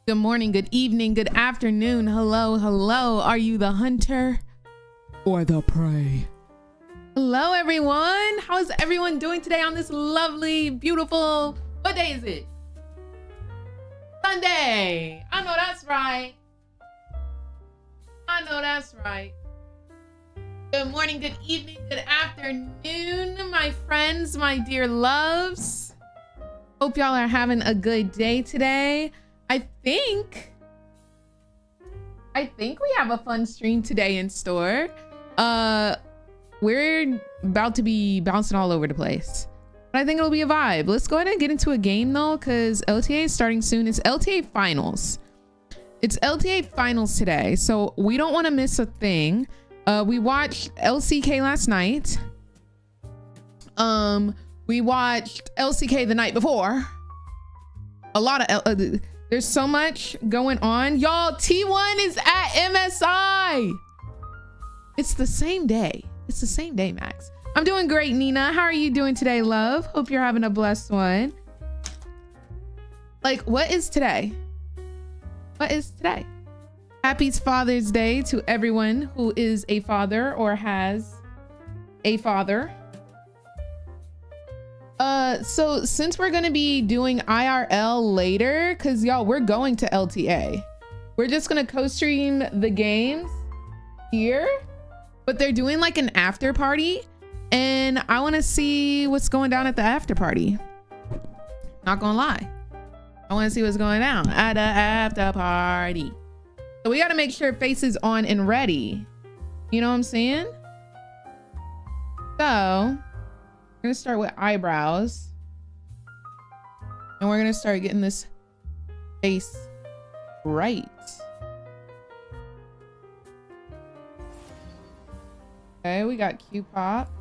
Good morning, good evening, good afternoon. Hello, hello. Are you the hunter or the prey? Hello, everyone. How is everyone doing today on this lovely, beautiful, what day is it? Sunday. I know that's right. I know that's right. Good morning, good evening, good afternoon, my friends, my dear loves. Hope y'all are having a good day today. I think we have a fun stream today in store. We're about to be bouncing all over the place, but I think it'll be a vibe. Let's go ahead and get into a game though, because LTA is starting soon. It's LTA finals. It's LTA finals today, so we don't want to miss a thing. We watched LCK last night. We watched LCK the night before. A lot of there's so much going on. Y'all, T1 is at MSI. It's the same day. It's the same day, Max. I'm doing great, Nina. How are you doing today, love? Hope you're having a blessed one. Like, what is today? What is today? Happy Father's Day to everyone who is a father or has a father. So since we're gonna be doing IRL later, because y'all, we're going to LTA. We're just gonna co-stream the games here, but they're doing like an after party, and I want to see what's going down at the after party. Not gonna lie, I want to see what's going down at the after party. So we got to make sure face is on and ready. You know what I'm saying? So we're gonna start with eyebrows, and we're gonna start getting this face right. Okay, we got Q-pop.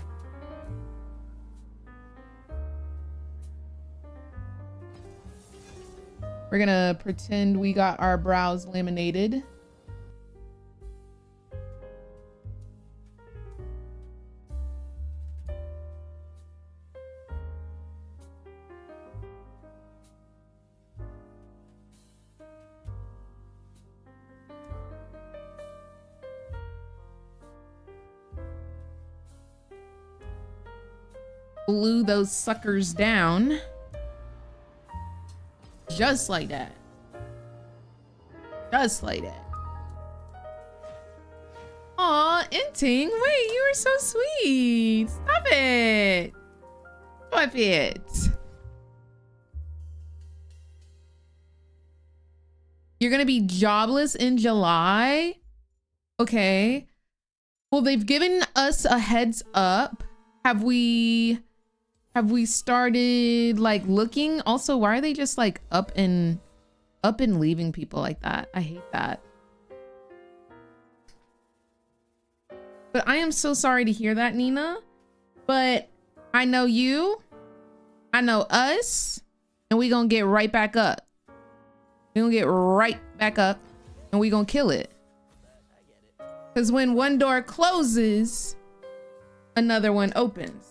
We're gonna pretend we got our brows laminated. Glue those suckers down. Just like that. Just like that. Aw, Inting. Wait, you are so sweet. Stop it. Stop it. You're gonna be jobless in July? Okay. Well, they've given us a heads up. Have we started like looking? Also, why are they just like up and leaving people like that? I hate that. But I am so sorry to hear that, Nina. But I know you, I know us, and we gonna get right back up. We gonna get right back up, and we gonna kill it. Because when one door closes, another one opens.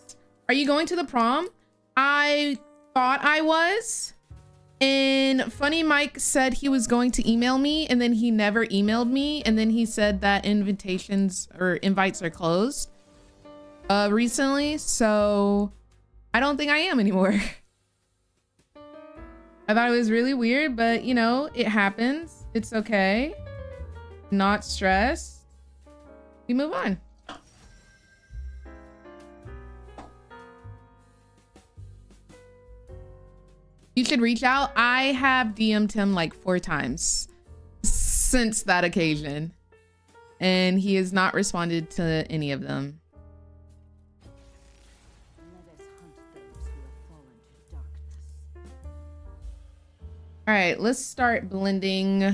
Are you going to the prom? I thought I was, and Funny Mike said he was going to email me, and then he never emailed me, and then he said that invitations or invites are closed recently, so I don't think I am anymore. I thought it was really weird, but you know, it happens. It's okay. Not stressed. We move on. You should reach out. I have DM'd him like 4 times since that occasion, and he has not responded to any of them. All right, let's start blending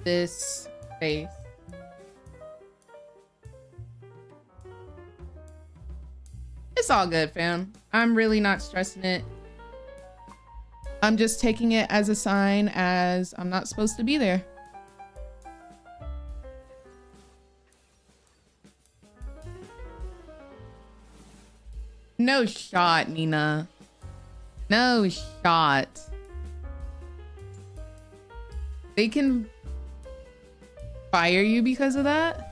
this face. It's all good, fam. I'm really not stressing it. I'm just taking it as a sign as I'm not supposed to be there. No shot, Nina. No shot. They can fire you because of that?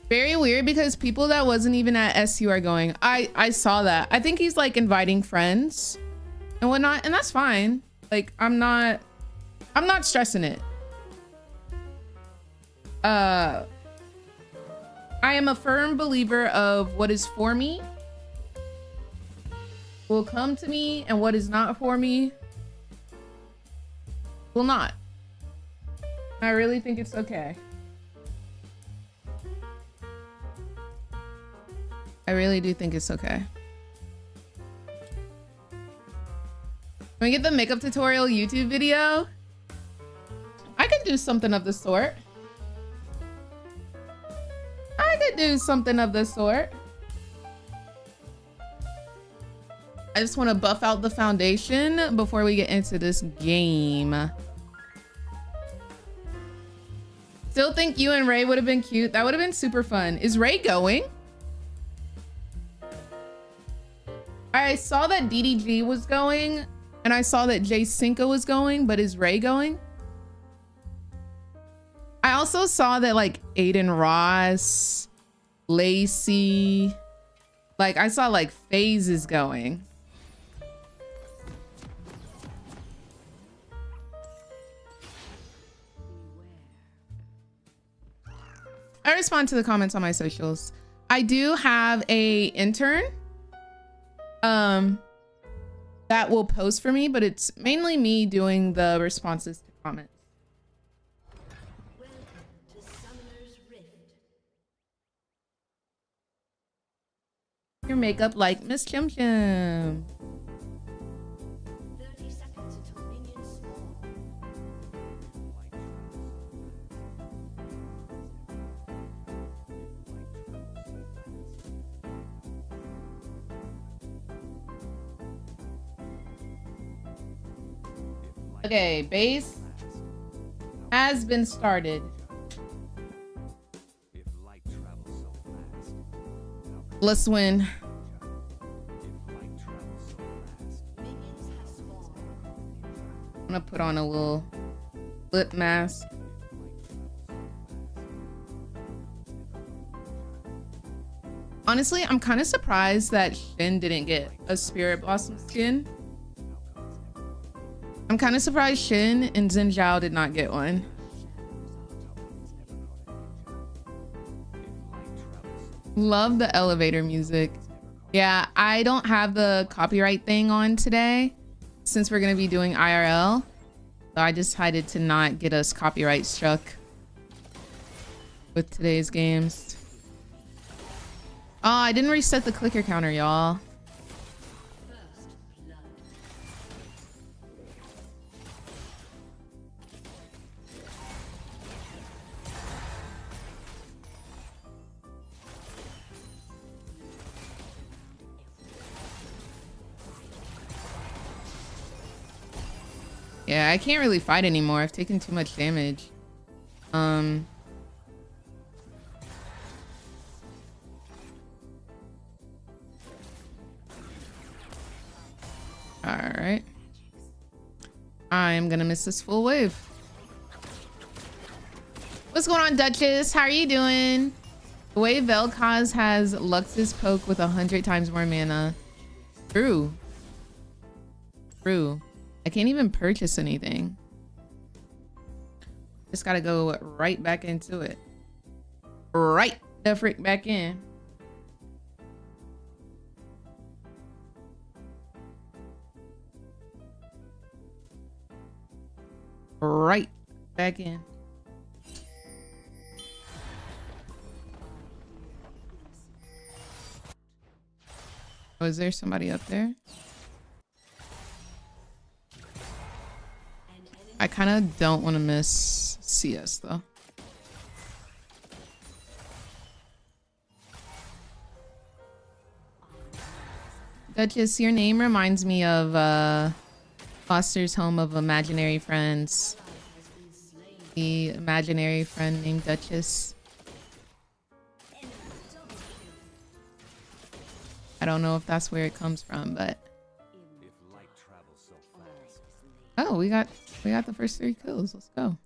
Very weird because people that wasn't even at SU are going. I saw that. I think he's like inviting friends and whatnot, and that's fine. Like I'm not stressing it. I am a firm believer of what is for me will come to me, and what is not for me will not. I really think it's okay. I really do think it's okay. Can we get the makeup tutorial YouTube video? I could do something of the sort. I could do something of the sort. I just want to buff out the foundation before we get into this game. Still think you and Ray would have been cute. That would have been super fun. Is Ray going? I saw that DDG was going, and I saw that Jay Cinco was going, but is Ray going? I also saw that like Aiden Ross, Lacey, like I saw like FaZe is going. I respond to the comments on my socials. I do have a intern that will post for me, but it's mainly me doing the responses to comments. Your makeup like Miss Chim Chim. 30 seconds until minions spawn. Okay, base has been started. Let's win. I'm gonna put on a little lip mask. Honestly, I'm kind of surprised that Shin didn't get a Spirit Blossom skin. I'm kind of surprised Shin and Xin Zhao did not get one. Love the elevator music. Yeah, I don't have the copyright thing on today since we're gonna be doing IRL. So I decided to not get us copyright struck with today's games. Oh, I didn't reset the clicker counter, y'all. Yeah, I can't really fight anymore. I've taken too much damage. All right. I'm gonna miss this full wave. What's going on, Duchess? How are you doing? The way Vel'Koz has Lux's poke with 100 times more mana. True. True. I can't even purchase anything. Just gotta go right back into it. Right the frick back in. Right back in. Oh, is there somebody up there? I kind of don't want to miss CS though. Duchess, your name reminds me of Foster's Home of Imaginary Friends. The imaginary friend named Duchess. I don't know if that's where it comes from, but oh, we got the first 3 kills. Let's go.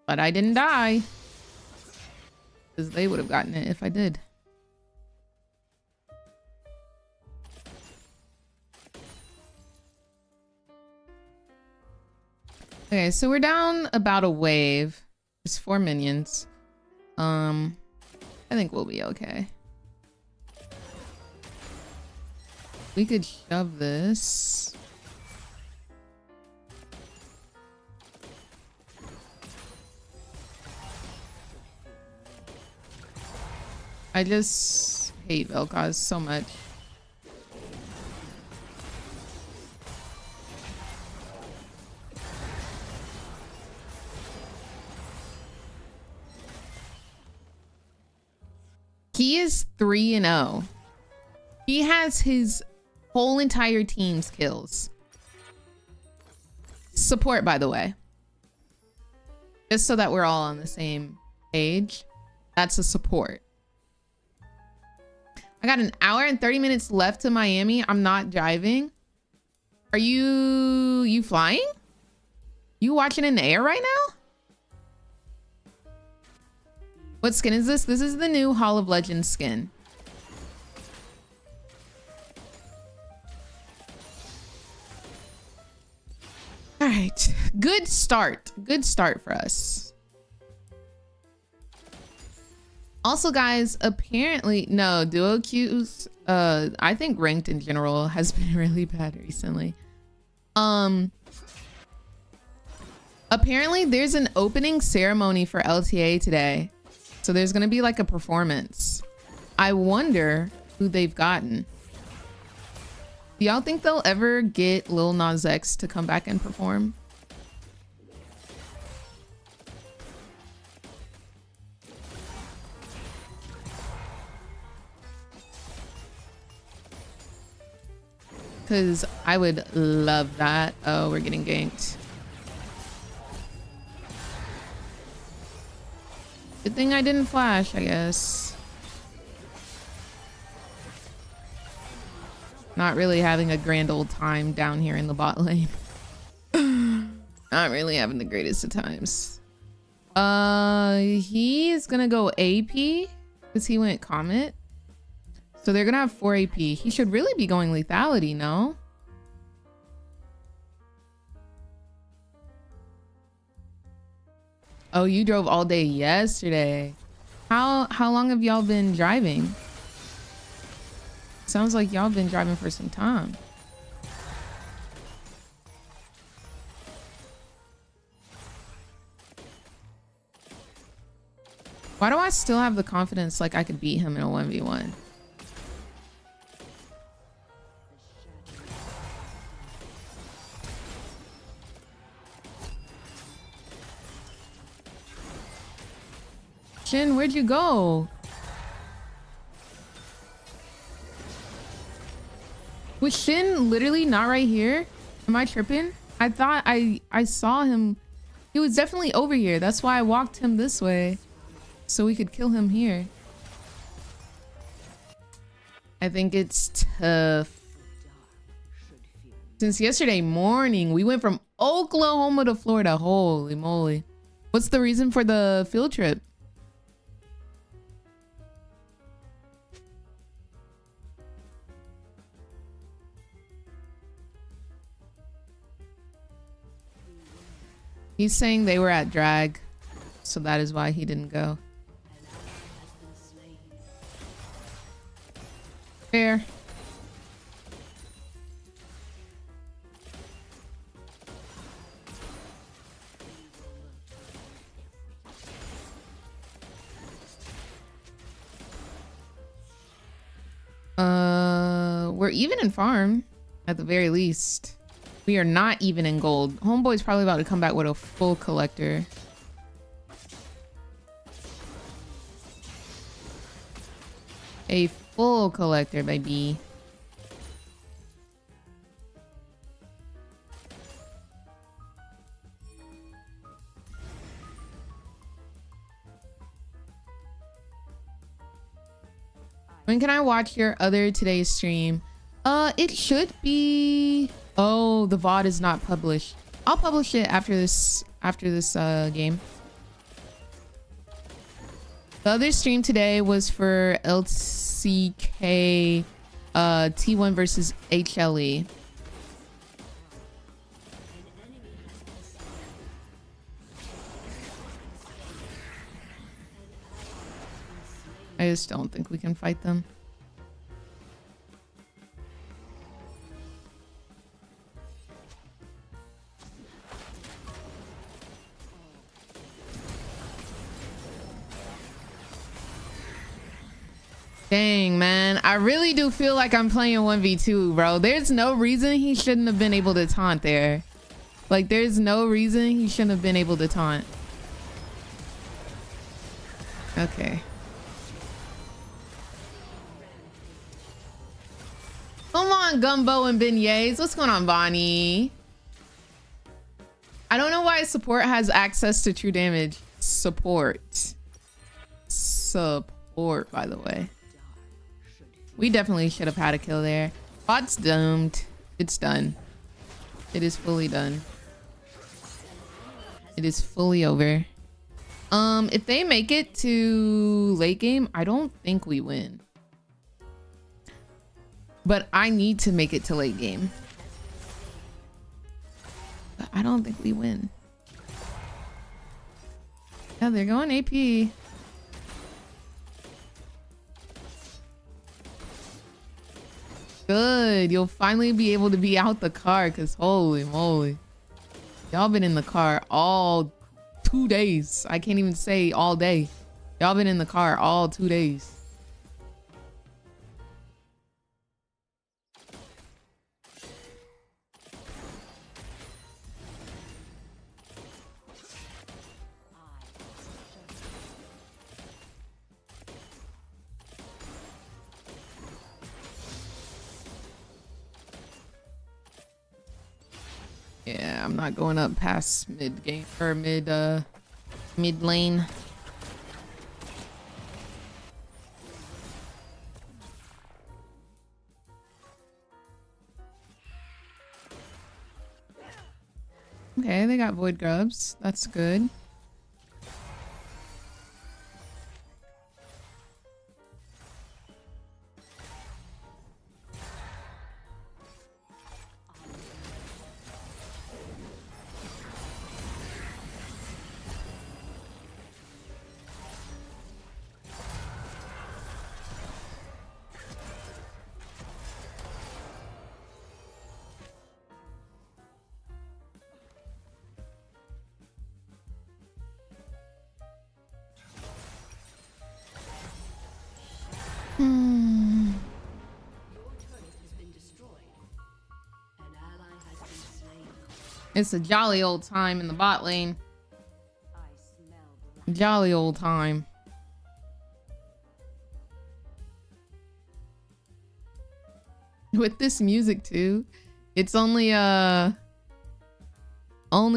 But I didn't die, because they would have gotten it if I did. Okay, so we're down about a wave. There's 4 minions. I think we'll be okay. We could shove this. I just hate Vel'Koz so much. He is 3-0. He has his whole entire team's kills. Support, by the way. Just so that we're all on the same page. That's a support. I got an hour and 30 minutes left to Miami. I'm not driving. Are you flying? You watching in the air right now? What skin is this? This is the new Hall of Legends skin. All right, good start. Good start for us. Also, guys, apparently, no, duo queues, I think ranked in general has been really bad recently. Apparently there's an opening ceremony for LTA today. So there's gonna be like a performance. I wonder who they've gotten. Do y'all think they'll ever get Lil Nas X to come back and perform? Because I would love that. Oh, we're getting ganked. Good thing I didn't flash, I guess. Not really having a grand old time down here in the bot lane. Not really having the greatest of times. He's gonna go AP because he went Comet. So they're gonna have 4 AP. He should really be going lethality, no? Oh, you drove all day yesterday. How long have y'all been driving? Sounds like y'all been driving for some time. Why do I still have the confidence like I could beat him in a 1v1? Shin, where'd you go? Was Shin literally not right here? Am I tripping? I thought I saw him. He was definitely over here. That's why I walked him this way. So we could kill him here. I think it's tough. Since yesterday morning, we went from Oklahoma to Florida. Holy moly. What's the reason for the field trip? He's saying they were at drag, so that is why he didn't go. Fair. We're even in farm at the very least. We are not even in gold. Homeboy's probably about to come back with a full collector. A full collector, baby. When can I watch your other today's stream? It should be. Oh, the VOD is not published. I'll publish it after this game. The other stream today was for LCK T1 versus HLE. I just don't think we can fight them. Dang, man. I really do feel like I'm playing 1v2, bro. There's no reason he shouldn't have been able to taunt there. Like, there's no reason he shouldn't have been able to taunt. Okay. Come on, Gumbo and Beignets. What's going on, Bonnie? I don't know why support has access to true damage. Support, by the way. We definitely should have had a kill there. Bot's doomed. It's done. It is fully done. It is fully over. If they make it to late game, I don't think we win. But I need to make it to late game. But I don't think we win. Yeah, they're going AP. Good. You'll finally be able to be out the car, because holy moly. Y'all been in the car all 2 days. I can't even say all day. Y'all been in the car all 2 days. Yeah, I'm not going up past mid game or mid lane. Okay, they got void grubs. That's good. It's a jolly old time in the bot lane. Jolly old time. With this music too, it's only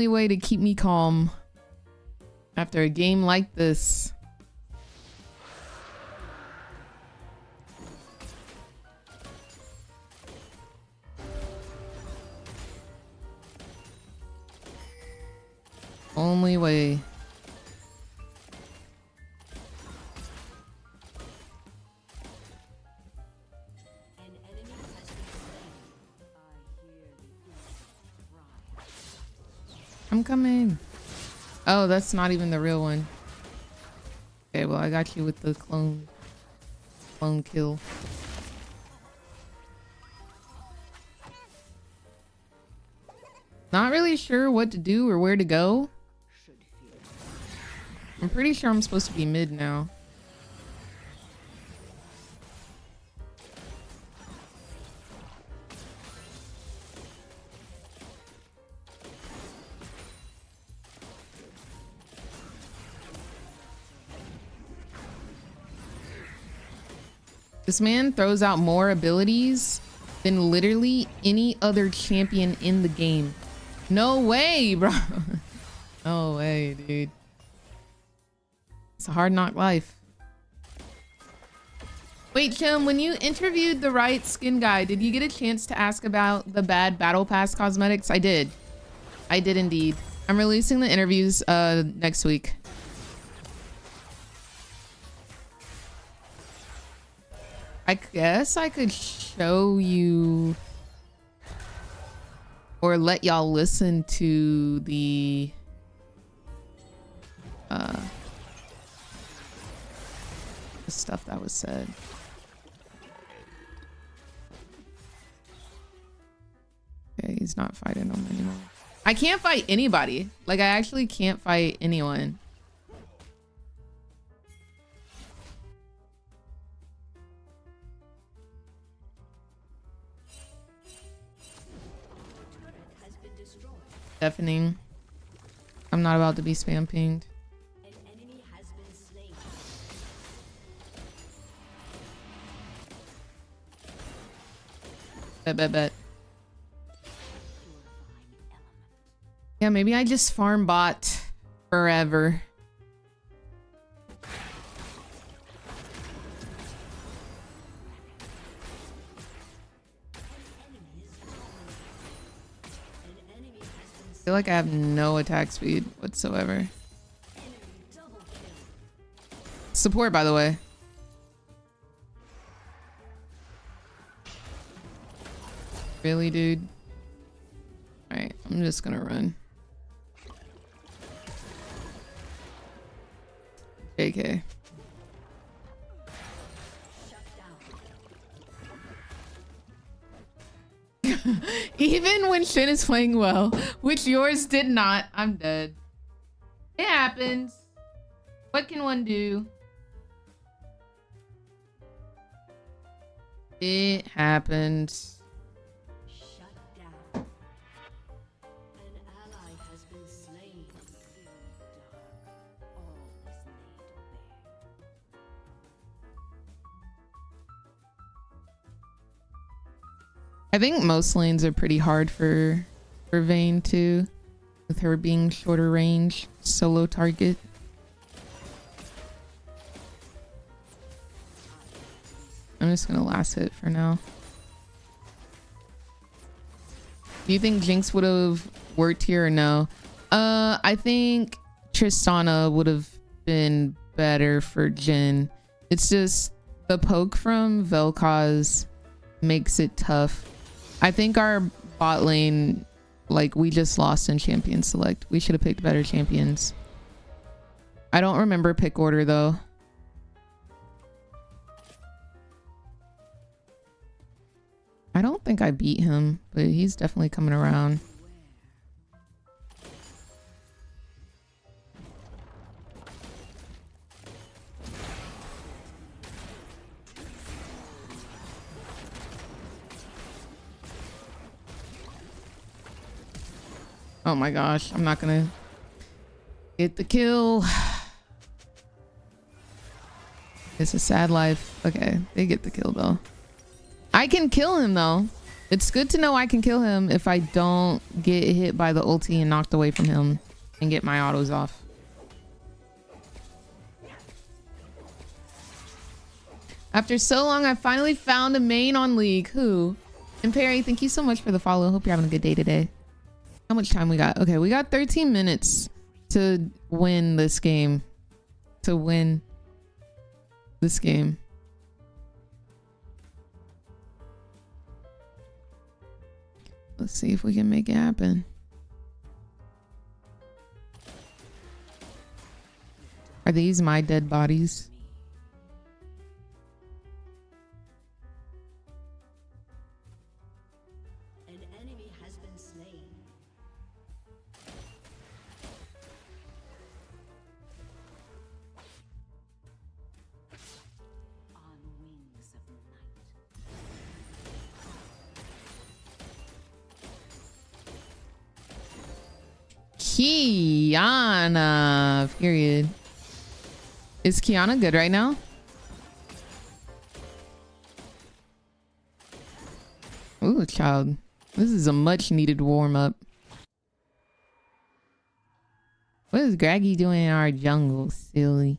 way to keep me calm after a game like this. Only way. I'm coming. Oh, that's not even the real one. Okay, well, I got you with the clone kill. Not really sure what to do or where to go. I'm pretty sure I'm supposed to be mid now. This man throws out more abilities than literally any other champion in the game. No way, bro. No way, dude. It's a hard knock life. Wait, Chim, when you interviewed the right skin guy, did you get a chance to ask about the bad battle pass cosmetics? I did. I did indeed. I'm releasing the interviews next week. I guess I could show you or let y'all listen to the stuff that was said. Okay, he's not fighting them anymore. I can't fight anybody. Like, I actually can't fight anyone. Deafening. I'm not about to be spam pinged. An enemy has been slain. Bet. Yeah, maybe I just farm bot forever. I feel like I have no attack speed whatsoever. Support, by the way. Really, dude? Alright, I'm just gonna run. JK. Even when Shin is playing well, which yours did not, I'm dead. It happens. What can one do? It happens. Shut down. An ally has been slain. Dark. All is laid bare. I think most lanes are pretty hard for Vayne too, with her being shorter range, solo target. I'm just gonna last hit for now. Do you think Jinx would have worked here or no? I think Tristana would have been better for Jhin. It's just the poke from Vel'Koz makes it tough. I think our bot lane, like, we just lost in champion select. We should have picked better champions. I don't remember pick order though. I don't think I beat him, but he's definitely coming around. Oh my gosh, I'm not gonna get the kill. It's a sad life. Okay, they get the kill though. I can kill him though. It's good to know I can kill him if I don't get hit by the ulti and knocked away from him and get my autos off. After so long, I finally found a main on League. Who? And Perry, thank you so much for the follow. Hope you're having a good day today. How much time we got? Okay, we got 13 minutes to win this game. To win this game. Let's see if we can make it happen. Are these my dead bodies? An enemy has been slain. On wings of night. Kiana, period. Is Kiana good right now? Ooh, child. This is a much needed warm up. What is Graggy doing in our jungle, silly?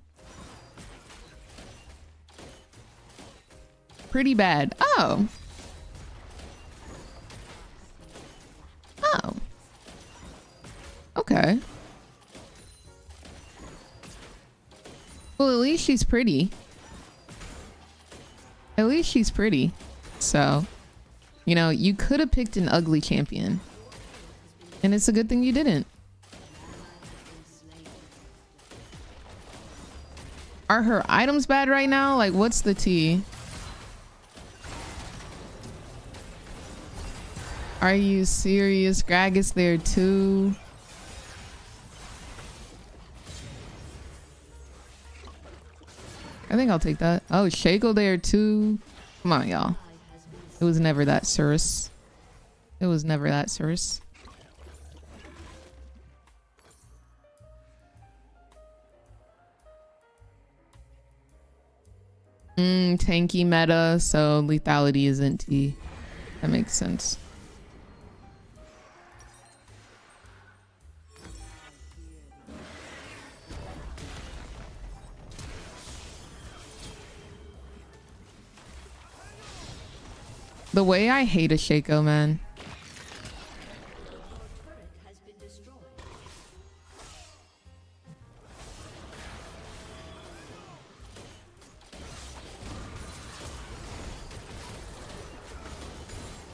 pretty bad. Oh. Oh. Okay. Well, at least she's pretty. At least she's pretty. So, you know, you could have picked an ugly champion. And it's a good thing you didn't. Are her items bad right now? Like, what's the tea? Are you serious? Gragas there too? I think I'll take that. Oh, Shaco there too. Come on, y'all. It was never that serious. It was never that serious. Tanky meta, so lethality isn't T. That makes sense. The way I hate a Shaco, man.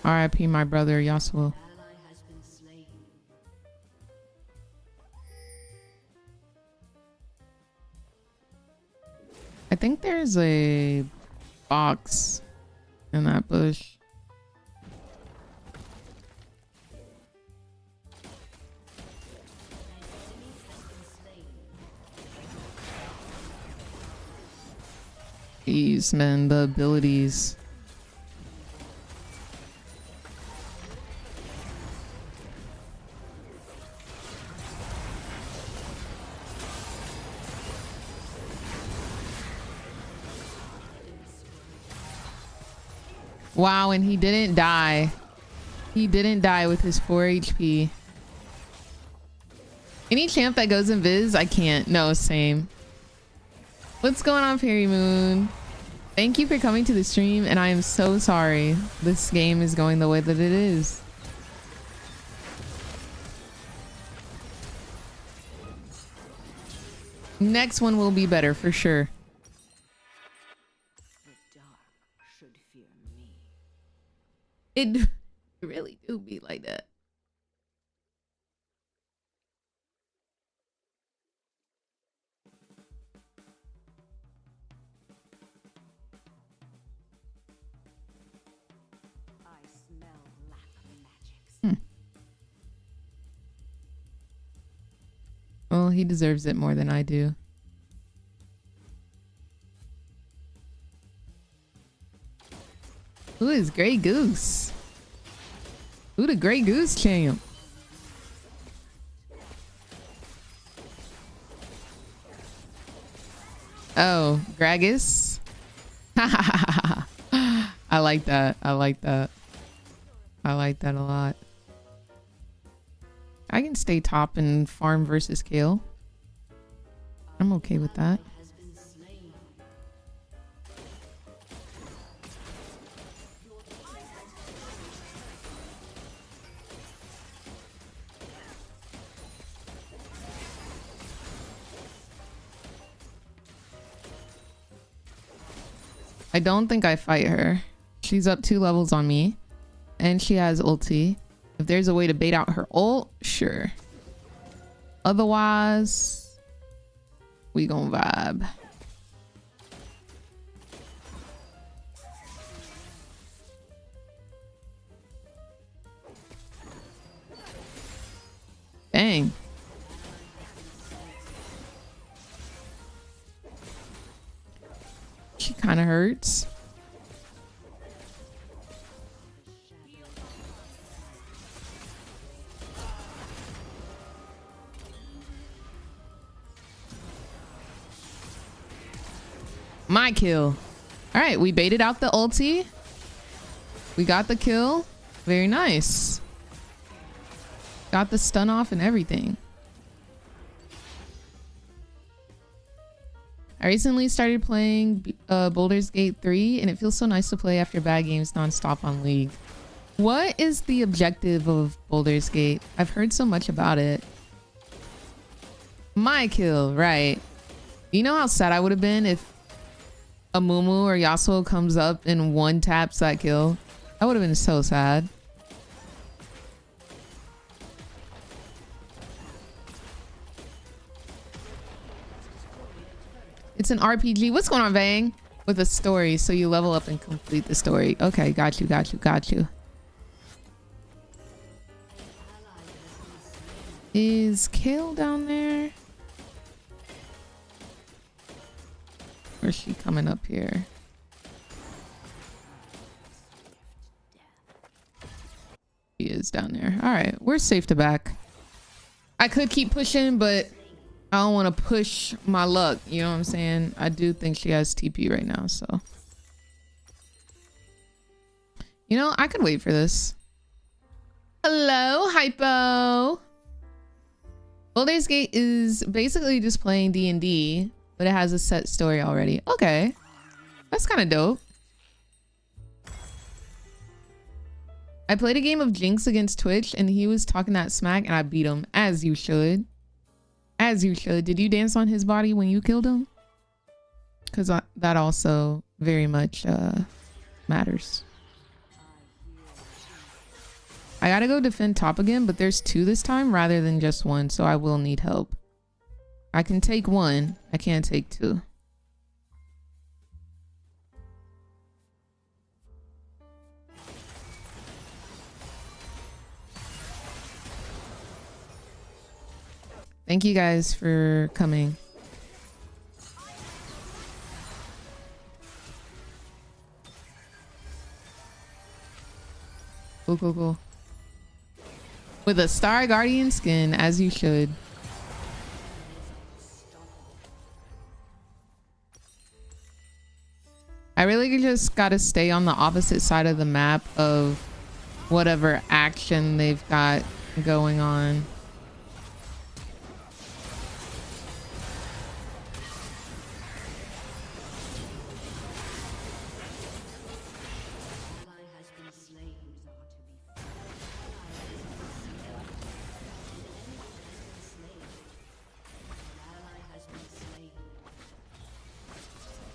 R.I.P. my brother Yasuo. I think there's a box in that bush. Jeez, man, the abilities. Wow, and he didn't die. He didn't die with his 4 HP. Any champ that goes invis, I can't. No, same. What's going on, Perry Moon? Thank you for coming to the stream, and I am so sorry this game is going the way that it is. Next one will be better for sure. The dark should fear me. It really do be like that. I smell black magics. Well, he deserves it more than I do. Who is Grey Goose? Who the Grey Goose champ? Oh, Gragas? I like that. I like that. I like that a lot. I can stay top and farm versus Kale. I'm okay with that. I don't think I fight her. She's up 2 levels on me. And she has ulti. If there's a way to bait out her ult, sure. Otherwise, we gon' vibe. Dang. She kind of hurts. My kill. All right, we baited out the ulti. We got the kill. Very nice. Got the stun off and everything. I recently started playing Baldur's Gate 3 and it feels so nice to play after bad games nonstop on League. What is the objective of Baldur's Gate? I've heard so much about it. My kill, right. You know how sad I would have been if a Mumu or Yasuo comes up and one taps that kill? That would have been so sad. It's an RPG. What's going on, Vang? With a story, so you level up and complete the story. Okay, got you, got you, got you. Is Kale down there? Or is she coming up here? She is down there. All right, we're safe to back. I could keep pushing, but I don't want to push my luck. You know what I'm saying? I do think she has TP right now, so. You know, I could wait for this. Hello, Hypo. Baldur's Gate is basically just playing D&D, but it has a set story already. Okay. That's kind of dope. I played a game of Jinx against Twitch and he was talking that smack and I beat him, as you should. As you should. Did you dance on his body when you killed him? Because that also very much matters. I gotta go defend top again, but there's two this time rather than just one, so I will need help. I can take one. I can't take two. Thank you guys for coming. Cool, cool, cool. With a Star Guardian skin, as you should. I really just gotta stay on the opposite side of the map of whatever action they've got going on.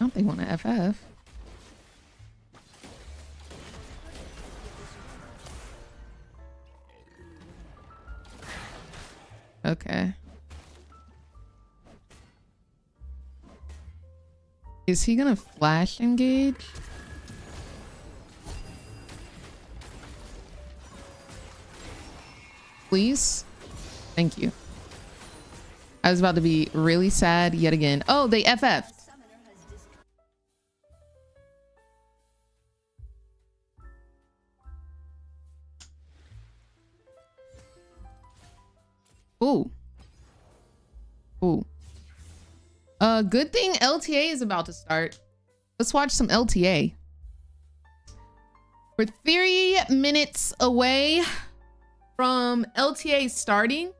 I don't think want to FF. Okay. Is he gonna flash engage? Please? Thank you. I was about to be really sad yet again. Oh, they FF'd. Ooh. Ooh. Good thing LTA is about to start. Let's watch some LTA. We're 3 minutes away from LTA starting.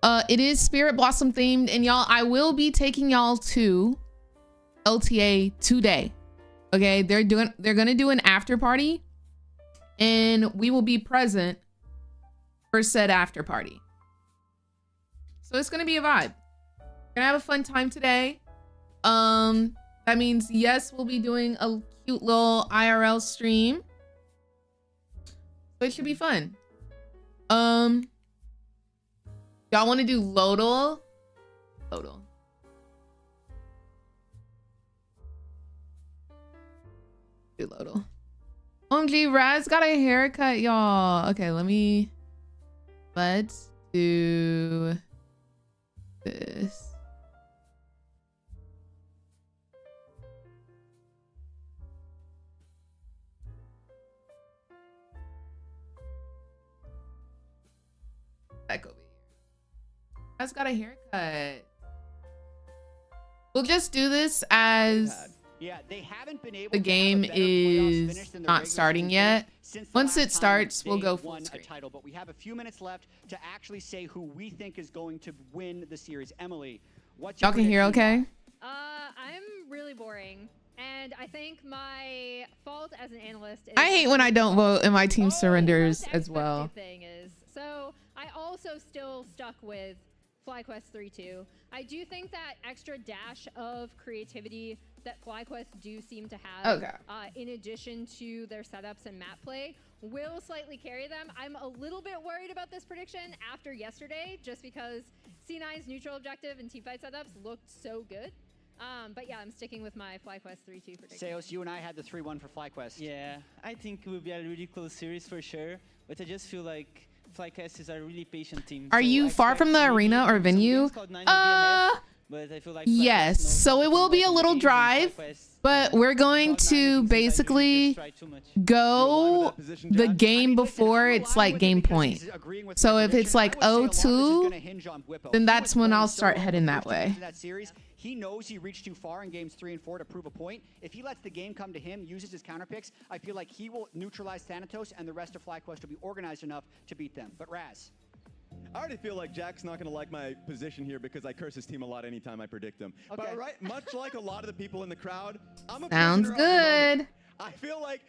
It is Spirit Blossom themed, and y'all, I will be taking y'all to LTA today. Okay, they're gonna do an after party, and we will be present for said after party. So it's gonna be a vibe. We're gonna have a fun time today. That means yes, we'll be doing a cute little IRL stream. So it should be fun. Y'all want to do Lodal? Lodal. Do Lodal. OMG, Raz got a haircut, y'all. Okay, let's do this. Back over here. Raz got a haircut. We'll just do this as they haven't been able the game is not starting yet. Once it starts, we'll go full screen. Title, but we have a few minutes left to actually say who we think is going to win the series. Emily, what's y'all can hear okay? I'm really boring. And I think my fault as an analyst is I hate when I don't vote and my team surrenders most as well. expected thing is, so I also still stuck with FlyQuest 3-2. I do think that extra dash of creativity that FlyQuest do seem to have, in addition to their setups and map play, will slightly carry them. I'm a little bit worried about this prediction after yesterday, just because C9's neutral objective and teamfight setups looked so good. But yeah, I'm sticking with my FlyQuest 3-2 prediction. Seos, you and I had the 3-1 for FlyQuest. Yeah, I think it will be a really close series for sure. But I just feel like FlyQuest is a really patient team. Are you far from the arena or venue? But I feel like yes. So it will be a little drive, but we're going to basically go the game before it's like game point. So if it's like 0-2, then that's when I'll start heading that way. He knows he reached too far in games 3 and 4 to prove a point. If he lets the game come to him, uses his counter picks, I feel like he will neutralize Thanatos and the rest of FlyQuest will be organized enough to beat them. But Raz. I already feel like Jack's not going to like my position here because I curse his team a lot anytime I predict him. Okay. But much like a lot of the people in the crowd, I'm a Sounds good. I feel like,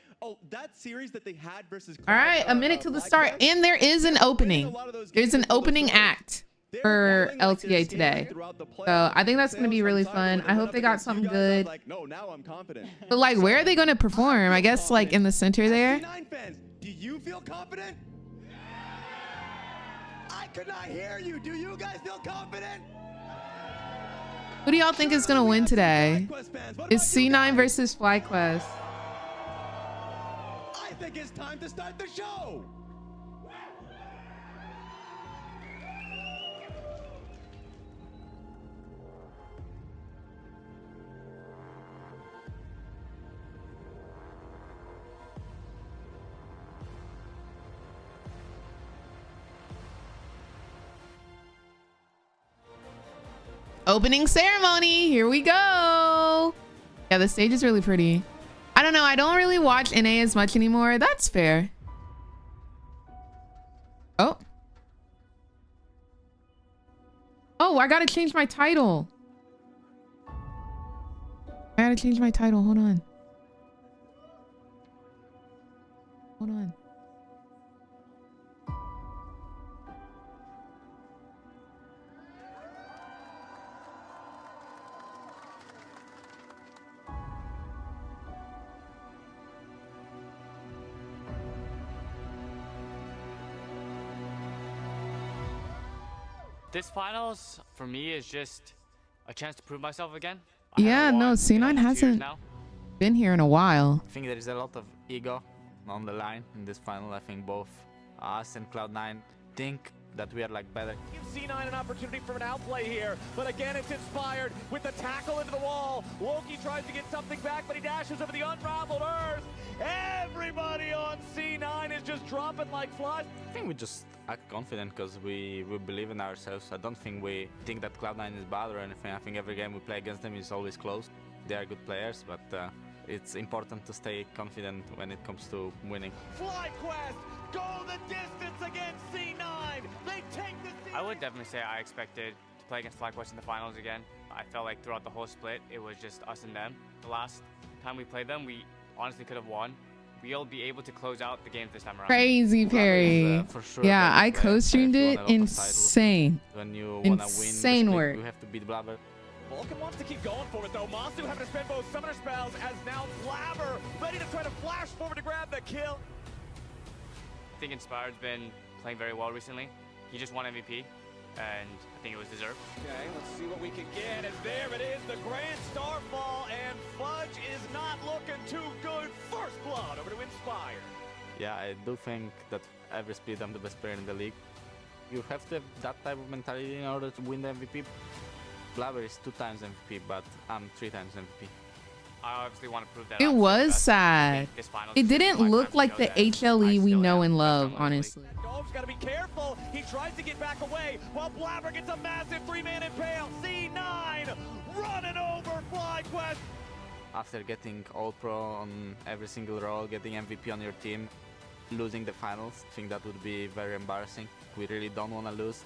that series that they had versus All right, a minute till the start. And there is an opening. There's an opening act for LTA today. So I think that's going to be really fun. I hope they got something good. No, now I'm confident. But like, where are they going to perform? I guess like in the center there. Fans, do you feel confident? I could not hear you. Do you guys feel confident? Who do y'all think is going to win today? It's C9 versus FlyQuest. I think it's time to start the show. Opening ceremony. Here we go. Yeah, the stage is really pretty. I don't know. I don't really watch NA as much anymore. That's fair. Oh. Oh, I gotta change my title. I gotta change my title. Hold on. Hold on. This finals for me is just a chance to prove myself again. Yeah, no, C9 hasn't been here in a while. I think there is a lot of ego on the line in this final. I think both us and Cloud9 think that we are like better. Give C9 an opportunity for an outplay here, but again it's inspired with the tackle into the wall. Loki tries to get something back, but he dashes over the unraveled earth. Everybody on C9 is just dropping like flies. I think we just act confident because we believe in ourselves. I don't think we think that Cloud9 is bad or anything. I think every game we play against them is always close. They are good players, but it's important to stay confident when it comes to winning. FlyQuest go the distance against C9. They take the series. I would definitely say I expected to play against FlyQuest in the finals again. I felt like throughout the whole split, it was just us and them. The last time we played them, we honestly could have won. We'll be able to close out the game this time around. Crazy Perry. For sure yeah, I co-streamed it. Insane. When you wanna insane win work. You have to beat Blabber. Vulcan wants to keep going for it though. Masu having to spend both summoner spells as now Blabber ready to try to flash forward to grab the kill. I think Inspired's been playing very well recently. He just won MVP, and I think it was deserved. Okay, let's see what we can get. And there it is, the Grand Starfall, and Fudge is not looking too good. First blood over to Inspired. Yeah, I do think that every split I'm the best player in the league. You have to have that type of mentality in order to win the MVP. Blabber is 2 times MVP, but I'm 3 times MVP. I obviously want to prove that. It was sad. It didn't look like the HLE we know and love, honestly. Dove's got to be careful. He tries to get back away while Blabber gets a massive 3-man impale. C9 running over FlyQuest. After getting All-Pro on every single role, getting MVP on your team, losing the finals, I think that would be very embarrassing. We really don't want to lose.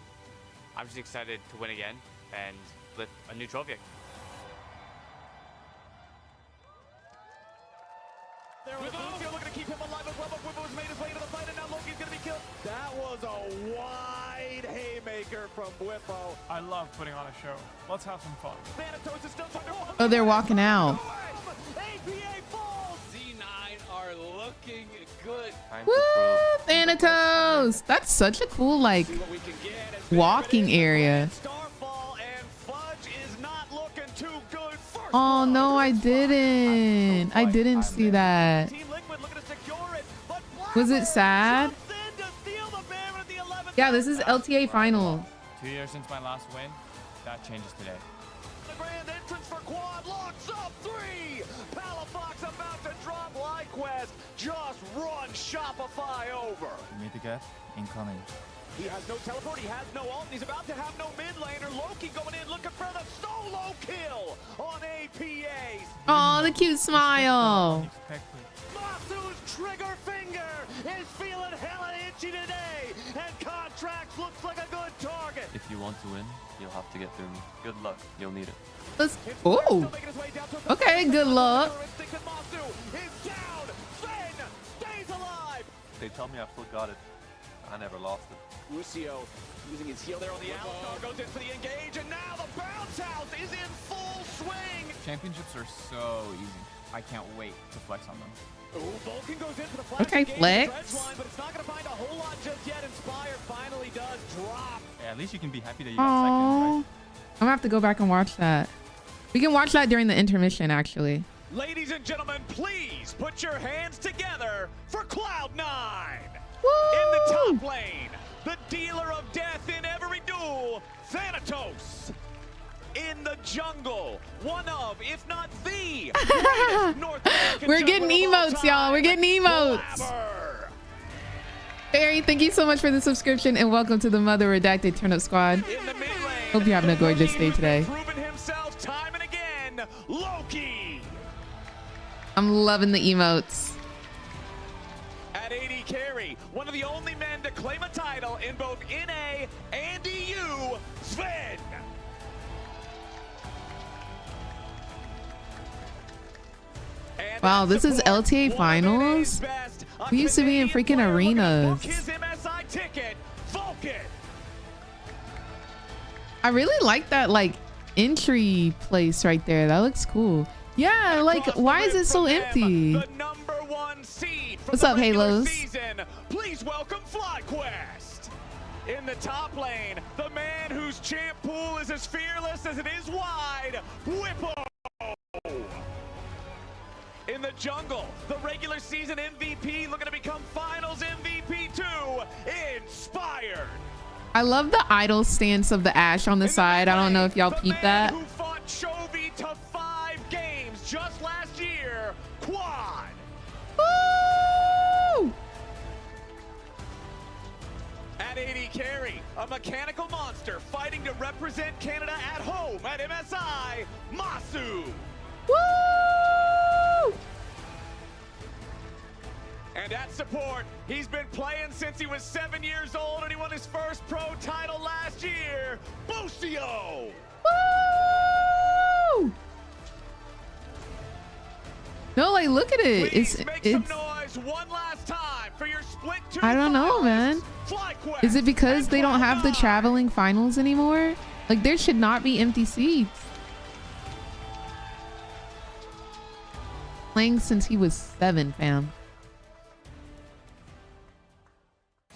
I'm just excited to win again and flip a new trophy. Looking to keep him alive as well, but Whippo has made his way to the fight, and now Loki's gonna be killed. That was a wide haymaker from Whippo. I love putting on a show. Let's have some fun. Thanatos is still trying to run. Oh, they're walking out. APA falls. C9 are looking good. Woo, Thanatos! That's such a cool, like, walking area. Starfall and Fudge is not looking too good. Oh, no, I didn't. I didn't see that. Team Liquid looking to secure it, but Was it sad? to steal the Baron at the 11th. Yeah, this is LTA final. 2 years since my last win. That changes today. The grand entrance for Quad locks up 3. Palafox about to drop LionQuest. Just run Shopify over. Meet the guest. Incoming. He has no teleport, he has no ult, and he's about to have no mid laner. Loki going in looking for the solo kill on APAs. Oh, the cute smile. Masu's trigger finger is feeling hella itchy today, and Contracts looks like a good target. If you want to win, you'll have to get through me. Good luck, you'll need it. Let's. Oh. Okay, good luck. Masu is down. Sven stays alive. They tell me I still got it. I never lost it. Lucio using his heal there on the Alistar, goes in for the engage, and now the bounce house is in full swing. Championships are so easy. I can't wait to flex on them. Ooh, Vulcan goes in for the flash Okay, flex. line, but it's not going to find a whole lot just yet. Inspire finally does drop. Yeah, at least you can be happy that you got second, Oh, right? I'm gonna have to go back and watch that. We can watch that during the intermission, actually. Ladies and gentlemen, please put your hands together for Cloud9. Woo! In the top lane, the dealer of death in every duel, Thanatos. In the jungle, one of, if not the greatest North American We're getting jungler of all emotes, y'all. We're time, getting emotes. Blabber. Barry, thank you so much for the subscription and welcome to the Mother Redacted Turnip Squad. In the mid lane, Hope you're having a gorgeous day today. proven himself time and again, Loki. I'm loving the emotes. At AD carry, one of the only men to claim a title in both NA and EU, Sven. And Wow, this is support, LTA one of NA's finals. best, a We used to be in Canadian freaking player looking to arenas. book his MSI ticket, Vulcan. I really like that, like, entry place right there. That looks cool. Yeah, like, why is it so empty? The #1 seed from What's the up, regular Halos? season. Please welcome FlyQuest. In the top lane, the man whose champ pool is as fearless as it is wide, Whippo. In the jungle, the regular season MVP looking to become finals MVP too, Inspired. I love the idle stance of the Ashe on the side. I don't know if y'all peeped that. Who fought Chovy to 5 games just last year, Quad. Woo! At AD carry, a mechanical monster fighting to represent Canada at home at MSI, Masu. Woo! And at support, he's been playing since he was 7 years old and he won his first pro title last year, Bucio. Woo! No, like, look at it. Please make some It's noise one last time for your split 2 I don't know, man. FlyQuest Is it because and they don't have the Cloud9. traveling finals anymore? Like, there should not be empty seats. Playing since he was 7, fam.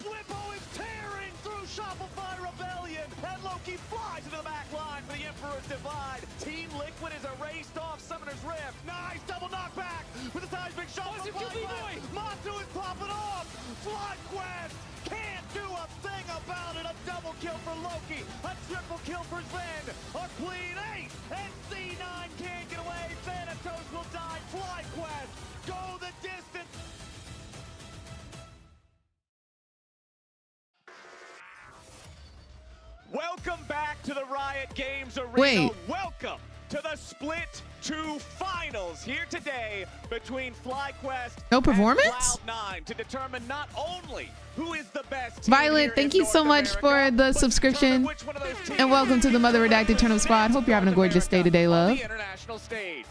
Whippo is tearing through Shopify Rebellion, and Loki flies into the back line for the Emperor's Divide. Team Liquid is erased off Summoner's Rift. Nice double knockback with a seismic shot from FlyQuest. Masu is popping off. FlyQuest can't do a thing about it. A double kill for Loki, a triple kill for Sven, a clean 8, and C9 can't get away. Thanatos will die. FlyQuest go the distance. Welcome back to the Riot Games Arena. Wait. Welcome to the Split 2 finals here today between FlyQuest No and performance? Cloud9 to determine not only who is the best team Violet, here thank in you so North much for America, the but to subscription. determine which one of those teams And welcome to the Mother Redacted Turnip Squad. Hope you're having a gorgeous day today, on love. the international stage.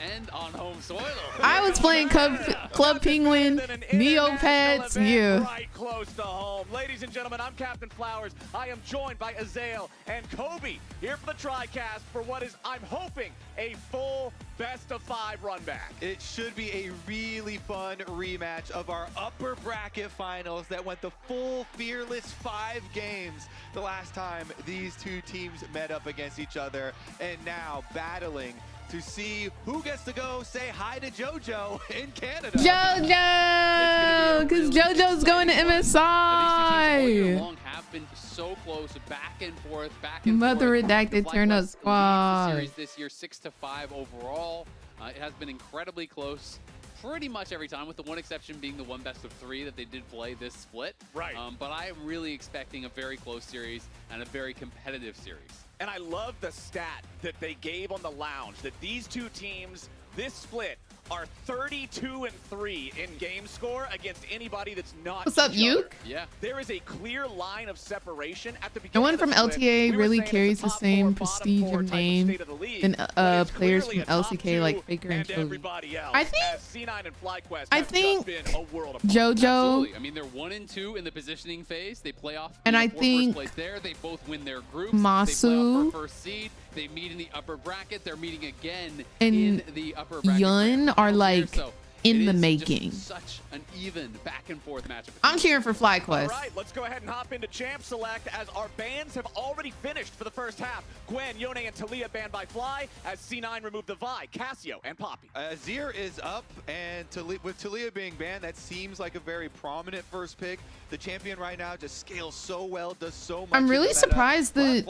and on home soil. I was playing Club Penguin, Neopets, yeah. Right close to home. Ladies and gentlemen, I'm Captain Flowers. I am joined by Azael and Kobe here for the TriCast for what is, I'm hoping, a full best-of-5 run back. It should be a really fun rematch of our upper bracket finals that went the full fearless 5 games the last time these two teams met up against each other, and now battling to see who gets to go say hi to JoJo in Canada. JoJo! Because JoJo's going to MSI! Long have been so close, back and forth, Mother Redacted Turn Up Squad. Series this year, 6-5 overall. It has been incredibly close pretty much every time, with the one exception being the one best-of-3 that they did play this split. Right. But I am really expecting a very close series and a very competitive series. And I love the stat that they gave on the lounge, that these two teams, this split, are 32-3 in game score against anybody that's not. What's up, Yuke? Yeah. There is a clear line of separation at the beginning. No one of the from split, LTA really carries the top same 4, prestige bottom 4 of type name state of the league, than but it's players from clearly a top LCK 2 like Faker and Chosen. everybody else, I think as C9 and FlyQuest I have think just been a world of fun. JoJo. Absolutely. I mean, they're 1 and 2 in the positioning phase. They play off. And I for think first place there. They both win their groups. Masu They play off for first seed. They meet in the upper bracket. They're meeting again and in the upper bracket. Yun are like So in it the is making. just such an even back and forth matchup. I'm cheering for FlyQuest. All right, let's go ahead and hop into Champ Select as our bans have already finished for the first half. Gwen, Yone, and Talia banned by Fly as C9 removed the Vi, Casio, and Poppy. Azir is up, and with Talia being banned, that seems like a very prominent first pick. The champion right now just scales so well, does so much. I'm really surprised that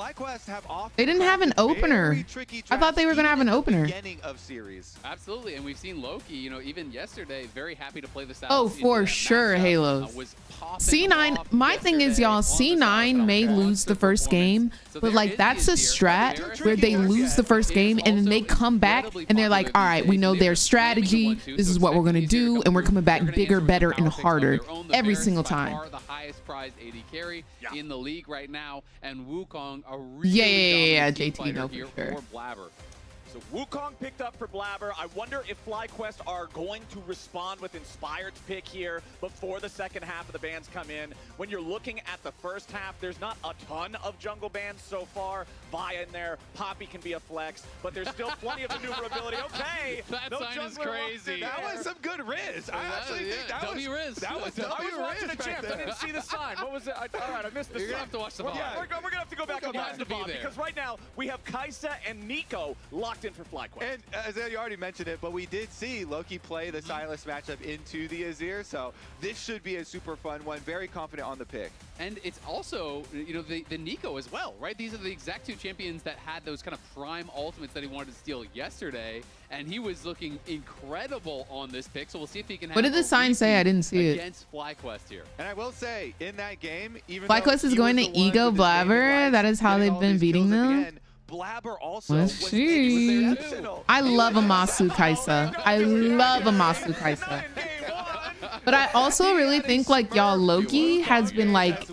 they didn't have an opener. I thought they were going to have an opener. Beginning of series. Absolutely, and we've seen Loki, you know, even yesterday, very happy to play this out. Oh, for sure, Halos. C9, my thing is, y'all, C9 may lose the first game, but like that's a strat where they lose the first game and then they come back and they're like, all right, we know their strategy. This is what we're going to do. And we're coming back bigger, better, and harder every single time. The highest prized AD carry in the league right now, and Wukong a really yeah, JT no, for sure. For Blabber. So Wukong picked up for Blabber. I wonder if FlyQuest are going to respond with Inspired's pick here before the second half of the bans come in. When you're looking at the first half, there's not a ton of jungle bans so far. Vi in there, Poppy can be a flex, but there's still plenty of maneuverability. Okay, that no sign is jungler crazy. That was some good Riz. I actually think that was Riz. That was I was watching a champ. I didn't see the sign. What was it? All right, I missed the sign. You're gonna have to watch the VOD. Yeah, we're gonna have to go back on the VOD because right now we have Kaisa and Nico locked in for FlyQuest. And as you already mentioned it, but we did see Loki play the Silas matchup into the Azir, so this should be a super fun one. Very confident on the pick. And it's also, you know, the Nico as well, right? These are the exact two champions that had those kind of prime ultimates that he wanted to steal yesterday, and he was looking incredible on this pick. So we'll see if he can have What did the sign say? I didn't see it. Against FlyQuest here. And I will say, in that game, even FlyQuest is going to Ego Blabber. That is how they've been beating them. Blabber also Let's see. I love a Masu Kaisa. I love a Masu Kaisa. But I also really think like y'all Loki has been like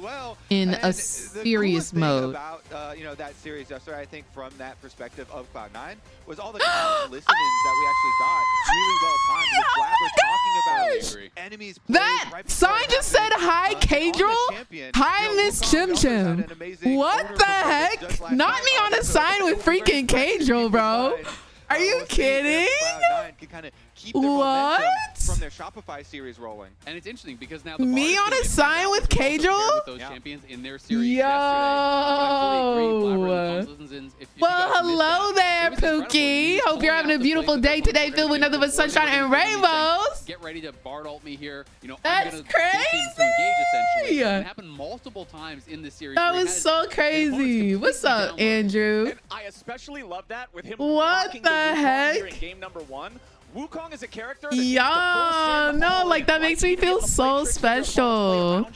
in a serious mode. About you know, that series yesterday, I think from that perspective of Cloud9 was all the listenings that we actually got really well timed with Blabber talking about enemies. That right sign just said hi, Cadril. Hi, Miss Chim Chim. What the heck? Not me on a sign with freaking Cadril, bro. Are you kidding? Keep their momentum from their Shopify series rolling. And it's interesting because now the me on a sign with Cadril? With those champions in their series yesterday. Well, hello there, Pookie. Hope you're having a beautiful day today filled with nothing but sunshine and rainbows. Get ready to Bard ult me here. You know, that's I'm crazy. To engage, essentially. It happened multiple times in the series. That was so crazy. What's up, Andrew? And I especially love that with him. What the heck? In game number 1. Wukong is a character. Yeah, no, like that makes me feel so special.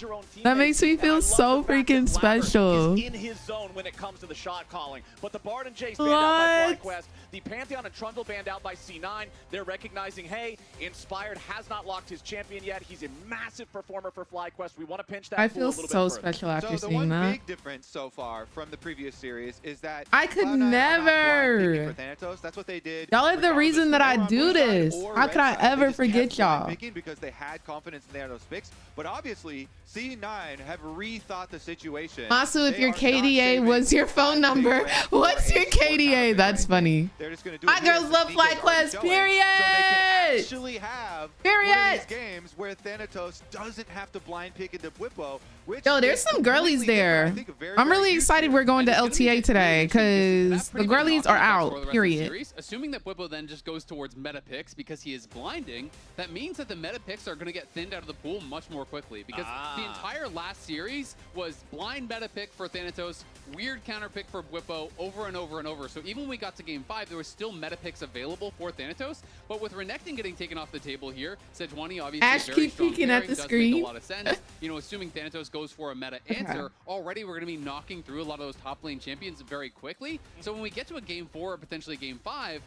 That makes me feel so freaking special. In his zone when it comes to the shot calling, but the Bard and Jace banned out by FlyQuest, the Pantheon and Trundle banned out by C9. They're recognizing, hey, Inspired has not locked his champion yet. He's a massive performer for FlyQuest. We want to pinch that. I feel so special after seeing that. The one big difference so far from the previous series is that I could never. For Thanatos, that's what they did. Y'all are the reason that I do this. How could I ever forget y'all? Because they had confidence in Thanatos picks, but obviously C9 have rethought the situation. Masu, if your KDA was your phone number, what's your KDA? That's funny. They're just gonna do My girls love FlyQuest, period. So they can actually have period. One of these games where Thanatos doesn't have to blind pick into Bwipo. Yo, there's some girlies there. I'm really excited we're going to LTA today because the girlies are out, period. Assuming that Bwipo then just goes towards meta picks because he is blinding, that means that the meta picks are going to get thinned out of the pool much more quickly because the entire last series was blind meta pick for Thanatos, weird counter pick for Bwipo over and over and over. So even when we got to game 5, there was still meta picks available for Thanatos, but with Renekton getting taken off the table here, Sejuani obviously Ash very keep peeking at the screen. Make a lot of sense. You know, assuming Thanatos goes for a meta answer, already we're going to be knocking through a lot of those top lane champions very quickly. So when we get to a game 4 or potentially game 5,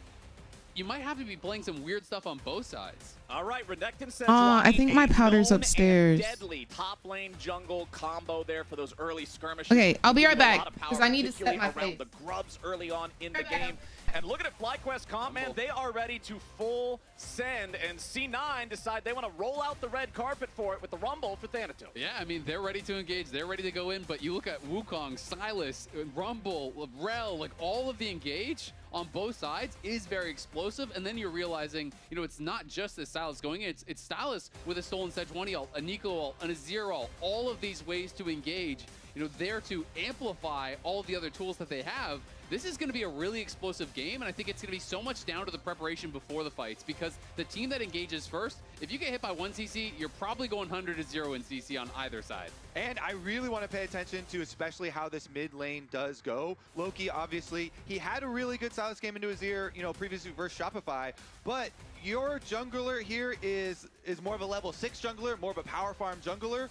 you might have to be playing some weird stuff on both sides. All right, Renekton says I think my powder's upstairs. Deadly top lane jungle combo there for those early skirmishes. Okay, I'll be right back because I need to set my face. The grubs early on in the game. And looking at FlyQuest comp, man, they are ready to full send, and C9 decide they want to roll out the red carpet for it with the Rumble for Thanatos. Yeah, I mean, they're ready to engage. They're ready to go in, but you look at Wukong, Silas, Rumble, Rel, like all of the engage on both sides is very explosive, and then you're realizing, you know, it's not just that Silas going in, it's Silas with a stolen Sejuani ult, a Nico ult, an Azir ult, all of these ways to engage, you know, there to amplify all of the other tools that they have. This is going to be a really explosive game, and I think it's going to be so much down to the preparation before the fights, because the team that engages first, if you get hit by 1 CC, you're probably going 100 to 0 in CC on either side. And I really want to pay attention to especially how this mid lane does go. Loki, obviously, he had a really good Silas game into his ear, you know, previously versus Shopify, but your jungler here is more of a level 6 jungler, more of a power farm jungler,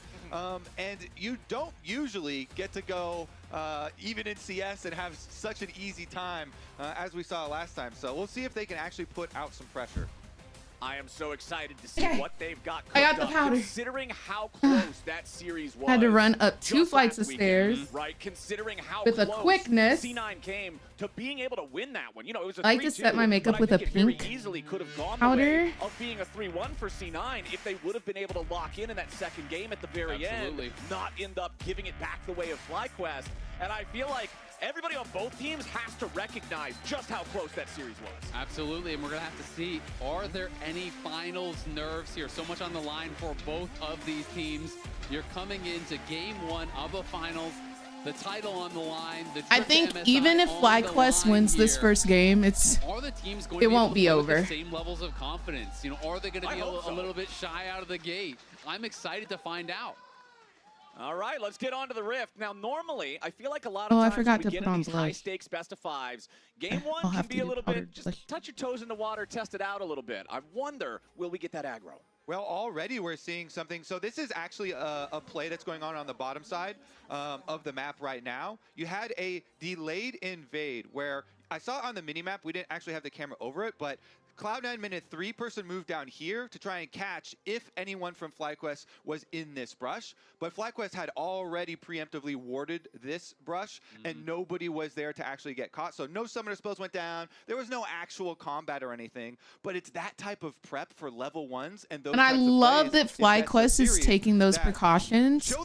and you don't usually get to go even in CS and have such an easy time as we saw last time. So we'll see if they can actually put out some pressure. I am so excited to see what they've got cooked I got the powder. Considering how close that series was. Had to run up 2 flights of stairs. Right, considering how with close a quickness. C9 came to being able to win that one. You know, it was a 3-2. I like to set my makeup with a pink easily could have gone powder. The way of being a 3-1 for C9 if they would have been able to lock in that second game at the very end, not end up giving it back the way of FlyQuest. And I feel like everybody on both teams has to recognize just how close that series was. Absolutely, and we're going to have to see, are there any finals nerves here? So much on the line for both of these teams. You're coming into game 1 of a finals, the title on the line. I think even if FlyQuest wins this first game, it won't be over. The same levels of confidence. You know, are they going to be a little bit shy out of the gate? I'm excited to find out. All right, let's get on to the Rift. Now, normally, I feel like a lot of times when we get in these high-stakes best-of-5s, game 1 can be a little bit, just touch your toes in the water, test it out a little bit. I wonder, will we get that aggro? Well, already we're seeing something. So this is actually a play that's going on the bottom side of the map right now. You had a delayed invade where I saw on the mini-map, we didn't actually have the camera over it, but Cloud9 made a 3-person move down here to try and catch if anyone from FlyQuest was in this brush. But FlyQuest had already preemptively warded this brush, and nobody was there to actually get caught. So no summoner spells went down. There was no actual combat or anything. But it's that type of prep for level 1s. And I love that FlyQuest is taking those precautions.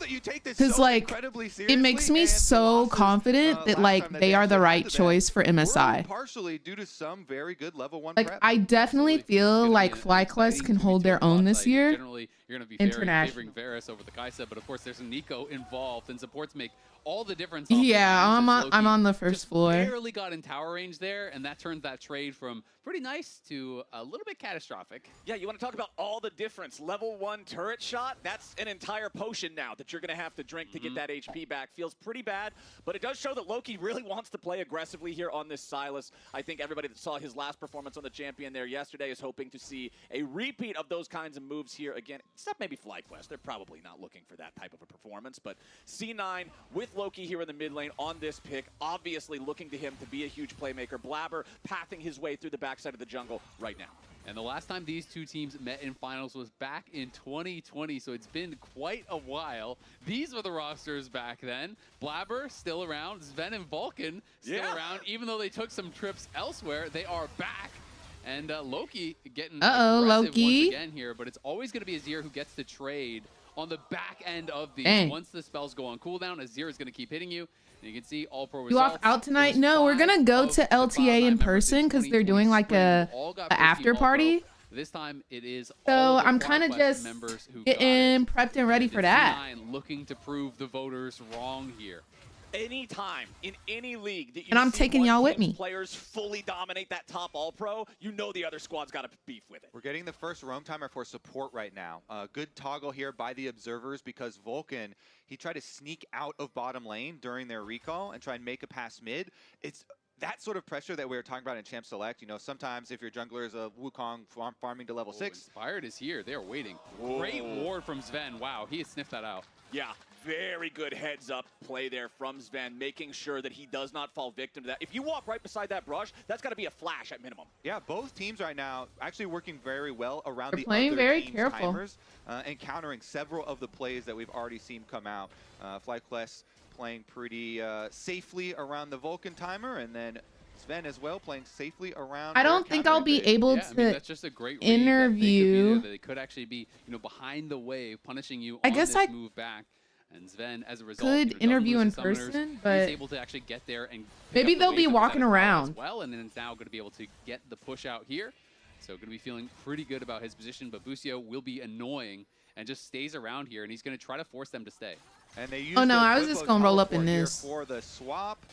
Because, like, it makes me so confident that, like, they are the right choice for MSI. Partially due to some very good level 1 prep. I definitely feel like FlyQuest can hold their own this year. Generally, you're going to be favoring Varus over the Kaisa, but of course there's a Nico involved, and supports make all the difference. Yeah, I'm on the first floor. Barely got in tower range there, and that turns that trade from pretty nice to a little bit catastrophic. Yeah, you want to talk about all the difference. Level 1 turret shot, that's an entire potion now that you're going to have to drink to get that HP back. Feels pretty bad, but it does show that Loki really wants to play aggressively here on this Silas. I think everybody that saw his last performance on the champion in there yesterday, is hoping to see a repeat of those kinds of moves here again, except maybe FlyQuest. They're probably not looking for that type of a performance, but C9 with Loki here in the mid lane on this pick, obviously looking to him to be a huge playmaker. Blabber pathing his way through the backside of the jungle right now. And the last time these two teams met in finals was back in 2020, so it's been quite a while. These were the rosters back then. Blabber still around, Sven and Vulcan still around, even though they took some trips elsewhere, they are back. And Loki getting aggressive Loki once again here, but it's always going to be Azir who gets the trade on the back end of these. Once the spells go on cooldown, Azir is going to keep hitting you. And you can see all pro results. You off out tonight? No, we're gonna go to LTA in person because they're doing like a after party. This time it is. So I'm kind of just getting prepped and ready for that. Looking to prove the voters wrong here. Anytime in any league that you and I'm taking y'all with me. Players fully dominate that top all pro, you know the other squad's got to beef with it. We're getting the first roam timer for support right now. Good toggle here by the observers because Vulcan, he tried to sneak out of bottom lane during their recall and try and make a pass mid. It's that sort of pressure that we were talking about in Champ Select. You know, sometimes if your jungler is a Wukong farming to level 6. Inspired is here. They're waiting. Great ward from Sven. Wow, he has sniffed that out. Yeah, very good heads up play there from Sven, making sure that he does not fall victim to that. If you walk right beside that brush, that's got to be a flash at minimum. Yeah, both teams right now actually working very well around They're playing very careful. Timers, and countering several of the plays that we've already seen come out. FlyQuest playing pretty safely around the Vulcan timer, and then Sven as well playing safely around. I don't think I'll be able to that's just a great interview. They could actually be, you know, behind the wave, punishing you. I on guess this move back. And Sven, as a result, could interview in person, but he's able to actually get there and maybe they'll be walking around. As well, and then it's now going to be able to get the push out here. So going to be feeling pretty good about his position, but Busio will be annoying and just stays around here, and he's going to try to force them to stay. And they use I was just going to roll up in this. For the swap,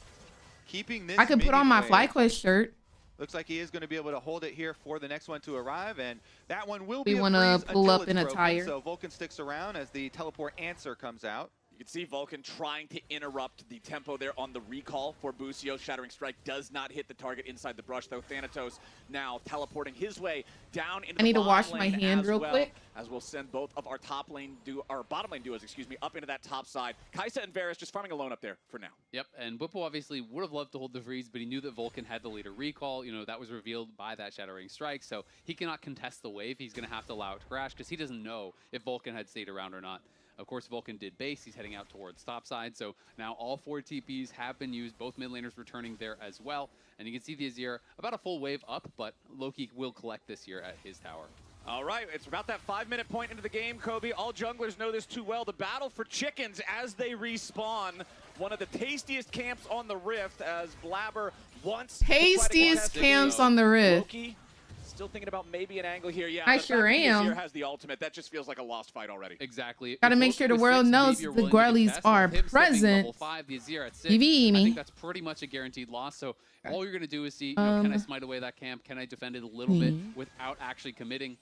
keeping this I could put on my FlyQuest shirt. Looks like he is going to be able to hold it here for the next one to arrive, and that one will be We want to pull up in a tire. So Vulcan sticks around as the teleport answer comes out. You can see Vulcan trying to interrupt the tempo there on the recall for Busio. Shattering Strike does not hit the target inside the brush, though. Thanatos now teleporting his way down into the bottom lane. I need to wash my hand real quick. As we'll send both of our bottom lane duos, up into that top side. Kaisa and Varus just farming alone up there for now. Yep, and Bwipo obviously would have loved to hold the freeze, but he knew that Vulcan had the leader recall. You know, that was revealed by that Shattering Strike, so he cannot contest the wave. He's going to have to allow it to crash because he doesn't know if Vulcan had stayed around or not. Of course, Vulcan did base. He's heading out towards topside. So now all 4 TPs have been used. Both mid laners returning there as well. And you can see the Azir about a full wave up, but Loki will collect this here at his tower. All right, it's about that 5-minute point into the game, Kobe. All junglers know this too well. The battle for chickens as they respawn. One of the tastiest camps on the Rift as Blabber wants tastiest camps on the Rift. Loki still thinking about maybe an angle here. Yeah, I sure am. Azir has the ultimate. That just feels like a lost fight already. Exactly. Got to make sure the world knows the Guardians are present. Level 5, the Azir at 6. I think that's pretty much a guaranteed loss. So all you're going to do is see, can I smite away that camp? Can I defend it a little bit without actually committing?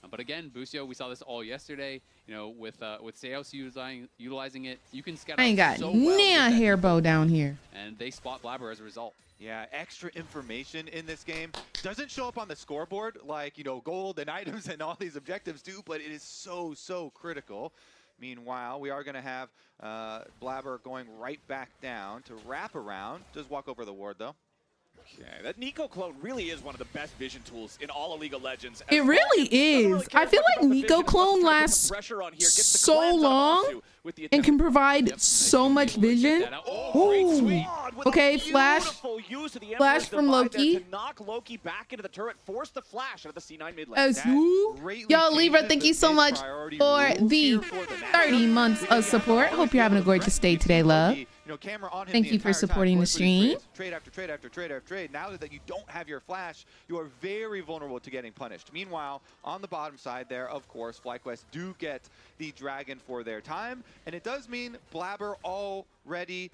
But again, Busio, we saw this all yesterday. You know, with Seos utilizing it, you can scout. I ain't got a hair bow down here. And they spot Blabber as a result. Yeah, extra information in this game. Doesn't show up on the scoreboard like, you know, gold and items and all these objectives do, but it is so, so critical. Meanwhile, we are going to have Blabber going right back down to wrap around. Does walk over the ward, though. Okay, that Nico clone really is one of the best vision tools in all of League of Legends. It really is. I feel like Nico clone lasts so long and can provide so much vision. Ooh. Okay, flash from Loki. To knock Loki back into the turret, force the flash out of the C9 mid lane. Yo, Libra, thank you so much for the 30 months of support. Hope you're having a gorgeous day today, love. Thank you for supporting the stream. Trade after trade after trade after trade. Now that you don't have your flash, you are very vulnerable to getting punished. Meanwhile, on the bottom side there, of course, FlyQuest do get the dragon for their time. And it does mean Blabber already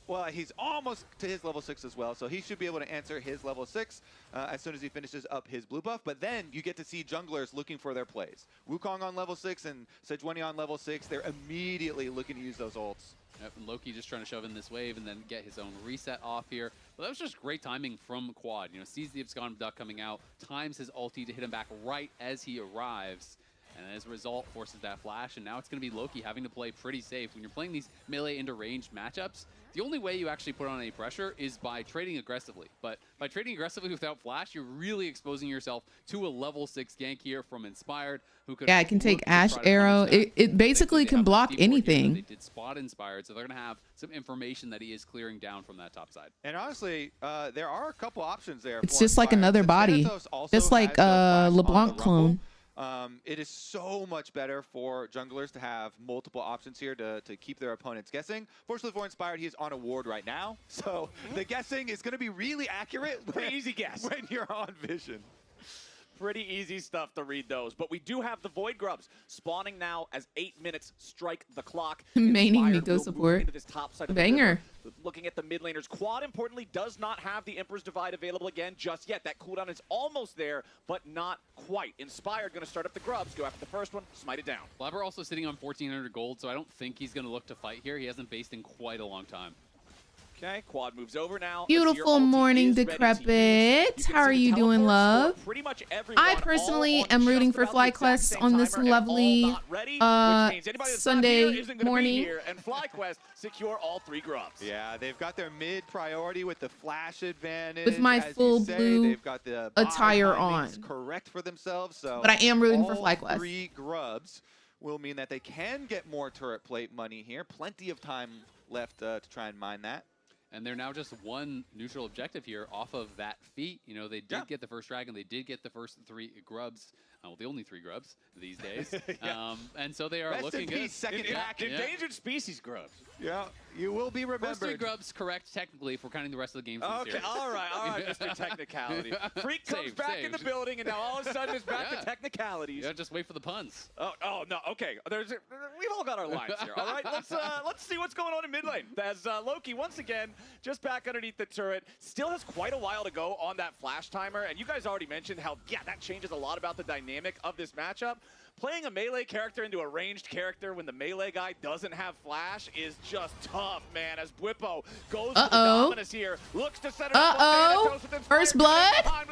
Well, he's almost to his level 6 as well, so he should be able to answer his level 6 as soon as he finishes up his blue buff. But then you get to see junglers looking for their plays. Wukong on level 6 and Sejuani on level 6, they're immediately looking to use those ults. Yep, and Loki just trying to shove in this wave and then get his own reset off here. But that was just great timing from Quad. You know, sees the Abscond Duck coming out, times his ulti to hit him back right as he arrives. And as a result, forces that flash, and now it's going to be Loki having to play pretty safe. When you're playing these melee into ranged matchups, the only way you actually put on any pressure is by trading aggressively. But by trading aggressively without flash, you're really exposing yourself to a level 6 gank here from Inspired, who could I can take Ash Arrow. It basically can block anything. They did spot Inspired, so they're going to have some information that he is clearing down from that top side. And honestly, there are a couple options there. It's just like another body, just like LeBlanc clone. It is so much better for junglers to have multiple options here to keep their opponents guessing. Fortunately for Inspired, he is on a ward right now, so the guessing is going to be really accurate. Pretty easy guess when you're on Vision. Pretty easy stuff to read those. But we do have the Void Grubs spawning now as 8 minutes strike the clock. Maining Miko support. Banger. Looking at the mid laners, Quad importantly does not have the Emperor's Divide available again just yet. That cooldown is almost there, but not quite. Inspired going to start up the Grubs, go after the first one, smite it down. Blabber also sitting on 1,400 gold, so I don't think he's going to look to fight here. He hasn't based in quite a long time. Okay, Quad moves over now. Beautiful morning, Decrepit. How are you doing, love? I personally am rooting for FlyQuest on this lovely Sunday morning. And FlyQuest secure all 3 grubs. Yeah, they've got their mid priority with the flash advantage. With my full blue they've got the attire on. Correct for themselves. So but I am rooting for FlyQuest. 3 grubs will mean that they can get more turret plate money here. Plenty of time left to try and mine that. And they're now just one neutral objective here off of that feat. You know, they did get the first dragon. They did get the first 3 grubs. Well, the only 3 grubs these days. And so they are looking good. Endangered species grubs. Yeah, you will be remembered. First 3 grubs, correct, technically, if we're counting the rest of the games. Okay, all right, Mr. Technicality. Freak comes back in the building, and now all of a sudden it's back to technicalities. Yeah, just wait for the puns. Oh no, okay. We've all got our lines here, all right? Let's see what's going on in mid lane. As Loki, once again, just back underneath the turret, still has quite a while to go on that flash timer, and you guys already mentioned how, yeah, that changes a lot about the dynamic of this matchup. Playing a melee character into a ranged character when the melee guy doesn't have flash is just tough, man. As Bwipo goes for the dominance here, looks to set it up. First blood. First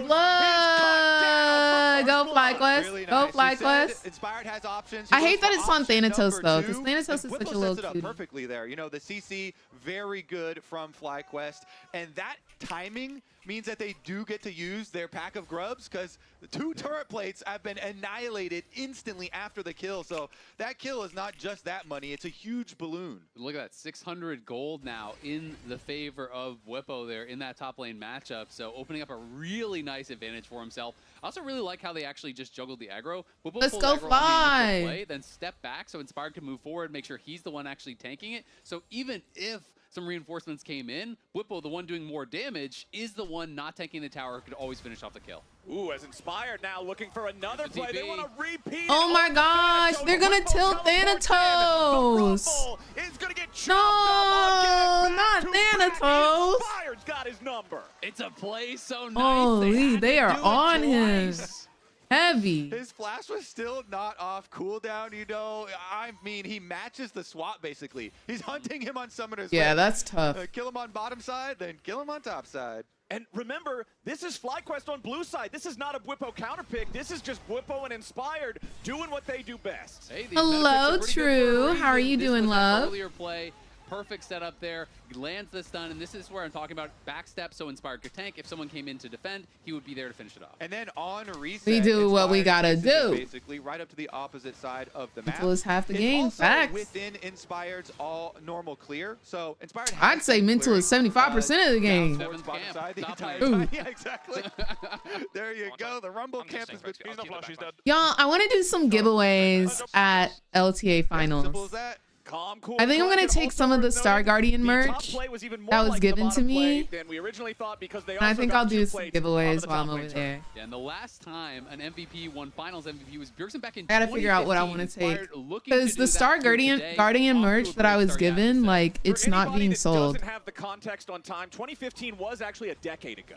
blood. Go FlyQuest. Really Go nice. FlyQuest. Inspired has options. I hate that it's on Thanatos though, because Thanatos is such a little sets it up cutie. perfectly there. You know, the CC very good from FlyQuest, and that timing means that they do get to use their pack of grubs because the 2 turret plates have been annihilated instantly after the kill. So that kill is not just that money, it's a huge balloon. Look at that, 600 gold now in the favor of Bwipo there in that top lane matchup. So opening up a really nice advantage for himself. I also really like how they actually just juggled the aggro. Let's go Fly! Play, then step back so Inspired can move forward, make sure he's the one actually tanking it. So even if some reinforcements came in, Bwipo, the one doing more damage, is the one not tanking the tower, could always finish off the kill. Ooh, as Inspired now looking for another play. They want to repeat. Oh my gosh, they're gonna tilt Thanatos. No, not Thanatos. Inspired's got his number. It's a play so nice. Holy, they are on him. Heavy. His flash was still not off cooldown, you know. I mean, he matches the swap, basically. He's hunting him on Summoner's Yeah, Way. that's tough. Kill him on bottom side, then kill him on top side. And remember, this is FlyQuest on blue side. This is not a Bwipo counterpick. This is just Bwipo and Inspired doing what they do best. Hey, hello, True. How are you doing, love? Earlier play. Perfect setup there. He lands the stun, and this is where I'm talking about backstep so Inspired could tank. If someone came in to defend, he would be there to finish it off. And then on reset, we do what we gotta do. Basically, right up to the opposite side of the map. Mental is half the game. Also Facts. within Inspired's all normal clear. So Inspired. I'd say Mental is 75% of the game. Yeah, exactly. There you go. The Rumble camp is between. Y'all, I want to do some giveaways at LTA finals. Simple as that. Calm, cool, I think I'm gonna take some of the Star Guardian merch that was given to me. Than we originally thought because they And I also think got I'll do 2 some plates giveaways on while I'm top over lane there. Yeah, and the last time an MVP won Finals MVP was Bjergsen back in I gotta figure out what I want to take because the Star Guardian merch that I was given, like, it's not being sold. Doesn't have the context on time. 2015 was actually a decade ago.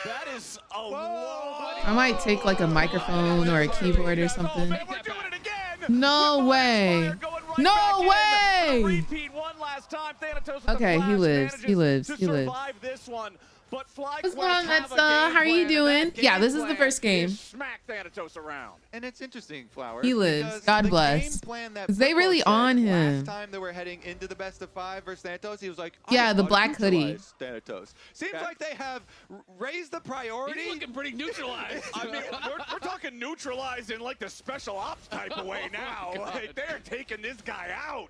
That is a long. I might take like a microphone or a keyboard or something. No way. No way. Okay, he lives. He lives. He lives. What's going on, Metza? How are you doing? Yeah, this is the first game. Smack Thanatos around. And it's interesting, Flowers. He lives. God bless. They really on him. Last time they were heading into the best of 5 versus Thanatos, he was like, yeah, the black hoodie. Thanatos. Seems like they have raised the priority. He's looking pretty neutralized. I mean, we're talking neutralized in like the special ops type of way now. Like, they're taking this guy out.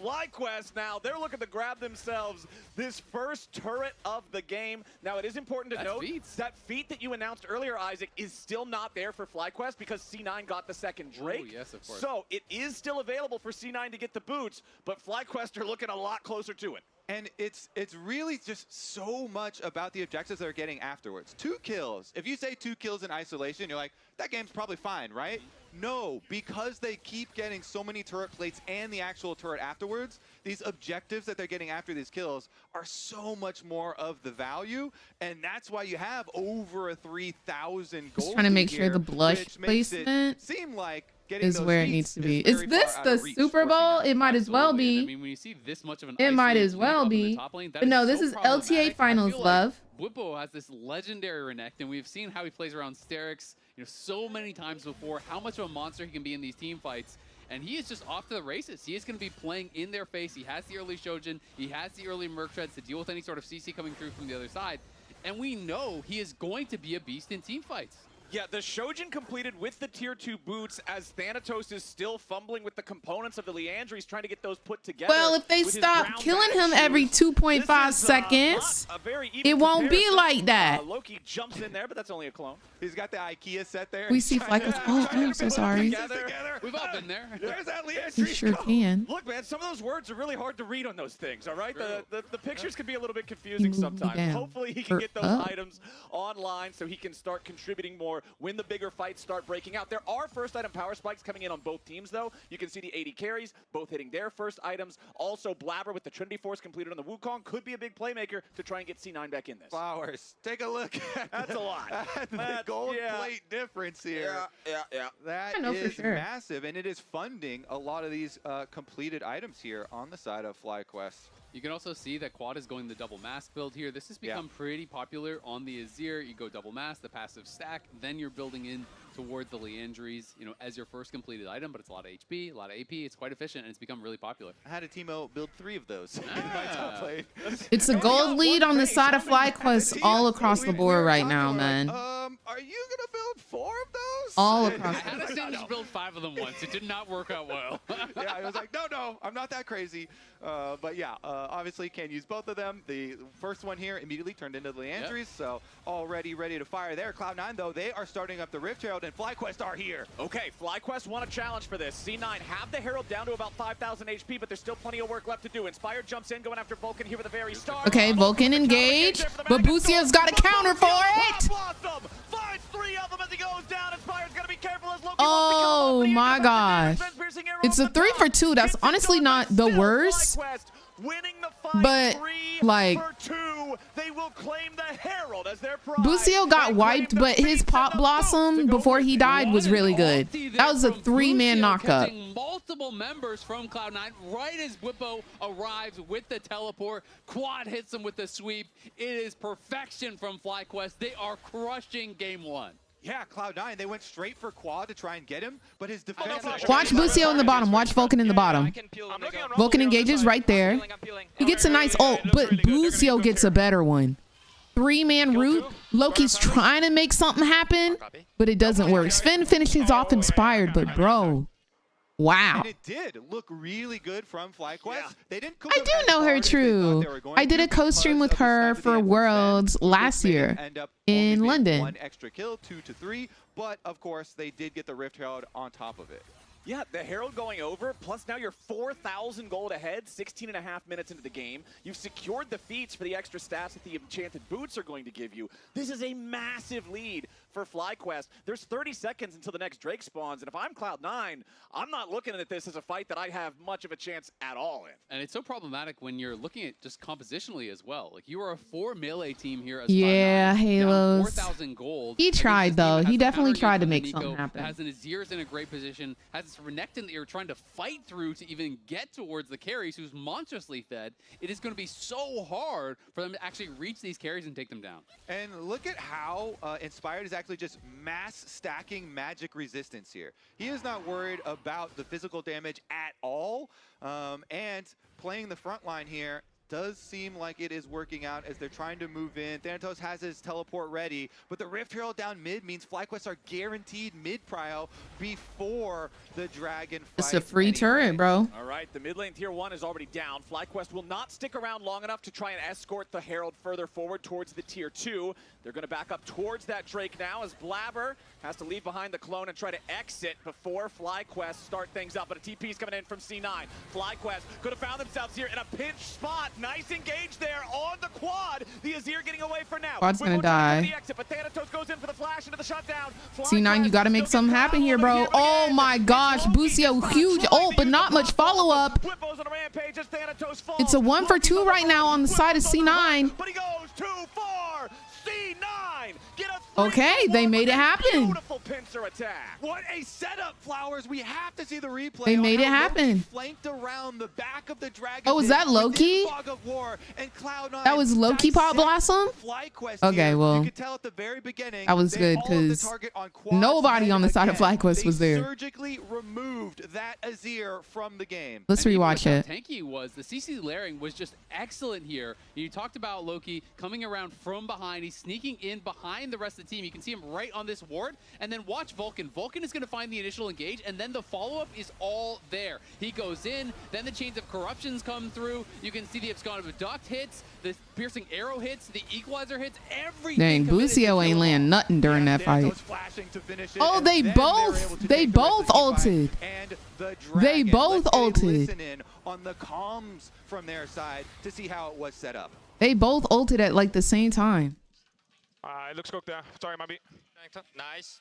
FlyQuest now, they're looking to grab themselves this first turret of the game. Now, it is important to note that feat that you announced earlier, Isaac, is still not there for FlyQuest because C9 got the second Drake. Oh, yes, of course. So it is still available for C9 to get the boots, but FlyQuest are looking a lot closer to it. And it's really just so much about the objectives they're getting afterwards. 2 kills. If you say 2 kills in isolation, you're like, that game's probably fine, right? No, because they keep getting so many turret plates and the actual turret afterwards, these objectives that they're getting after these kills are so much more of the value, and that's why you have over a 3,000 gold. Just trying to make sure the blush placement seem like is where it needs to be. Is this the Super Bowl? It might as well be. I mean, when you see this much of an it might as well be. But no, this is LTA Finals, love. Bwipo has this legendary Renekton, and we've seen how he plays around Sterix, so many times before, how much of a monster he can be in these team fights. And he is just off to the races. He is going to be playing in their face. He has the early Shojin. He has the early Merc Treads to deal with any sort of CC coming through from the other side. And we know he is going to be a beast in team fights. Yeah, the Shojin completed with the tier 2 boots as Thanatos is still fumbling with the components of the Leandries, trying to get those put together. Well, if they stop killing him every 2.5 seconds, it won't be like that. Loki jumps in there, but that's only a clone. He's got the IKEA set there. We see FlyQuest. Oh, I'm so sorry. We've all been there. There's that Leandry. You sure can. Look, man, some of those words are really hard to read on those things, all right? The pictures can be a little bit confusing sometimes. Hopefully he can get those items online so he can start contributing more when the bigger fights start breaking out. There are first item power spikes coming in on both teams, though. You can see the 80 carries, both hitting their first items. Also, Blabber with the Trinity Force completed on the Wukong could be a big playmaker to try and get C9 back in this. Flowers, take a look at That's a lot. the gold plate difference here. Yeah. That is massive, and it is funding a lot of these completed items here on the side of FlyQuest. You can also see that Quad is going the double mask build here. This has become pretty popular on the Azir. You go double mask, the passive stack, then you're building in toward the Leandries, as your first completed item, but it's a lot of HP, a lot of AP. It's quite efficient, and it's become really popular. I had a Teemo build 3 of those in my top lane. It's a gold lead on the side of FlyQuest all across the board right now, man. Are you going to build 4 of those? All across. I had a Sandwich build 5 of them once. It did not work out well. Yeah, I was like, no, I'm not that crazy. But yeah, obviously can use both of them. The first one here immediately turned into the Leandries, so already ready to fire there. Cloud9, though, they are starting up the Rift Herald, and FlyQuest are here. Okay, FlyQuest want a challenge for this. C9 have the Herald down to about 5,000 HP, but there's still plenty of work left to do. Inspired jumps in, going after Vulcan here with a very start. Okay, Vulcan engage, but Busio's got a counter for it. Finds 3 of them as he goes down. Inspired's got to be careful as Loki Oh my gosh. It's a 3 for 2. That's honestly not the worst. But like Busio got wiped, but his Pop Blossom before he died was really good. That was a 3-man knockup. Multiple members from Cloud9 right as Bwipo arrives with the teleport. Quad hits him with the sweep. It is perfection from FlyQuest. They are crushing game 1. Yeah, Cloud9, they went straight for Quad to try and get him, but his defense... Watch Busio in the bottom. Watch Vulcan in the bottom. Vulcan engages right there. He gets a nice ult, but Busio gets a better one. 3-man root. Loki's trying to make something happen, but it doesn't work. Sven finishes off Inspired, but bro, wow. And it did look really good from FlyQuest. Yeah. They didn't I do know her true. I did a co-stream with her for Worlds last year in London. 1 extra kill, 2 to 3, but of course they did get the Rift Herald on top of it. Yeah, the Herald going over, plus now you're 4,000 gold ahead, 16.5 minutes into the game. You've secured the feats for the extra stats that the Enchanted Boots are going to give you. This is a massive lead for FlyQuest. There's 30 seconds until the next Drake spawns, and if I'm Cloud9, I'm not looking at this as a fight that I have much of a chance at all in. And it's so problematic when you're looking at just compositionally as well. Like, you are a 4 melee team here as yeah, Cloud9, Halos. 4,000 gold. He tried, though. He definitely tried to make something happen. Has an Azir's in a great position, has this Renekton that you're trying to fight through to even get towards the carries, who's monstrously fed. It is going to be so hard for them to actually reach these carries and take them down. And look at how Inspired is actually just mass stacking magic resistance here. He is not worried about the physical damage at all. And playing the front line here does seem like it is working out as they're trying to move in. Thanatos has his teleport ready, but the Rift Herald down mid means FlyQuest are guaranteed mid-prio before the Dragon fight. It's a free turret, bro. All right, the mid lane tier 1 is already down. FlyQuest will not stick around long enough to try and escort the Herald further forward towards the tier 2. They're going to back up towards that Drake now as Blabber has to leave behind the clone and try to exit before FlyQuest start things up. But a TP is coming in from C9. FlyQuest could have found themselves here in a pinch spot. Nice engage there on the quad. The Azir getting away for now. Quad's gonna die. The exit, but Thanatos goes in for the flash into the shutdown. C9, you gotta make something happen here, bro. Oh my gosh, Busio, huge ult, but not much follow-up. It's a 1 for 2 right now on the side of C9. But he goes too far. C9 get a okay, they made it happen. Beautiful pincer attack. What a setup, Flowers. We have to see the replay. They made it happen. Flanked around the back of the Dragon. Oh, was that Loki? That was Loki Pot Blossom? Okay, well, you could tell at the very beginning, that was good because nobody on the side of FlyQuest was there. Surgically removed that Azir from the game. Let's rewatch it. Tanky was the CC layering was just excellent here. You talked about Loki coming around from behind. He's sneaking in behind the rest of the team. You can see him right on this ward, and then watch Vulcan. Vulcan is going to find the initial engage, and then the follow-up is all there. He goes in, then the chains of corruptions come through. You can see the Abscond of Duct hits, the piercing arrow hits, the equalizer hits, everything. Dang, Busio ain't land nothing during that fight. Oh, they both ulted. They both ulted. On the comms from their side to see how it was set up. They both ulted at like the same time. It looks cooked there. Sorry, Mabi. Nice.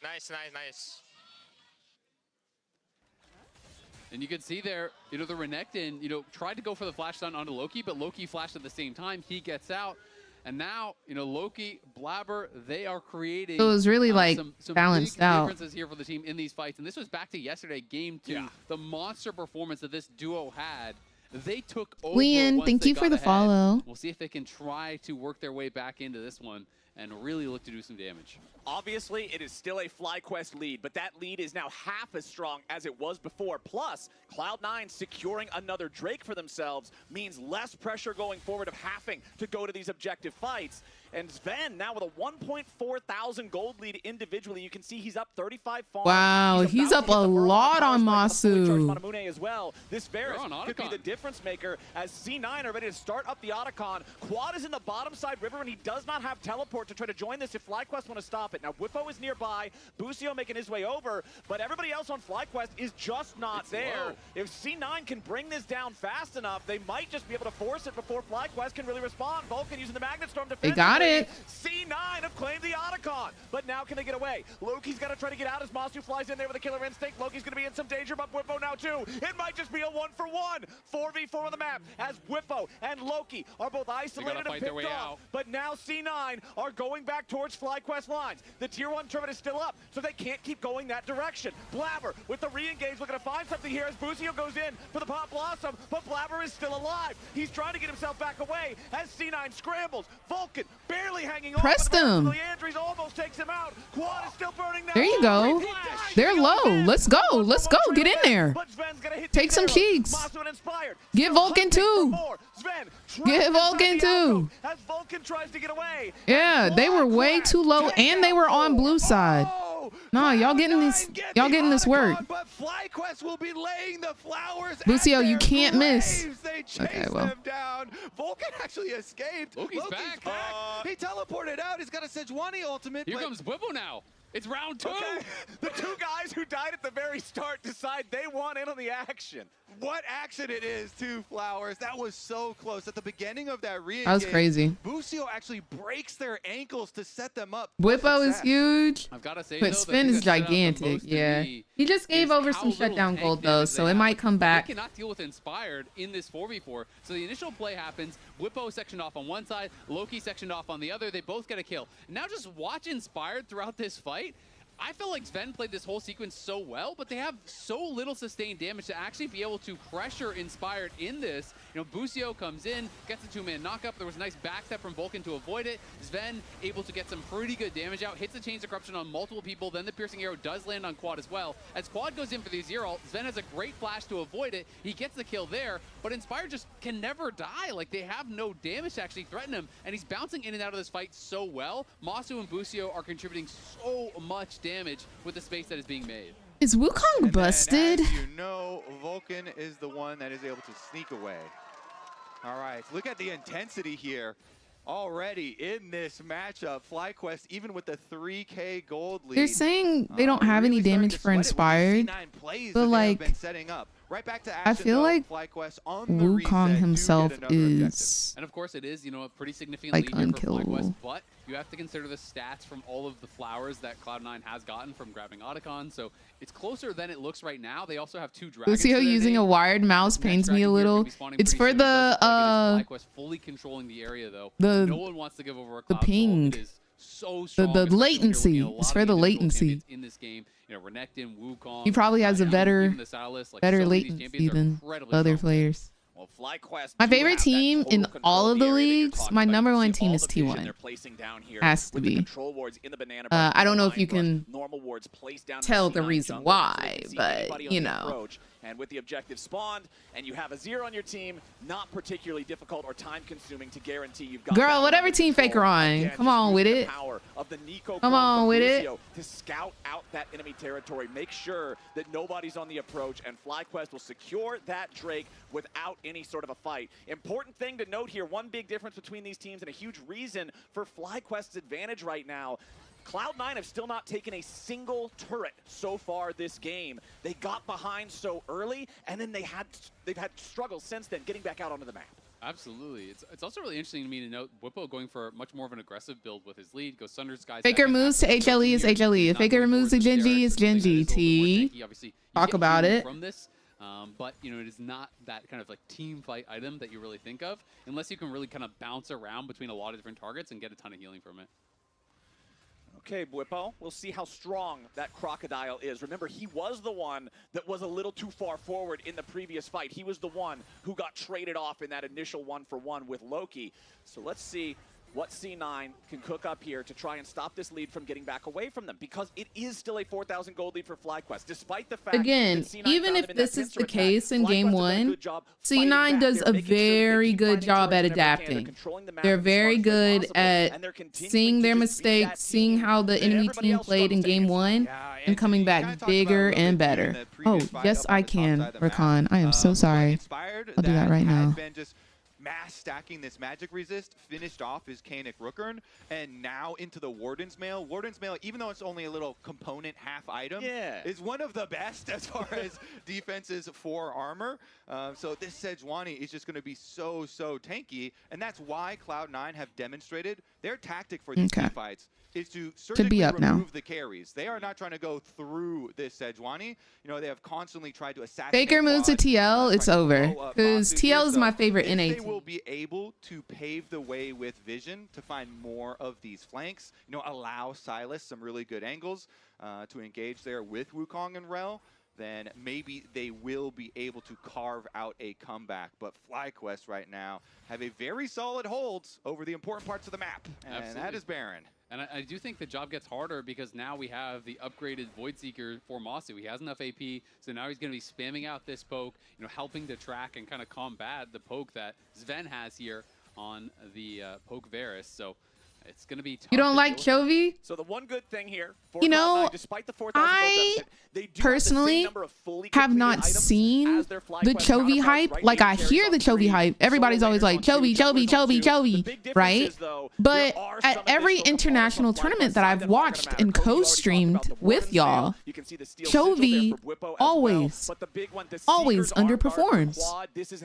And you can see there, the Renekton, tried to go for the flash stun onto Loki, but Loki flashed at the same time. He gets out. And now, Loki, Blabber, they are creating. So it was really like some balanced big out. differences here for the team in these fights. And this was back to yesterday, game 2. Yeah. The monster performance that this duo had. They took over. Leon, thank you for the follow. We'll see if they can try to work their way back into this one and really look to do some damage. Obviously, it is still a FlyQuest lead, but that lead is now half as strong as it was before. Plus, Cloud9 securing another Drake for themselves means less pressure going forward of having to go to these objective fights. And Sven now with a 1.4 thousand gold lead individually. You can see he's up 35 farms. Wow, he's up a lot on Masu. As well. This Varus could be the difference maker as C9 are ready to start up the Otacon. Quad is in the bottom side river and he does not have teleport to try to join this if FlyQuest want to stop it. Now Whippo is nearby, Busio making his way over, but everybody else on FlyQuest is just not there. If C9 can bring this down fast enough, they might just be able to force it before FlyQuest can really respond. Vulcan using the Magnet Storm to They got it. C9 have claimed the Otacon, but now can they get away? Loki's got to try to get out as Masu flies in there with a killer instinct. Loki's going to be in some danger, but Whippo now too. It might just be a 1-for-1. 4v4 on the map as Whippo and Loki are both isolated and picked off. But now C9 are going back towards FlyQuest lines. The tier 1 turret is still up, so they can't keep going that direction. Blabber with the re-engage looking to find something here as Busio goes in for the Pop Blossom, but Blabber is still alive. He's trying to get himself back away as C9 scrambles. Vulcan barely hanging on. Pressed him. Leandries almost takes him out. Quad is still burning now. There you go. They're low. Let's go. Let's go. Get in there. Take some cheeks. Get Vulcan too. Get Vulcan too. As Vulcan tries to get away. Yeah, they were way too low and they were on blue side. Nah, y'all getting this work. But FlyQuest will be laying the flowers. Busio, you can't miss. Okay, well. Vulcan actually escaped. Loki's back. He teleported out. He's got a Sejuani ultimate. Here comes Whippo now. It's round 2. Okay. The two guys who died at the very start. Start decide they want in on the action. What action it is, too, Flowers. That was so close. At the beginning of that re-engage, that was crazy. Busio actually breaks their ankles to set them up. Whippo is huge. I've got to say, but though, Sven is gigantic. Yeah. He just gave over some shutdown gold, though, so it might come back. They cannot deal with Inspired in this 4v4. So the initial play happens. Whippo sectioned off on one side, Loki sectioned off on the other. They both get a kill. Now just watch Inspired throughout this fight. I feel like Sven played this whole sequence so well, but they have so little sustained damage to actually be able to pressure Inspired in this. You know, Busio comes in, gets a two-man knockup. There was a nice backstep from Vulcan to avoid it. Sven able to get some pretty good damage out, hits the Chains of Corruption on multiple people, then the Piercing Arrow does land on Quad as well. As Quad goes in for the Zero ult, Sven has a great flash to avoid it. He gets the kill there, but Inspired just can never die. Like, they have no damage to actually threaten him, and he's bouncing in and out of this fight so well. Masu and Busio are contributing so much damage with the space that is being made. Is Wukong busted? As you know, Vulcan is the one that is able to sneak away. All right, look at the intensity here. Already in this matchup, FlyQuest, even with the 3K gold lead. They're saying they don't have any damage for Inspired, but like, right back to I action, feel like Wukong himself is, and of course it is, you know, a pretty significant like, lead here for unkillable. FlyQuest, but you have to consider the stats from all of the flowers that Cloud9 has gotten from grabbing Otacon, so it's closer than it looks right now. They also have 2 dragons. Lucio using a wired mouse pains me a little. It's for the FlyQuest fully controlling the area though. No one wants to give over a Cloud ping. It is so strong. The latency. It's for the latency. In this game, you know, Renekton, Wukong. He probably has a better better latency than other players. My favorite team in all of the leagues, my number one team is T1. Has to be. I don't know if you can tell the reason why, but you know. And with the objective spawned, and you have a Zero on your team, not particularly difficult or time-consuming to guarantee you've got. Girl, whatever team Faker on, come on with it. Come on with it. To scout out that enemy territory, make sure that nobody's on the approach, and FlyQuest will secure that Drake without any sort of a fight. Important thing to note here, one big difference between these teams and a huge reason for FlyQuest's advantage right now. Cloud9 have still not taken a single turret so far this game. They got behind so early, and then they've had struggles since then getting back out onto the map. Absolutely. It's also really interesting to me to note Whippo going for much more of an aggressive build with his lead. Goes Sunder Sky. Faker moves to HLE is HLE. If Faker moves to Genji, it's Genji. T. Talk about it. From this, but you know, it is not that kind of like team fight item that you really think of, unless you can really kind of bounce around between a lot of different targets and get a ton of healing from it. Okay, Whippo, we'll see how strong that Crocodile is. Remember, he was the one that was a little too far forward in the previous fight. He was the one who got traded off in that initial 1-for-1 with Loki. So let's see what C9 can cook up here to try and stop this lead from getting back away from them, because it is still a 4,000 gold lead for FlyQuest, despite the fact again, that C9 even if this is the case in game one, C9 back. does a very good job at adapting. They're very good at seeing their mistakes, seeing how the enemy team played in game one, and coming back bigger and better. Oh, yes, I can, Rakan. I am so sorry. I'll do that right now. Mass stacking this magic resist, finished off his Kanik Rookern, and now into the Warden's Mail. Warden's Mail, even though it's only a little component half item, is one of the best as far as defenses for armor. So this Sejuani is just going to be so tanky, and that's why Cloud9 have demonstrated their tactic for these team fights is to surgically remove the carries. They are not trying to go through this Sejuani. You know, they have constantly tried to assassinate. Faker moves to TL, it's over. Because TL is my favorite NA team. They will be able to pave the way with vision to find more of these flanks. You know, allow Silas some really good angles to engage there with Wukong and Rel. Then maybe they will be able to carve out a comeback. But FlyQuest right now have a very solid holds over the important parts of the map. And that is Baron. And I do think the job gets harder because now we have the upgraded Void Seeker for Masu. He has enough AP, so now he's going to be spamming out this poke, you know, helping to track and kind of combat the poke that Sven has here on the poke Varus. So It's going to be tough. You don't like Chovy? So the one good thing here, You know, despite the I personally have not seen the Chovy hype. Like, I hear the Chovy hype. Everybody's always like, Chovy, Chovy, Chovy, Chovy, right? But at every international tournament that I've watched and co-streamed with y'all, Chovy always underperforms.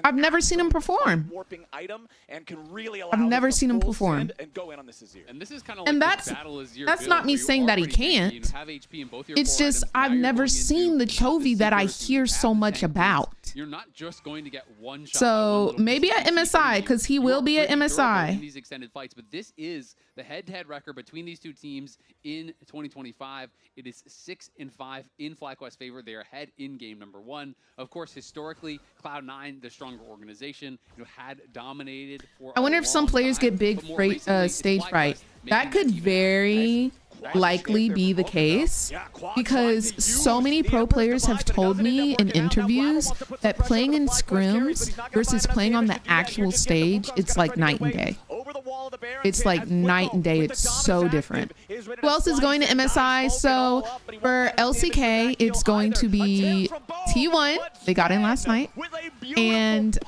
I've never seen him perform. I've never seen him perform. And this is kind of like And that's not me saying that he can't. It's just I've never seen the Chovy that I hear so much about. You're not just going to get one shot. So maybe at MSI, because he will be at in MSI. these extended fights, but this is the head-to-head record between these two teams in 2025. It is 6-5 in FlyQuest's favor. They are ahead in game number 1. Of course, historically, Cloud9, the stronger organization, had dominated for. I wonder if some players get big stage fright. That could very likely be the case, because so many pro players have told me in interviews that playing in scrims versus playing on the actual stage, it's like night and day. It's like night and day. It's so different. Who else is going to MSI? So for LCK, it's going to be T1. They got in last night. And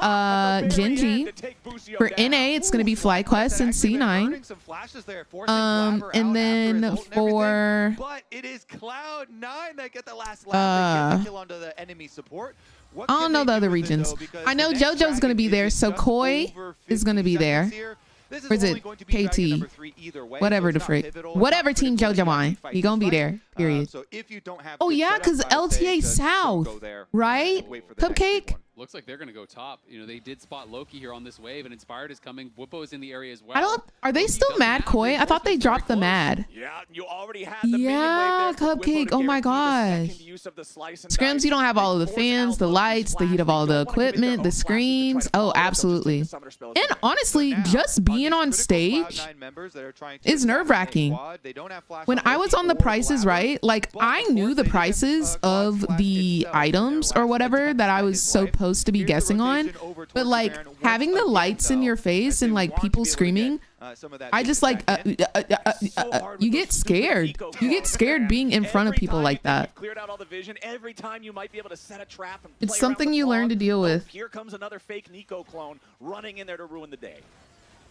Genji. For NA, it's going to be FlyQuest and C9. And then for but it is Cloud9 that get the last lap. They get the kill onto the enemy support. I don't know the other regions. I know JoJo's going to be there, so Koi is going to be there. Or is it KT? Whatever the frick. Whatever team JoJo on, he gonna be there. Period. Oh yeah, because LTA South, right? Cupcake. Looks like they're going to go top. You know, they did spot Loki here on this wave, and Inspired is coming. Whippo is in the area as well. Are they still mad, Koi? I thought they dropped the mad. Yeah, you already had the Cupcake. Oh my gosh. Scrims, you don't have all of the fans, the lights, the heat of all the equipment, the screens. Oh, absolutely. And honestly, just being on stage is nerve-wracking. When I was on The Price is Right, like, I knew the prices of the items or whatever that I was supposed to be guessing on, but like having the lights in your face and like people screaming, I just like you get scared. You get scared being in front of people like that. It's something you learn to deal with. Here comes another fake Nico clone running in there to ruin the day.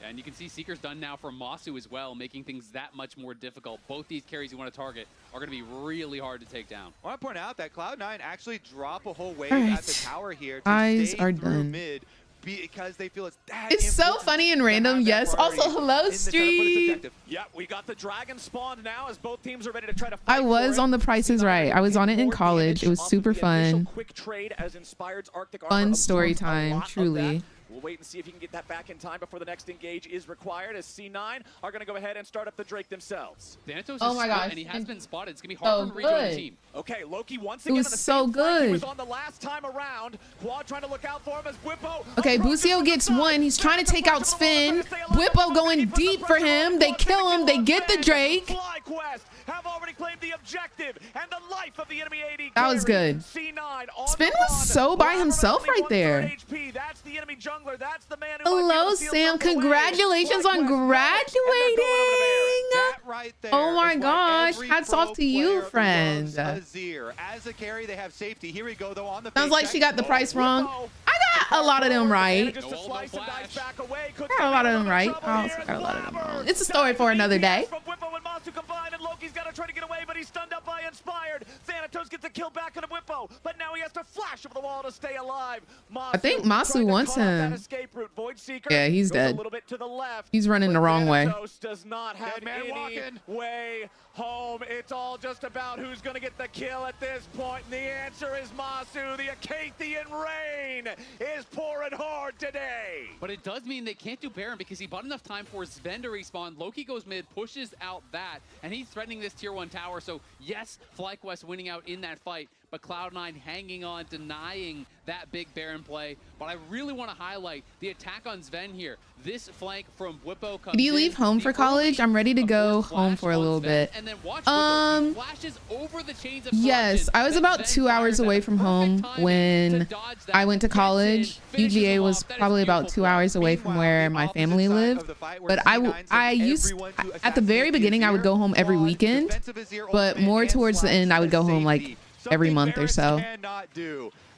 And you can see Seeker's done now for Masu as well, making things that much more difficult. Both these carries you want to target are going to be really hard to take down. I want to point out that Cloud9 actually drop a whole wave at the tower here to Eyes stay are through done. mid because they feel it's that It's so funny and random. Yes. Also, hello, Street. Yeah, we got the dragon spawned now as both teams are ready to try to fight. I was on The Price is Right. I was on it in college. It was super fun. Quick trade as Inspired's Arctic Fun story time, truly. We'll wait and see if he can get that back in time before the next engage is required, as C9 are going to go ahead and start up the Drake themselves. Thanatos Oh my gosh. And he has been spotted. It's going to be hard for him to rejoin the team. Okay, Loki once It again was on the so same flank he good. was on the last time around. Quad trying to look out for him as Whippo. Okay, Busio gets one. He's trying to take out Spin. Whippo going deep for him. They kill him. They get the Drake. FlyQuest have already claimed the objective and the life of the enemy AD. That was good. Spin was so by himself right there. That's the enemy jungler. That's the man who Hello, Sam. Congratulations on graduating. Oh my gosh. Hats off to you, friend. Azir. As a carry, they have safety. Here we go, though, on the Sounds like she got the price wrong. I got a lot of them right. I got a lot of them right. I also got a lot of them wrong. It's a story for another day. Loki's got to try to get away, but he's stunned up by Inspired. Thanatos gets a kill back on a Whippo, but now he has to flash over the wall to stay alive. I think Masu wants him. Yeah, he's dead. He's running the wrong way. Does not have any way home. It's all just about who's going to get the kill at this point, and the answer is Masu. The Acathian rain is pouring hard today. But it does mean they can't do Baron because he bought enough time for Sven to respawn. Loki goes mid, pushes out that. that, and he's threatening this tier 1 tower. So yes, FlyQuest winning out in that fight, but Cloud9 hanging on, denying that big Baron play. But I really want to highlight the attack on Sven here. This flank from Bwipo comes Do you leave home for college? I'm ready to go home for a little bit. And then watch Bwipo, he flashes over the chains of Yes, I was about 2 hours away from home when I went to college. UGA was probably about 2 hours away from where my family lived. But I used, at the very beginning, I would go home every weekend, but more towards the end, I would go home like every month or so.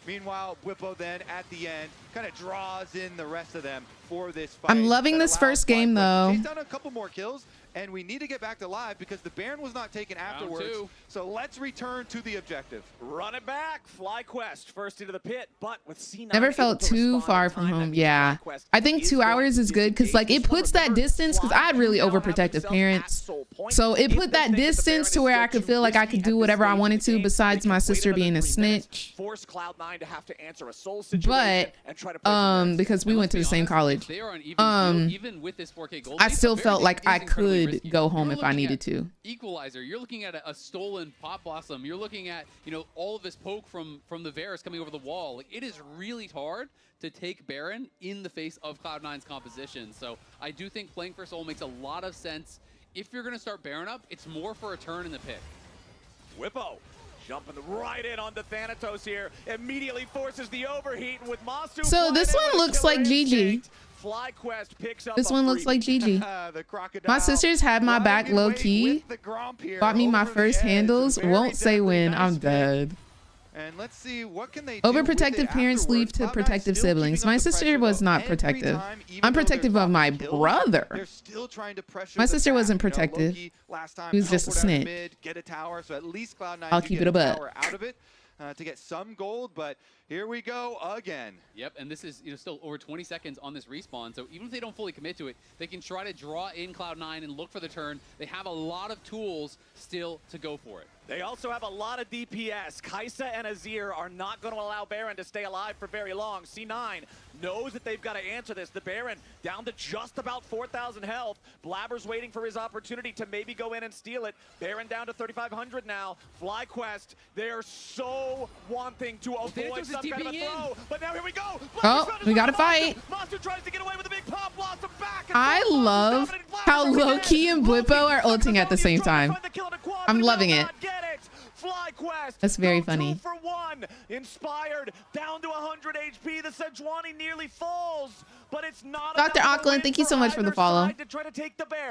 Meanwhile, Bwipo then at the end kind of draws in the rest of them for this fight. I'm loving this first game though. He's done a couple more kills, and we need to get back to live because the Baron was not taken afterwards. So let's return to the objective. Run it back. FlyQuest first into the pit, but with C9 Never felt too far from home. Yeah, I think 2 hours is good because like it puts that distance, because I had really overprotective parents, so it put that distance to where I could feel like I could do whatever I wanted to besides my sister being a snitch. Force Cloud9 to have to answer a soul But because we went to the same college, I still felt like I could go home if I needed to. Equalizer, you're looking at a stolen Pop Blossom. You're looking at, you know, all of this poke from the Varus coming over the wall. Like, it is really hard to take Baron in the face of Cloud9's composition. So I do think playing for Soul makes a lot of sense. If you're going to start Baron up, it's more for a turn in the pick. Bwipo jumping right in on the Thanatos here. Immediately forces the overheat with Masu. So this one looks like GG. FlyQuest picks up This one looks like GG. My sisters had my back low key. Bought me my first handles. Won't say when. I'm dead. And let's see what can they do. Overprotective parents leave to protective siblings. My sister was not protective. I'm protective of my brother. My sister wasn't protective. He was just a snitch. I'll keep it a buck. To get some gold, but here we go again. Yep, and this is, you know, still over 20 seconds on this respawn, so even if they don't fully commit to it, they can try to draw in Cloud9 and look for the turn. They have a lot of tools still to go for it. They also have a lot of DPS. Kaisa and Azir are not going to allow Baron to stay alive for very long. C9 knows that they've got to answer this. The Baron down to just about 4,000 health. Blabber's waiting for his opportunity to maybe go in and steal it. Baron down to 3,500 now. FlyQuest, they're so wanting to avoid some kind of a throw. But now here we go. Oh, we got to fight. Masu tries to get away with a big Pop Blossom back. I love how Loki and Bwipo are ulting at the same time. I'm loving it. FlyQuest, that's very funny. 2 for 1. Inspired down to 100 HP. The Sejuani nearly falls, but it's not. Dr. Auckland, thank you so much for the follow.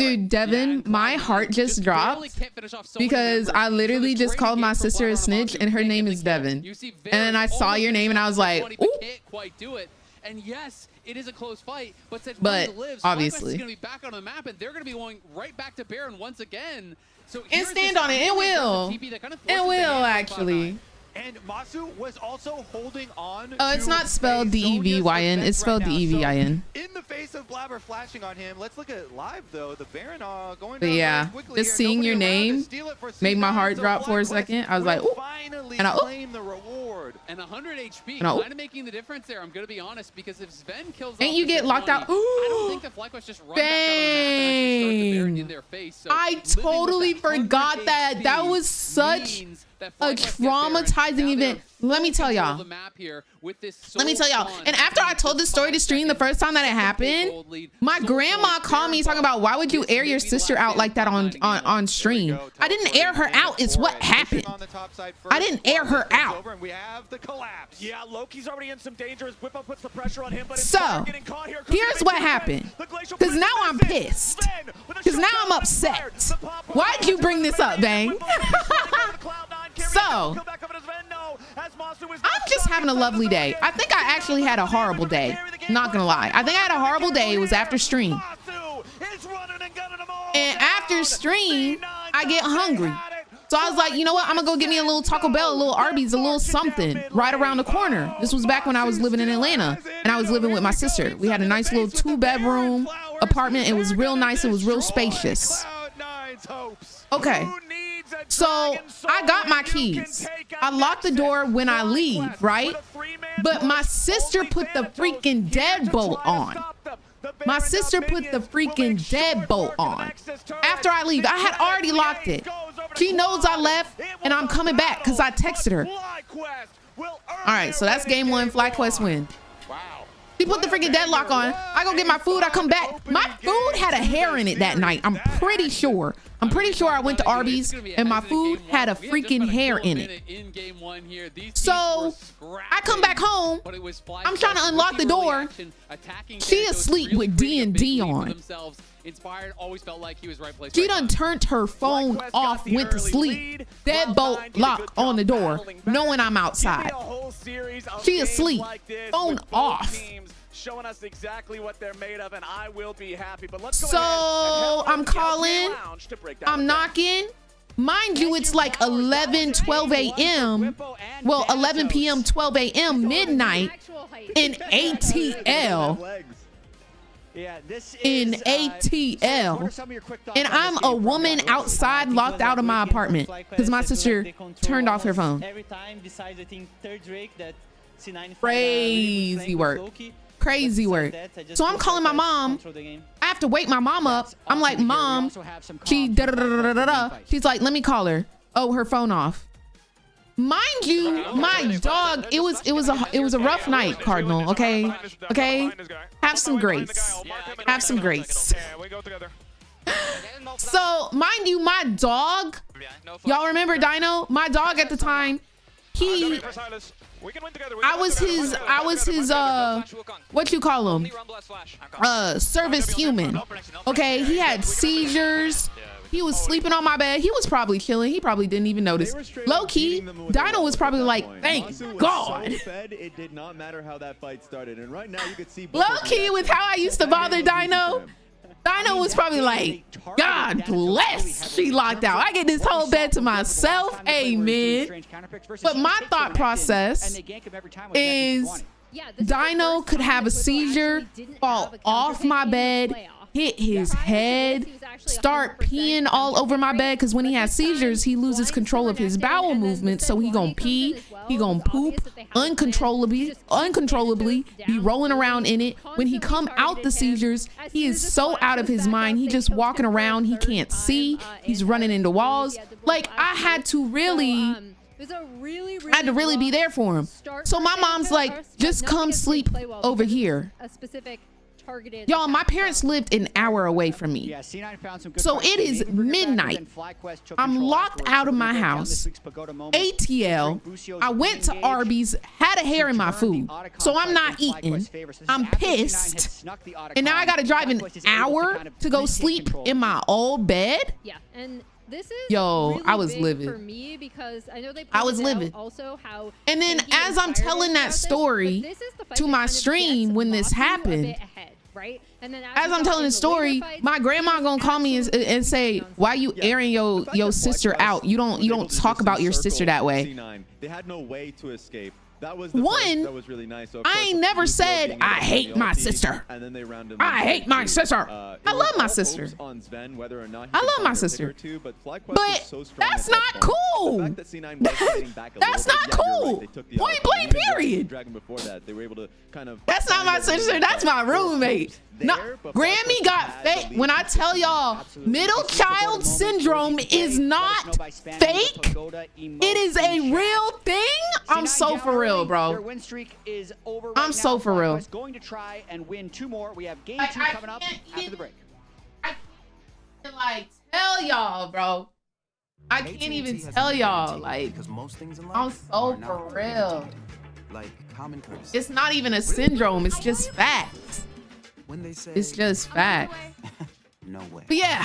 Dude, Devin, my heart just dropped because I literally just called my sister a snitch and her name is Devin. And then I saw your name and I was like, ooh. Can't quite do it. And yes, it is a close fight, but obviously, is going to be back on the map, and they're going to be going right back to Baron once again. So and stand on it. It will. It will actually. And Masu was also holding on. Oh, it's not spelled D-E-V-Y-N. It's spelled D-E-V-I-N. In the face of Blabber flashing on him. Let's look at live though. The Baron going down very quickly. Just seeing your name made my heart drop for a second. I was like, ooh. And I claim the reward. And 100 HP, kind of making the difference there. I'm gonna be honest, because if Sven kills, and you get locked out. Ooh. I don't think the FlyQuest just run back out on the map and start the Baron in their face. So I totally forgot that. That was such a traumatizing event. Let me tell y'all. Let me tell y'all. And after I told this story to stream the first time that it happened, my grandma called me talking about, why would you air your sister out like that on stream? I didn't air her out. It's what happened. I didn't air her out. Yeah, Loki's already in some danger as Bwipo puts the pressure on him. But so here's what happened. Because now I'm pissed. Because now I'm upset. Why'd you bring this up, Bang? So I'm just having a lovely day. I think I actually had a horrible day. Not gonna lie. I think I had a horrible day. It was after stream. And after stream, I get hungry. So I was like, you know what? I'm gonna go get me a little Taco Bell, a little Arby's, a little something right around the corner. This was back when I was living in Atlanta and I was living with my sister. We had a nice little 2-bedroom apartment. It was real nice. It was real spacious. Okay. So I got my keys. I lock the door when I leave, right? But my sister put the freaking deadbolt on. My sister put the freaking deadbolt on. After I leave, I had already locked it. She knows I left and I'm coming back because I texted her. All right, so that's game one. FlyQuest win. She put the freaking deadlock on. I go get my food. I come back. My food had a hair in it that night. I'm pretty sure. I went to Arby's and my food had a freaking hair in it. So I come back home. I'm trying to unlock the door. She asleep with D&D on. She done turned her phone off, went to sleep. Deadbolt lock on the door, knowing I'm outside. She asleep, phone off. Showing us exactly what they're made of, and I will be happy. But let's go ahead. I'm calling. I'm knocking. Mind you, it's like 11, 12 a.m. Well, 11 p.m., 12 a.m., midnight in ATL. In ATL. And I'm a woman outside locked out of my apartment because my sister turned off her phone. Crazy work. Crazy work. So I'm calling my mom. I have to wake my mom up. I'm like, Mom, she's like, let me call her. Oh, her phone off. Mind you, my dog, it was a rough night, Cardinal, okay? Okay? Have some grace. Have some grace. So, mind you, my dog, y'all remember Dino? My dog at the time, I was his what you call him? Service human. Okay, he had seizures. He was sleeping on my bed. He was probably chilling. He probably didn't even notice. Low key, Dino was probably like, thank God. It did not matter how that fight started. And right now you could see low key with how I used to bother Dino. Dino was probably like, God bless, she locked out. I get this whole bed to myself. Amen. But my thought process is Dino could have a seizure, fall off my bed, hit his head, start peeing all over my bed, because when he has seizures, he loses control of his bowel movements. So he gonna pee, he gonna poop uncontrollably, be rolling around in it. When he come out the seizures, he is so out of his mind. He just walking around, he can't see, he's running into walls. Like, I had to really be there for him. So my mom's like, just come sleep over here. Y'all, my parents lived an hour away from me. So it is midnight. I'm locked out of my house. ATL. I went to Arby's, had a hair in my food. So I'm not eating. I'm pissed. And now I got to drive an hour to go sleep in my old bed. Yeah, and this is really I was livid for me because I know they livid. Also how and then as I'm telling that story to my stream when this happened, right? And then as I'm telling the story, my grandma gonna call me and say, "Why you airing your sister out? You don't talk about your sister that way." They had no way to escape. That was that was really nice. So I ain't never said I hate my sister. I hate my sister. I love my sister. I love my sister. But that's not cool. That's not cool. Point blank period. That's not my sister. That's my roommate. No, Grammy got fake. When I tell y'all, middle child syndrome is not fake. It is a real thing. I'm so for real, bro. Their win streak is over. I'm so for real. Going to try and win 2 more. We have game 2 coming up after the break. I can't like tell y'all, bro. I can't even tell y'all. Like, I'm so for real. It's not even a syndrome. It's just facts. It's just facts. No way. But yeah,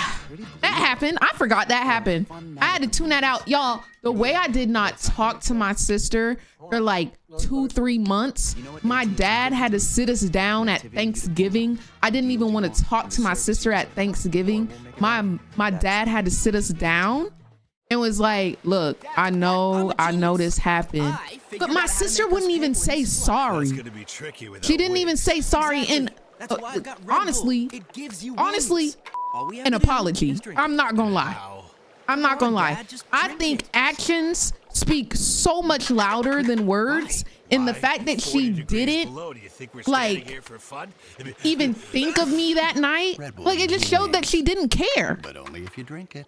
that happened. I forgot that happened. I had to tune that out. Y'all, the way I did not talk to my sister for like 2-3 months, my dad had to sit us down at Thanksgiving. I didn't even want to talk to my sister at Thanksgiving. My dad had to sit us down and was like, look, I know this happened. But my sister wouldn't even say sorry. She didn't even say sorry. And honestly, an apology. I'm not gonna lie. I think actions speak so much louder than words. And the fact that she didn't like even think of me that night, like it just showed that she didn't care. But only if you drink it.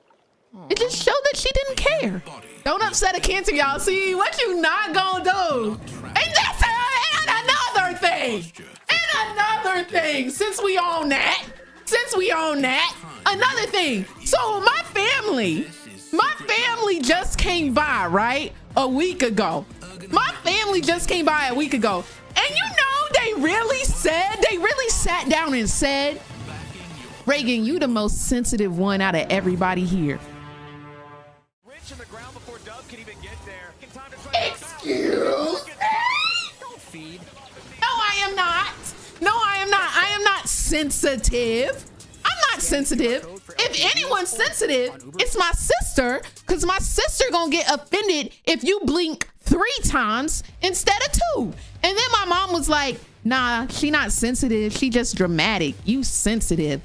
It just showed that she didn't care. Don't upset a Cancer, y'all. See what you not gonna do. And that's another thing. And another thing. Since we own that, another thing. So my family just came by, right? A week ago. My family just came by a week ago. And you know, they really sat down and said, Reagan, you the most sensitive one out of everybody here. Excuse me? No, I am not. No, I am not. I am not sensitive. I'm not sensitive. If anyone's sensitive, it's my sister, because my sister gonna get offended if you blink 3 times instead of 2. And then my mom was like, nah, she not sensitive. She just dramatic. You sensitive.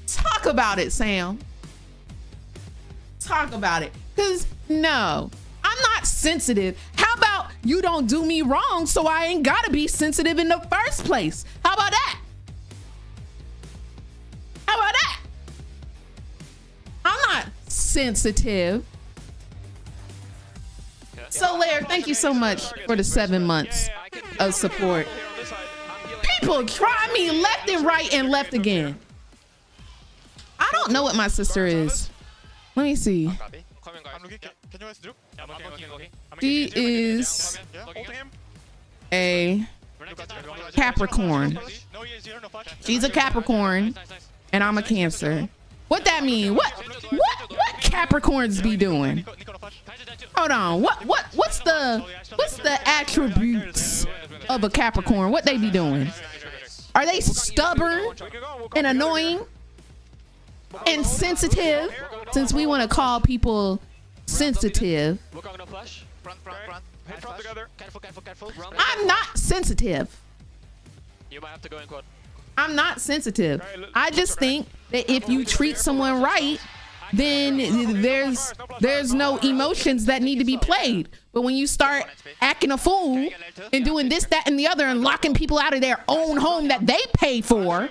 Talk about it, Sam. Talk about it. Because no, I'm not sensitive. How about you don't do me wrong so I ain't gotta be sensitive in the first place? How about that? How about that? I'm not sensitive. So Lair, thank you so much for the 7 months of support. People try me left and right and left again. I don't know what my sister is. Let me see. She is a Capricorn. She's a Capricorn, and I'm a Cancer. What that mean? What Capricorns be doing? Hold on. What's the attributes of a Capricorn? What they be doing? Are they stubborn and annoying and sensitive? Since we want to call people sensitive. I'm not sensitive. I'm not sensitive. I just think that if you treat someone right, then there's no emotions that need to be played. But when you start acting a fool and doing this, that, and the other and locking people out of their own home that they pay for, then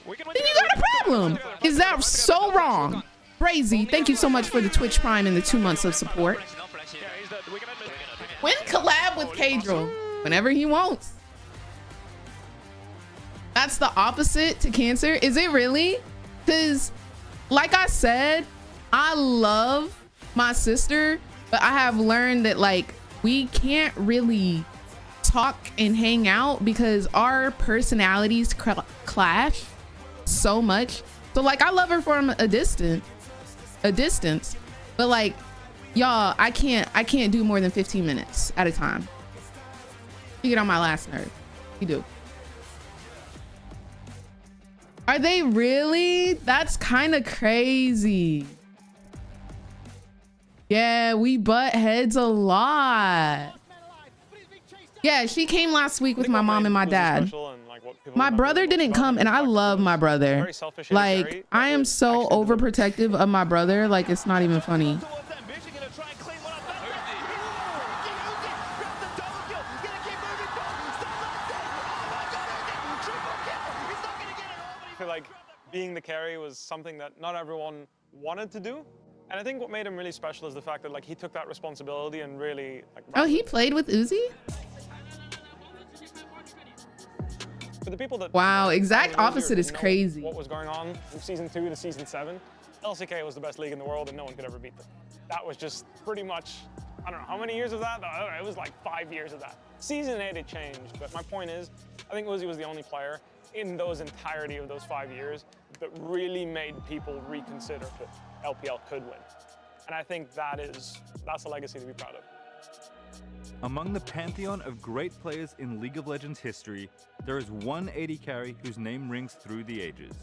you got a problem. Is that so wrong? Crazy. Thank you so much for the Twitch Prime and the 2 months of support. When collab with Kadril? Whenever he wants. That's the opposite to Cancer. Is it really? Because like I said, I love my sister, but I have learned that like we can't really talk and hang out because our personalities clash so much. So like I love her from a distance, but like y'all, I can't do more than 15 minutes at a time. You get on my last nerve. You do. Are they really? That's kind of crazy. Yeah, we butt heads a lot. Yeah, she came last week with my mom and my dad. My brother didn't come, and I love my brother. Like, I am so overprotective of my brother, like it's not even funny. I feel like being the carry was something that not everyone wanted to do. And I think what made him really special is the fact that like he took that responsibility and really like. Oh, he played with Uzi? For the people that wow, exact opposite is crazy. What was going on from season 2 to season 7? LCK was the best league in the world and no one could ever beat them. That was just pretty much, I don't know how many years of that? I don't know, it was like 5 years of that. Season 8 it changed, but my point is, I think Uzi was the only player in those entirety of those 5 years that really made people reconsider that LPL could win. And I think that's a legacy to be proud of. Among the pantheon of great players in League of Legends history, there is one AD carry whose name rings through the ages,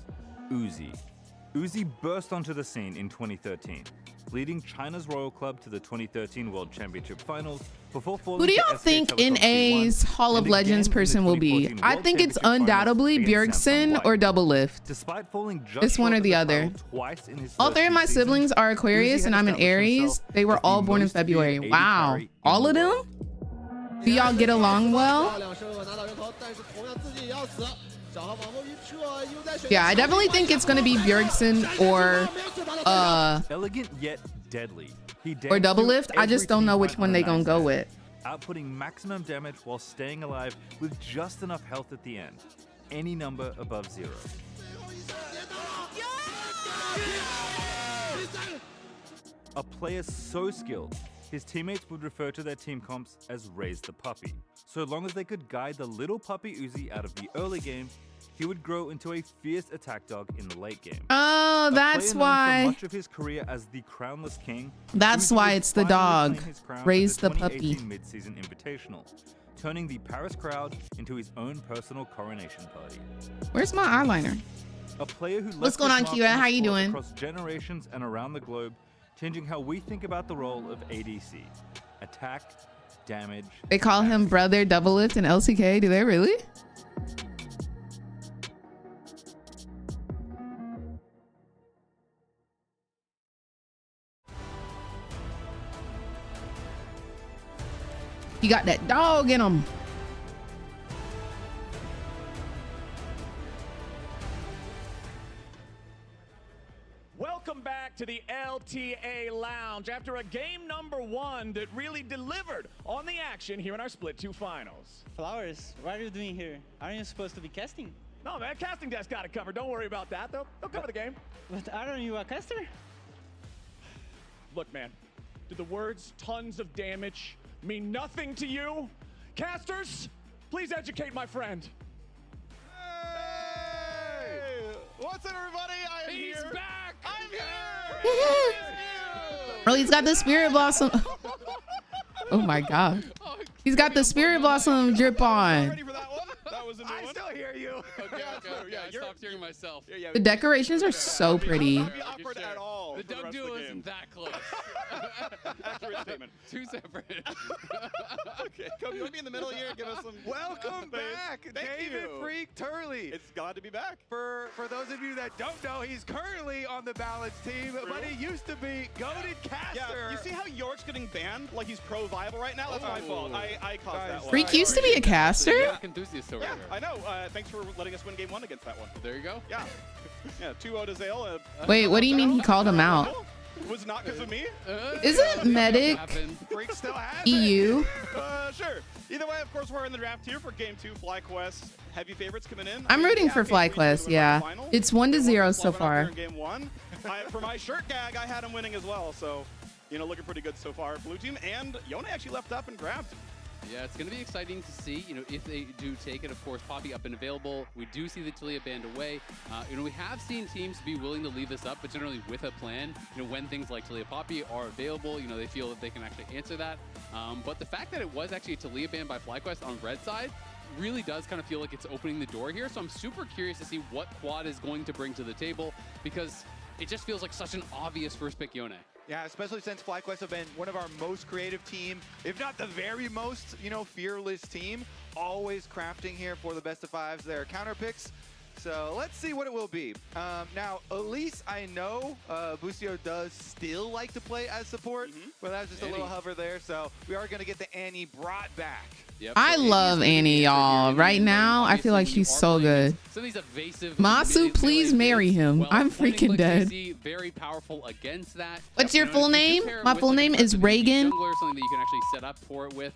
Uzi. Uzi burst onto the scene in 2013. leading China's Royal Club to the 2013 World Championship Finals before falling Who do to y'all SK think Telecom NA's T1, Hall of and Legends again in the person will be? 2014 I World think it's Championship Finals undoubtedly against Samsung Bjergsen White. or Double Lift. Despite falling just It's one short or of the other. title twice in his All first three of two my seasons, siblings are Uzi Aquarius had and I'm an established Aries. himself They were as the all born in most feared February. 80 Wow. carry in All the of them? world. Do y'all get along well? Yeah, I definitely think it's going to be Bjergsen or elegant yet deadly. He or Double danced Lift. through I just every don't know team which fight one on they a going to nice go day, with. outputting maximum damage while staying alive with just enough health at the end. Any number above 0. A player so skilled, his teammates would refer to their team comps as Raise the Puppy. So long as they could guide the little puppy Uzi out of the early game, he would grow into a fierce attack dog in the late game. Oh, that's For why. much of his career as the crownless king, That's Uzi why would it's the finally dog. claim his crown at Raise the puppy. 2018 mid-season invitational, turning the Paris crowd into his own personal coronation party. Where's my eyeliner? A player who What's left going his on, mark Kira? the How you sport doing? across generations and around the globe, changing how we think about the role of ADC. Attack, damage. They call him Brother Double Lift and LCK. Do they really? You got that dog in him. Welcome back to the LTA Lounge after a game number 1 that really delivered on the action here in our Split 2 finals. Flowers, what are you doing here? Aren't you supposed to be casting? No, man, casting desk got it covered. Don't worry about that. They'll cover the game. But aren't you a caster? Look, man, do the words tons of damage mean nothing to you? Casters, please educate my friend. Hey! What's up, everybody? I am He's here. back! I'm here! Bro, he's got the Spirit Blossom. Oh my God. He's got the Spirit Blossom drip on. Ready for that one? That was a new I one. still hear you. Okay, I stopped hearing myself. The decorations are so pretty. Not be awkward at all. The for Doug rest of duo the game. isn't that close. Accurate statement. Two separate. Okay, Kobe, you want to be in the middle here? Give us some. Welcome back, David Freak Turley. It's glad to be back. For those of you that don't know, he's currently on the balance team, but he used to be goated caster. Yeah, you see how York's getting banned? Like he's pro viable right now? That's my fault. I caused that one. Freak used to be a caster? Enthusiast over Yeah, here. I know. Thanks for letting us win game 1 against that one. There you go. Yeah. Yeah, 2-0 to Zale. Wait, what do you mean he called him out? Was not because of me. Isn't Medic Freak still has EU? Sure. Either way, of course, we're in the draft here for game 2, FlyQuest. Heavy favorites coming in. I'm rooting for FlyQuest, yeah. It's 1-0 so far. In game 1. For my shirt gag, I had him winning as well, so, you know, looking pretty good so far. Blue team, and Yone actually left up and grabbed. Yeah, it's going to be exciting to see, you know, if they do take it. Of course, Poppy up and available. We do see the Taliyah banned away. You know, we have seen teams be willing to leave this up, but generally with a plan. You know, when things like Taliyah Poppy are available, you know, they feel that they can actually answer that. But the fact that it was actually a Taliyah ban by FlyQuest on red side really does kind of feel like it's opening the door here. So I'm super curious to see what Quad is going to bring to the table, because it just feels like such an obvious first pick Yone. Yeah, especially since FlyQuest have been one of our most creative team, if not the very most, you know, fearless team. Always crafting here for the best of 5s, their counter picks. So let's see what it will be. Now, Elise, I know Busio does still like to play as support, but that's just a little hover there. So we are going to get the Annie brought back. Yep. I love Annie, y'all. Right now, I feel like she's so good. Masu, please marry him. I'm freaking dead. Very powerful against that. What's your full name? My full name is Reagan. Something that you can actually set up for it with.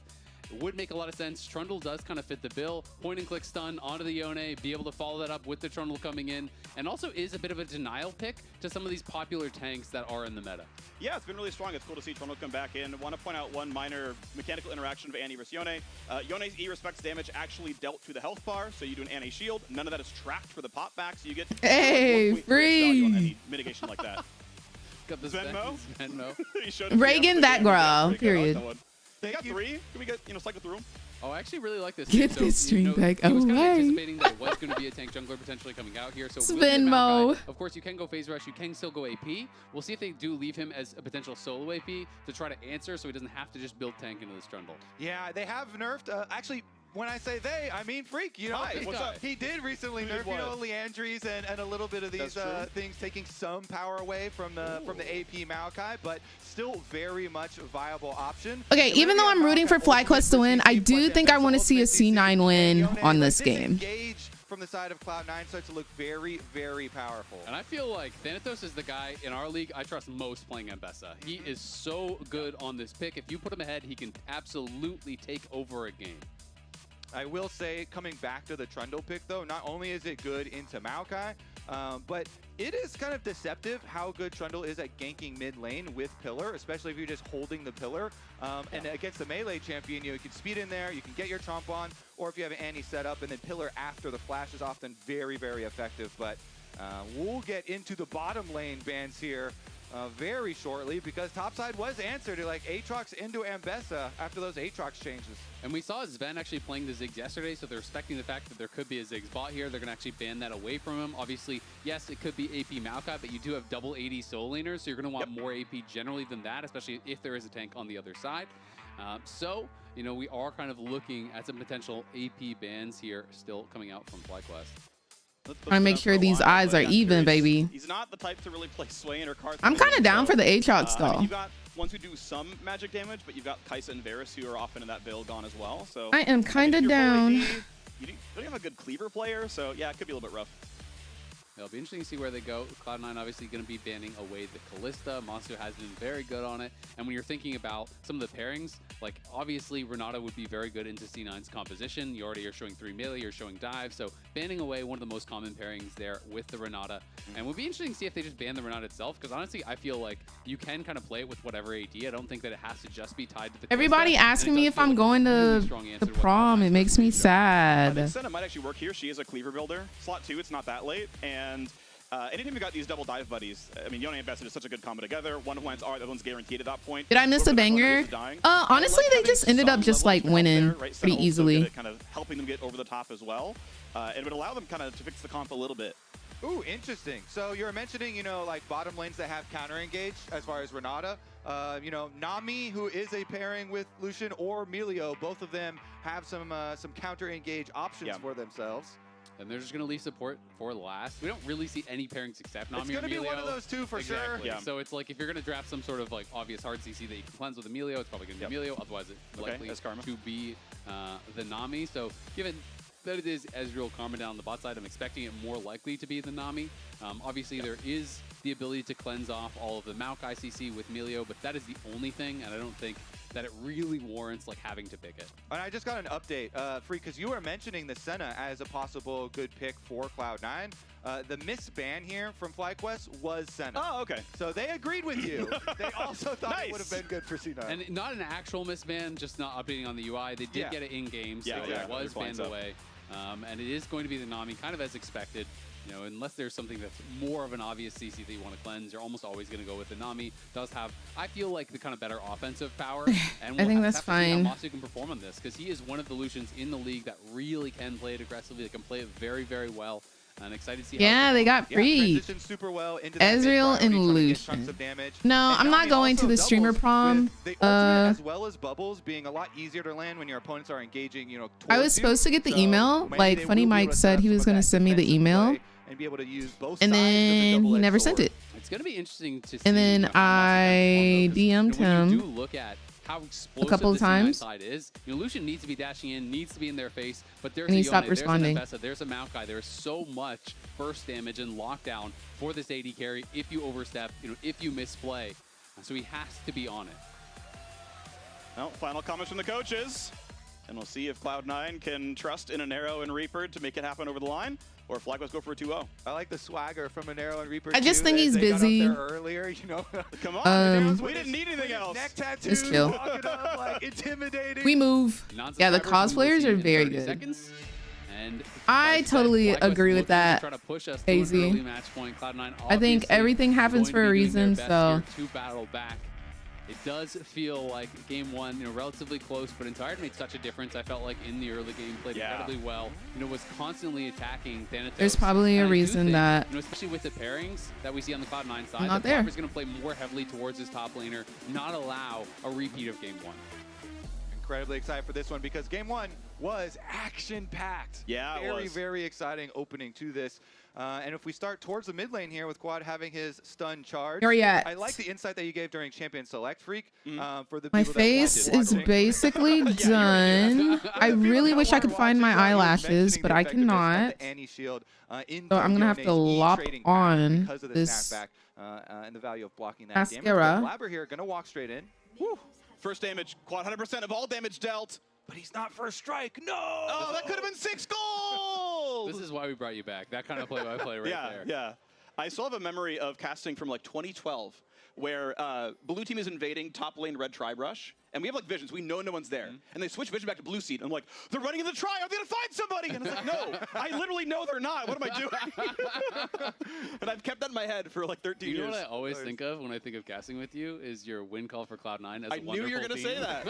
It would make a lot of sense. Trundle does kind of fit the bill. Point and click stun onto the Yone, be able to follow that up with the Trundle coming in, and also is a bit of a denial pick to some of these popular tanks that are in the meta. Yeah, it's been really strong. It's cool to see Trundle come back in. I want to point out one minor mechanical interaction of Annie versus Yone. Yone's E respects damage actually dealt to the health bar, so you do an Annie shield. None of that is tracked for the pop back, so you get hey, free on any mitigation like that. Got this Venmo. Venmo. Reagan, that girl, period. They got 3. Can we get, you know, cycle through them? Oh, I actually really like this. Get So, this stream back I was kind of away. anticipating that it was going to be a tank jungler potentially coming out here. So Spin with mo. Maokai, of course, you can go phase rush. You can still go AP. We'll see if they do leave him as a potential solo AP to try to answer, so he doesn't have to just build tank into this Trundle. Yeah, they have nerfed. Actually, when I say they, I mean Freak. You know, Hi, what's up? He did recently nerf, you know, Leandries and a little bit of these things, taking some power away from the AP Maokai, but still very much a viable option. Okay, even though I'm rooting for FlyQuest to win, I do think I want to see a C9 win on this game. From the side of Cloud9 starts to look very, very powerful. And I feel like Thanatos is the guy in our league I trust most playing Ambessa. He is so good on this pick. If you put him ahead, he can absolutely take over a game. I will say, coming back to the Trundle pick, though, not only is it good into Maokai, but it is kind of deceptive how good Trundle is at ganking mid lane with Pillar, especially if you're just holding the Pillar. And against the melee champion, you can speed in there, you can get your chomp on, or if you have an Annie set up, and then Pillar after the flash is often very, very effective. But we'll get into the bottom lane bans here very shortly, because topside was answered to like Aatrox into Ambessa after those Aatrox changes. And we saw Sven actually playing the Ziggs yesterday, so they're respecting the fact that there could be a Ziggs bot here. They're going to actually ban that away from him. Obviously, yes, it could be AP Maokai, but you do have double AD solo laners, so you're going to want more AP generally than that, especially if there is a tank on the other side. So, you know, we are kind of looking at some potential AP bans here still coming out from FlyQuest. I make sure these eyes are even, baby. He's not the type to really play Swain or cards. I'm kind of down for the Aatrox I mean, though. you've got ones who do some magic damage, but you've got Kai'Sa and Varus who are often in that build gone as well. So I am kind of down. You don't have a good cleaver player, so yeah, it could be a little bit rough. It'll be interesting to see where they go. Cloud9 obviously going to be banning away the Kalista. Monster has been very good on it. And when you're thinking about some of the pairings, like obviously Renata would be very good into C9's composition. You already are showing 3 melee, you're showing dive. So banning away one of the most common pairings there with the Renata. And it would be interesting to see if they just ban the Renata itself, because honestly, I feel like you can kind of play it with whatever AD. I don't think that it has to just be tied to the Everybody Kalista. asking me if I'm going to the prom. It makes me I sad. think Senna might actually work here. She is a cleaver builder. Slot 2, it's not that late. And anytime you got these double dive buddies, I mean, Yone and Bessa is such a good combo together. One lands R, the other one's guaranteed at that point. Did I miss a banger? Honestly, they just ended up just like winning pretty easily. Kind of helping them get over the top as well. And it would allow them kind of to fix the comp a little bit. Ooh, interesting. So you're mentioning, you know, like bottom lanes that have counter engage as far as Renata. You know, Nami, who is a pairing with Lucian, or Melio, both of them have some counter engage options for themselves. And they're just going to leave support for last. We don't really see any pairings except Nami It's going to be one of those two for sure. Yeah. So it's like if you're going to draft some sort of like obvious hard CC that you can cleanse with Emilio, it's probably going to be Emilio. Otherwise, it's likely to be the Nami. So given that it is Ezreal Karma down the bot side, I'm expecting it more likely to be the Nami. Obviously, there is the ability to cleanse off all of the Maokai CC with Melio, but that is the only thing, and I don't think that it really warrants like having to pick it. And I just got an update, Free, because you were mentioning the Senna as a possible good pick for Cloud9. The misban here from FlyQuest was Senna. Oh, okay. So they agreed with you. They also thought it would have been good for C9. And not an actual misban, just not updating on the UI. They did get it in-game, so it was banned away. And it is going to be the Nami, kind of as expected. You know, unless there's something that's more of an obvious CC that you want to cleanse, you're almost always going to go with the Nami. Does have, I feel like, the kind of better offensive power. And I think that's have to see fine. how Masu can perform on this, because he is one of the Lucians in the league that really can play it aggressively. They can play it very, very well. And excited to see Yeah, they got free. Super well into Ezreal and Lucian. No, I'm not going to the streamer prom. As well as bubbles being a lot easier to land when your opponents are engaging, you know, I was supposed to get the email. Like Funny Mike said he was going to send me the email. And be able to use both and then he never sent it. It's going to be interesting to see. And then I DM'd him. You do look at how explosive a couple of times. Side is. You know, Lucian needs to be dashing in, needs to be in their face, but there's and he a stopped Yone, responding. There's an Ambessa, there's a Maokai. There's so much burst damage and lockdown for this AD carry if you overstep, you know, if you misplay. So he has to be on it. Well, final comments from the coaches. And we'll see if Cloud9 can trust in Anero and Reaper to make it happen over the line, or if FlyQuest go for a 2-0. I like the swagger from Anero and Reaper. I just think he's busy. Earlier, you know. Come on, we didn't need anything else. Neck tattoo, just chill. up, like, intimidating. We move. Yeah, the cosplayers are very good. And I totally agree with that, Hazy. I think everything happens for a reason, so. To battle back. It does feel like game one, relatively close, but Inspired made such a difference. I felt like in the early game, played incredibly well. Was constantly attacking Thanatos. There's probably a reason that especially with the pairings that we see on the Cloud9 side, not there. Is going to play more heavily towards his top laner, not allow a repeat of game one. Incredibly excited for this one because game one was action-packed. Yeah, very exciting opening to this. And if we start towards the mid lane here with Quad having his stun charge, I like the insight that you gave during Champion Select, Freak. For the my face is basically done. I really wish I could find my eyelashes, but I cannot. So I'm gonna have to lop on this and the value of blocking that mascara. Blabber here gonna walk straight in. Woo. First damage, Quad 100% of all damage dealt. But he's not first strike. No! Oh, that could have been 6 gold! This is why we brought you back. That kind of play-by-play right there. Yeah. I still have a memory of casting from like 2012 where blue team is invading top lane red tribe rush, and we have like visions. We know no one's there. And they switch vision back to blue seed. And I'm like, they're running in the tri. Are they going to find somebody? And it's like, no, I literally know they're not. What am I doing? And I've kept that in my head for like 13 years. You know what I always think of when I think of casting with you is your win call for Cloud9 as a wonderful I knew you were going to say that.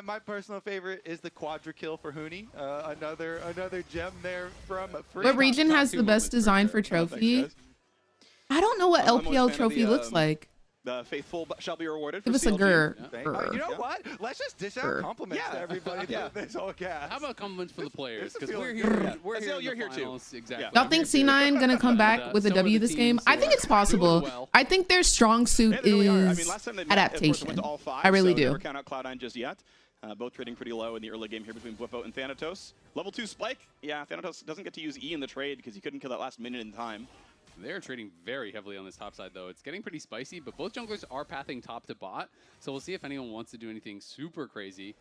My personal favorite is the Quadra kill for Huni. Another gem there from Freak. What region has the best design for trophy? I don't know what LPL trophy looks like. The faithful shall be rewarded. Give us a grr. You know what? Let's just dish out compliments to everybody through this whole cast. How about compliments for the players? Because we're here. You're here too. Exactly. Y'all think C9 gonna come back with a W this game? I think it's possible. I think their strong suit is adaptation. I really do. Never count out Cloud9 just yet. Both trading pretty low in the early game here between Bwipo and Thanatos. Level 2 Spike. Yeah, Thanatos doesn't get to use E in the trade because he couldn't kill that last minute in time. They're trading very heavily on this top side, though. It's getting pretty spicy, but both junglers are pathing top to bot, so we'll see if anyone wants to do anything super crazy.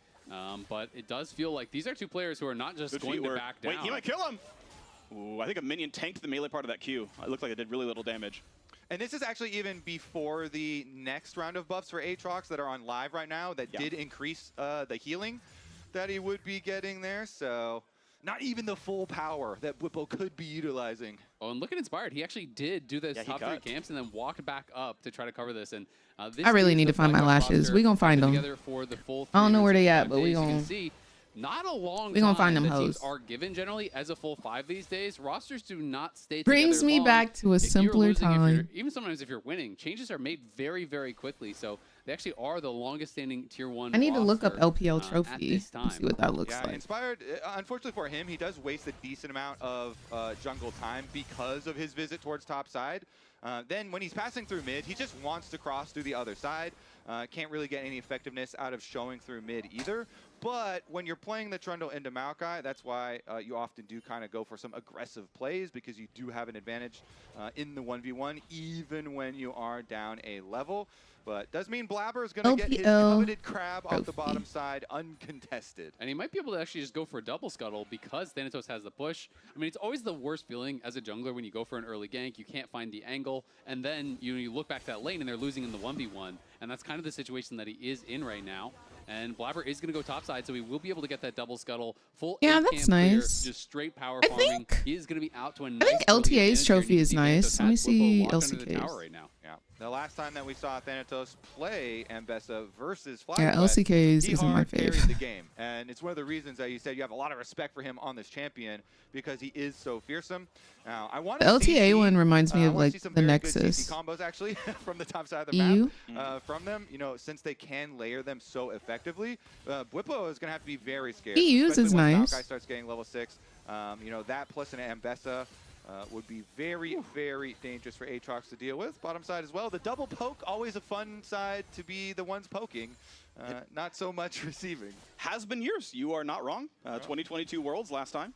But it does feel like these are two players who are not just going to back down. Wait, he might kill him! Ooh, I think a minion tanked the melee part of that Q. It looked like it did really little damage. And this is actually even before the next round of buffs for Aatrox that are on live right now that did increase the healing that he would be getting there, so not even the full power that Bwipo could be utilizing. Oh, and look at Inspired. He actually did do those top 3 camps and then walked back up to try to cover this. And this I really need to find my lashes. We gonna find them. I don't know where they at, but we gonna see. Not a long we gonna find them hoes. Are given generally as a full 5 these days. Rosters do not stay Brings together me long. back to a simpler time. Even sometimes if you're winning, changes are made very, very quickly. So they actually are the longest standing tier 1 I need to look up LPL at trophy this time. and see what that looks like. Inspired, unfortunately for him, he does waste a decent amount of jungle time because of his visit towards top side. Then when he's passing through mid, he just wants to cross through the other side. Can't really get any effectiveness out of showing through mid either. But when you're playing the Trundle into Maokai, that's why you often do kind of go for some aggressive plays because you do have an advantage in the 1v1, even when you are down a level. But does mean Blabber is going to get his coveted crab off the bottom side uncontested. And he might be able to actually just go for a double scuttle because Thanatos has the push. I mean, it's always the worst feeling as a jungler when you go for an early gank, you can't find the angle, and then you look back to that lane and they're losing in the 1v1. And that's kind of the situation that he is in right now. And Blabber is going to go topside, so he will be able to get that double scuttle. Full that's nice. Just straight power farming. He is going to be out to a nice I think LTA's trophy is nice. Let me see LCK's. Right now. Yeah. The last time that we saw Thanatos play Ambessa versus FlyQuest, yeah, LCK's isn't my favorite. Carried the game, and it's one of the reasons that you said you have a lot of respect for him on this champion because he is so fearsome. Now, I want the LTA one reminds me of like the Nexus combos actually from the top side of the map. From them, since they can layer them so effectively, Bwipo is going to have to be very scared. EU's is nice. Maokai starts getting level 6. That plus an Ambessa would be very, very dangerous for Aatrox to deal with. Bottom side as well. The double poke, always a fun side to be the ones poking. Not so much receiving. Has been years. You are not wrong. 2022 Worlds last time.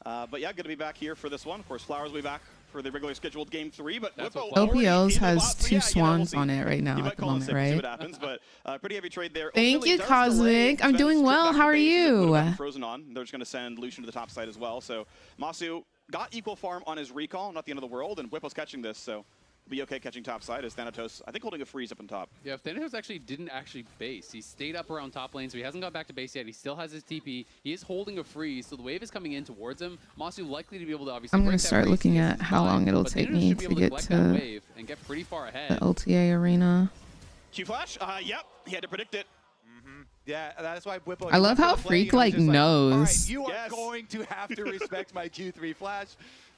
But yeah, good to be back here for this one. Of course, Flowers will be back for the regularly scheduled game 3. But LPL's has 2 swans on it right now at the moment, right? See what happens, but pretty heavy trade there. Thank you, Cosmic. I'm doing well. How are you? Frozen on. They're just going to send Lucian to the top side as well. So Masu got equal farm on his recall, not the end of the world, and Bwipo's catching this, so be okay catching top side as Thanatos, I think, holding a freeze up on top. Yeah, if Thanatos didn't base. He stayed up around top lane, so he hasn't got back to base yet. He still has his TP. He is holding a freeze, so the wave is coming in towards him. Masu likely to be able to obviously. I'm going to start looking at how long it'll take me to get to wave and get pretty far ahead. The LTA arena. Q flash. Yep. He had to predict it. Yeah, that's why Whippo. I love how Freak like knows. All right, you are going to have to respect my Q3 flash.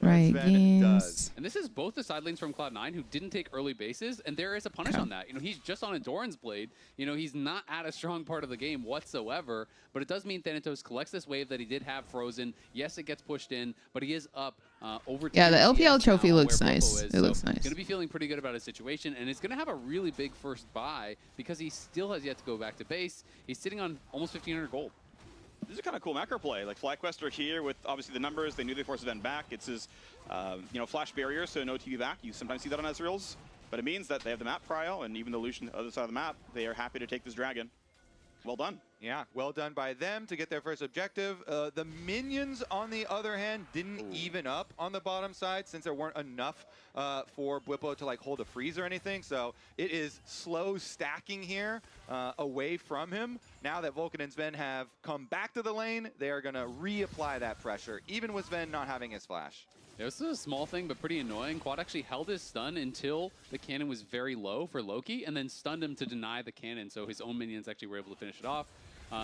Right, games. And this is both the side lanes from Cloud9 who didn't take early bases, and there is a punish on that. You know, he's just on a Doran's Blade. You know, he's not at a strong part of the game whatsoever, but it does mean Thanatos collects this wave that he did have frozen. Yes, it gets pushed in, but he is up over. Yeah, the LPL trophy looks nice. It looks nice. Going to be feeling pretty good about his situation, and it's going to have a really big first buy because he still has yet to go back to base. He's sitting on almost 1,500 gold. This is a kind of cool macro play. Like FlyQuest are here with obviously the numbers. They knew they forced event back. It's his, you know, flash barrier, so no TV back. You sometimes see that on Ezreal's, but it means that they have the map prio, and even the Lucian on the other side of the map, they are happy to take this dragon. Well done. Yeah, well done by them to get their first objective. The minions, on the other hand, didn't even up on the bottom side since there weren't enough for Bwipo to like hold a freeze or anything. So it is slow stacking here away from him. Now that Vulcan and Sven have come back to the lane, they are going to reapply that pressure, even with Sven not having his flash. Yeah, this is a small thing, but pretty annoying. Quad actually held his stun until the cannon was very low for Loki, and then stunned him to deny the cannon, so his own minions actually were able to finish it off.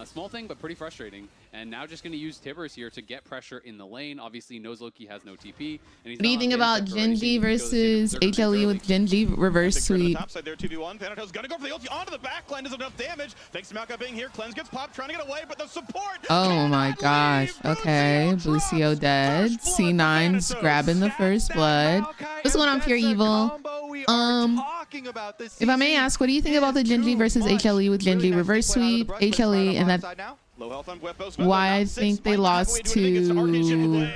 Small thing, but pretty frustrating. And now just going to use Tibbers here to get pressure in the lane. Obviously, knows Loki has no TP. And he's what do you think about Genji versus HLE with Genji reverse sweep? Top side there, 2v1. Thanatos gonna go for the ulti onto the backline. Does enough damage. Thanks to Malka being here. Cleanse gets popped, trying to get away, but the support. Oh my gosh. Okay, Lucio dead. C9's grabbing the first blood. What's going on, Pure Evil? If I may ask, what do you think about the Genji versus HLE with Genji reverse sweep, HLE, and that why I think they lost to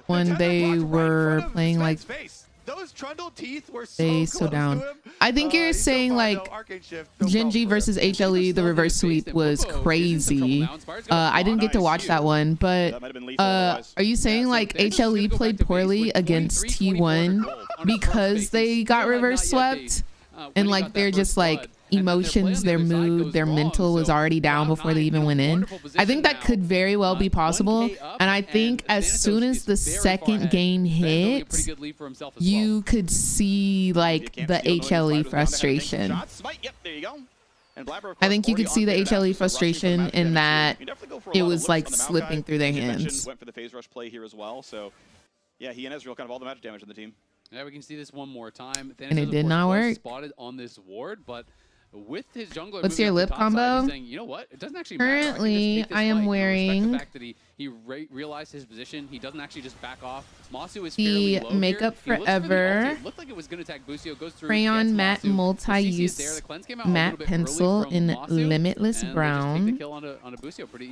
when they were playing like those trundle teeth were so down. I think you're saying like Genji versus HLE, the reverse sweep was crazy. I didn't get to watch that one, but are you saying like HLE played poorly against T1 because they got reverse swept and like they're just like emotions, their mood, their mental was already down before they even went in? I think that could very well be possible, and I think as soon as the second game hit, you could see like the HLE frustration. I think you could see the HLE frustration in that it was like slipping through their hands. Went for the phase rush play here as well, so yeah, he and Ezreal kind of all the magic damage on the team. Yeah, we can see this one more time. And it did not work. Spotted on this ward, but with his jungler, what's your lip combo? Saying, you know what? It doesn't actually currently I am wearing the fact that he realized his position. He doesn't actually just back off. Masu is the low Makeup here. Forever It looked like it was going to attack Busio, goes through, crayon matte multi-use matte pencil in limitless brown,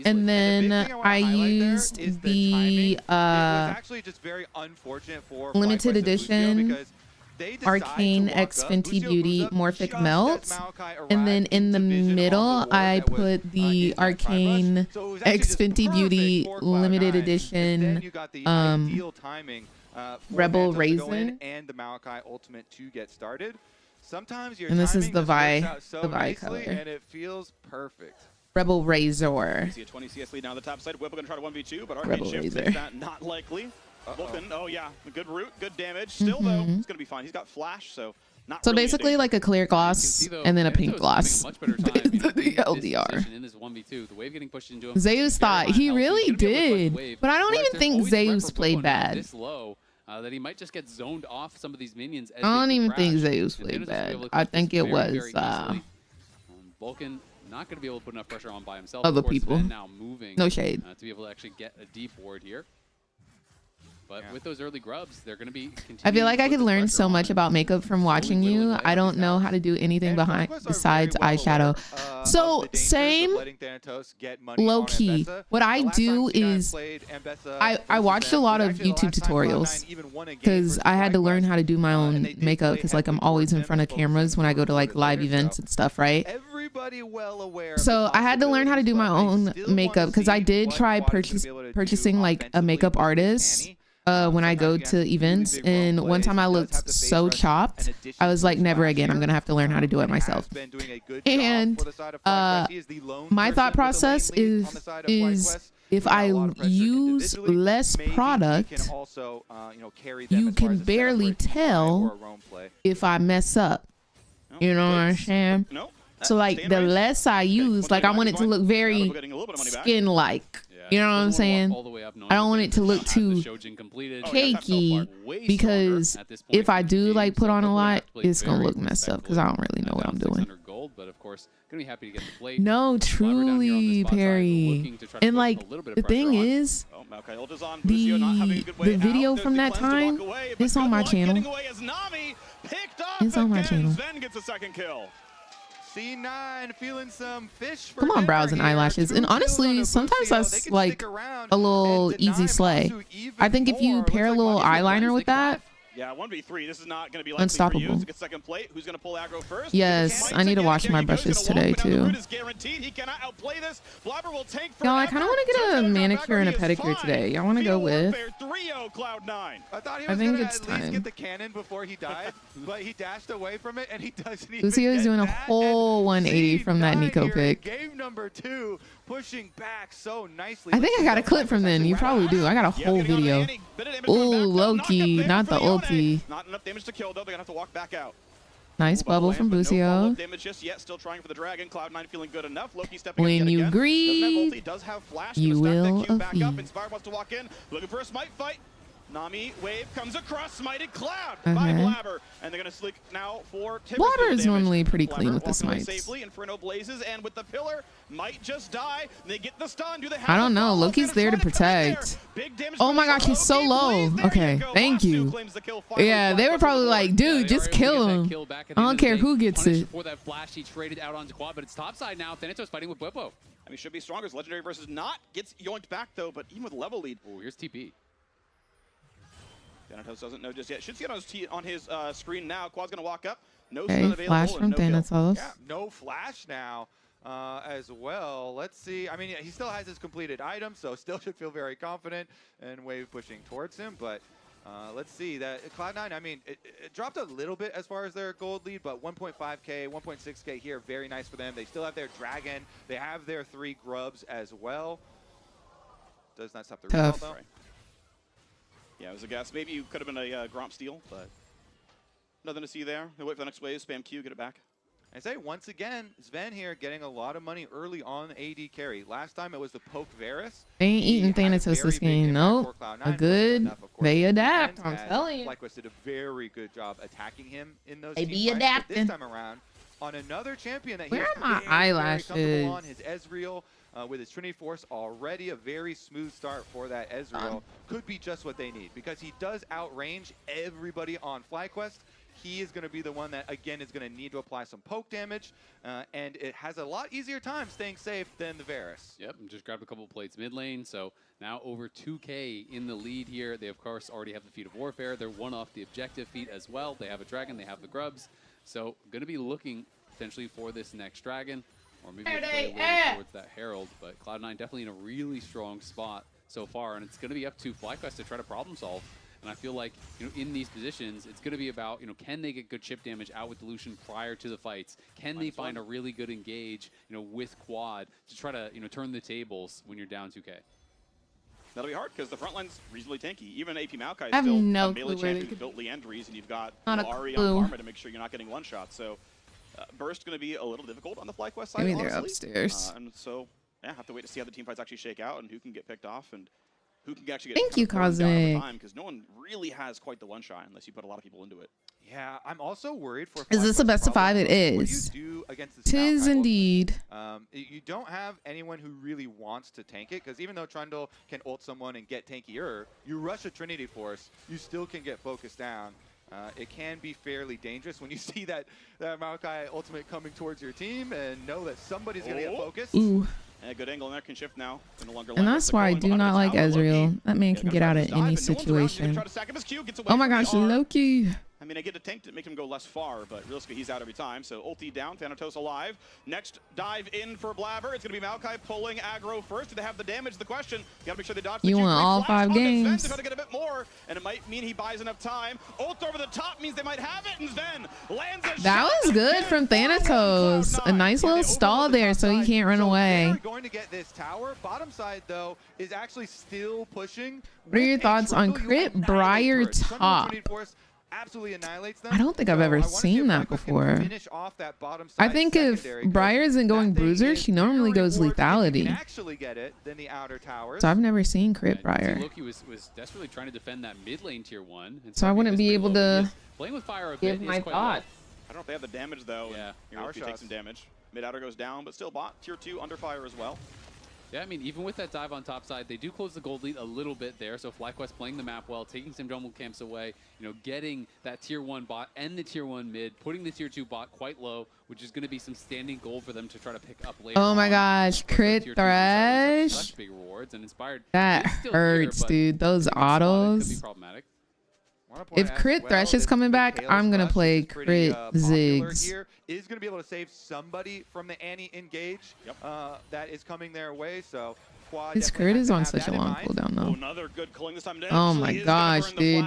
and then I used the actually just very unfortunate for limited edition Arcane X Fenty Beauty Morphic Melt, and then in the middle I put the Arcane X Fenty Beauty limited edition Rebel Raisin, and the Maokai Ultimate to get started. Sometimes your and this is the Vi color, and it feels perfect. Rebel Razor. See a 20 CS lead now on the top side. Whip gonna try to 1v2, but Arcane Shift thinks that not likely. Vulcan, oh yeah, good root, good damage. Still though, it's gonna be fine. He's got flash, so not. So really basically like a clear gloss and then a pink gloss. The LDR. In this 1v2, the wave getting pushed into him. Zeus thought he really did, but I don't even think Zeus played bad. This low, that he might just get zoned off some of these minions. I don't even think Zeus played bad. I think it was Vulcan. Not going to be able to put enough pressure on by himself. Other people. Now moving, no shade. To be able to actually get a deep ward here. But with those early grubs, they're going to be. I feel like I could learn so much about makeup from watching you. I don't know how to do anything besides eyeshadow. So same low key. What I do is I watched a lot of YouTube tutorials because I had to learn how to do my own makeup because like I'm always in front of cameras when I go to like live events and stuff, right? So I had to learn how to do my own makeup because I did try purchasing like a makeup artist when I go to events, and one time I looked so chopped, I was like, never again, I'm gonna have to learn how to do it myself. And my thought process is if I use less product, you can barely tell if I mess up. You know what I'm saying? So like the less I use, like I want it to look very skin-like. You know what I'm saying? I don't want it to look too cakey because if I do like put on a lot, it's gonna look messed up because I don't really know what I'm doing. No, truly, Perry. And like the thing is, the video from that time, it's on my channel. It's on my channel. C9 feeling some fish for Come on, brows and eyelashes. And honestly, sometimes that's like a little easy slay. I think if you pair a little eyeliner with that, yeah, 1v3. This is not going to be likely unstoppable. For you. It's second plate. Who's going to pull aggro first? Yes, I need to wash my brushes today too. He cannot outplay this. Blabber will tank Y'all, I kind of want to get a manicure and a pedicure today. Y'all want to go with? I think it's time. Get the cannon before he died, but he dashed away from it and he doesn't even. Lucio is doing a whole 180 from that Nico pick. Game number 2, pushing back so nicely. I think I got a clip from then. You probably do. I got a whole video. Ooh, Loki, not the ulti. Not enough damage to kill though. They're gonna have to walk back out. Nice bubble from Lucio. No damage just yet. Still trying for the dragon. Cloud9 feeling good enough. Loki stepping when up you again. greed, Does have flash. you will back up. Inspire wants to walk in. Looking for a smite fight. Nami wave comes across, smited Cloud by Blabber, and they're gonna slick now for Blabber is normally pretty clean with the smites. Safely, Inferno blazes, and with the pillar, might just die. They get the stun. Do they have I don't know. Loki's there to protect. Oh my gosh, he's so low. Okay, thank you. Yeah, they were probably like, dude, just kill him. I don't care who gets it. For that flash, he traded out onto quad, but it's topside now. Thanatos fighting with Bwipo. I mean, should be stronger. It's legendary versus not. Gets yoinked back though, but even with level lead. Oh, here's TP. Thanatos doesn't know just yet. Should see it on his screen now. Quad's gonna walk up. No okay, stun available. Flash from Thanatos. Yeah, no flash now as well. Let's see. I mean, yeah, he still has his completed item, so still should feel very confident and wave pushing towards him. But let's see that Cloud9. I mean, it dropped a little bit as far as their gold lead, but 1.5k, 1.6k here, very nice for them. They still have their dragon. They have their 3 grubs as well. Does not stop the recall though. Right. Yeah, it was a guess. Maybe you could have been a Gromp steal, but nothing to see there. They wait for the next wave, spam Q, get it back. I say once again, Sven here getting a lot of money early on AD carry. Last time it was the poke Varus. They ain't eating Thanatos this game. Nope. A good, they adapt. I'm telling you. FlyQuest did a very good job attacking him in those. They be adapting. This time around on another champion that where are my eyelashes? On his Ezreal. With his Trinity Force already, a very smooth start for that Ezreal. Could be just what they need because he does outrange everybody on FlyQuest. He is going to be the one that, again, is going to need to apply some poke damage, and it has a lot easier time staying safe than the Varus. Yep, and just grabbed a couple of plates mid lane, so now over 2k in the lead here. They, of course, already have the Feat of Warfare. They're one off the objective feat as well. They have a dragon, they have the grubs, so going to be looking potentially for this next dragon. Or maybe a play towards that Herald, but Cloud9 definitely in a really strong spot so far, and it's going to be up to FlyQuest to try to problem solve. And I feel like, you know, in these positions, it's going to be about, you know, can they get good chip damage out with Dilution prior to the fights? Can they find a really good engage, you know, with Quad to try to, you know, turn the tables when you're down 2k? That'll be hard because the front line's reasonably tanky. Even AP Maokai is I have still no a melee clue where champion they who built Leandries, and you've got Not a Ari clue. on Karma to make sure you're not getting one shot. So Burst going to be a little difficult on the FlyQuest side, Maybe they're honestly. upstairs. And so, yeah, have to wait to see how the team fights actually shake out and who can get picked off and who can actually get Thank you, Cosmic. Because no one really has quite the one shot unless you put a lot of people into it. Yeah, I'm also worried for. Is this a best of 5? It is. Tis indeed. You don't have anyone who really wants to tank it, because even though Trundle can ult someone and get tankier, you rush a Trinity Force, you still can get focused down. It can be fairly dangerous when you see that Maokai ultimate coming towards your team and know that somebody's going to get focused. Ooh. And a good angle in there can shift now. No longer And that's why I do not like Ezreal. That man can get out of any situation. Oh my gosh, Loki. I mean, I get a tank to make him go less far, but realistically, he's out every time. So ulti down, Thanatos alive. Next dive in for Blabber. It's going to be Maokai pulling aggro first. Do they have the damage? The question. You got to make sure they dodge. You want all 5 games. They're going to get a bit more, and it might mean he buys enough time. Ult over the top means they might have it, and Sven lands a That was good from Thanatos. A nice little stall there so he can't run away. Going to get this tower. Bottom side, though, is actually still pushing. What are your thoughts on Crit Briar top? absolutely annihilates them. I don't think I've ever seen that before. Finish off that bottom I side think if Briar isn't going bruiser, she normally goes lethality. actually get it than the outer towers. So I've never seen crit Briar. Loki was desperately trying to defend that mid lane tier 1. And So I wouldn't be able to playing with fire a give bit my is quite thoughts. I don't know if they have the damage though. Yeah, Power Loki takes some damage. Mid outer goes down, but still bot tier 2 under fire as well. Yeah, I mean, even with that dive on top side, they do close the gold lead a little bit there. So FlyQuest playing the map well, taking some jungle camps away, you know, getting that tier 1 bot and the tier 1 mid, putting the tier 2 bot quite low, which is going to be some standing gold for them to try to pick up later. Oh my gosh, crit Thresh. Such big rewards and Inspired. That hurts, dude. Those autos. Could be problematic. If crit Thresh is coming back, I'm gonna play crit Ziggs. Here is going to be able to save somebody from the Annie engage that is coming their way. So Quad His crit is on such a long cooldown though. Another good killing this time. Oh my gosh, dude.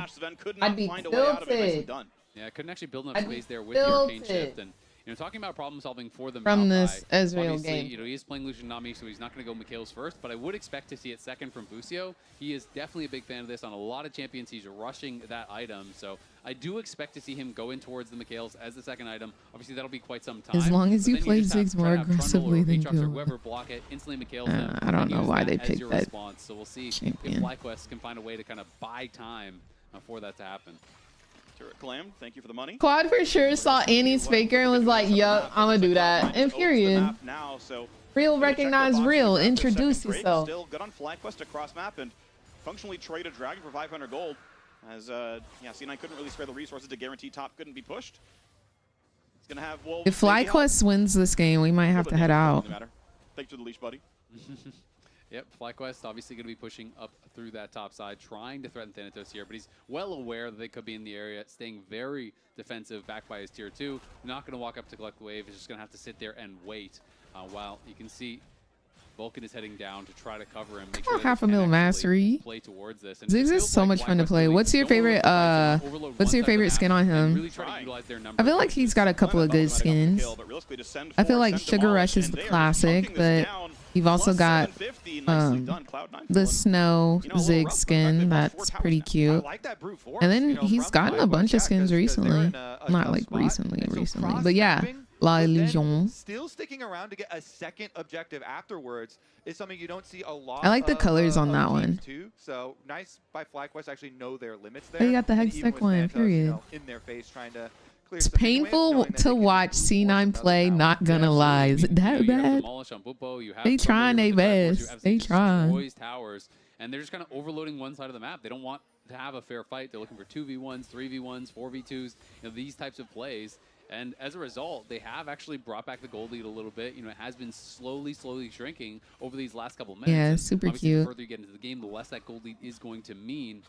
I'd be tilted. Yeah, couldn't actually build enough space there with the arcane shift. And you know, talking about problem solving for the from Malphite, this Ezreal obviously, game. you know, he is playing Lucian Nami, so he's not going to go Mikhail's first, but I would expect to see it second from Busio. He is definitely a big fan of this. On a lot of champions, he's rushing that item, so I do expect to see him go in towards the Mikhails as the second item. Obviously, that'll be quite some time. As long as you then play just have Ziggs more Trundle or aggressively than Aatrox or Gil. whoever block it, instantly Mikhails them, I don't and know use why that they as picked your that response. So we'll see champion. if FlyQuest can find a way to kind of buy time for that to happen. Turret Clam, thank you for the money. Quad for sure saw Annie's faker and was like, yup, I'm gonna do that. And period. Now, so Real recognize real. Introduce yourself. Still good on FlyQuest across map and functionally trade a dragon for 500 gold. As yeah, C9 couldn't really spare the resources to guarantee top couldn't be pushed. It's gonna have If FlyQuest wins this game, we might have to head out. Thanks for the leash, buddy. Yep, FlyQuest obviously going to be pushing up through that top side, trying to threaten Thanatos here, but he's well aware that they could be in the area, staying very defensive, backed by his tier 2. Not going to walk up to collect the wave, he's just going to have to sit there and wait. While you can see Vulcan is heading down to try to cover him. Make sure half a mil mastery. Play towards this. Ziggs is so much fun to play. What's your favorite skin on him? I feel like he's got a couple of good skins. I feel like Sugar Rush is the classic, but you've also got the Snow Ziggs skin. That's pretty cute. And then he's gotten a bunch of skins recently. Not like recently, but yeah. La Illusion. Still sticking around to get a second objective afterwards is something you don't see a lot. I like the colors on that one. Too. So nice by FlyQuest actually know their limits there. Oh, you got the Hextech one, period. In their face trying to clear it's painful to watch C9 play, not gonna lie. Is it that bad? They trying their best. They trying. Towers, and they're just kind of overloading one side of the map. They don't want to have a fair fight. They're looking for 2v1s, 3v1s, 4v2s, you know, these types of plays. And as a result, they have actually brought back the gold lead a little bit. You know, it has been slowly shrinking over these last couple minutes. Yeah, and super obviously, cute. The further you get into the game, the less that gold lead is going to mean.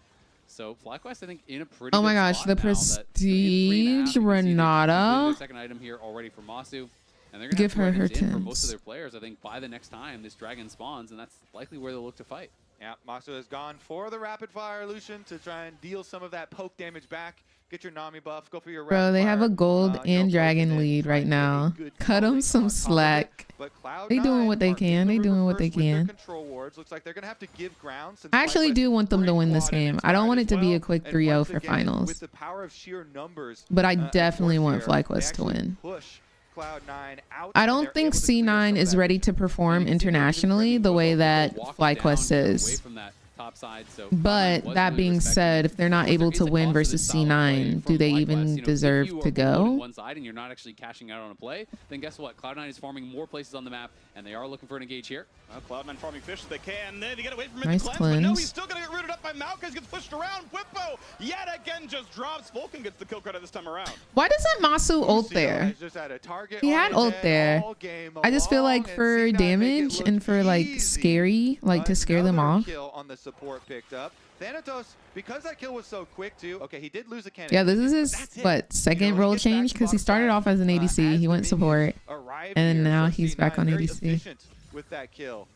So FlyQuest, I think, in a pretty oh my good gosh, spot the now Prestige Renata. Second item here already for Masu. And they're Give her her for most of tins. their players, I think, by the next time this dragon spawns, and that's likely where they'll look to fight. Yeah, Masu has gone for the rapid fire Lucian to try and deal some of that poke damage back. Get your Nami buff. Go for your Bro, they have a gold and dragon lead right now. Cut them some slack. They doing what they can. They doing what they can. Looks like they're gonna have to give ground. I actually do want them to win this game. I don't want it to be a quick 3-0 for finals. With the power of sheer numbers, but I definitely want FlyQuest to win. I don't think C9 is ready to perform internationally the way that FlyQuest is. But that being said, if they're not able to win versus C9, do they even deserve to go? One side and you're not actually cashing out on a play, then guess what? Cloud9 is farming more places on the map, and they are looking for an engage here. Cloud9 farming fish if they can. They get away from it. Nice But no, cleanse. he's still going to get rooted up by Malkaz. Gets pushed around. Whippo yet again just drops. Vulcan gets the kill credit this time around. Why doesn't Masu ult there? He had ult there. I just feel like for damage and for like scary, like to scare them off. On the support picked up. Thanatos, because that kill was so quick too. Okay, he did lose a cannon. Yeah, this is his what second role change because he started off as an ADC. He went support, and then now he's back on ADC. With that kill.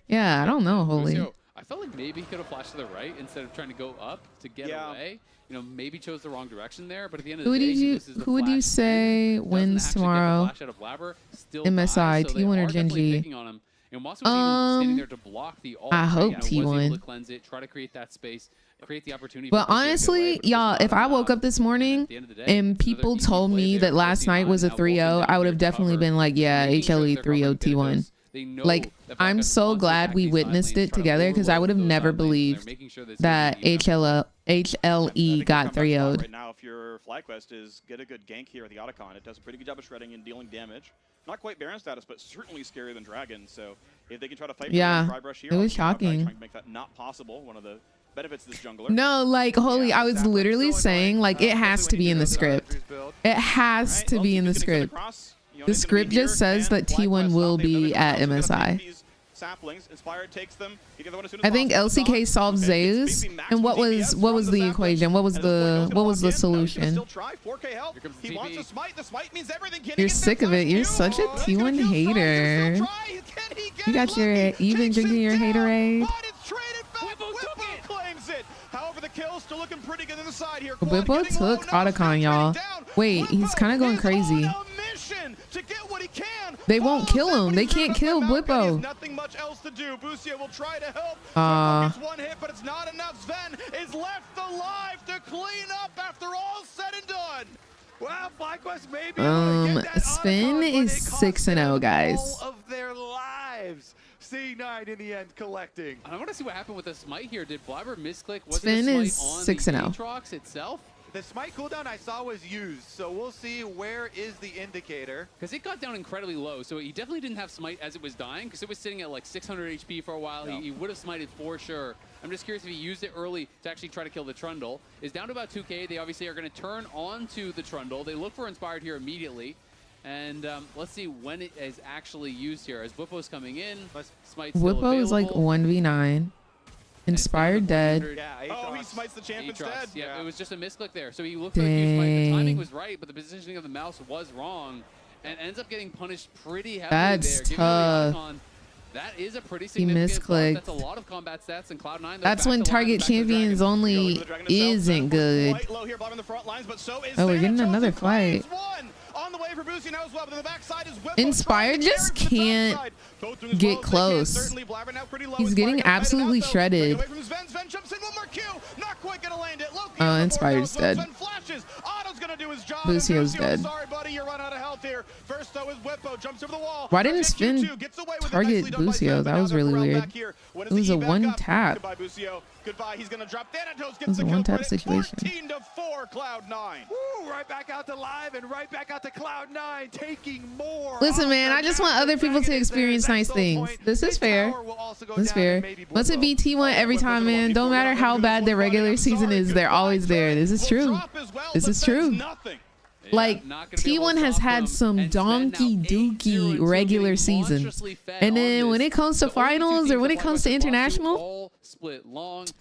Yeah, I don't know, Holy. I felt like maybe he could have flashed to the right instead of trying to go up to get away. You know, maybe chose the wrong direction there. But at the end of the day, Who would you say wins tomorrow? MSI, T1 or Genji? You know, Moss was even standing there to block the ult. I hope Was able T1. to cleanse it, try to create that space, create the opportunity. But honestly, y'all, if I woke up this morning and people told me that last night was a 3-0, I would have definitely been like, yeah, HLE 3-0 T1. Like, I'm so glad we witnessed it together, because I would have never believed that HLE got 3-0'd. Right now, if your FlyQuest is get a good gank here at the Otacon, it does a pretty good job of shredding and dealing damage. Not quite Baron status, but certainly scarier than Dragon. So if they can try to fight Yeah, here, it was shocking. trying to make that not possible. One of the benefits of this jungler. No, like, holy, I was literally saying, like, it has to be in the script. It has to be in the script. The script just says that T1 will be at MSI. I think LCK solved Zeus, and what was the equation? What was the solution? You're sick of it. You're such a T1 hater. You've been drinking your haterade. Whippo took Otacon, y'all. Wait, he's kind of going crazy. They won't kill him. They can't kill Whippo. Nothing much else to do. Busio will try to help. Gets one hit, but it's not enough. Sven is left alive to clean up after all said and done. Wow, FlyQuest may be able to get that Sven is 6-0, guys. All of their lives. C9 in the end collecting. I want to see what happened with the smite here. Did Blabber misclick? Was Sven it a is smite on 6-0. the Aatrox itself? The smite cooldown I saw was used, so we'll see where is the indicator. Because it got down incredibly low, so he definitely didn't have smite as it was dying, because it was sitting at like 600 HP for a while. No. He would have smited for sure. I'm just curious if he used it early to actually try to kill the Trundle. Is down to about 2k. They obviously are going to turn on to the Trundle. They look for Inspired here immediately. And let's see when it is actually used here. As Whippo's coming in, Smite's still Whippo is like 1v9. Inspired dead. Oh, he smites the champ instead. Yeah, it was just a misclick there. So he looked like he was smite. The timing was right, but the positioning of the mouse was wrong. And ends up getting punished pretty heavily That's there. tough. That is a pretty He significant buff. misclicked. That's a lot of combat stats in Cloud9. That's when target champions only isn't good. Oh, we're getting another fight. Inspired just can't get close. He's getting absolutely shredded. Oh, Inspired's dead. Lucio's dead. Why didn't Sven target Lucio? That was really weird. It was a one tap. It was a one tap situation. 14-4 Cloud9. Woo, right back out to live and right back out to Cloud9, taking more. Listen, man, I just want other people to experience nice things. This is fair. This is fair. Once it be T1 every time, man, don't matter how bad their regular season is, they're always there. This is true. This is true. Like, T1 has had some donkey dookie regular seasons. And then when it comes to finals or when it comes to international,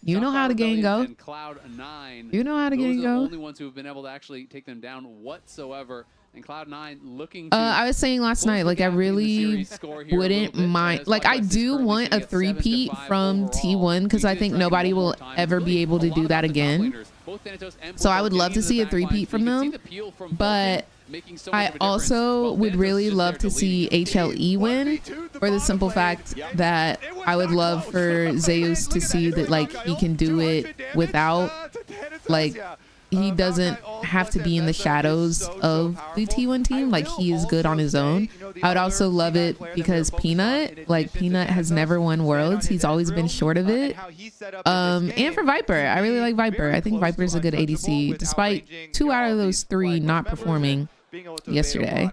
you know how the game go. You know how the game go. Those are the only ones who have been able to actually take them down whatsoever. And Cloud9 looking to I was saying last night, like, I really wouldn't mind. Like, I do want a three-peat from T1 because I think nobody will ever be able to do that again. So I would love to see a three-peat from them. But I also would really love to see HLE win for the simple fact that I would love for Zeus to see that, like, he can do it without, like, he doesn't have to be in the shadows of the T1 team. Like, he is good on his own. I would also love it because Peanut has never won Worlds. He's always been short of it. And for Viper, I really like Viper. I think Viper's a good ADC, despite 2 out of those 3 not performing yesterday.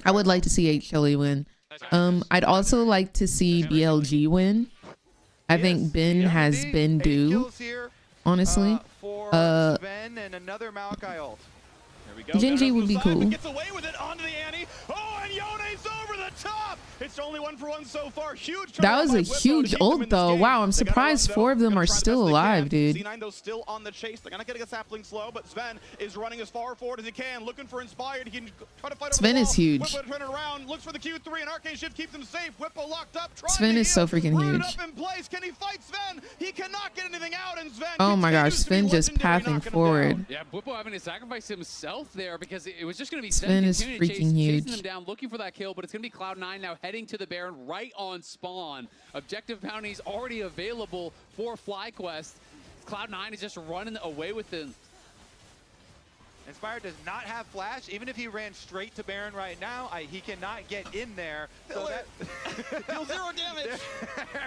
I would like to see HLE win. I'd also like to see BLG win. I think Ben has been due, honestly. Sven and another Maokai ult. Genji would be cool. Gets away with it onto the Annie. Oh, and Yone's over the top. It's only 1-for-1 so far. Huge. That was a huge ult, though. Wow, I'm surprised 4 of them are still alive, dude. C9 though still on the chase. They're gonna get a sapling slow, but Sven is running as far forward as he can, looking for Inspired. He can try to fight. Sven is huge. Whippo turning around, looks for the Q3, and Arcane Shift keeps him safe. Whippo locked up. Sven is so freaking huge. Up in place. Can he fight Sven? He cannot get anything out, and Sven. Oh my gosh, Sven just pathing forward. Yeah, Whippo having to sacrifice himself there because it was just going to be Sven is freaking huge. Chasing them down, looking for that kill, but it's going to be Cloud9 now heading to the Baron right on spawn. Objective bounties already available for FlyQuest. Cloud9 is just running away with the... Inspired does not have flash. Even if he ran straight to Baron right now, he cannot get in there. So that deal 0 damage.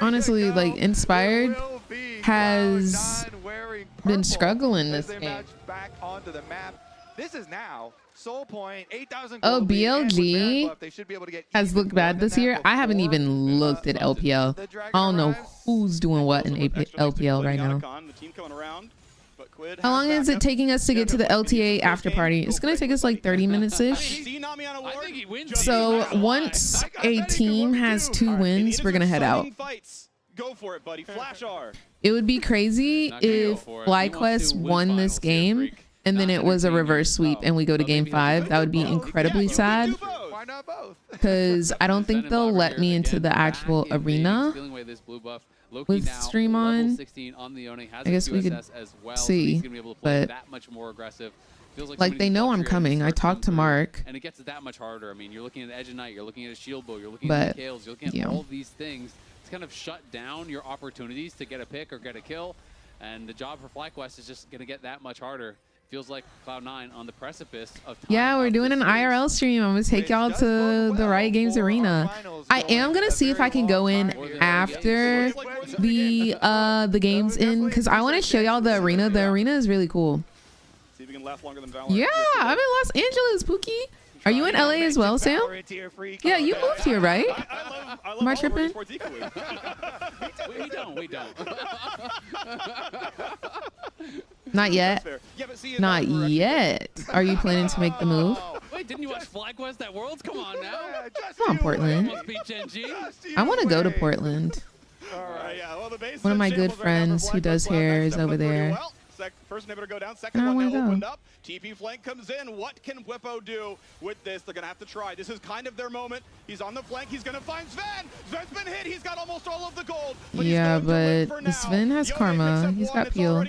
Honestly, like Inspired has been struggling this game. Back onto the map. This is now Soul Point 8,000. Oh, BLG has looked bad this year. I haven't even looked at LPL. I don't know who's doing what in LPL right now. How long is it taking us to get to the LTA after party? It's gonna take us like 30 minutes-ish. So once a team has 2 wins, we're gonna head out. Go for it, buddy. Flash R. It would be crazy if FlyQuest won this game and then it was a reverse sweep and we go to game 5. That would be incredibly sad. Why not both? Because I don't think they'll let me into the actual arena with stream on. I guess we could see, but like they know I'm coming. I talked to Mark. And it gets that much harder. I mean, you're looking at Edge of Night, you're looking at a Shield Bow, you're looking at Kales, you're looking at all these things. It's kind of shut down your opportunities to get a pick or get a kill. And the job for FlyQuest is just going to get that much harder. Feels like Cloud9 on the precipice of time. Yeah, we're doing an IRL stream. I'm gonna take y'all to the Riot Games arena. I am gonna see if I can go in after the games in, because I want to show y'all the arena. The arena is really cool. See if we can last longer than Valorant. Yeah, I'm in Los Angeles, Pookie. Are you in LA as well, Sam? Yeah, you moved here, right? Am I tripping? We don't. Not yet. Not yet. Are you planning to make the move? Wait, didn't you watch FlyQuest at Worlds? Come on now. Come on, Portland. I want to go to Portland. One of my good friends who does hair is over there. First inhibitor go down, second one now opened up. TP flank comes in. What can Whippo do with this? They're gonna have to try. This is kind of their moment. He's on the flank. He's gonna find Sven. Sven's been hit. He's got almost all of the gold. Yeah, but Sven has karma. He's got peel.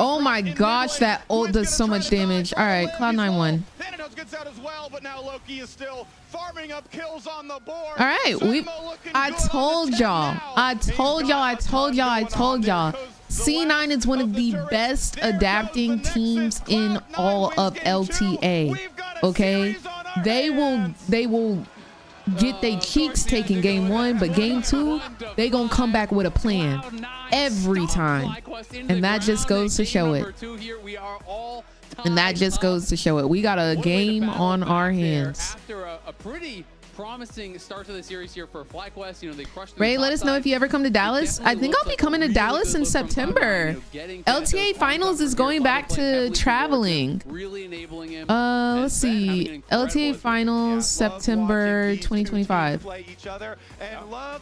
Oh my gosh, that ult does so much damage. All right, Cloud9 won. Thanatos gets out as well, but now Loki is still farming up kills on the board. All right, I told y'all. C9 is one of the best adapting teams in all of LTA. Okay, they will get their cheeks taken game 1, but game 2 they gonna come back with a plan every time, and that just goes to show it. And that just goes to show it. We got a game on our hands. After a pretty promising start to the series here for FlyQuest, you know, they crushed Ray, let us know if you ever come to Dallas. I think I'll be coming to Dallas in September. LTA Finals is going back to traveling. Let's see. LTA Finals September 2025.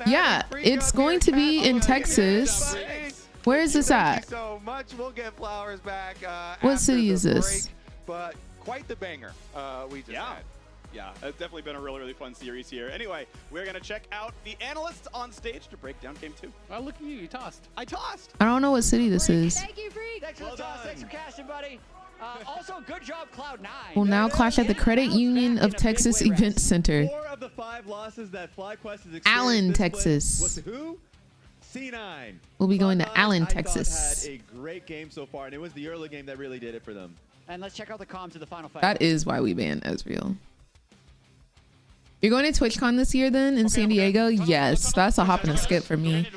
Yeah, it's going to be in Texas. Where is this at? What city is this? But quite the banger we just had. Yeah, it's definitely been a really, really fun series here. Anyway, we're going to check out the analysts on stage to break down game 2. Oh, look at you. You tossed. I tossed. I don't know what city this is. Thank you, Freak. Thanks for the toss. Thanks for casting, buddy. Also, good job, Cloud9. We'll now clash at the Credit Union of Texas Event Center. 4 of the 5 losses that FlyQuest has experienced Allen, Texas. was who? C9. We'll be going to Allen, I Texas. had a great game so far, and it was the early game that really did it for them. And let's check out the comms of the final fight. That is why we banned Ezreal. You're going to TwitchCon this year then in San Diego? Yes, that's a hop and a skip for me.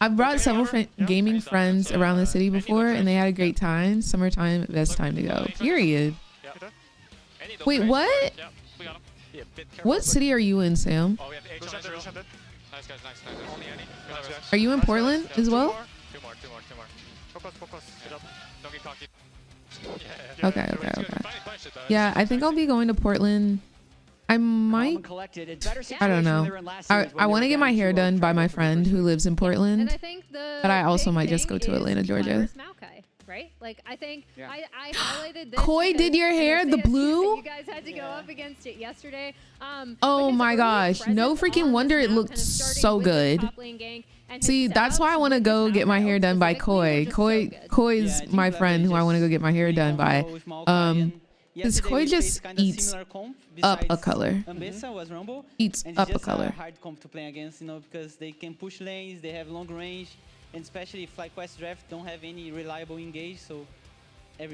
I've brought several gaming friends around the city before and they had a great time. Summertime, best time to go. Period. Wait, what? What city are you in, Sam? Are you in Portland as well? Okay. Yeah, I think I'll be going to Portland. I might. I don't know. I want to get my hair done by my friend who lives in Portland, but I also might just go to Atlanta, Georgia. Right? Like, I think I highlighted this. Koi did your hair, the blue? You guys had to go up against it yesterday. Oh my gosh. No freaking wonder it looked so good. See, that's why I want to go get my hair done by Koi. Koi's my friend who I want to go get my hair done by. This Koi just eats up a color. Eats up a color. Hard comp to play against, you know, because they can push lanes, they have long range. and especially FlyQuest draft don't have any reliable engage, so I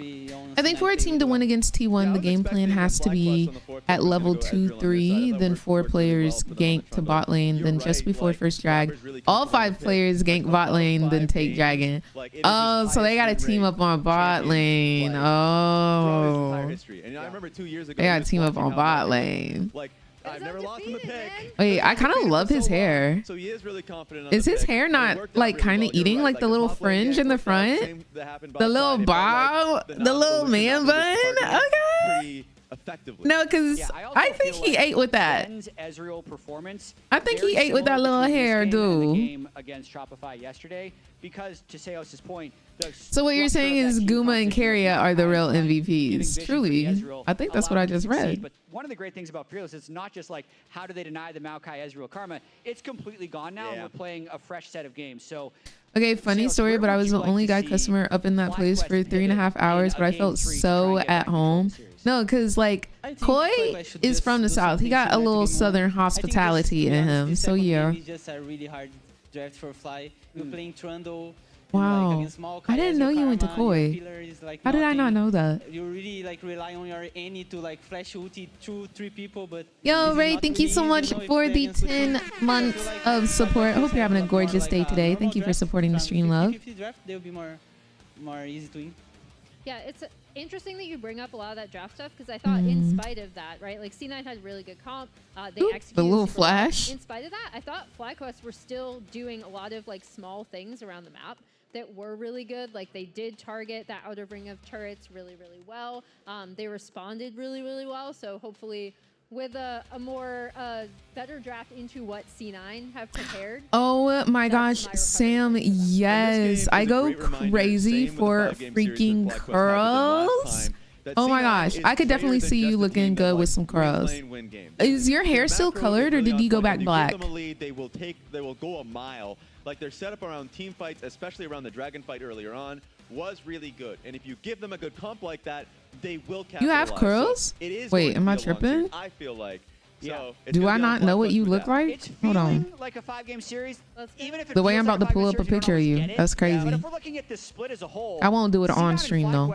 think for a team to win against T1, the game plan has to be at level 2-3, then 4 players gank to bot lane, then just before first drag, all 5 players gank bot lane, then take dragon. Oh, so they got to team up on bot lane. Oh, they got to team up on bot lane. I've never lost him a pick. Wait, I kind of love his hair. So he is really confident. Is his hair not like kind of eating like the little fringe in the front? The little bob, the little man bun? Okay. No, because I think he ate with that. I think he ate with that little hair, dude. Against Shopify yesterday, because to Seos's point, so what you're saying is Guma and Keria are the real MVPs. Truly, I think that's what I just read. But one of the great things about Fearless, it's not just like how do they deny the Maokai Ezreal karma. It's completely gone now, and we're playing a fresh set of games. So. Okay, funny story, but I was the only guy customer up in that place for 3.5 hours, but I felt so at home. No, because like Koi is from the south. He got a little southern hospitality in him. So yeah. It's just a really hard draft for Fly. We're playing Trundle. Wow. I didn't know you went to Koi. How did I not know that? You really like rely on your Annie to like flash ulti 2-3 people, but yo, Ray, thank you so much for the 10 months of support. I hope you're having a gorgeous day today. Thank you for supporting the stream, love. If you draft, they'll be more easy to win. Yeah, it's interesting that you bring up a lot of that draft stuff, because I thought in spite of that, right, like C9 had really good comp. They executed the little flash. In spite of that, I thought FlyQuest were still doing a lot of like small things around the map that were really good. Like they did target that outer ring of turrets really, really well. They responded really, really well. So hopefully with a more better draft into what C9 have prepared. Oh my gosh, Sam, yes. I go crazy for freaking curls. Oh my gosh, I could definitely see you looking good with some curls. Is your hair still colored, or did you go back black? They will go a mile. Like their setup around team fights, especially around the dragon fight earlier on, was really good. And if you give them a good comp like that, they will capitalize. You have curls? So it is wait, am I tripping? I feel like. So do I not know what you look like? Hold on. Like a 5-game series, even if the way I'm about to pull up a picture of you, that's crazy. But if we're looking at the split as a whole, I won't do it on stream though.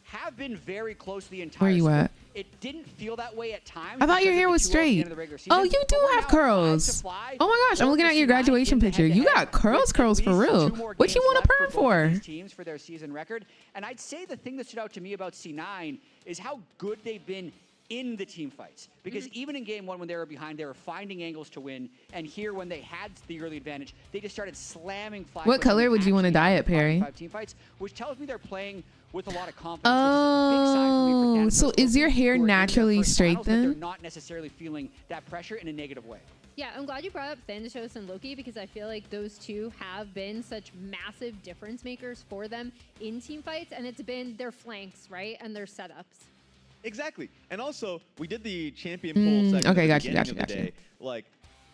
Have been very close to the entire Where you at? It didn't feel that way at times. I thought your hair was straight. Oh, you do have curls. Oh my gosh, I'm looking at your graduation picture. You got curls for real. What you want a perm for? Teams for their season record. And I'd say the thing that stood out to me about C9 is how good they've been in the team fights. Because even in game 1 when they were behind, they were finding angles to win. And here when they had the early advantage, they just started slamming FlyQuest. What color would you want to dye it, Perry? Team fights, which tells me they're playing with a lot of confidence. Oh, so is your hair naturally straight then? They're not necessarily feeling that pressure in a negative way. Yeah, I'm glad you brought up Thanatos and Loki, because I feel like those two have been such massive difference makers for them in team fights, and it's been their flanks, right, and their setups. Exactly. And also, we did the champion pool segment okay, at the beginning of the day. Like,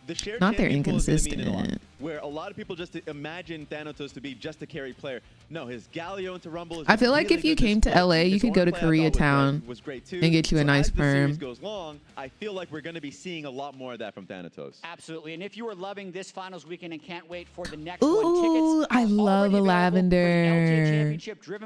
the shared not they're champion pool is gonna mean a lot, inconsistent. where a lot of people just imagine Thanatos to be just a carry player. No, his Galio into Rumble is I feel like really if you good came to display. LA, you His could go to Hornplay I thought Koreatown was great too. and get you a So nice as the series perm. goes long, I feel like we're going to be seeing a lot more of that from Thanatos. Absolutely. And if you are loving this finals weekend and can't wait for the next Ooh, one, tickets I love a lavender.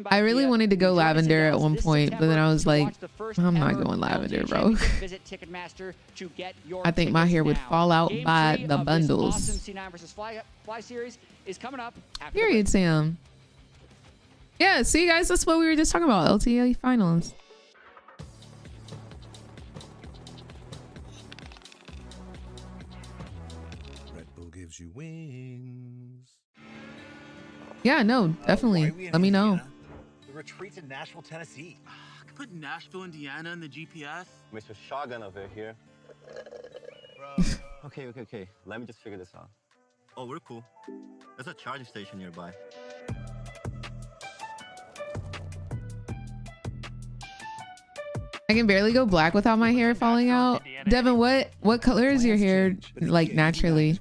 I really wanted to go lavender at one point, but then I was like, I'm not going lavender, bro. Visit Ticketmaster to get your I think my hair would fall out by the bundles. Awesome C9 versus Fly series is coming up after Period, Sam. Yeah, see, guys, that's what we were just talking about. LTA finals. Red Bull gives you wings. Yeah, no, definitely. Let me know. The retreat to Nashville, Tennessee. I could put Nashville, Indiana in the GPS. Mr. Shotgun over here. Bro. Okay. Let me just figure this out. Oh, we're cool. There's a charging station nearby. I can barely go black without my hair falling out. Devin, what color is your hair like naturally?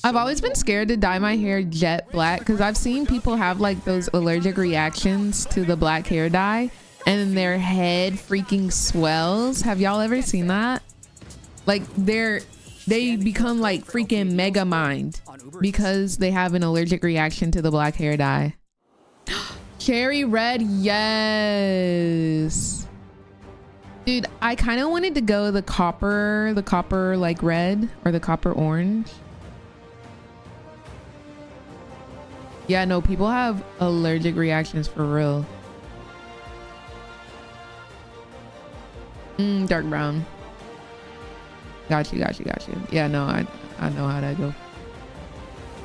I've always been scared to dye my hair jet black because I've seen people have like those allergic reactions to the black hair dye and their head freaking swells. Have y'all ever seen that? Like their they become like freaking mega mind because they have an allergic reaction to the black hair dye. Cherry red, yes. Dude, I kind of wanted to go the copper like red or the copper orange. Yeah, no, people have allergic reactions for real. Dark brown. Got you. Yeah, no, I know how that go.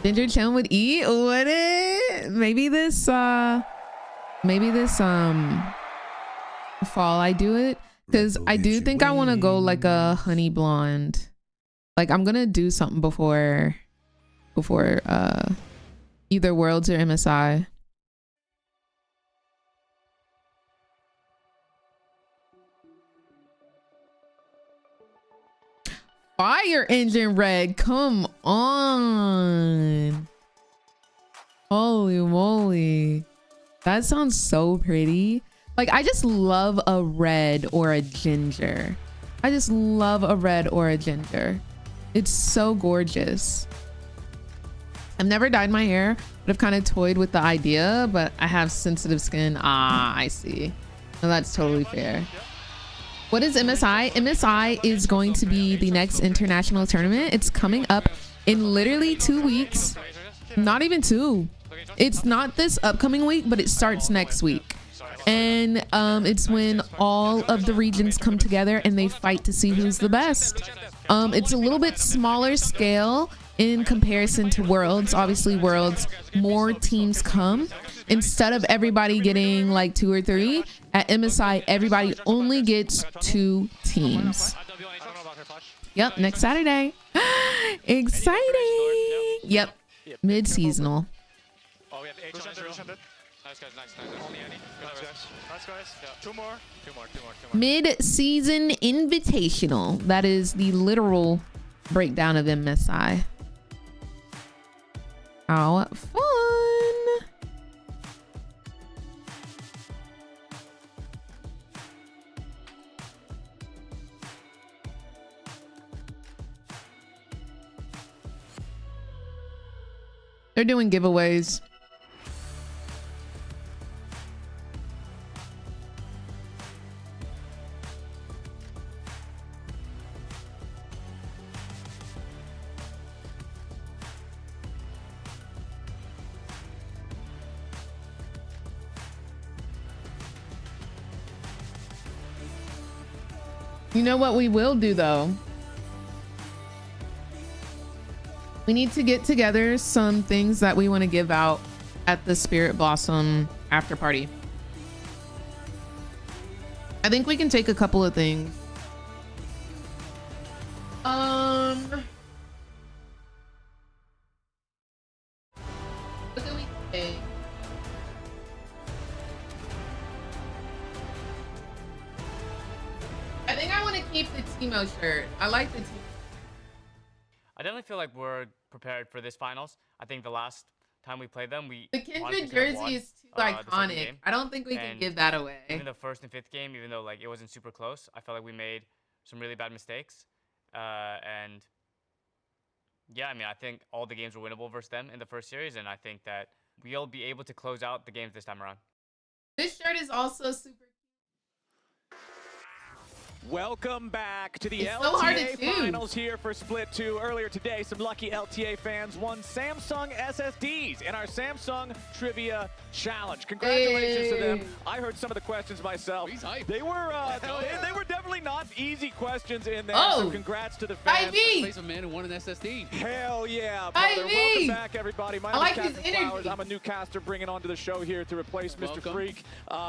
Ginger Chim would eat. Would it? Maybe this fall I do it. Because I do think I want to go like a honey blonde. Like I'm gonna do something before either Worlds or MSI. Fire engine red, come on. Holy moly. That sounds so pretty. Like, I just love a red or a ginger. I just love a red or a ginger. It's so gorgeous. I've never dyed my hair, but I've kind of toyed with the idea, but I have sensitive skin. Ah, I see. No, that's totally fair. What is MSI? MSI is going to be the next international tournament. It's coming up in literally 2 weeks. Not even 2. It's not this upcoming week, but it starts next week. And it's when all of the regions come together and they fight to see who's the best. It's a little bit smaller scale in comparison to Worlds. Obviously, Worlds, more teams come. Instead of everybody getting like 2 or 3, at MSI, everybody only gets 2 teams. Yep, next Saturday. Exciting. Yep, mid-seasonal. Mid-season invitational. That is the literal breakdown of MSI. How fun. They're doing giveaways. You know what we will do though? We need to get together some things that we want to give out at the Spirit Blossom after party. I think we can take a couple of things. What can we take? I think I want to keep the Timo shirt. I like the Timo. I definitely feel like we're prepared for this finals. I think the last time we played them, the Kindred jersey is too iconic. I don't think we can give that away. Even the first and fifth game, even though like it wasn't super close, I felt like we made some really bad mistakes. And yeah, I mean, I think all the games were winnable versus them in the first series, and I think that we'll be able to close out the games this time around. This shirt is also super. Welcome back to the it's LTA finals here for Split 2. Earlier today, some lucky LTA fans won Samsung SSDs in our Samsung Trivia Challenge. Congratulations to them. I heard some of the questions myself. They were definitely not easy questions in there. So congrats to the fans. A man who won an SSD. Hell yeah, brother. Welcome back, everybody. My name is Captain Flowers. I'm a new caster bringing onto the show here to replace Mr. Freak.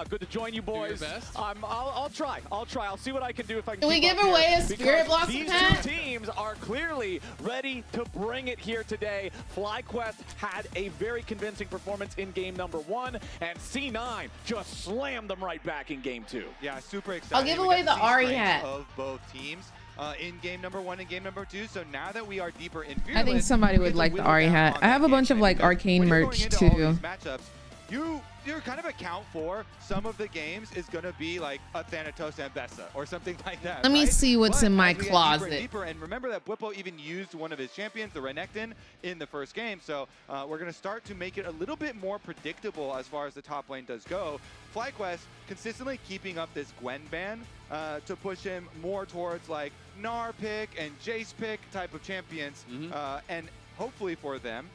Good to join you boys. I'll try. I'll see what I can do if I can. Can we give away a Spirit Blossom these hat? Two teams are clearly ready to bring it here today. FlyQuest had a very convincing performance in game number 1, and C9 just slammed them right back in game 2. Yeah, super excited. I'll give away the Ari hat of both teams in game number 1 and game number 2. So now that we are deeper in Fearless, I think somebody would like the Ari hat. I have a bunch of like arcane merch too. you kind of account for some of the games is going to be like a Thanatos and Bessa or something like that. Let me right? see what's But in my as we get closet. deeper, and remember that Bwipo even used one of his champions, the Renekton, in the first game. So we're going to start to make it a little bit more predictable as far as the top lane does go. FlyQuest consistently keeping up this Gwen ban to push him more towards like Gnar pick and Jace pick type of champions, and hopefully for them,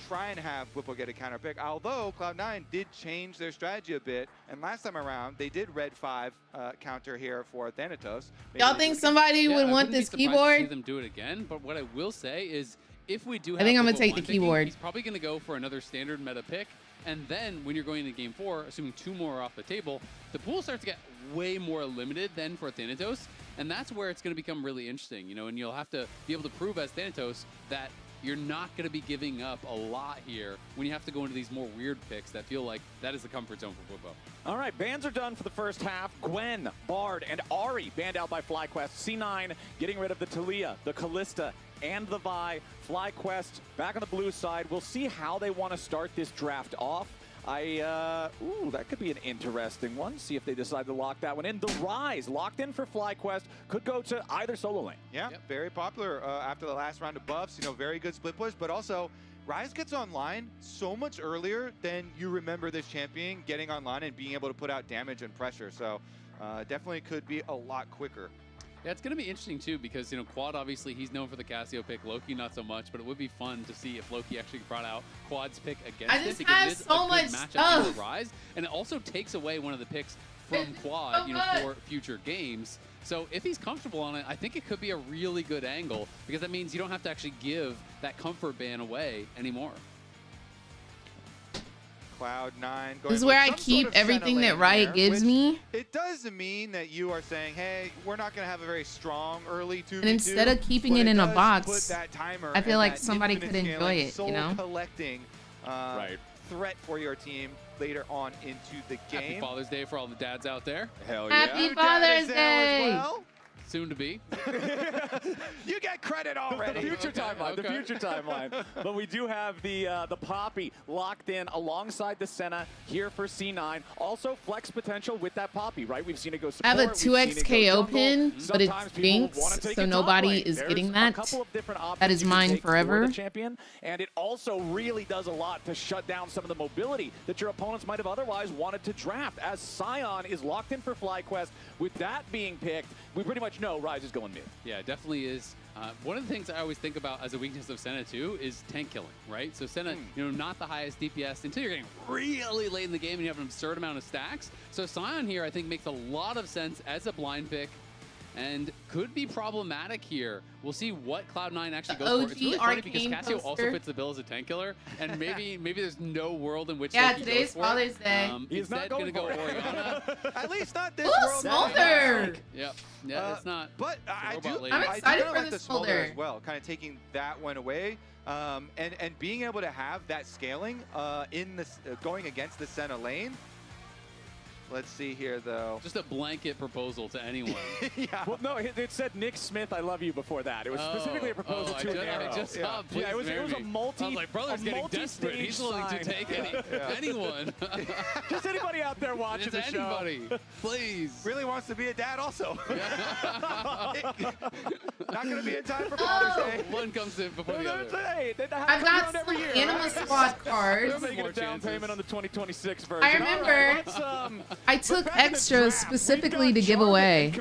try and have Bwipo get a counter pick. Although Cloud9 did change their strategy a bit, and last time around they did red 5 counter here for Thanatos. Y'all think somebody would want this To keyboard? see them do it again, but what I will say is, if we do, have I think I'm gonna Bwipo take the one picking, keyboard. He's probably gonna go for another standard meta pick, and then when you're going into game 4, assuming 2 more are off the table, the pool starts to get way more limited than for Thanatos, and that's where it's gonna become really interesting, you know. And you'll have to be able to prove as Thanatos that you're not going to be giving up a lot here when you have to go into these more weird picks that feel like that is the comfort zone for Bwipo. All right, bans are done for the first half. Gwen, Bard, and Ahri banned out by FlyQuest. C9 getting rid of the Talia, the Kalista, and the Vi. FlyQuest back on the blue side. We'll see how they want to start this draft off. Ooh, that could be an interesting one. See if they decide to lock that one in. The Rise, locked in for FlyQuest, could go to either solo lane. Yeah, very popular after the last round of buffs. You know, very good split push, but also Rise gets online so much earlier than you remember this champion getting online and being able to put out damage and pressure. So definitely could be a lot quicker. Yeah, it's going to be interesting, too, because, you know, Quad, obviously, he's known for the Cassio pick. Loki, not so much, but it would be fun to see if Loki actually brought out Quad's pick against I it, just because have it is so a much good matchup stuff. for Rise, and it also takes away one of the picks from Quad, so you know, good. for future games. So if he's comfortable on it, I think it could be a really good angle, because that means you don't have to actually give that comfort ban away anymore. Cloud9. This is where I keep everything that Riot gives me. It does mean that you are saying, hey, we're not going to have a very strong early 2v2. And instead of keeping it in a box, I feel like somebody could enjoy it, you know? Collecting threat for your team later on into the game. Happy Father's Day for all the dads out there. Hell yeah. Happy Father's Day! Well. Soon to be. You get credit already. The future timeline. The future timeline. But we do have the Poppy locked in alongside the Senna here for C9. Also flex potential with that Poppy, right? We've seen it go support. I have a 2x KO pin, but it stinks, so nobody is getting that. That is mine forever. Champion, and it also really does a lot to shut down some of the mobility that your opponents might have otherwise wanted to draft. As Scion is locked in for FlyQuest, with that being picked, we pretty much know Rise is going mid. Yeah, it definitely is. One of the things I always think about as a weakness of Senna too is tank killing, right? So Senna, you know, not the highest DPS until you're getting really late in the game and you have an absurd amount of stacks. So Scion here, I think, makes a lot of sense as a blind pick and could be problematic here. We'll see what Cloud9 actually goes for. It's really funny because Cassio also fits the bill as a tank killer, and maybe there's no world in which Loki today's goes for Father's Day. He's not going to go Oriana. At least not this Ooh, world. Smolder! Yep. Yeah, it's not. But I do. I'm excited for like this the Smolder Smolder as well, kind of taking that one away, and being able to have that scaling in this going against the Senna lane. Let's see here, though. Just a blanket proposal to anyone. Yeah. Well, no, it said Nick Smith, I love you before that. It was specifically a proposal to Nero. I just saw, yeah, it was a multi. I was like, brother's getting desperate. He's willing to take anyone. Just anybody out there watching the show. Anybody, please. Really wants to be a dad also. Not going to be in time for Father's Day. One comes in before the other. I've got some Anima Squad cards. They're making a down payment on the 2026 version. I remember I took extras specifically to give away.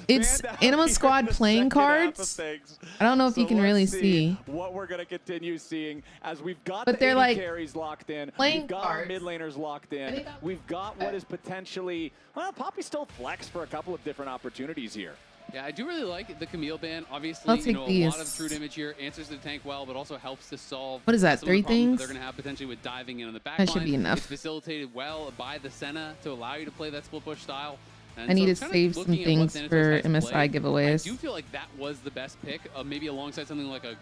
It's Anima Squad playing cards. I don't know if you can really see what we're going to continue seeing as we've got but they're like carries locked in. Playing we've got cards. Our mid laners locked in. We've got what is potentially, well, Poppy still flex for a couple of different opportunities here. Yeah, I do really like the Camille ban. Obviously, I'll you take know, a these. lot of true damage here, answers the tank well, but also helps to solve What is that, some 3 of the problems things? that they're going to have potentially with diving in on the back That line. should be enough. It's facilitated well by the Senna to allow you to play that split push style. And I need so to kind of save some looking at what things Thanatos for has MSI played, giveaways. I do feel like that was the best pick, maybe alongside something like a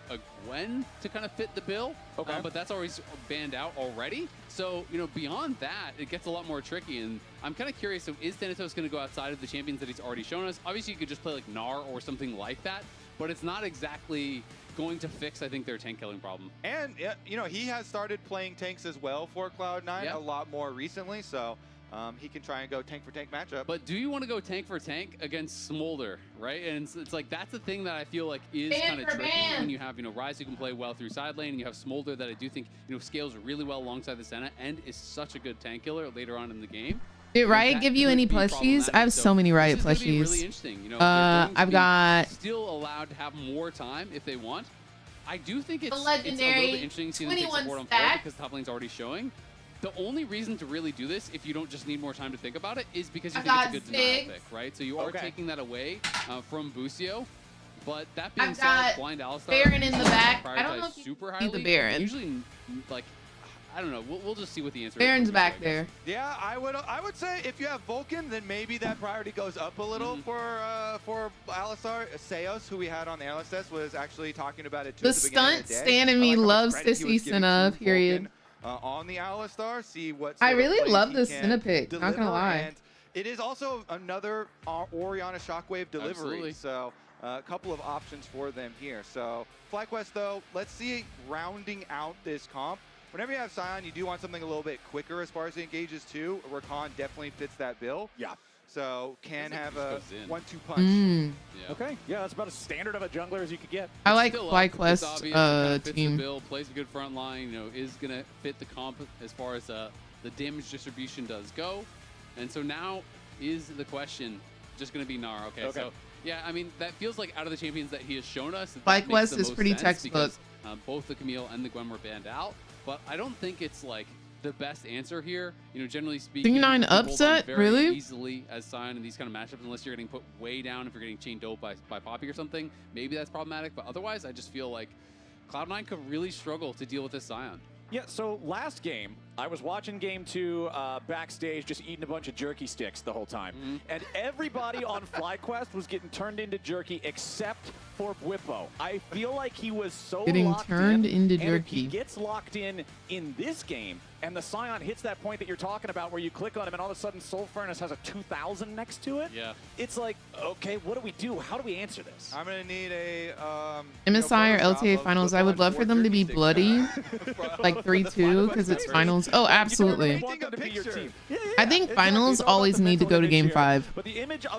Gwen to kind of fit the bill. Okay. But that's always banned out already. So, you know, beyond that, it gets a lot more tricky. And I'm kind of curious, so is Thanatos going to go outside of the champions that he's already shown us? Obviously, you could just play like Gnar or something like that, but it's not exactly going to fix, I think, their tank killing problem. And, you know, he has started playing tanks as well for Cloud9 a lot more recently, so he can try and go tank for tank matchup. But do you want to go tank for tank against Smolder, right? And it's like that's the thing that I feel like is kind of tricky when you have, you know, Ryze who can play well through side lane, and you have Smolder that I do think, you know, scales really well alongside the Senna and is such a good tank killer later on in the game. Did Riot give you any plushies? I have so many Riot plushies. Really interesting. You know, I've got still allowed to have more time if they want. I do think it's, legendary it's a little bit interesting seeing them take 21 support on stack. 4 because top lane's already showing. The only reason to really do this, if you don't just need more time to think about it, is because you think it's a good denial pick, right? So you are taking that away from Busio. But that being said, Blind Alistar Baron in the back. I don't know if super you highly. see the Baron. Usually, like, I don't know. We'll just see what the answer Baron's is. back there. Yeah, I would say if you have Vulcan, then maybe that priority goes up a little for Alistar. Seos, who we had on the analyst test, was actually talking about it too. The stunt stan in me loves to see Senna, period. On the Alistar, see what I really love the Senna pick, not gonna lie. And it is also another Orianna Shockwave delivery. Absolutely. So a couple of options for them here. So FlyQuest, though, let's see rounding out this comp. Whenever you have Sion, you do want something a little bit quicker as far as the engages too. Rakan definitely fits that bill. Yeah. So can have a 1-2 punch. Yeah. Okay, yeah, that's about as standard of a jungler as you could get. I like Still FlyQuest fits team. the bill, plays a good front line, you know, is gonna fit the comp as far as the damage distribution does go. And so now is the question just gonna be Gnar? Okay, so yeah, I mean that feels like out of the champions that he has shown us, that makes the is most pretty sense textbook. because both the Camille and the Gwen were banned out. But I don't think it's like the best answer here. You know, generally speaking, C9 you can hold on upset? very Really? easily as Sion in these kind of matchups, unless you're getting put way down if you're getting chain dope by Poppy or something. Maybe that's problematic, but otherwise, I just feel like Cloud9 could really struggle to deal with this Sion. Yeah, so last game, I was watching game 2 backstage, just eating a bunch of jerky sticks the whole time. And everybody on FlyQuest was getting turned into jerky except for Bwipo. I feel like he was so Getting locked turned in, into and if he jerky. gets locked in this game, and the Scion hits that point that you're talking about where you click on him and all of a sudden Soul Furnace has a 2000 next to it. Yeah. It's like, okay, what do we do? How do we answer this? I'm going to need a... MSI or LTA finals, I would love for them to be bloody, like 3-2, because it's finals. Oh, absolutely. I think finals always need to go to game 5.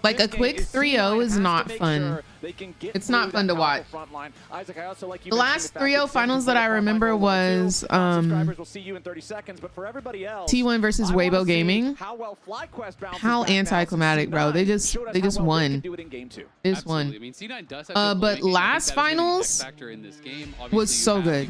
Like a quick 3-0 is not fun. It's not fun to watch. The last 3-0 finals that I remember was T1 versus Weibo Gaming. How anticlimactic, bro. They just won. They just won. I mean, C9 does have But last finals was so good.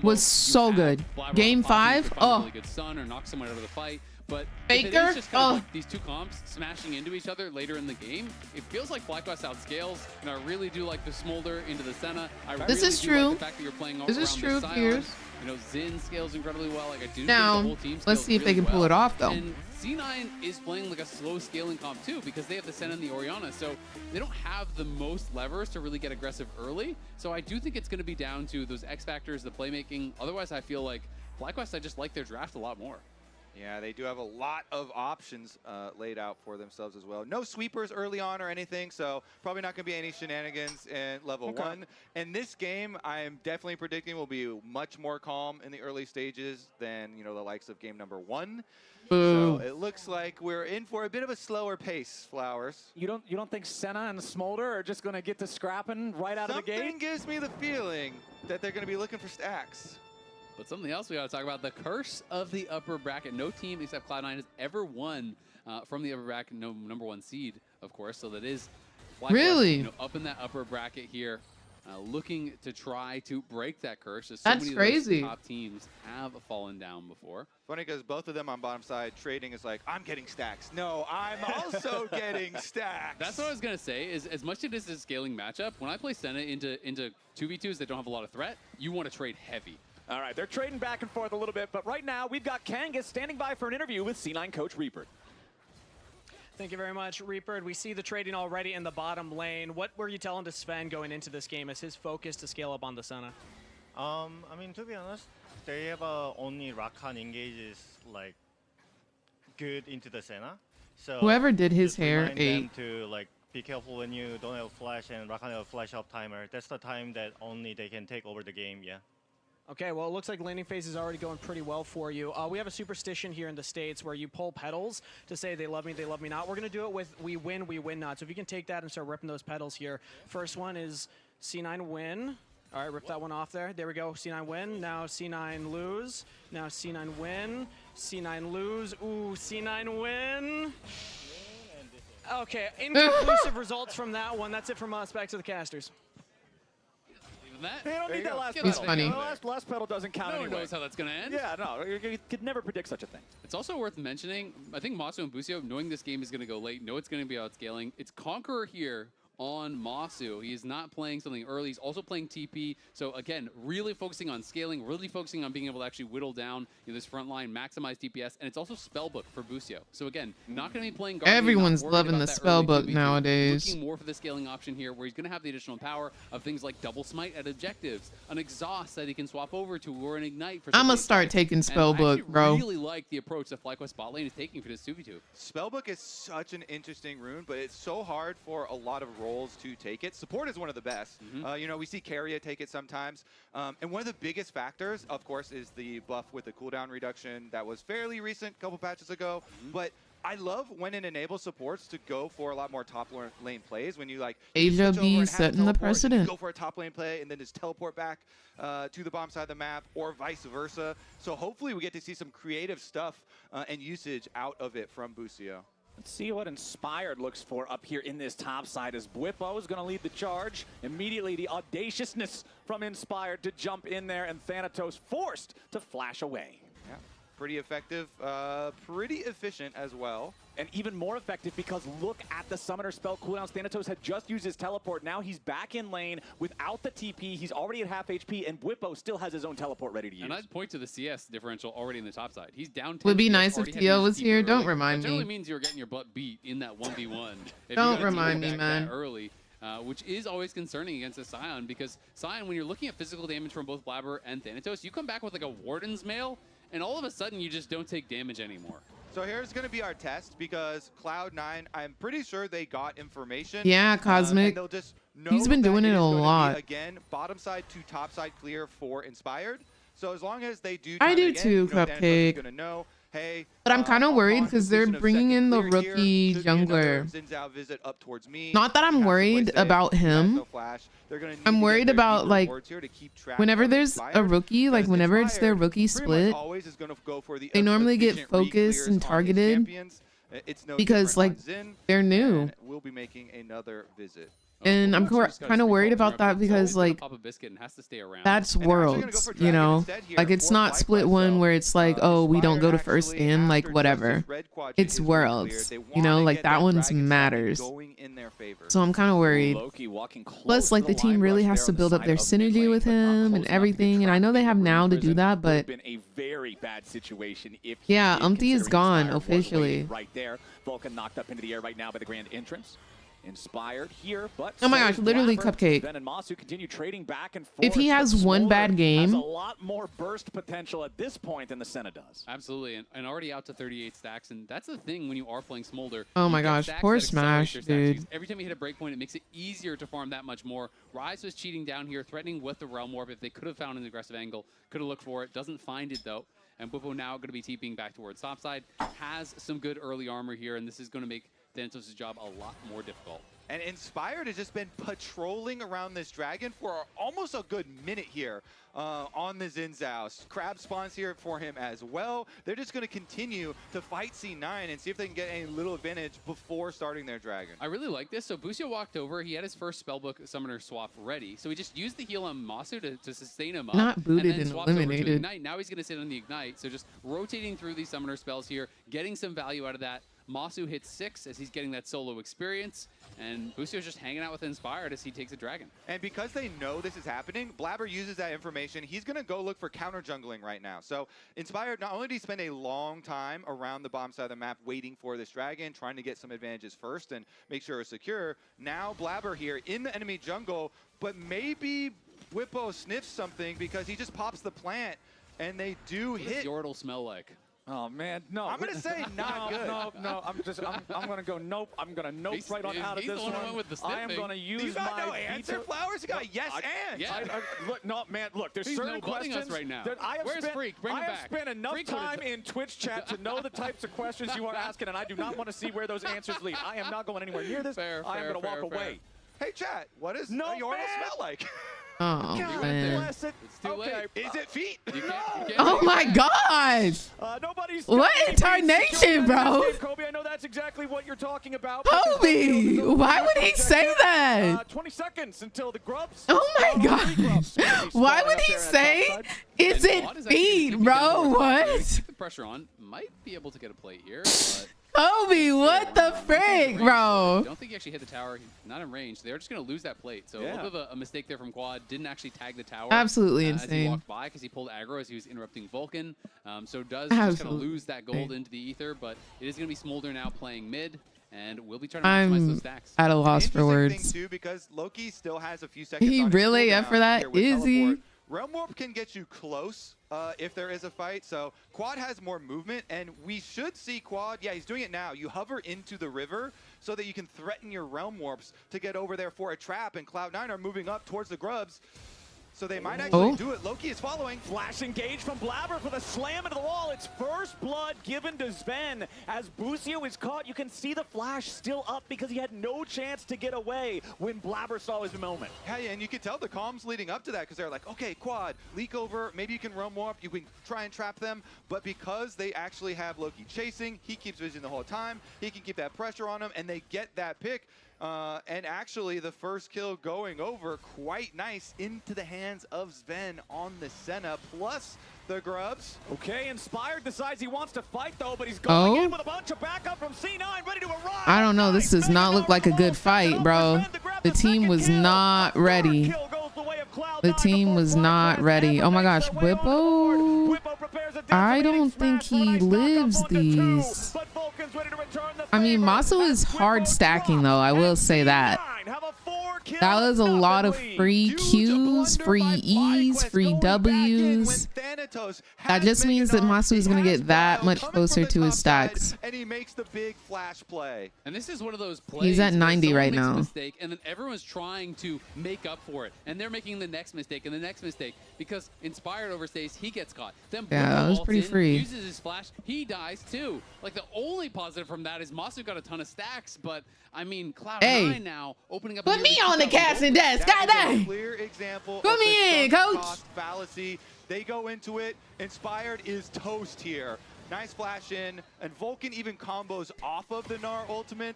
Was so good. Game 5, oh. Really good stun or knock someone out of the fight. But Faker, if it is just kind of like these two comps smashing into each other later in the game, it feels like FlyQuest outscales. And I really do like the Smolder into the Senna. I This really is do true. Like the fact that you're playing This is around true, the Sion. Piers. You know, Xin scales incredibly well. Like I do Now, think the whole team let's scales see if they really can pull well. it off, though. And C9 is playing like a slow scaling comp too because they have the Senna and the Orianna. So they don't have the most levers to really get aggressive early. So I do think it's going to be down to those X factors, the playmaking. Otherwise, I feel like FlyQuest, I just like their draft a lot more. Yeah, they do have a lot of options laid out for themselves as well. No sweepers early on or anything, so probably not going to be any shenanigans in level 1. And this game, I am definitely predicting will be much more calm in the early stages than, you know, the likes of game number 1. So it looks like we're in for a bit of a slower pace, Flowers. You don't think Senna and Smolder are just going to get to scrapping right out of the gate? Something gives me the feeling that they're going to be looking for stacks. But something else we got to talk about, the curse of the upper bracket. No team except Cloud9 has ever won from the upper bracket, no number 1 seed, of course. So that is FlyQuest, really, you know, up in that upper bracket here, looking to try to break that curse. As so That's many crazy. Of those top teams have fallen down before. Funny because both of them on bottom side trading is like, I'm getting stacks. No, I'm also getting stacks. That's what I was going to say, is as much as it is a scaling matchup, when I play Senna into 2v2s that don't have a lot of threat, you want to trade heavy. All right, they're trading back and forth a little bit, but right now we've got Kangas standing by for an interview with C9 coach Reaper. Thank you very much, Reaper. We see the trading already in the bottom lane. What were you telling to Sven going into this game as his focus to scale up on the Senna? I mean, to be honest, they have only Rakan engages like good into the Senna. So whoever did his just hair remind them ate. to like be careful when you don't have flash and Rakan have a flash up timer. That's the time that only they can take over the game, yeah. Okay, well, it looks like laning phase is already going pretty well for you. We have a superstition here in the States where you pull petals to say they love me not. We're going to do it with we win not. So if you can take that and start ripping those petals here. First one is C9 win. All right, rip that one off there. There we go, C9 win. Now C9 lose. Now C9 win. C9 lose. Ooh, C9 win. Okay, inconclusive results from that one. That's it from us. Back to the casters. They don't need that last He's pedal. funny. The last pedal doesn't count No one anyway. knows how that's going to end. Yeah, no, you could never predict such a thing. It's also worth mentioning, I think Masu and Busio, knowing this game is going to go late, know it's going to be outscaling. It's Conqueror here on Masu. He is not playing something early. He's also playing TP. So again, really focusing on scaling, really focusing on being able to actually whittle down this front line, maximize DPS, and it's also Spellbook for Busio. So again, not going to be playing Guardian. Everyone's loving the Spellbook nowadays. Looking more for the scaling option here, where he's going to have the additional power of things like double smite at objectives, an exhaust that he can swap over to, or an ignite for. I'm gonna start taking Spellbook, bro. I really like the approach that FlyQuest bot lane is taking for this 2v2. Spellbook is such an interesting rune, but it's so hard for a lot of roles to take it. Support is one of the best. You know, we see Carrier take it sometimes. And one of the biggest factors, of course, is the buff with the cooldown reduction that was fairly recent, a couple patches ago. But I love when it enables supports to go for a lot more top lane plays. When you like Asia B setting the precedent. Go for a top lane play and then just teleport back to the bomb side of the map, or vice versa. So hopefully we get to see some creative stuff and usage out of it from Busio. Let's see what Inspired looks for up here in this top side, as Bwipo is going to lead the charge. Immediately, the audaciousness from Inspired to jump in there, and Thanatos forced to flash away. Yeah, pretty effective, pretty efficient as well. And even more effective because look at the Summoner spell cooldowns. Thanatos had just used his teleport. Now he's back in lane without the TP. He's already at half HP, and Bwipo still has his own teleport ready to use. And I'd point to the CS differential already in the top side. He's down 10. Would be nice if Tio was here. Don't remind That me. generally means you're getting your butt beat in that 1v1. Don't remind me, man. Early, which is always concerning against a Sion, because Sion, when you're looking at physical damage from both Blabber and Thanatos, you come back with like a Warden's Mail, and all of a sudden you just don't take damage anymore. So here's going to be our test, because Cloud9, I'm pretty sure they got information. Yeah, Cosmic. And they'll just know He's been doing it a lot. Again, bottom side to top side clear for Inspired. So as long as they do, I do too, Cupcake. Gonna know, hey, but I'm kind of worried because they're bringing in the rookie jungler. Not that I'm worried about him. I'm worried about, like, whenever there's a rookie, like whenever it's their rookie split, they normally get focused and targeted because, like, they're new. We'll be making another visit. And I'm kind of worried about that because, like, that's Worlds, you know? Like, it's not Split 1 where it's like, oh, we don't go to first stand, like, whatever. It's Worlds, you know? Like, that one's matters. So I'm kind of worried. Plus, like, the team really has to build up their synergy with him and everything. And I know they have now to do that, but yeah, Umpty is gone officially. Right there. Vulcan knocked up into the air right now by the grand entrance. Inspired here, but oh my gosh, literally Cupcake. Ben and Masu continue trading back and forth. If he has one bad game, has a lot more burst potential at this point than the Senna does. Absolutely, and already out to 38 stacks, and that's the thing when you are playing Smolder. Oh my gosh, poor Smash, dude. Every time you hit a breakpoint, it makes it easier to farm that much more. Rise was cheating down here, threatening with the Realm Warp. If they could have found an aggressive angle, could have looked for it. Doesn't find it though. And Bwipo now going to be TPing back towards topside. Has some good early armor here, and this is going to make Thanatos' job a lot more difficult. And Inspired has just been patrolling around this dragon for almost a good minute here on the Xin Zhao. Crab spawns here for him as well. They're just going to continue to fight C9 and see if they can get any little advantage before starting their dragon. I really like this. So Busio walked over. He had his first Spellbook Summoner swap ready. So he just used the heal on Masu to sustain him up. Not booted and and eliminated. Now he's going to sit on the Ignite. So just rotating through these Summoner spells here, getting some value out of that. Masu hits 6 as he's getting that solo experience, and Busio's just hanging out with Inspired as he takes a dragon. And because they know this is happening, Blabber uses that information. He's going to go look for counter jungling right now. So Inspired, not only did he spend a long time around the bomb side of the map waiting for this dragon, trying to get some advantages first and make sure it's secure, now Blabber here in the enemy jungle, but maybe Bwipo sniffs something because he just pops the plant, and they do hit. What does Yordle smell like? Oh man, no. I'm gonna say not good. No. I'm gonna go nope. I'm gonna nope right on out of this one. I am gonna use you got my no answer, Flowers. You got yes and. Look, no man. Look, there's certain questions right now. that I have Where's spent. Freak? Bring I him have back. spent enough Freak time in Twitch chat to know the types of questions you are asking, and I do not want to see where those answers lead. I am not going anywhere near this. I am gonna walk away. Hey, chat. What does your smell like? Oh, man. It's too late. Is it feet? Oh my gosh. Nobody's What incarnation, bro? Kobe, I know that's exactly what you're talking about. Kobe, why would he say that? 20 seconds until the grubs. Oh my gosh. Why would he say, is it feet, bro? What? The pressure on. Might be able to get a plate here, but... Kobe, what the frick, bro? I don't think he actually hit the tower. Not in range. They're just going to lose that plate. So a little bit of a mistake there from Quad. Didn't actually tag the tower. Absolutely as he insane. walked by because he pulled aggro as he was interrupting Vulcan. So does just kind of lose that gold into the ether. But it is going to be Smolder now playing mid. And we'll be trying to maximize those stacks. At a loss for words. Thing too, because Loki still has a few seconds. He on his really cooldown up for that? here with Is he? teleport. Realm Warp can get you close if there is a fight, so Quad has more movement, and we should see Quad, yeah, he's doing it now. You hover into the river so that you can threaten your Realm Warps to get over there for a trap, and Cloud9 are moving up towards the grubs. So they might actually do it. Loki is following. Flash engage from Blabber for the slam into the wall. It's first blood given to Sven. As Busio is caught, you can see the flash still up because he had no chance to get away when Blabber saw his moment. Yeah, and you could tell the comms leading up to that because they're like, okay, Quad, leak over, maybe you can roam warp, you can try and trap them. But because they actually have Loki chasing, he keeps vision the whole time, he can keep that pressure on him, and they get that pick. And actually, the first kill going over quite nice into the hands of Sven on the Senna, plus the grubs. Okay, Inspired decides he wants to fight, though, but he's going in with a bunch of backup from C9, ready to arrive. I don't know. This does not look like a good fight, bro. The team was not ready. The team was not ready. Oh my gosh, Whippo. I don't think he lives these. I mean, Maso is hard stacking, though. I will say that. That was a lot of free Qs, free Es, free Ws. That just means that Masu is going to get that much closer to his stacks. And he makes the big flash play. And this is one of those plays. He's at 90 right now. Mistake, and then everyone's trying to make up for it. And they're making the next mistake and the next mistake because Inspired overstays, he gets caught. Then yeah, that was pretty free. Uses his flash, he dies too. Like the only positive from that is Masu got a ton of stacks, but I mean, Cloud9 now opening up. Put me on the casting desk, goddamn. Clear example. Put me in, coach. Fallacy. They go into it. Inspired is toast here. Nice flash in, and Vulcan even combos off of the Gnar ultimate.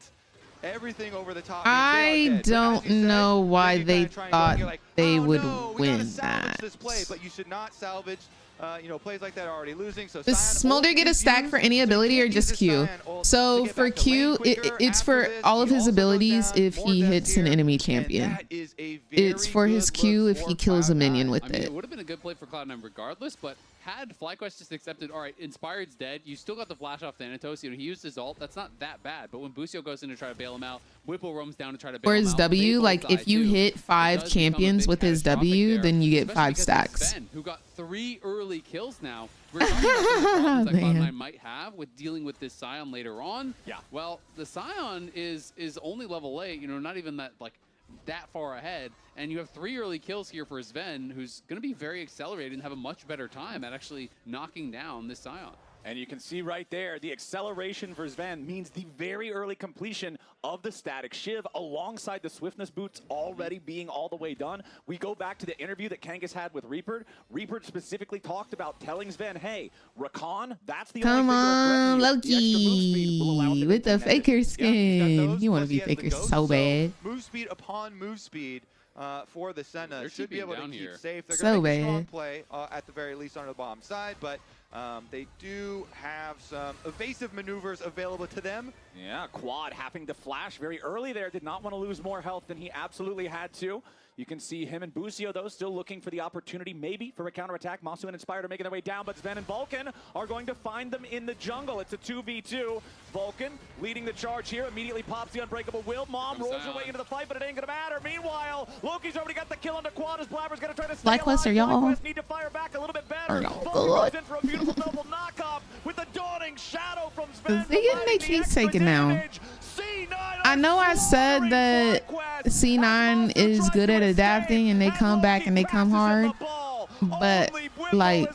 Everything over the top. I don't know why they thought they would win that. This play, but you should not salvage. You know, plays like that are already losing. So does Smolder get a stack for any ability or just Q? So for Q, it's for all of his abilities if he hits an enemy champion. It's for his Q if he kills a minion with it. It would have been a good play for Cloud9 regardless, but had FlyQuest just accepted, all right, Inspired's dead, you still got the flash off Thanatos, you know, he used his ult, that's not that bad, but when Busio goes in to try to bail him out, Whipple roams down to try to bail him out. For his W, like if you hit 5 champions with his W, then you get 5 stacks. Ben, who got 3 early kills now, we're talking about some of the problems that Cloud9 might have with dealing with this Scion later on. Yeah. Well, the Scion is only level 8, you know, not even that, like, that far ahead, and you have 3 early kills here for Sven, who's going to be very accelerated and have a much better time at actually knocking down this Scion. And you can see right there, the acceleration for Sven means the very early completion of the static Shiv alongside the swiftness boots already being all the way done. We go back to the interview that Kangas had with Reaper. Reaper specifically talked about telling Sven, hey, Rakan, that's the Come on, Loki, with the faker skin. You want to be faker so bad. Move speed upon move speed. For the Senna should be able to keep safe. They're so going to make a strong bad. play at the very least on the bottom side, but they do have some evasive maneuvers available to them. Yeah, Quad having to flash very early there. Did not want to lose more health than he absolutely had to. You can see him and Busio, though, still looking for the opportunity, maybe, for a counterattack. Masu and Inspired are making their way down, but Sven and Vulcan are going to find them in the jungle. It's a 2v2. Vulcan leading the charge here, immediately pops the Unbreakable Will. Mom rolls her way into the fight, but it ain't going to matter. Meanwhile, Loki's already got the kill on the Quad as Blabber's going to try to stay alive. Are y'all? Need to fire back a little bit better. Are y'all good? beautiful double knockoff with the dawning shadow from Sven. They getting their keys taken now. I know I said that C9 is good at adapting and they come back and they come hard, but like,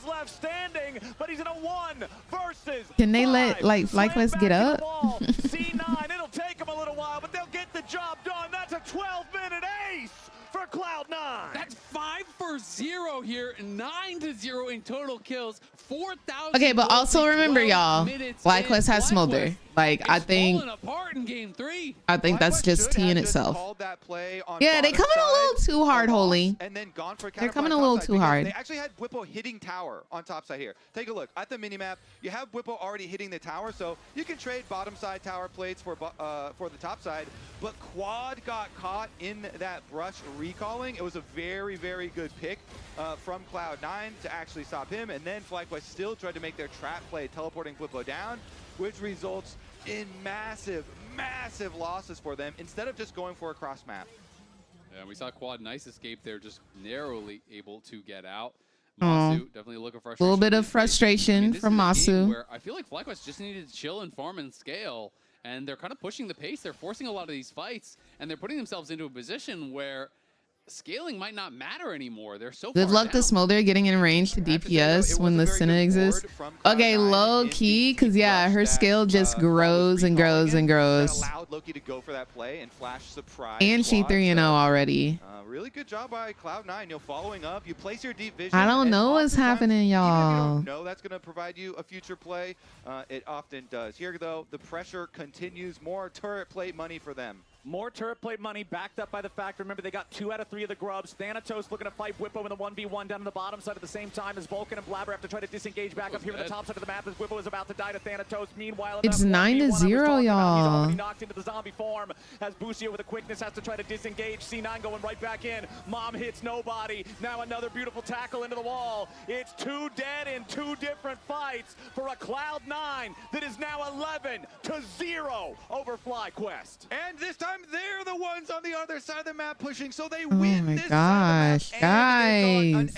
can they let like FlyQuest get up? C9, it'll take them a little while, but they'll get the job done. That's a 12-minute ace for Cloud9. That's 5 for 0 here, 9 to 0 in total kills, 4,000. Okay, but also remember, y'all, FlyQuest has Smolder. Like, I think that's just T in itself. Yeah, they coming a little too hard, Holy. They're coming a little too hard. They actually had Whippo hitting tower on top side here. Take a look at the minimap. You have Whippo already hitting the tower, so you can trade bottom side tower plates for the top side. But Quad got caught in that brush recalling. It was a very, very good pick from Cloud9 to actually stop him. And then FlyQuest still tried to make their trap play, teleporting Whippo down, which results in massive, massive losses for them instead of just going for a cross map. Yeah, we saw Quad nice escape there, just narrowly able to get out. Masu definitely looking for a little bit of frustration from Masu. Where I feel like FlyQuest just needed to chill and farm and scale, and they're kind of pushing the pace. They're forcing a lot of these fights, and they're putting themselves into a position where scaling might not matter anymore. They're so good luck down. to Smolder getting in range to DPS when the Senna exists. Okay, low key, because yeah, her skill just grows and grows and grows. Allowed Loki to go for that play and flash surprise. And she 3-0 already. Really good job by Cloud9. You know, following up, you place your deep vision. I don't know what's happening, y'all. No, that's going to provide you a future play. It often does. Here, though, the pressure continues. More turret plate money for them. More turret plate money backed up by the fact, remember, they got 2 out of 3 of the grubs. Thanatos looking to fight Whippo in the 1v1 down on the bottom side at the same time as Vulcan and Blabber have to try to disengage back up here on the top side of the map as Whippo is about to die to Thanatos. Meanwhile, it's 9-0, y'all. He's knocked into the zombie form as Busio with the quickness has to try to disengage. C9 going right back in. Mom hits nobody. Now another beautiful tackle into the wall. It's 2 dead in 2 different fights for a Cloud9 that is now 11-0 over FlyQuest. And this time they're the ones on the other side of the map pushing, so they win this gosh, guys.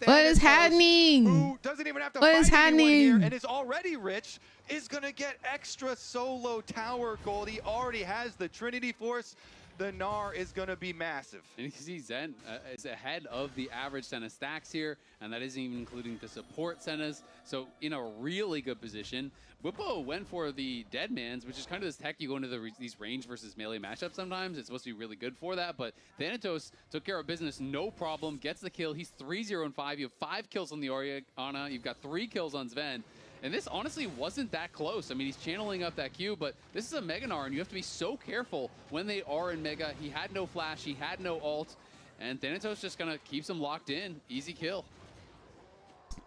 What is happening? Who doesn't even have to what is happening here and is already rich, is going to get extra solo tower gold. He already has the Trinity Force. The Gnar is going to be massive. And you see Zen is ahead of the average Senna stacks here, and that isn't even including the support Sennas. So in a really good position. Whippo went for the Deadmans, which is kind of this tech you go into these range versus melee matchups sometimes. It's supposed to be really good for that, but Thanatos took care of business, no problem, gets the kill. He's 3-0-5. You have 5 kills on the Oriana. You've got 3 kills on Sven. And this honestly wasn't that close. I mean, he's channeling up that Q, but this is a Mega Gnar, and you have to be so careful when they are in Mega. He had no flash, he had no ult, and Thanatos just kind of keeps him locked in. Easy kill.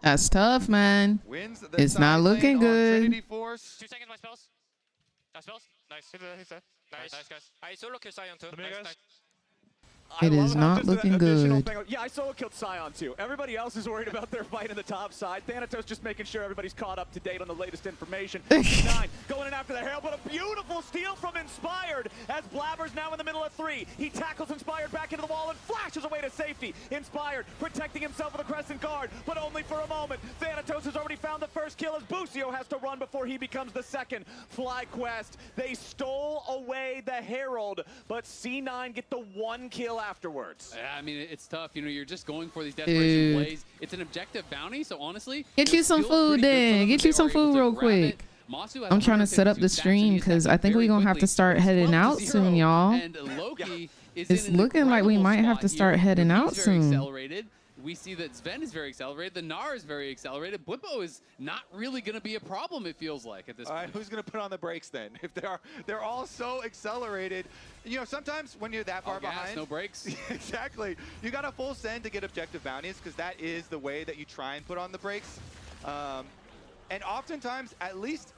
That's tough, man. It's not looking good. 2 seconds, my spells. Spells. Nice. Nice, guys. I solo kill Sion too. Nice. It is not looking good. Yeah, I solo killed Sion too. Everybody else is worried about their fight on the top side. Thanatos just making sure everybody's caught up to date on the latest information. 9 going in after the Herald, but a beautiful steal from Inspired as Blabber's now in the middle of 3. He tackles Inspired back into the wall and flashes away to safety. Inspired protecting himself with a Crescent Guard, but only for a moment. Thanatos has already found the first kill as Busio has to run before he becomes the second. FlyQuest, they stole away the Herald, but C9 get the 1 kill afterwards. Yeah, I mean, it's tough. You know, you're just going for these desperation plays. It's an objective bounty, so honestly, get you some food then. Get you some food real quick. I'm trying to set up the stream because I think we're going to have to start heading out soon, y'all. It's looking like we might have to start heading out soon. We see that Sven is very accelerated. The Gnar is very accelerated. Whippo is not really going to be a problem, it feels like, at this point. All right, who's going to put on the brakes then? If they're all so accelerated. You know, sometimes when you're that far behind. No brakes. Exactly. You got a full send to get objective bounties because that is the way that you try and put on the brakes. And oftentimes, at least,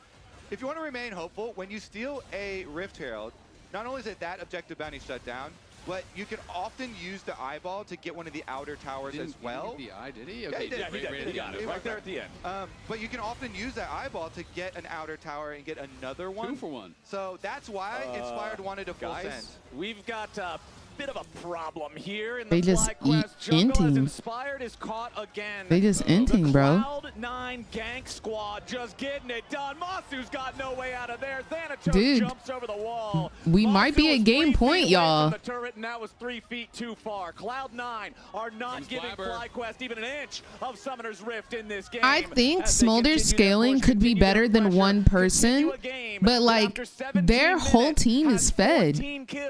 if you want to remain hopeful, when you steal a Rift Herald, not only is it that objective bounty shut down, but you can often use the eyeball to get one of the outer towers as well. He get the eye, did he? Okay, yeah, he got it right there at the end. But you can often use that eyeball to get an outer tower and get another one. 2 for 1. So that's why Inspired wanted a full send. We've got bit of a problem here in They the just FlyQuest jungle as inting. Inspired is caught again. They just inting, bro. Cloud9 gank squad just getting it done. Masu's got no way out of there. Thanatos Dude, jumps over the wall. we might be at game point, y'all. The turret, and that was 3 feet too far. Cloud9 are not giving FlyQuest even an inch of Summoner's Rift in this game. I think Smolder's scaling could be better than one person, but like their whole team is fed.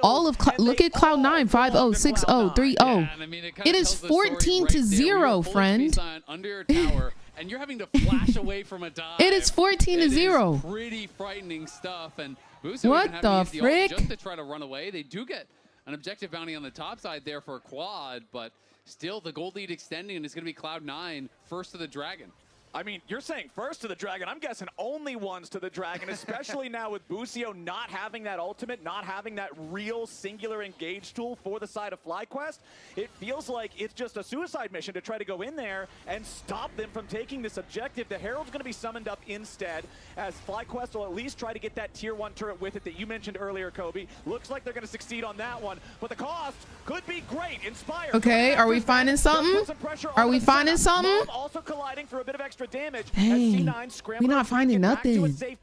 All of look at Cloud9, 5-0, 6-0, 3-0. It is 14-0, friend. Under your tower, and you're having to flash away from a dive. It is 14-0. Pretty frightening stuff. And Buso What even the having to use the ult frick? just to try to run away. They do get an objective bounty on the top side there for a quad, but still the gold lead extending, and it's going to be Cloud9 first to the Dragon. I mean, you're saying first to the Dragon. I'm guessing only ones to the Dragon, especially now with Busio not having that ultimate, not having that real singular engage tool for the side of FlyQuest. It feels like it's just a suicide mission to try to go in there and stop them from taking this objective. The Herald's going to be summoned up instead, as FlyQuest will at least try to get that tier 1 turret with it that you mentioned earlier, Kobe. Looks like they're going to succeed on that one, but the cost could be great. Inspire. Okay, are we finding something? Are we finding something? Also colliding for a bit of extra damage. Dang, we not finding nothing. After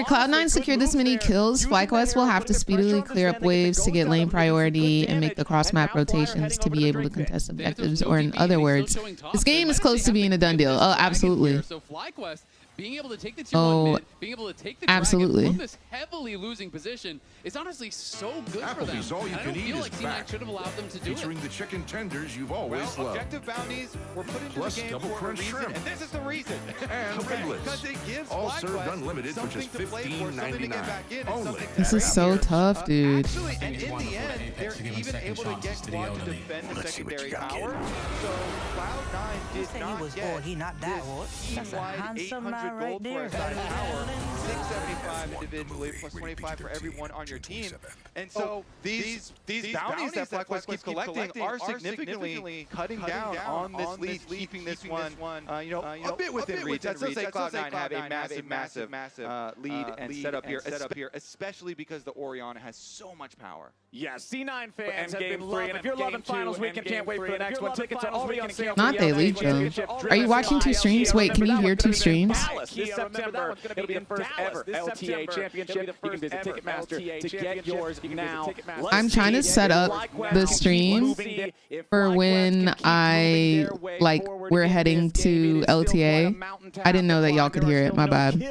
Cloud9 secure this many kills, FlyQuest will have to speedily clear up waves to get lane priority and make the cross-map rotations to be able to contest objectives, or in other words, this game is close to being a done deal. Oh, absolutely. So FlyQuest being able to take the tier 1 mid, being able to take the Dragon from this heavily losing position is honestly so good for them. Applebee's all you And I can don't eat feel is like back. C9 should have allowed them to do Featuring it. the chicken tenders you've always loved. Objective bounties were put into Plus the game double for a crunch reason, shrimp. and this is the reason. And riblets. Because it gives All served FlyQuest unlimited for just something to play for, something to get $15.99. back in, and Only. something to This is grab so here. tough, dude. Actually, and in the end, they're even able to get Quad to defend the secondary tower. So Cloud9 did not get he not that hot. That's a team-wide handsome 800 man right gold for there. a side of tower, 675 individually, plus 25 for everyone on your team. And so these bounties that FlyQuest keeps collecting are significantly cutting down on this lead, keeping this one a bit within reach. That's to say Cloud9 have a massive lead and setup here, especially because the Orion has so much power. Yeah, C9 fans game 3, and if you're loving finals week and can't wait for the next one, tickets are already on sale. Not they leaked them. Are you watching 2 streams? Wait, can you hear 2 streams? This September, it'll be the first ever LTA championship. You can visit Ticketmaster to get yours now. I'm trying to set up the stream for when we're heading to LTA. I didn't know that y'all could hear it. My bad.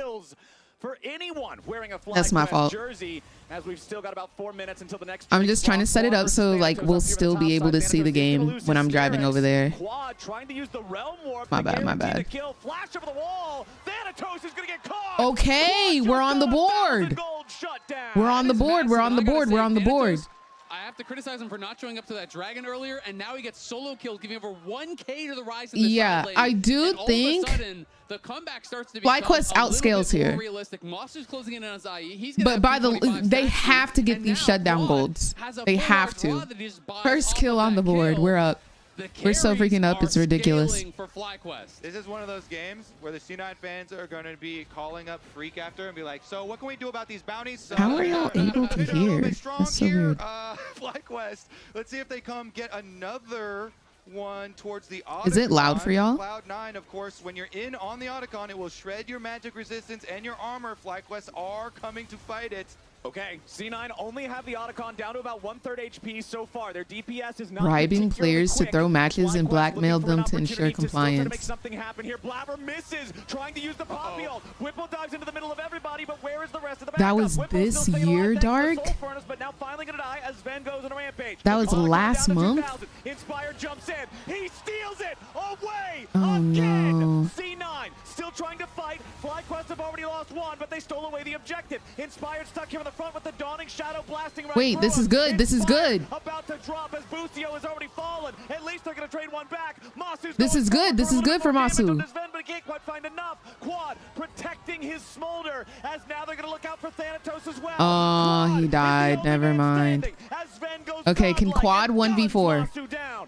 For anyone wearing a That's my fault. jersey, as we've still got about 4 minutes until the next. I'm just trying to set it up so we'll still be able to see the game when I'm driving over there. Quad trying to use the realm warp. My bad, my bad. Flash over the wall. Thanatos is gonna get caught. Okay, we're on the board. We're on the board. We're on the board. We're on the board. I have to criticize him for not showing up to that Dragon earlier, and now he gets solo kills, giving over 1K to the Rise in the side lane. I do and think all of a sudden, the comeback starts to become FlyQuest outscales here. realistic. Monster's closing in on Zai. But they have to get these shutdown golds. They have to. First kill on the board. We're up. We're so freaking up. It's ridiculous. For FlyQuest. This is one of those games where the C9 fans are going to be calling up Freak after and be like, so what can we do about these bounties? So How are y'all able to hear? That's so weird. FlyQuest, let's see if they come get another one towards the Otacon. Is it loud for y'all? Cloud9, of course, when you're in on the Otacon, it will shred your magic resistance and your armor. FlyQuest are coming to fight it. Okay, C9 only have the Otacon down to about 1/3 HP so far. Their DPS is not Bribing players to throw matches and blackmail them to ensure to make compliance. something happen here. Blabber misses, trying to use the pop ult. Whipple dives into the middle of everybody, but where is the rest of the backup? That was this year, Dark? But now finally gonna die as Sven goes on a rampage. That was last month? Inspire jumps in. He steals it away Oh again. no. C9 still trying to fight. FlyQuest have already lost one, but they stole away the objective. Inspired stuck here in the front with the dawning shadow blasting right Wait, this is good. This is good. About to drop as Busio has already fallen. At least they're going to trade one back. Masu's This is good. This is good for Masu. But he can't quite find enough. Quad protecting his smolder as now they're going to look out for Thanatos as well. Oh, he died. Never mind. Okay, can Quad 1v4?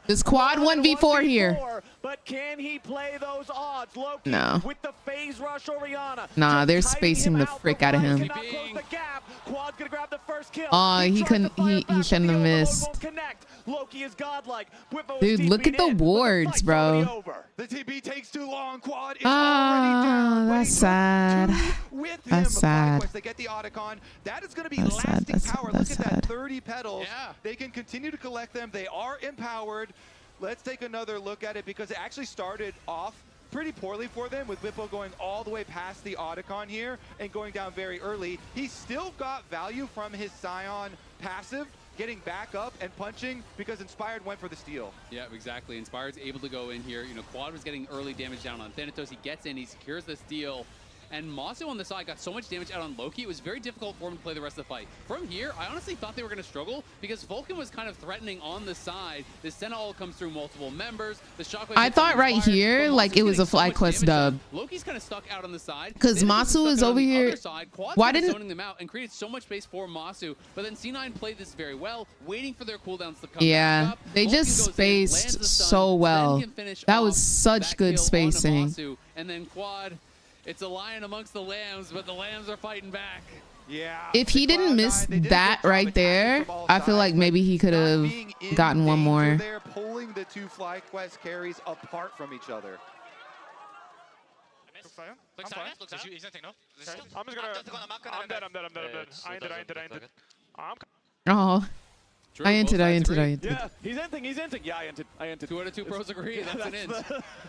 Does Quad 1v4 here? But Can he play those odds? Loki No. with the phase rush Orianna. Nah, they're spacing the frick out of him. Cannot close the gap. Quad's gonna grab the first kill. Oh, he couldn't. He shouldn't have missed. Loki is godlike. Dude, look at the wards, bro. The TP takes too long. Quad is Ah, that's sad. That's sad. They get the Otacon. That is going to be lasting power. Look at that 30 petals. Yeah. They can continue to collect them. They are empowered. Let's take another look at it because it actually started off pretty poorly for them with Whippo going all the way past the Otacon here and going down very early. He still got value from his Scion passive, getting back up and punching because Inspired went for the steal. Yeah, exactly. Inspired's able to go in here. You know, Quad was getting early damage down on Thanatos. He gets in, he secures the steal. And Masu on the side got so much damage out on Loki, it was very difficult for him to play the rest of the fight. From here, I honestly thought they were going to struggle because Vulcan was kind of threatening on the side. The Senna ult comes through multiple members. The Shockwave I thought right here, like it was a FlyQuest dub. Loki's kind of stuck out on the side. Because Masu is over here. Why didn't zoning them out and created so much space for Masu? But then C9 played this very well, waiting for their cooldowns to come back up. They just spaced so well. That was such good spacing. And then Quad, it's a lion amongst the lambs, but the lambs are fighting back. Yeah. If he didn't miss that right there, I feel like maybe he could have gotten one more. They're pulling the two FlyQuest carries apart from each other. Looks out. He's nothing, no? I'm just gonna. I'm dead. I ended. Oh. I entered. Yeah, he's inting. Yeah, I entered. 2 out of 2 pros agree. That's an int.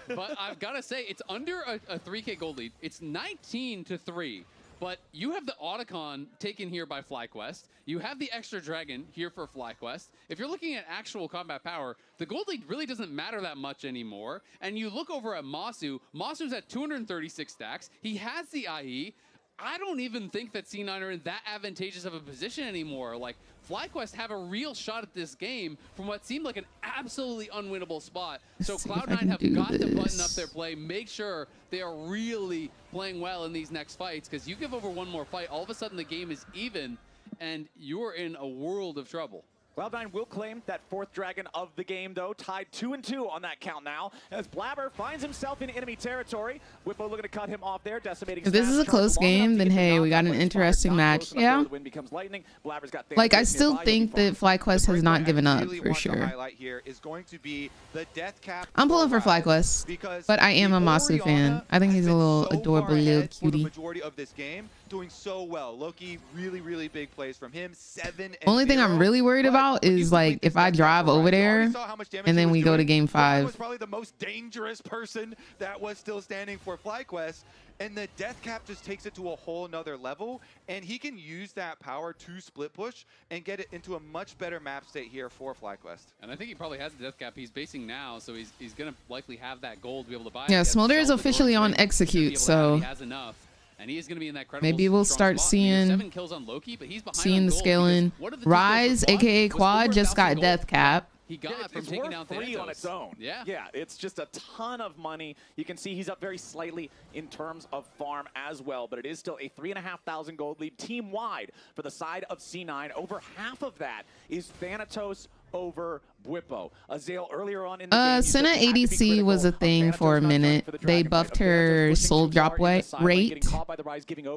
But I've got to say, it's under a 3K gold lead. It's 19-3. But you have the Otacon taken here by FlyQuest. You have the extra dragon here for FlyQuest. If you're looking at actual combat power, the gold lead really doesn't matter that much anymore. And you look over at Masu. Masu's at 236 stacks. He has the IE. I don't even think that C9 are in that advantageous of a position anymore. Like, FlyQuest have a real shot at this game from what seemed like an absolutely unwinnable spot. So Cloud9 have got to button up their play, make sure they are really playing well in these next fights, because you give over one more fight, all of a sudden the game is even, and you're in a world of trouble. Cloud9 will claim that 4th dragon of the game, though, tied 2-2 on that count now, as Blabber finds himself in enemy territory. Whippo looking to cut him off there, decimating. If this is a close game, then hey, we got an interesting match. Yeah. Like, I still think that FlyQuest has not given up, for sure. I'm pulling for FlyQuest, but I am a Masu fan. I think he's a little adorable little cutie. Majority of this game, doing so well. Loki, really big plays from him. 7-0. Only thing I'm really worried about is like if I drive over there and then we go to game 5. Was probably the most dangerous person that was still standing for FlyQuest, and the death cap just takes it to a whole nother level, and he can use that power to split push and get it into a much better map state here for FlyQuest. And I think he probably has the death cap. He's basing now, so he's gonna likely have that gold to be able to buy. Yeah, Smolder is officially on execute, so he has enough. And he is going to be in that maybe we'll start seeing the scaling. Rise, aka Quad, just got death cap. He got from taking down Thanatos on its own. Yeah, it's just a ton of money. You can see he's up very slightly in terms of farm as well, but it is still a 3,500 gold lead team wide for the side of C9. Over half of that is Thanatos over Whippo. Azale earlier on in the game, Senna ADC was a thing for a minute. They buffed her soul drop rate,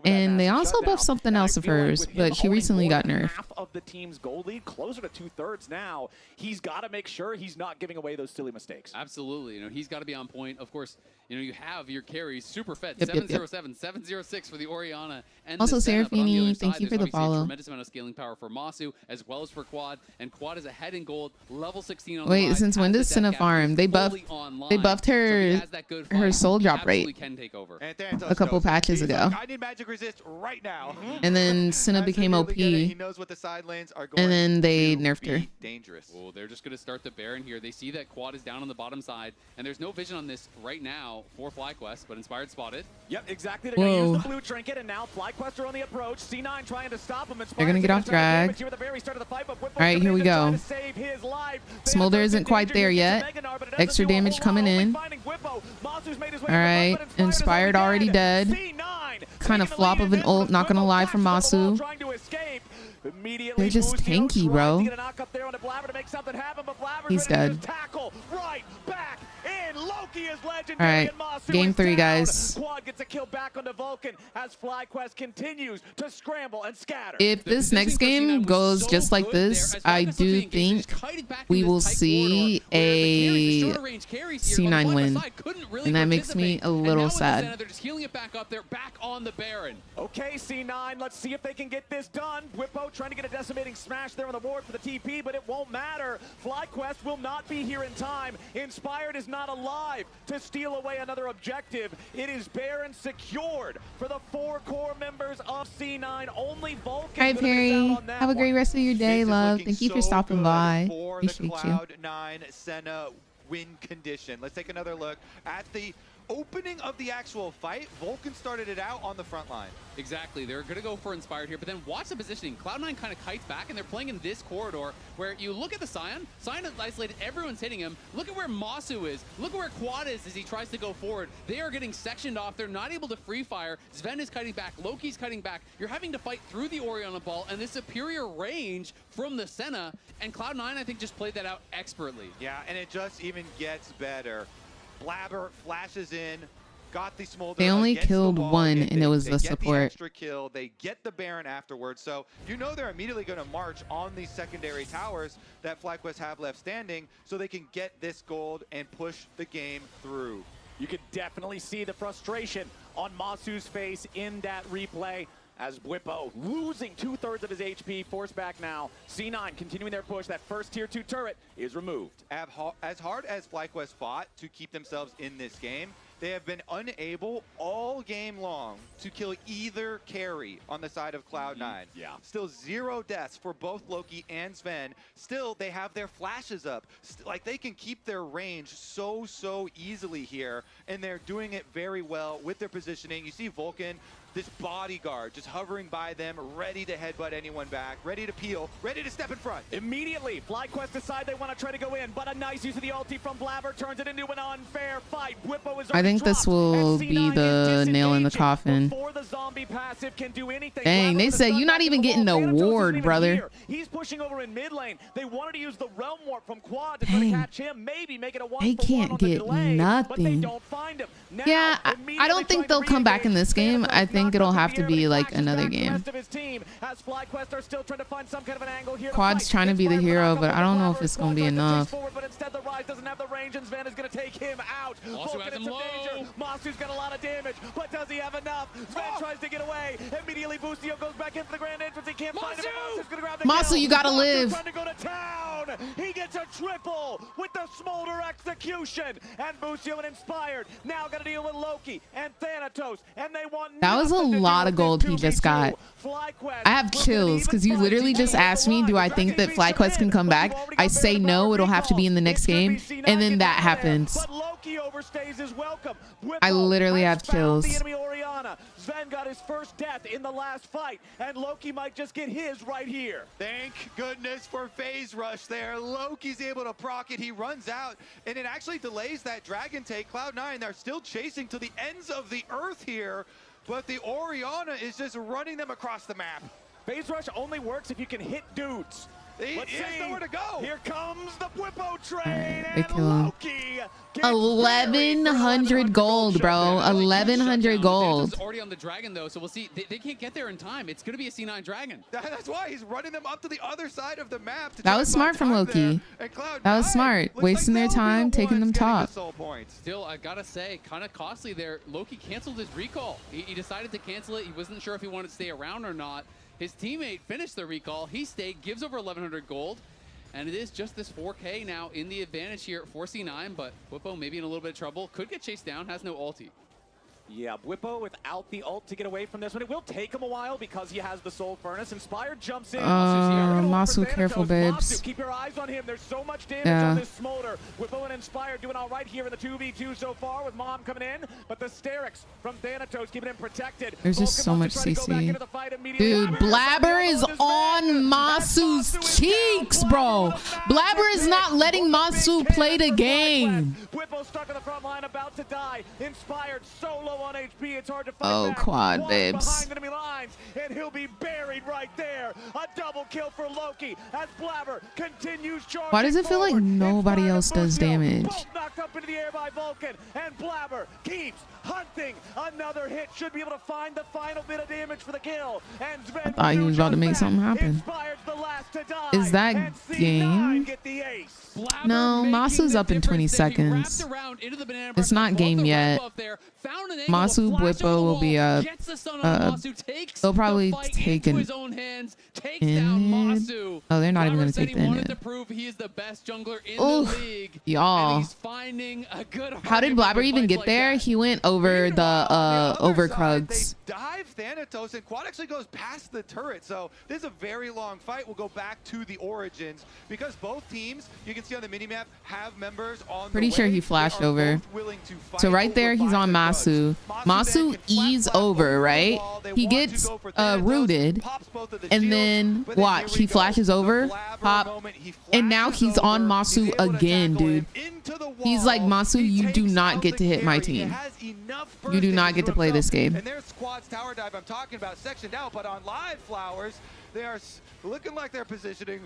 and they also buffed something else of hers, but she recently got nerfed. Half of the team's gold lead, closer to 2/3 now. He's got to make sure he's not giving away those silly mistakes. Absolutely. You know, he's got to be on point. Of course, you know, you have your carries super fed. 707, 706 for the Orianna. And also, Seraphini, thank you for the follow. Tremendous amount of scaling power for Masu as well as for Quad, and Quad is ahead in gold, level 16 on Wait, since when does Senna farm? They buffed her soul drop rate a couple patches ago. I need magic resist right now. And then Senna became OP. He knows what the side lanes are going and then they nerfed her. Dangerous. Oh, they're just going to start the Baron here. They see that Quad is down on the bottom side, and there's no vision on this right now for FlyQuest, but Inspired spotted. Yep, exactly. They're going to use the blue trinket, and now FlyQuest are on the approach. C9 trying to stop him. They're going to get off drag. All right, here we go. Smolder isn't quite there yet. Extra damage coming in. All right, Inspired already dead. Kind of flop of an ult, not going to lie, from Masu. They're just tanky, bro. He's dead. Right back in. Loki is All right, game 3, guys. Quad gets a kill back onto Vulcan as FlyQuest continues to scramble and scatter. If this next game goes just like this, I do think we will see a C9 win, and that makes me a little sad. They're just healing it back up. They're back on the Baron. Okay, C9, let's see if they can get this done. Whippo trying to get a decimating smash there on the board for the TP, but it won't matter. FlyQuest will not be here in time. Inspired is not alive to steal away another objective. It is Baron secured for the 4 core members of C9. Only Vulcan. Hi, Perry. Have a great rest of your day, love. Thank you for stopping by. For the Appreciate you. Cloud9 Senna win condition. Let's take another look at the opening of the actual fight. Vulcan started it out on the front line. Exactly. They're going to go for Inspired here, but then watch the positioning. Cloud9 kind of kites back, and they're playing in this corridor where you look at the Sion. Sion is isolated. Everyone's hitting him. Look at where Masu is. Look at where Quad is as he tries to go forward. They are getting sectioned off. They're not able to free fire. Sven is kiting back. Loki's kiting back. You're having to fight through the Oriana ball and this superior range from the Senna, and Cloud9, I think, just played that out expertly. Yeah, and it just even gets better. Blabber flashes in, got the smolder. They only killed one, and it was the support. Get the extra kill. They get the Baron afterwards. So you know they're immediately going to march on these secondary towers that FlyQuest have left standing, so they can get this gold and push the game through. You can definitely see the frustration on Masu's face in that replay. As Whippo losing 2/3 of his HP, forced back now. C9 continuing their push. That first tier 2 turret is removed. As hard as FlyQuest fought to keep themselves in this game, they have been unable all game long to kill either carry on the side of Cloud9. Yeah. Still 0 deaths for both Loki and Sven. Still, they have their flashes up. Like, they can keep their range so easily here, and they're doing it very well with their positioning. You see Vulcan, this bodyguard just hovering by them, ready to headbutt anyone back, ready to peel, ready to step in front. Immediately, FlyQuest decide they want to try to go in, but a nice use of the ulti from Blabber turns it into an unfair fight. Whippo is I think this will be the nail in the coffin. The zombie passive can do anything. Dang, they said you're not even getting the ward, brother. He's pushing over in mid lane. They wanted to use the realm warp from Quad to try to catch him, maybe make it a 1-for-1 They can't get delay, nothing. but they don't find him. Now, yeah, I don't think they'll come back in this game. I think it'll have to be like another game. Quad's trying to be the hero, but I don't know if it's going to be enough. But instead, the Rise doesn't have the range, and Sven is going to take him out. Vulcan in some danger. Masu's got a lot of damage, but does he have enough? Sven tries to get away. Immediately, Busio goes back in for the grand entrance. He can't find him. Masu's going to grab the Masu, kill. you got to live. Trying to go to town. He gets a triple with the smolder execution. And Busio and Inspired now got to deal with Loki and Thanatos, and they want that was a lot of gold he just got. I have chills because you literally just asked me, do I think that FlyQuest can come back? I say no, it'll have to be in the next game, and then that happens. I literally have chills. Sven got his first death in the last fight, and Loki might just get his right here. Thank goodness for phase rush there. Loki's able to proc it. He runs out, and it actually delays that dragon take. Cloud9, they're still chasing to the ends of the earth here, but the Oriana is just running them across the map. Phase rush only works if you can hit dudes. Let's see. Nowhere to go. Here comes the Whippo train, They and kill him. Loki 1,100 gold, bro. 1,100 gold. Already on the dragon though, so we'll see. They can't get there in time. It's going to be a C9 dragon. That's why he's running them up to the other side of the map. That was smart from Loki. That was smart. Wasting their time, taking them top. Still, I gotta say, kind of costly there. Loki canceled his recall. He decided to cancel it. He wasn't sure if he wanted to stay around or not. His teammate finished the recall. He stayed, gives over 1,100 gold. And it is just this 4K now in the advantage here for C9, but Whippo maybe in a little bit of trouble. Could get chased down, has no ulti. Yeah, Whippo without the ult to get away from this one. It will take him a while because he has the Soul Furnace. Inspired jumps in. Masu, careful, babes. Masu, keep your eyes on him. There's so much damage on this smolder. Whippo and Inspired doing all right here in the 2v2 so far with Mom coming in. But the Sterix from Thanatos keeping him protected. There's just so much CC. Dude, Blabber is on Masu's cheeks, bro. Blabber is not letting Masu play the game. Whippo stuck on the front line, about to die. Inspired so low on HP, it's hard to fight back. Quad, babes. Behind enemy lines, and he'll be buried right there. A double kill for Loki as Blabber continues charging. Why does it feel like nobody else does damage? Both knocked up into the air by Vulcan, and Blabber keeps hunting. Another hit should be able to find the final bit of damage for the kill. And Sven I thought he was about to make something happen. Is that game? No, Masu's up in 20 seconds. It's not game yet. Masu Bwipo will be up. They'll probably take an inhib. Oh, they're not even going to take the inhib. Oh, y'all. How did Blabber even get there? He went over the over Krugs. Dive Thanatos, and Quad actually goes past the turret. So this is a very long fight. We'll go back to the origins because both teams, you can see on the minimap, have members on Pretty the sure way. he flashed over. So right there, he's on Masu. Masu ease over, right? He gets rooted, and then watch, he flashes over, pop, and now he's on Masu again, dude. He's like, Masu, you do not get to hit my team. You do not get to play this game. And there's Quad's tower dive I'm talking about sectioned out, but on live Flowers, they are looking like they're positioning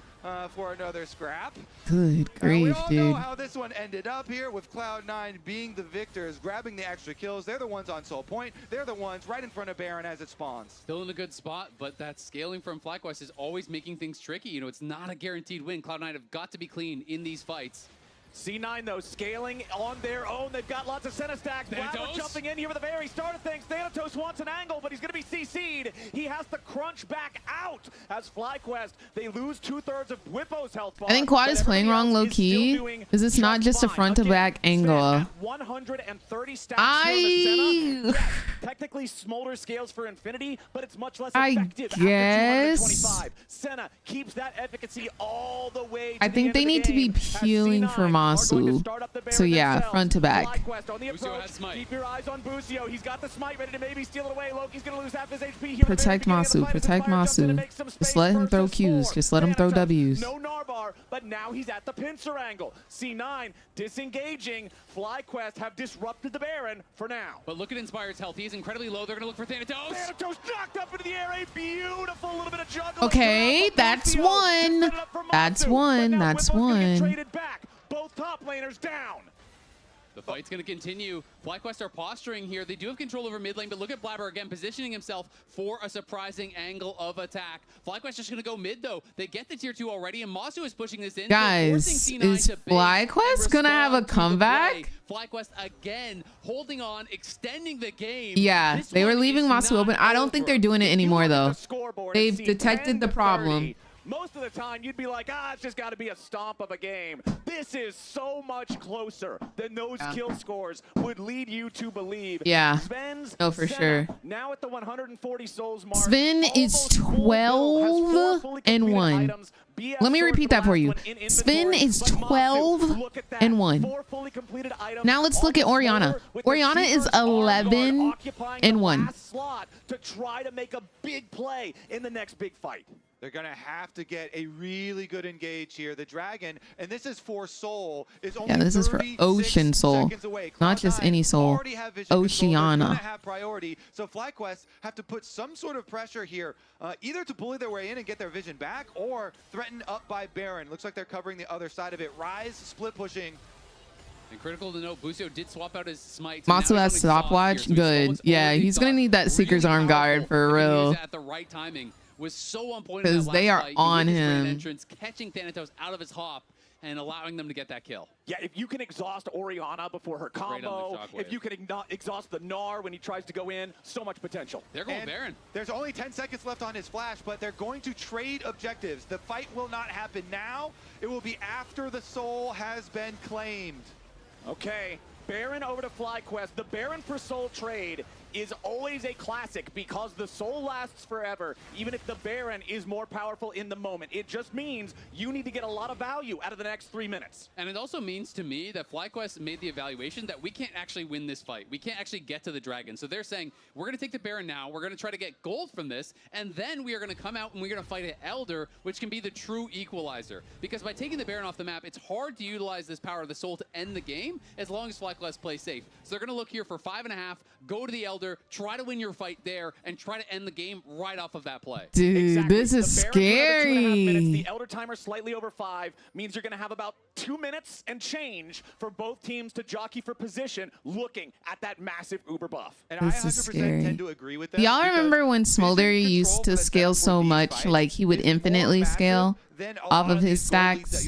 for another scrap. Good grief, we all dude. know how this one ended up here with Cloud9 being the victors, grabbing the extra kills. They're the ones on Soul Point. They're the ones right in front of Baron as it spawns. Still in a good spot, but that scaling from FlyQuest is always making things tricky. You know, it's not a guaranteed win. Cloud9 have got to be clean in these fights. C9, though, scaling on their own. They've got lots of center stacks. Blabber jumping in here with the very start of things. Thanatos wants an angle, but he's going to be CC'd. He has to crunch back out as FlyQuest. They lose 2/3 of Bwipo's health bar. I think Quad is playing wrong low key because it's not just a front to back angle. 130 stacks here on the Senna. Technically smolder scales for Infinity, but it's much less effective. I guess. Senna keeps that efficacy all the way to I think they need to be peeling for Masu. So yeah, front to back. Keep your eyes on Busio. He's got the smite ready to maybe steal it away. Loki's going to lose half his HP. Protect Masu. Protect Masu. Just let him throw Qs. Just let him throw Ws. No Narvar, but now he's at the pincer angle. C9 disengaging. FlyQuest have disrupted the Baron for now. But look at Inspired's health. He's incredibly low. They're going to look for Thanatos. Thanatos knocked up into the air. A beautiful little bit of juggling. Okay, that's one. That's one. That's one. Both top laners down. The fight's going to continue. FlyQuest are posturing here. They do have control over mid lane, but look at Blabber again positioning himself for a surprising angle of attack. FlyQuest just going to go mid, though. They get the tier 2 already, and Masu is pushing this in. Guys, is FlyQuest going to have a comeback? FlyQuest again holding on, extending the game. Yeah, they were leaving Masu open. I don't think they're doing it anymore, though. They've detected the problem. Most of the time, you'd be like, it's just got to be a stomp of a game. This is so much closer than those kill scores would lead you to believe. Yeah, no, for sure. Now at the 140 souls mark, Sven is 12-1. Let me repeat that for you. Sven is 12-1. Now let's look at Orianna. Orianna is 11-1. To try to make a big play in the next big fight. They're going to have to get a really good engage here. The Dragon, and this is for Soul, is only this is for Ocean Soul, not just any Soul. Oceana. Have priority, so FlyQuest have to put some sort of pressure here, either to bully their way in and get their vision back, or threaten up by Baron. Looks like they're covering the other side of it. Rise split pushing. And critical to note, Busio did swap out his smite. Masu has stopwatch. Good. Yeah, he's gonna need that Seeker's Arm Guard for real. At the right timing was so on point because they are on him. Entrance, catching Thanatos out of his hop and allowing them to get that kill. Yeah, if you can exhaust Orianna before her combo, if you can exhaust the Gnar when he tries to go in, so much potential. They're going Baron. There's only 10 seconds left on his flash, but they're going to trade objectives. The fight will not happen now. It will be after the Soul has been claimed. Okay, Baron over to FlyQuest. The Baron for Soul trade is always a classic because the Soul lasts forever, even if the Baron is more powerful in the moment. It just means you need to get a lot of value out of the next 3 minutes. And it also means to me that FlyQuest made the evaluation that we can't actually win this fight. We can't actually get to the Dragon. So they're saying, we're going to take the Baron now, we're going to try to get gold from this, and then we are going to come out and we're going to fight an Elder, which can be the true equalizer. Because by taking the Baron off the map, it's hard to utilize this power of the Soul to end the game, as long as FlyQuest plays safe. So they're going to look here for 5.5, go to the Elder, try to win your fight there, and try to end the game right off of that play. Dude, this is scary. The Elder timer slightly over 5 means you're going to have about 2 minutes and change for both teams to jockey for position, looking at that massive Uber buff. And This I is 100% scary. tend to agree with that. Y'all remember when Smolder used to scale so much, like he would infinitely scale off of his stacks,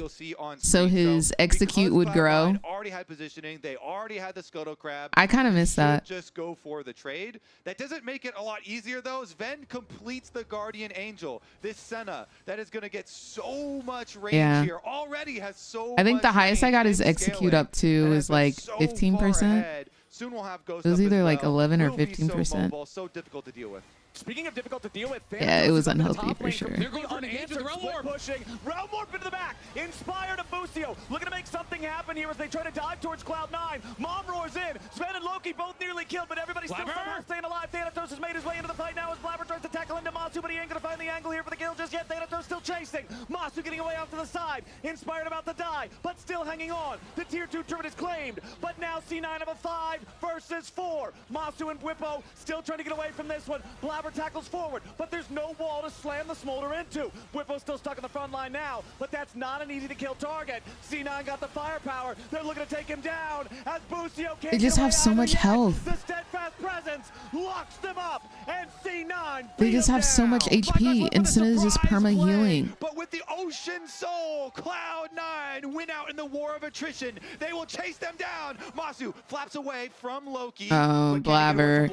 so his execute would grow? Already had positioning. They already had the Scuttle Crab. I kind of miss that. Just go for the trade. That doesn't make it a lot easier though. Sven completes the Guardian Angel. This Senna that is going to get so much range here. Already has so. I think the highest I got his execute up to is like 15%. Soon we'll have Ghost It was up either as like well. 11 or Will be 15%. so difficult to deal with. Speaking of difficult to deal with, Yeah, it was unhealthy for sure. They're going for an answer. Pushing. Realm Warp into the back. Inspired of Busio. Looking to make something happen here as they try to dive towards Cloud9. Mom roars in. Sven and Loki both nearly killed, but everybody's still somehow staying alive. Thanatos has made his way into the fight now as Blabber tries to tackle into Masu, but he ain't going to find the angle here for the kill just yet. Thanatos still chasing. Masu getting away off to the side. Inspired about to die, but still hanging on. The tier 2 turret is claimed, but now C9 of a 5 versus 4. Masu and Whippo still trying to get away from this one. Blabber tackles forward, but there's no wall to slam the Smolder into. Whippo's still stuck in the front line now, but that's not an easy to kill target. C9 got the firepower. They're looking to take him down as Busio can't. They just have so much health. The steadfast presence locks them up, and C9. They just have so much HP, and Senna's just perma healing. But with the Ocean Soul, Cloud9 win out in the war of attrition. They will chase them down. Masu flaps away from Loki. Oh, Blabber.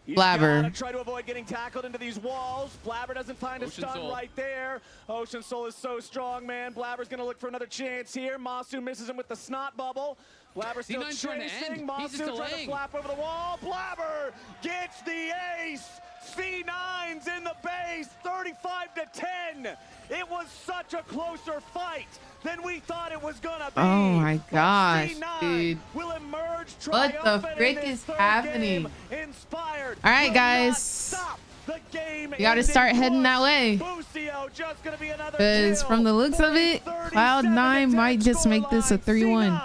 Blabber. Try to avoid getting tackled into these walls. Blabber doesn't find a stun right there. Ocean Soul is so strong, man. Blabber's gonna look for another chance here. Masu misses him with the snot bubble. Blabber still chasing. Masu trying to flap over the wall. Blabber gets the ace. C9's in the base, 35-10. It was such a closer fight than we thought it was gonna be. Oh my gosh, dude. Will emerge What the frick is happening? Inspired. All right, guys. We gotta start heading that way. Because from the looks of it, Cloud9 might just make this a 3-1.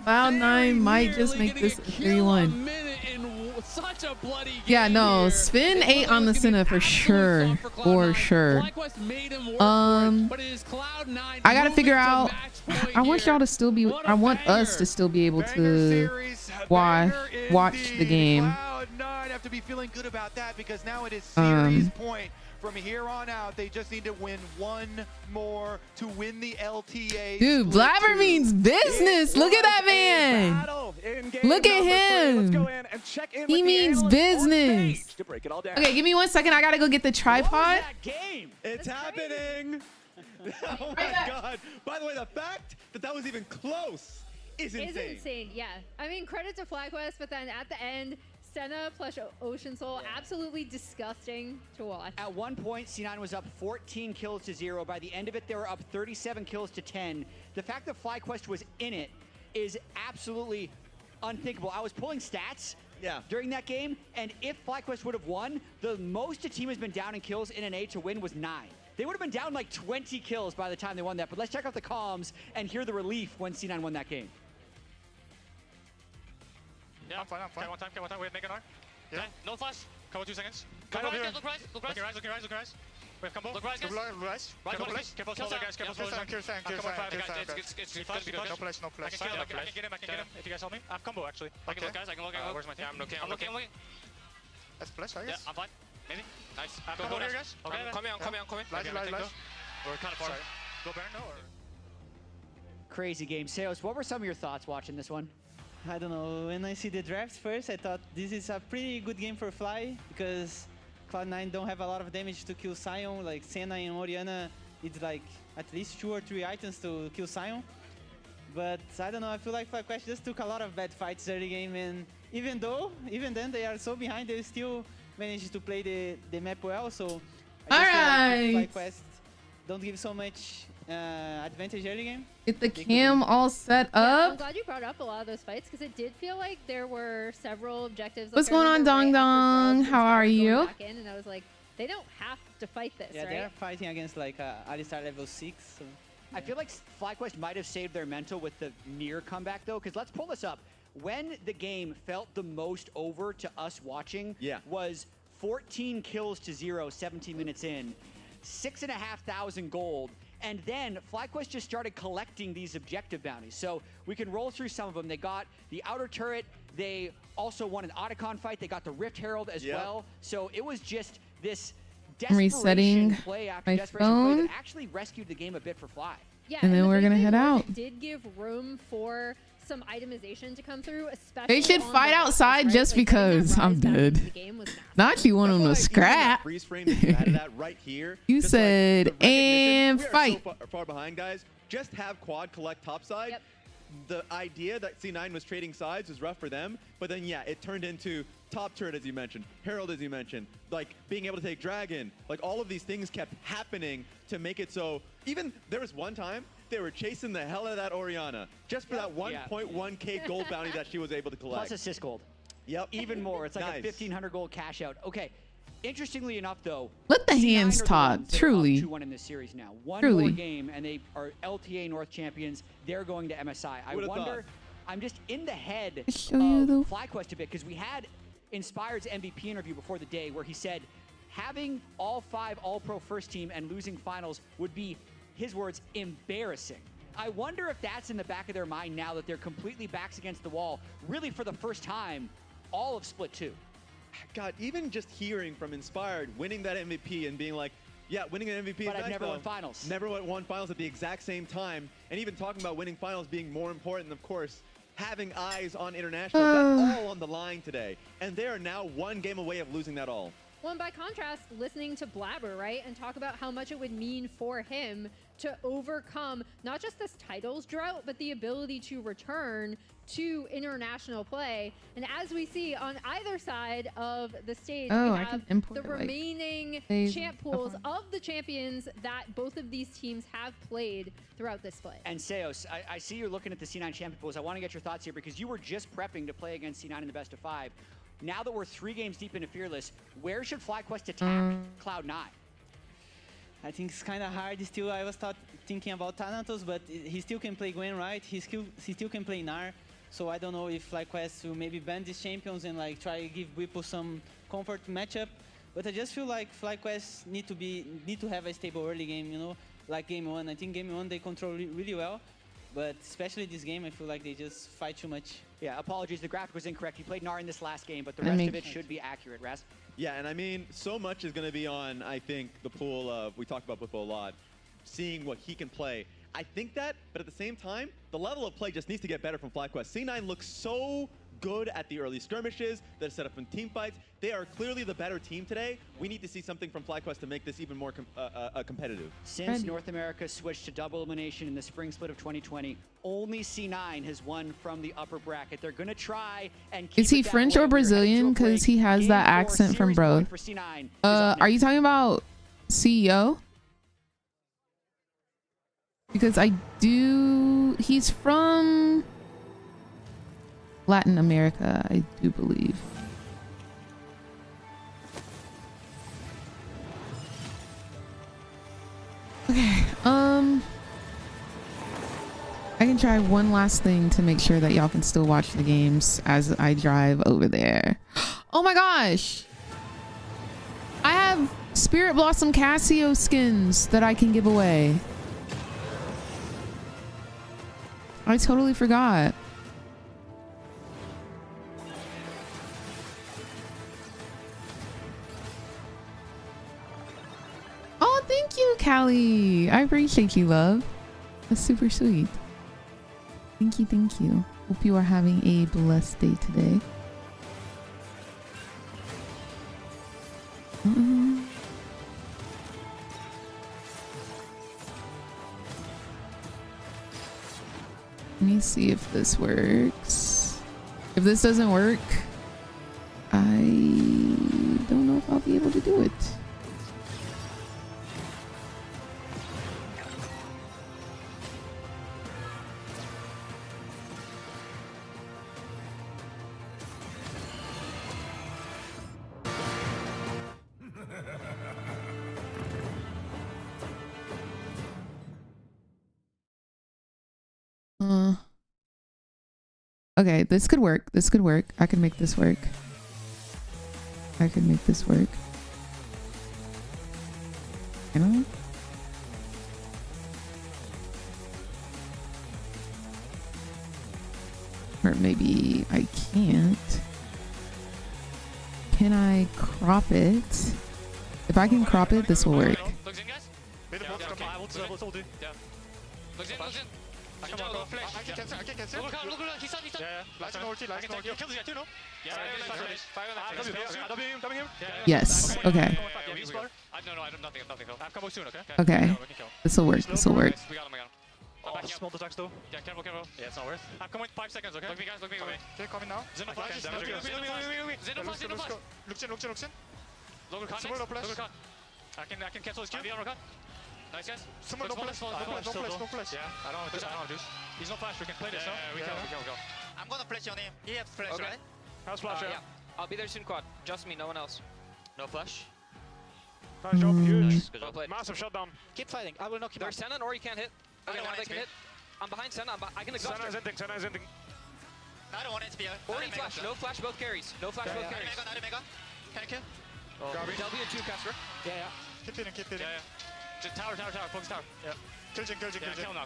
Cloud9 might just make this a 3-1. Such a bloody game. Yeah, no, Spin 8 on the Senna for sure. For sure. I gotta figure out. I want y'all to still be. I want us to still be able to watch the game. Cloud9 have to be feeling good about that because now it is series point. From here on out, they just need to win one more to win the LTA. Dude, Blabber means business. Look at that man. Look at him. He means business. Okay, give me 1 second. I gotta go get the tripod. It's happening. Oh my god. By the way, the fact that that was even close is insane. It's insane, yeah. I mean, credit to FlyQuest, but then at the end, Senna plus Ocean Soul, absolutely disgusting to watch. At one point, C9 was up 14 kills to 0. By the end of it, they were up 37 kills to 10. The fact that FlyQuest was in it is absolutely unthinkable. I was pulling stats during that game, and if FlyQuest would have won, the most a team has been down in kills in an A to win was 9. They would have been down like 20 kills by the time they won that. But let's check out the comms and hear the relief when C9 won that game. Yeah, I'm fine. Okay, one time, wait, make an R. Yeah. No flash. Cover 2 seconds. Look rise. Look rise. Wait, combo. Look rise, guys. Rise. Careful, flash. Careful, soldier, guys. Careful, soldier. It's no flash. I can get him. If you guys help me. I have combo, actually. I can look, guys. Where's my team? I'm looking. That's flash, I guess. Yeah, I'm fine. Maybe. Nice. Go here, guys. Okay. Come in. Lies. We're kind of far. Go Baron, no? Or? Crazy game. Seos, what were some of your thoughts watching this one? I don't know, when I see the drafts first, I thought this is a pretty good game for Fly because Cloud9 don't have a lot of damage to kill Sion, like Senna and Orianna, it's like at least 2 or 3 items to kill Sion. But I don't know, I feel like FlyQuest just took a lot of bad fights early game, and even then they are so behind, they still managed to play the map well, so I just feel like FlyQuest don't give so much advantage early game. Get the cam all set up. I'm glad you brought up a lot of those fights because it did feel like there were several objectives. What's going on, Dong Dong? How are you? And I was like, they don't have to fight this, right? They're fighting against like Alistar level 6. So. I feel like FlyQuest might have saved their mental with the near comeback though, because let's pull this up. When the game felt the most over to us watching was 14 kills to 0, 17 minutes in, 6,500 gold. And then FlyQuest just started collecting these objective bounties. So we can roll through some of them. They got the outer turret. They also won an Otacon fight. They got the Rift Herald as well. So it was just this desperation play after desperation play that actually rescued the game a bit for Fly. Yeah, and then we're gonna head out. It did give room for some itemization to come through, especially They should fight outside just because I'm dead. Not you want them to scrap. Freeze frame that you added that right here. You said and fight. So far behind, guys. Just have quad collect topside. The idea that C9 was trading sides was rough for them, but then yeah, it turned into top turret as you mentioned, Herald as you mentioned, like being able to take Dragon, like all of these things kept happening to make it so. Even there was one time they were chasing the hell out of that Orianna just for that 1.1k gold bounty that she was able to collect. Plus assist gold. Yep. Even more. It's like a 1,500 gold cash out. Okay. Interestingly enough, though, let the hands talk. Truly. 2-1 in this series now. One Truly. more game, and they are LTA North champions. They're going to MSI. I wonder. I'm just in the head of FlyQuest a bit because we had Inspired's MVP interview before the day where he said having all 5 All-Pro first team and losing finals would be, his words, embarrassing. I wonder if that's in the back of their mind now that they're completely backs against the wall, really for the first time, all of Split 2. God, even just hearing from Inspired winning that MVP and being like, yeah, winning an MVP but is I've nice, never won finals. Never won finals at the exact same time. And even talking about winning finals being more important, of course, having eyes on international, that's all on the line today. And they are now one game away of losing that all. Well, and by contrast, listening to Blabber, right, and talk about how much it would mean for him to overcome not just this titles drought, but the ability to return to international play. And as we see on either side of the stage, we have the remaining champ pools of the champions that both of these teams have played throughout this split. And Seos, I see you're looking at the C9 champion pools. I want to get your thoughts here because you were just prepping to play against C9 in the best of 5. Now that we're 3 games deep into Fearless, where should FlyQuest attack Cloud9? I think it's kind of hard still. I was thinking about Thanatos, but he still can play Gwen, right? He still can play Gnar. So I don't know if FlyQuest will maybe ban these champions and like try to give Whipple some comfort matchup. But I just feel like FlyQuest need to have a stable early game, you know, like game 1. I think game 1 they control really well. But especially this game, I feel like they just fight too much. Yeah, apologies, the graphic was incorrect. He played Gnar in this last game, but the rest of it should be accurate, Raz. Yeah, and I mean, so much is going to be on, I think, the pool of, we talked about Whippo a lot, seeing what he can play. I think that, but at the same time, the level of play just needs to get better from FlyQuest. C9 looks so good at the early skirmishes that are set up in team fights. They are clearly the better team today. We need to see something from FlyQuest to make this even more competitive. Since North America switched to double elimination in the spring split of 2020, only C9 has won from the upper bracket. They're going to try and keep Is he French or Brazilian? Because he has that accent from both. Are you talking about CEO? Because he's from Latin America, I do believe. Okay, I can try one last thing to make sure that y'all can still watch the games as I drive over there. Oh my gosh! I have Spirit Blossom Casio skins that I can give away. I totally forgot. Oh, thank you, Callie. I appreciate you, love. That's super sweet. Thank you, thank you. Hope you are having a blessed day today. Let me see if this works. If this doesn't work, I don't know if I'll be able to do it. Okay, this could work. This could work. I can make this work. I can make this work. You know? Or maybe I can't. Can I crop it? If I can crop it, this will work. Looks in, guys. I will do. Yeah. Looks in. I can cancel. Look, he's on. Yeah. Last ulti. Kill this guy too, no? Yeah. Coming him. Yes. Okay. No, I don't nothing. I'm coming soon, okay? Okay. This will work. This will work. We got him. Oh, small attacks though. Yeah, careful. Yeah, it's not worth. I'm coming 5 seconds, okay? Look me, guys. Okay, coming now. Zeno flash. Zeno flash. Looks in. Local con. I can cancel his Q. Nice, guys. Someone no flash. Yeah, I don't have juice. He's no flash. We can play this, no? We can. I'm gonna flash on him. He has flash, right? How's flash? Yeah. I'll be there soon, quad. Just me, no one else. No flash. Nice job, huge. Well played. Massive shutdown. Keep fighting. I will knock him out. There's Senna, or you can't hit. I don't want to hit. I'm behind Senna. I can exhaust Senna is ending. I don't want it to be a... Or flash. No flash, both carries. Both carries. Mega. Can I kill? Garbage. W and 2 caster. Yeah. Keep hitting. Yeah. Just tower. Focus tower. Yeah. Kill Jin. Kill now.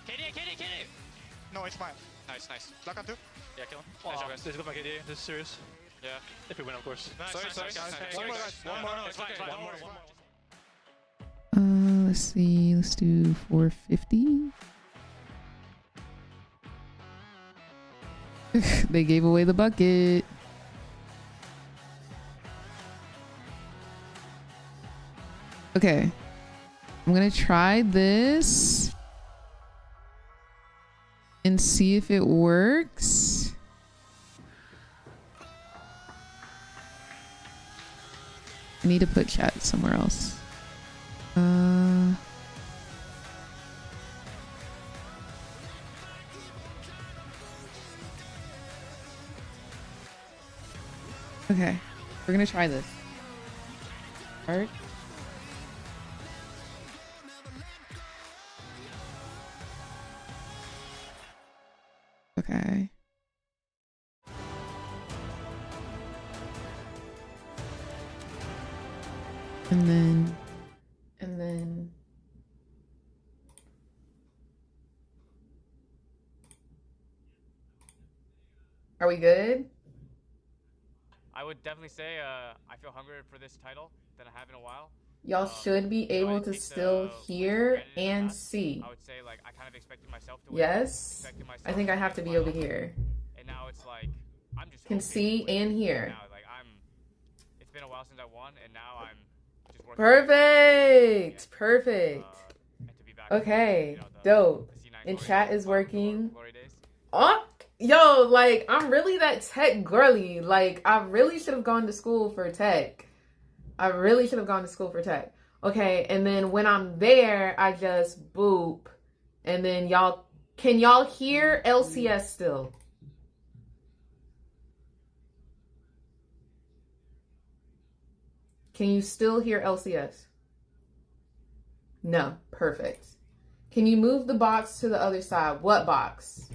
KD. No, it's fine. Nice. Lock on 2. Yeah, kill him. Nice job, guys. This is good, my KD. This is serious. Yeah. If we win, of course. Sorry. One more, guys. One more. It's fine. One more. Let's see. Let's do 450. They gave away the bucket. Okay. I'm gonna try this and see if it works. I need to put chat somewhere else. Okay, we're gonna try this. Start. Okay. And then are we good? I would definitely say I feel hungrier for this title than I have in a while. Y'all should be able to still hear and see. I would say like I kind of expected myself to win. Yes. I think I have to be over here. And now it's like I'm just can see and hear. Now, like it's been a while since I won, and now I'm just working. Perfect. Okay, dope. And chat is working. Oh, yo, like I'm really that tech girly. Like I really should have gone to school for tech. Okay, and then when I'm there, I just boop. And then can y'all hear LCS still? Can you still hear LCS? No, perfect. Can you move the box to the other side? What box?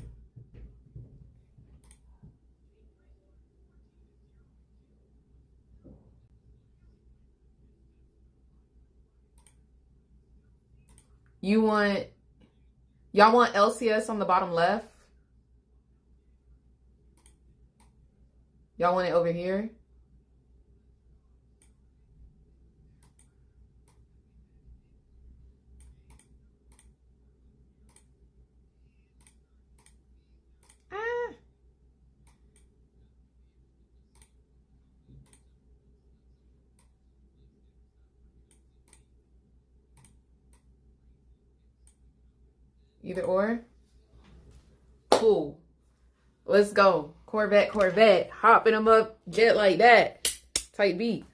Y'all want LCS on the bottom left? Y'all want it over here? Either or. Cool. Let's go. Corvette. Hopping them up jet like that. Type beat.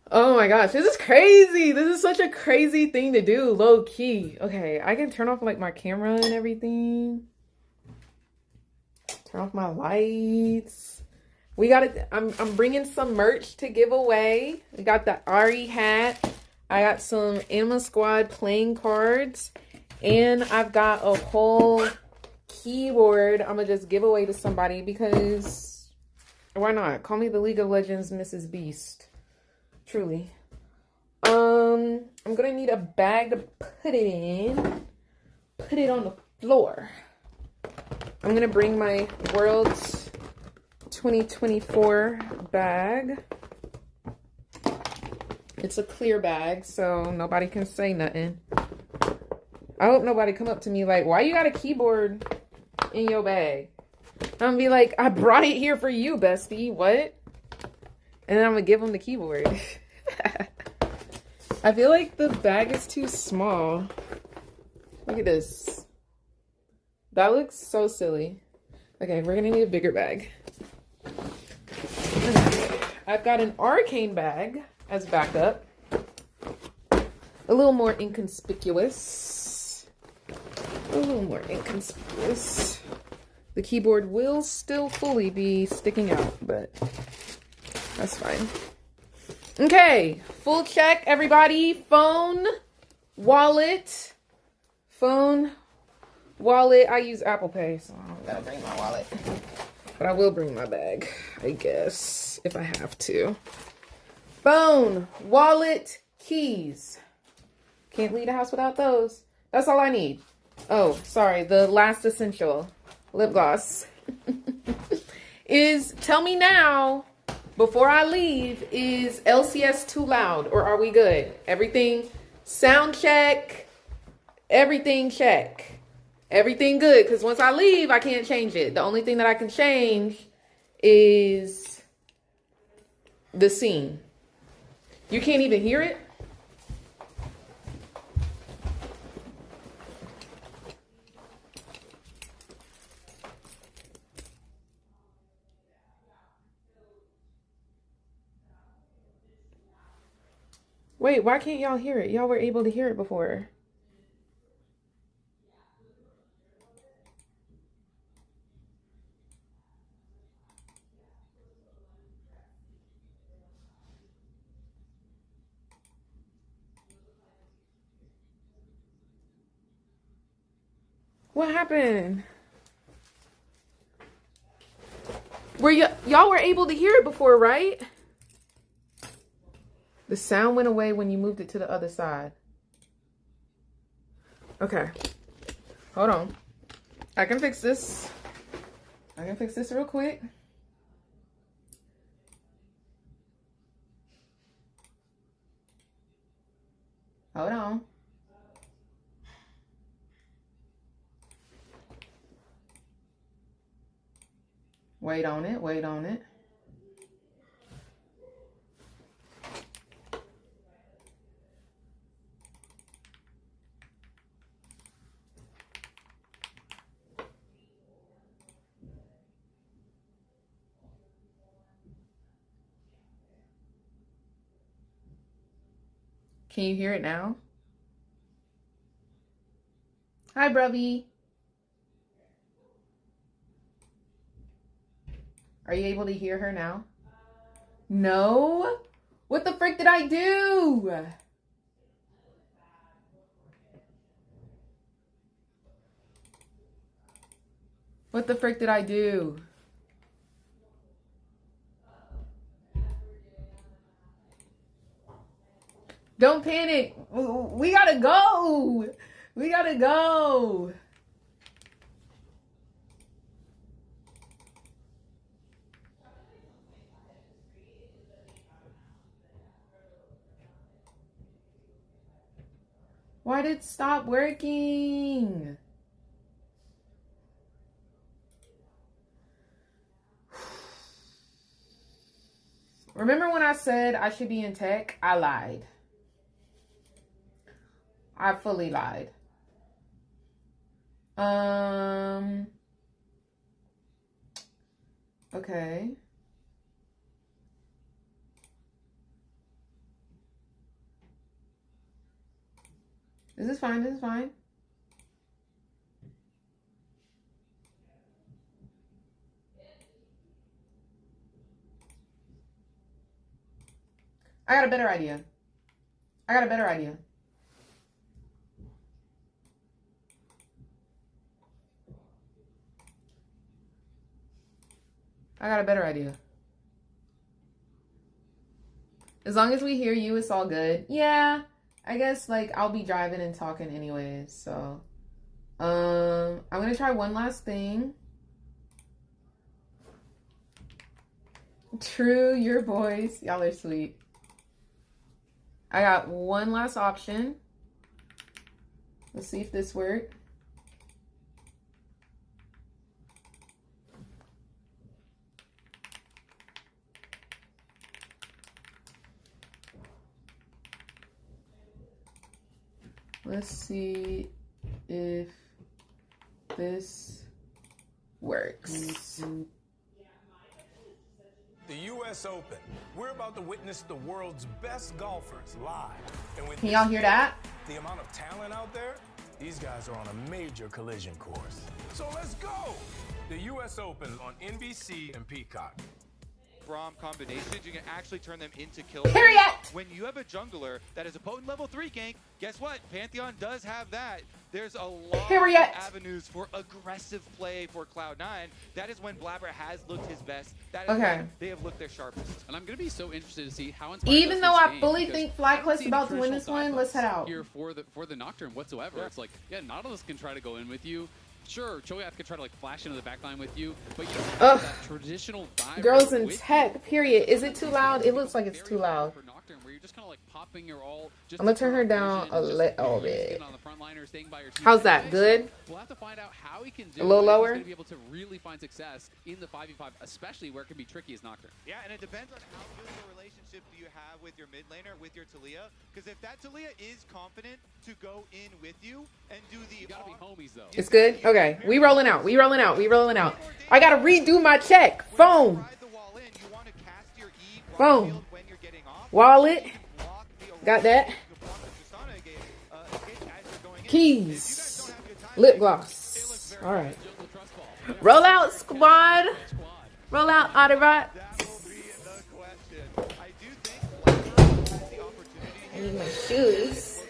Oh my gosh. This is crazy. This is such a crazy thing to do. Low key. Okay. I can turn off like my camera and everything. Turn off my lights. We got it. I'm bringing some merch to give away. We got the Ari hat. I got some Emma Squad playing cards. And I've got a whole keyboard I'm gonna just give away to somebody because why not? Call me the League of Legends Mrs. Beast. Truly. I'm gonna need a bag to put it in. Put it on the floor. I'm gonna bring my Worlds 2024 bag. It's a clear bag, so nobody can say nothing. I hope nobody come up to me like, why you got a keyboard in your bag? I'm gonna be like, I brought it here for you, bestie. What? And then I'm gonna give them the keyboard. I feel like the bag is too small. Look at this. That looks so silly. Okay, we're gonna need a bigger bag. I've got an arcane bag as backup. A little more inconspicuous. A little more inconspicuous. The keyboard will still fully be sticking out, but that's fine. Okay, full check, everybody. Phone, wallet. Phone, wallet. I use Apple Pay, so I don't gotta bring my wallet. But I will bring my bag, I guess, if I have to. Phone, wallet, keys. Can't leave the house without those. That's all I need. Oh, sorry, the last essential. Lip gloss. Tell me now, before I leave, is LCS too loud or are we good? Everything, sound check, everything check. Everything good, because once I leave, I can't change it. The only thing that I can change is the scene. You can't even hear it? Wait, why can't y'all hear it? Y'all were able to hear it before. What happened? Y'all were able to hear it before, right? The sound went away when you moved it to the other side. Okay. Hold on. I can fix this. I can fix this real quick. Hold on. Wait on it, wait on it. Can you hear it now? Hi, Brubby. Are you able to hear her now? No? What the frick did I do? What the frick did I do? Don't panic. We gotta go. We gotta go. Why did it stop working? Remember when I said I should be in tech? I lied. I fully lied. Okay. This is fine, this is fine. I got a better idea. I got a better idea. I got a better idea. As long as we hear you, it's all good. Yeah, I guess like I'll be driving and talking anyways. So, I'm gonna try one last thing. True, your boys. Y'all are sweet. I got one last option. Let's see if this works. Let's see if this works. The U.S. Open. We're about to witness the world's best golfers live. And with Can y'all hear that? The amount of talent out there, these guys are on a major collision course. So let's go! The U.S. Open on NBC and Peacock. Braum combinations, you can actually turn them into kill. Period. When you have a jungler that is a potent level 3 gank, guess what? Pantheon does have that. There's a lot Period. of avenues for aggressive play for Cloud9. That is when Blabber has looked his best. That is when they have looked their sharpest. And I'm going to be so interested to see how inspired Even though I fully think FlyQuest about to win this one, let's head out. Here for the Nocturne whatsoever. Yeah. It's like, yeah, Nautilus can try to go in with you. Sure, Cho'Gath could try to like flash into the backline with you, but you don't have that traditional dive. Girls in tech, period. Is it too loud? It looks like it's too loud. Where you're just kind of like popping your all. Just I'm gonna turn her down a little bit. How's that? Good? We'll have to find out how he can do a little lower. He's gonna be able to really find success in the 5v5, especially where it can be tricky as Nocturne. Yeah, and it depends on how good of a relationship do you have with your mid laner, with your Taliyah. Because if that Taliyah is confident to go in with you and do the... You gotta be homies, though. It's good? Okay. We rolling out. We rolling out. We rolling out. I gotta redo my check. Phone. Phone. Wallet. Got that. Keys. Lip gloss. All right. Roll out, squad. Roll out, Autobot. I need my shoes.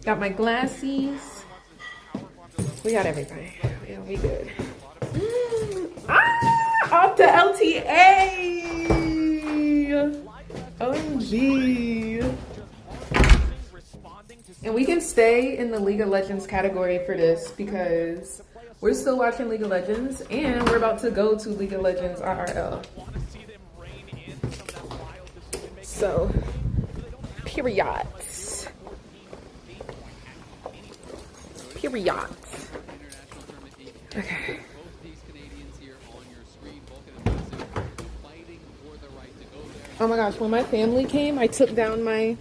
Got my glasses. We got everything. Yeah, we good. Off to LTA. OMG. And we can stay in the League of Legends category for this because we're still watching League of Legends and we're about to go to League of Legends IRL. So, period. Period. Okay. Oh my gosh, when my family came, I took down my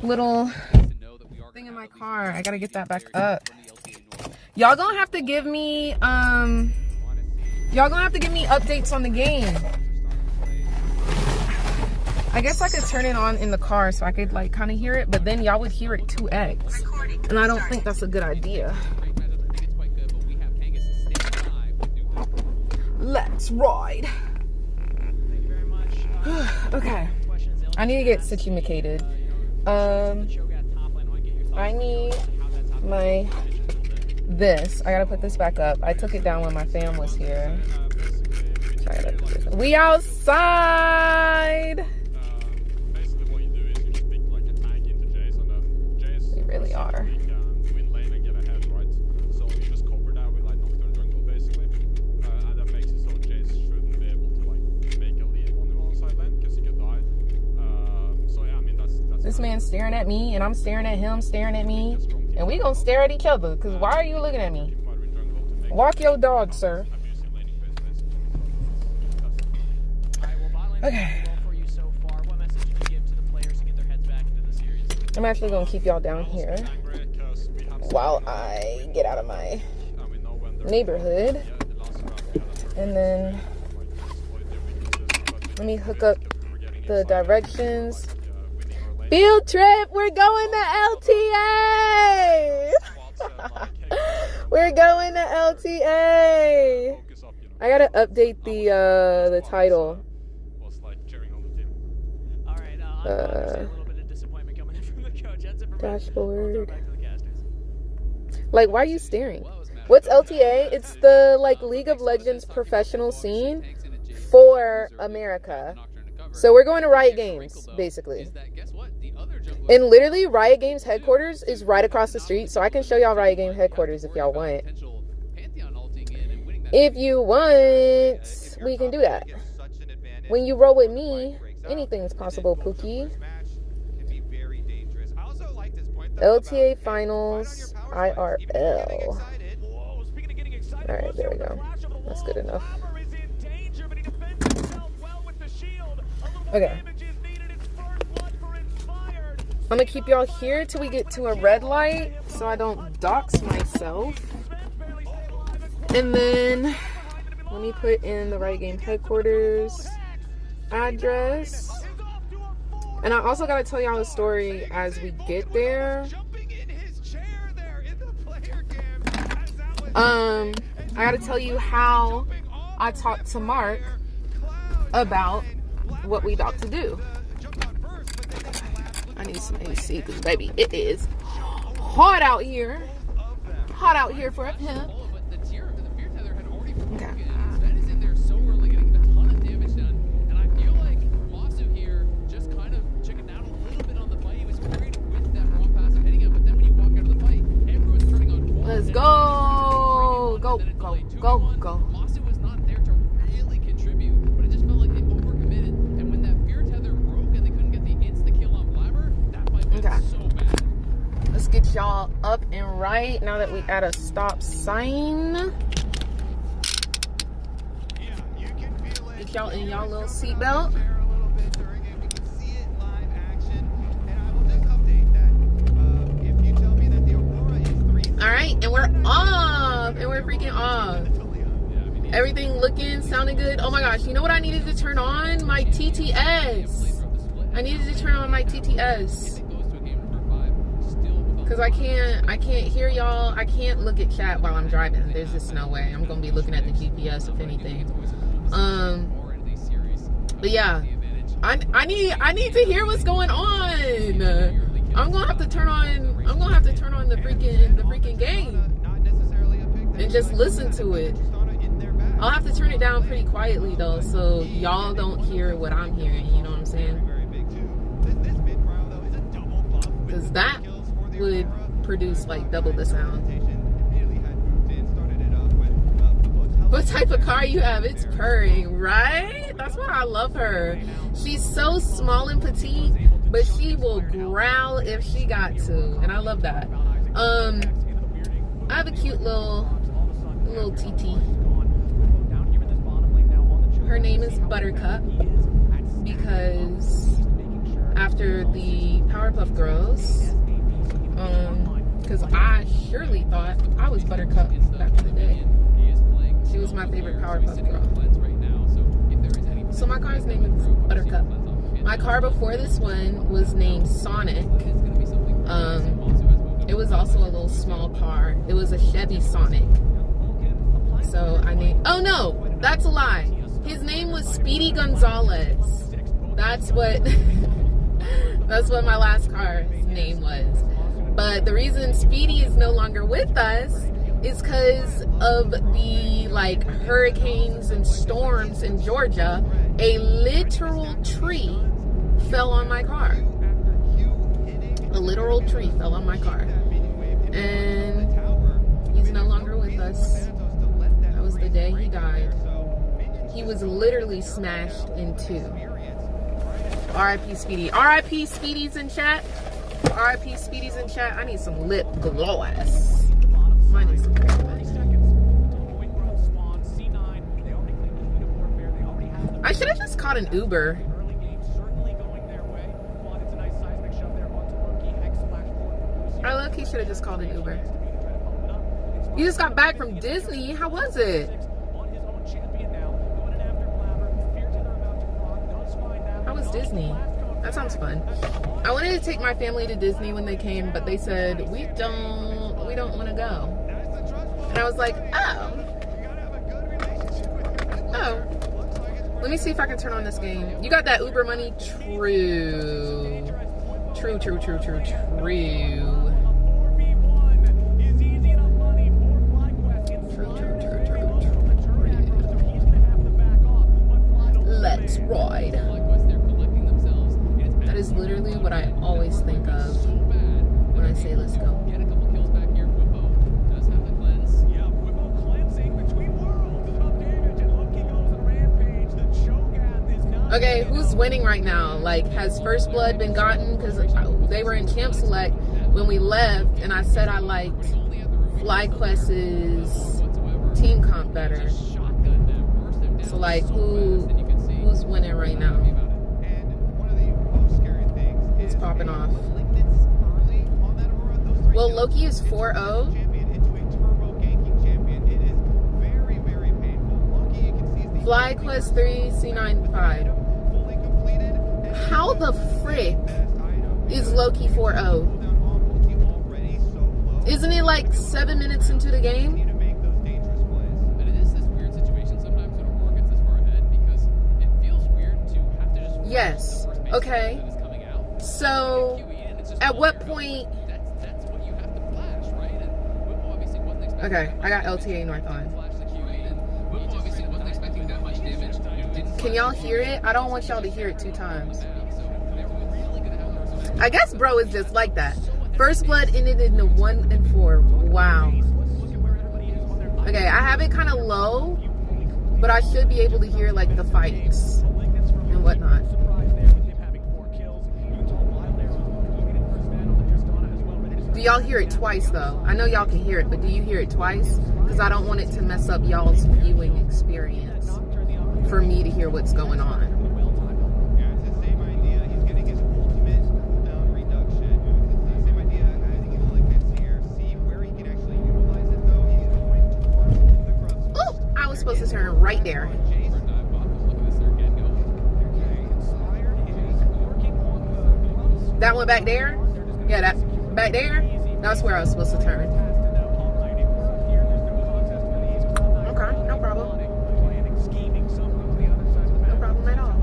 little thing in my car. I gotta get that back up. Y'all gonna have to give me updates on the game. I guess I could turn it on in the car so I could like kind of hear it, but then y'all would hear it 2x. And I don't think that's a good idea. Let's ride. Okay. I need to get situated. I need my this. I gotta put this back up. I took it down when my fam was here. We outside. We really are. This man's staring at me, and I'm staring at him, staring at me, and we gonna stare at each other. Cause why are you looking at me? Walk your dog, sir. Okay. I'm actually gonna keep y'all down here while I get out of my neighborhood, and then let me hook up the directions. Field trip, we're going to LTA. We're going to LTA. I gotta update the title. Dashboard. Like, why are you staring? What's LTA? It's the like League of Legends professional scene for America. So we're going to Riot Games, basically. And literally, Riot Games headquarters is right across the street. So I can show y'all Riot Games headquarters if y'all want. If you want, we can do that. When you roll with me, anything's possible, Pookie. LTA Finals, IRL. Alright, there we go. That's good enough. Okay. I'm gonna keep y'all here till we get to a red light so I don't dox myself. And then let me put in the Riot Games headquarters address. And I also gotta tell y'all a story as we get there. I gotta tell you how I talked to Mark about what we about to do. I need some AC because baby, it is hot out here. Hot out here for a pimp. Okay. Ben is in there so early, getting a ton of damage done, and I feel like Masu here just kind of chickened out a little bit on the fight. He was worried with that raw pass hitting him, but then when you walk out of the fight, everyone's turning on quad. Let's go! Go, go, go, go. Masu was not there to really contribute, but it just felt like they overcommitted, and when that fear tether broke and they couldn't get the insta-kill on Blabber, that fight went so bad. Let's get y'all up and right now that we at a stop sign. Get y'all in y'all little seatbelt. Alright, and we're off. And we're freaking off. Everything looking, sounding good. Oh my gosh, you know what I needed to turn on? My TTS. I needed to turn on my TTS. Because I can't hear y'all. I can't look at chat while I'm driving. There's just no way. I'm gonna be looking at the GPS if anything. But yeah, I need to hear what's going on. I'm gonna have to turn on the freaking game and just listen to it. I'll have to turn it down pretty quietly though, so y'all don't hear what I'm hearing. You know what I'm saying? Because that would produce like double the sound. What type of car you have? It's purring, right? That's why I love her. She's so small and petite, but she will growl if she got to, and I love that. I have a cute little TT. Her name is Buttercup because after the Powerpuff Girls, because I surely thought I was Buttercup back in the day. She was my favorite Powerpuff Girl. So my car's name is Buttercup. My car before this one was named Sonic. It was also a little small car. It was a Chevy Sonic. So I named, oh no, that's a lie. His name was Speedy Gonzalez. That's what my last car's name was. But the reason Speedy is no longer with us is because of the like hurricanes and storms in Georgia. A literal tree fell on my car. A literal tree fell on my car. And he's no longer with us. That was the day he died. He was literally smashed in two. R.I.P. Speedy. R.I.P. Speedy's in chat. R.I.P. Speedy's in chat. I need some lip gloss. Mine is some I should have just caught an Uber. I low-key should have just called an Uber. You just got back from Disney. How was it? How was Disney? That sounds fun. I wanted to take my family to Disney when they came, but they said we don't want to go. And I was like, oh. Let me see if I can turn on this game. You got that Uber money? True. True. Let's ride. That is literally what I always think of when I say let's go. Okay, who's winning right now? Like, has First Blood been gotten? Because they were in Camp Select when we left, and I said I liked FlyQuest's team comp better. So, like, who's winning right now? Who's popping off? Well, Loki is 4-0. FlyQuest 3, C9 5. How the frick is Loki 4-0? Isn't it like 7 minutes into the game? And it is this weird situation sometimes when Aurora gets this far ahead because it feels weird to have to just Yes. Okay. So, at what point? that's what you have to flash, right? And Whipple obviously wasn't expecting. Okay, I got LTA North on. Whipple obviously wasn't expecting that much damage. Can y'all hear it? I don't want y'all to hear it 2 times. I guess bro is just like that. First Blood ended in the 1 and 4. Wow. Okay, I have it kind of low, but I should be able to hear like the fights and whatnot. Do y'all hear it twice though? I know y'all can hear it, but do you hear it twice? Because I don't want it to mess up y'all's viewing experience for me to hear what's going on. Oh, I was supposed to turn right there. That one back there? Yeah, that back there? That's where I was supposed to turn. Okay, no problem. No problem at all.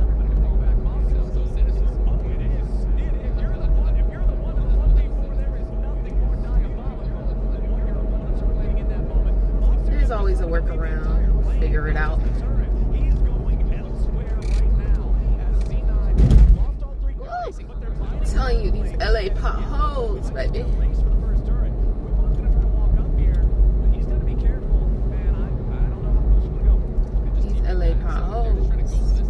There's always a workaround. We'll figure it out. I'm telling you, these LA potholes, baby. These LA potholes.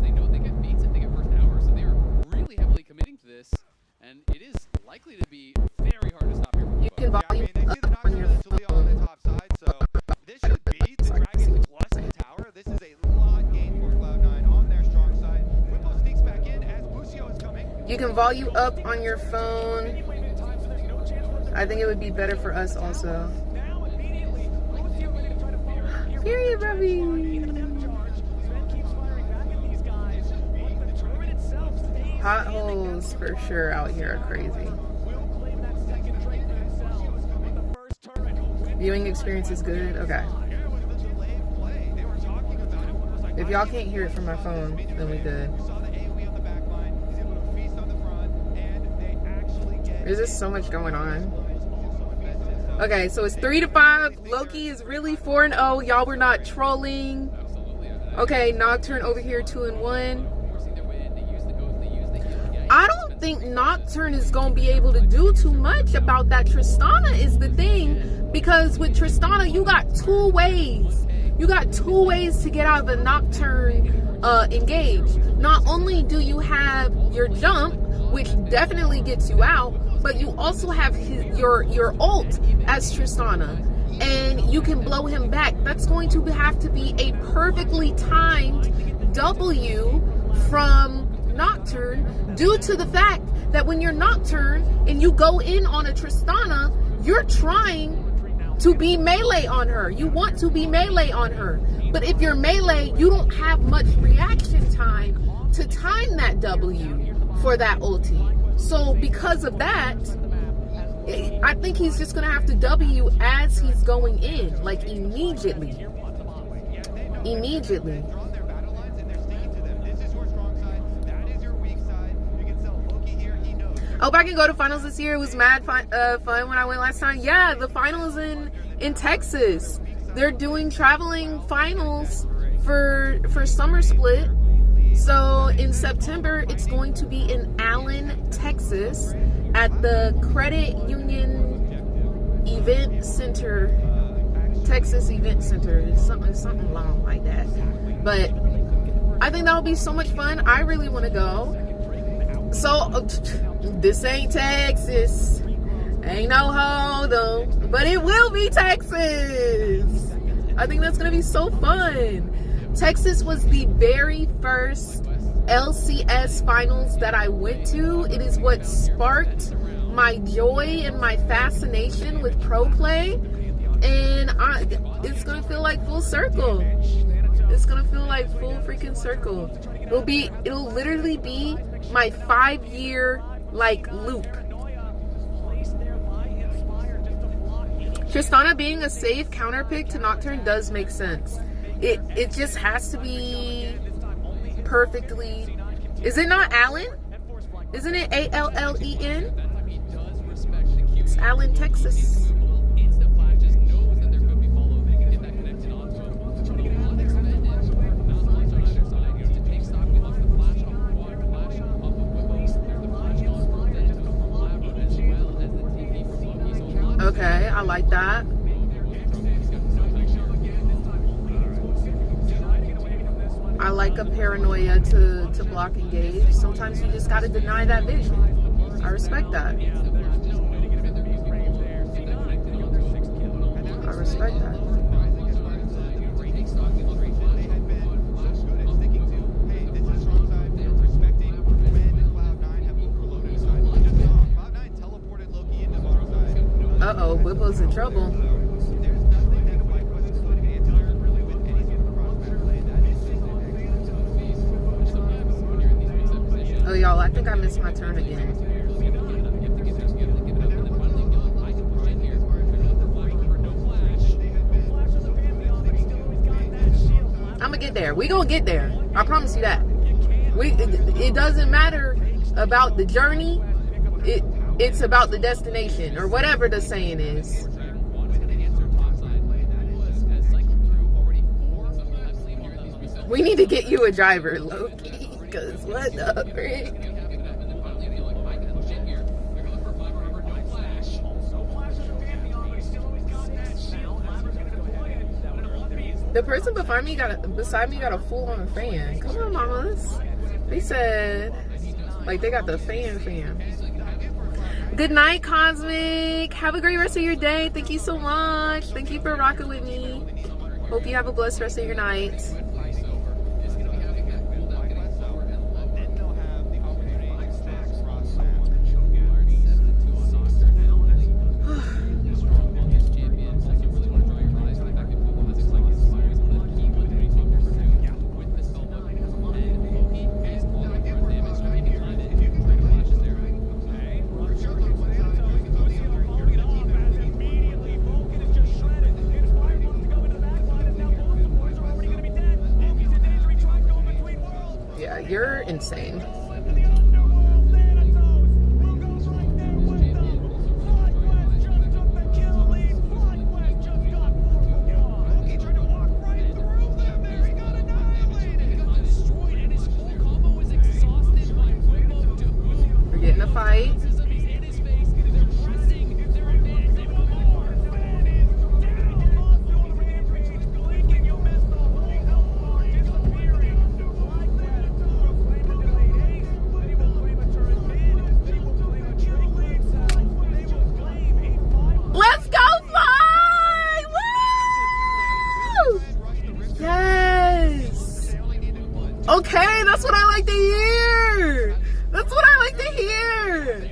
They know they get beats if they get first hour, so they are really heavily committing to this, and it is likely to be very hard to stop here. You can volume up on your phone. This should be the Dragon plus the tower. This is a lot gain for Cloud9 on their strong side. Whipple sneaks back in as Busio is coming. You can volume up on your phone. I think it would be better for us also. Period, baby. Potholes for sure out here are crazy. Viewing experience is good? Okay. If y'all can't hear it from my phone, then we good. There's just so much going on. Okay, so it's 3-5. Loki is really 4-0. Y'all were not trolling. Okay, Nocturne over here 2-1. I don't think Nocturne is gonna be able to do too much about that. Tristana is the thing, because with Tristana you got 2 ways. You got 2 ways to get out of a Nocturne engage. Not only do you have your jump, which definitely gets you out, but you also have your ult as Tristana, and you can blow him back. That's going to have to be a perfectly timed W from Nocturne, due to the fact that when you're Nocturne and you go in on a Tristana, you're trying to be melee on her. You want to be melee on her. But if you're melee, you don't have much reaction time to time that W for that ulti. So because of that, I think he's just going to have to W as he's going in, like immediately. Immediately. I hope I can go to finals this year. It was mad fun when I went last time. Yeah, the finals in Texas. They're doing traveling finals for summer split. So in September, it's going to be in Allen, Texas, at the Credit Union Event Center, Texas Event Center. It's something long like that. But I think that would be so much fun. I really want to go. So, this ain't Texas. Ain't no hold-em. But it will be Texas. I think that's going to be so fun. Texas was the very first LCS finals that I went to. It is what sparked my joy and my fascination with pro play. And it's going to feel like full circle. It's gonna feel like full freaking circle. It'll literally be my 5-year like loop. Tristana being a safe counter pick to Nocturne does make sense. It just has to be perfectly. Is it not Allen? Isn't it ALLEN? It's Allen, Texas. Okay, I like that. I like a paranoia to block engage. Sometimes you just gotta deny that vision. I respect that. I respect that. Uh-oh, Whipple's in trouble. Oh, y'all, I think I missed my turn again. I'm gonna get there. We gonna get there. I promise you that. It doesn't matter about the journey. It's about the destination, or whatever the saying is. We need to get you a driver, Loki, because what the frick? The person beside me got a full-on fan. Come on, mamas. They said, like, they got the fan. Good night, Cosmic. Have a great rest of your day. Thank you so much. Thank you for rocking with me. Hope you have a blessed rest of your night. You're insane. We're getting a fight. Okay, that's what I like to hear. That's what I like to hear.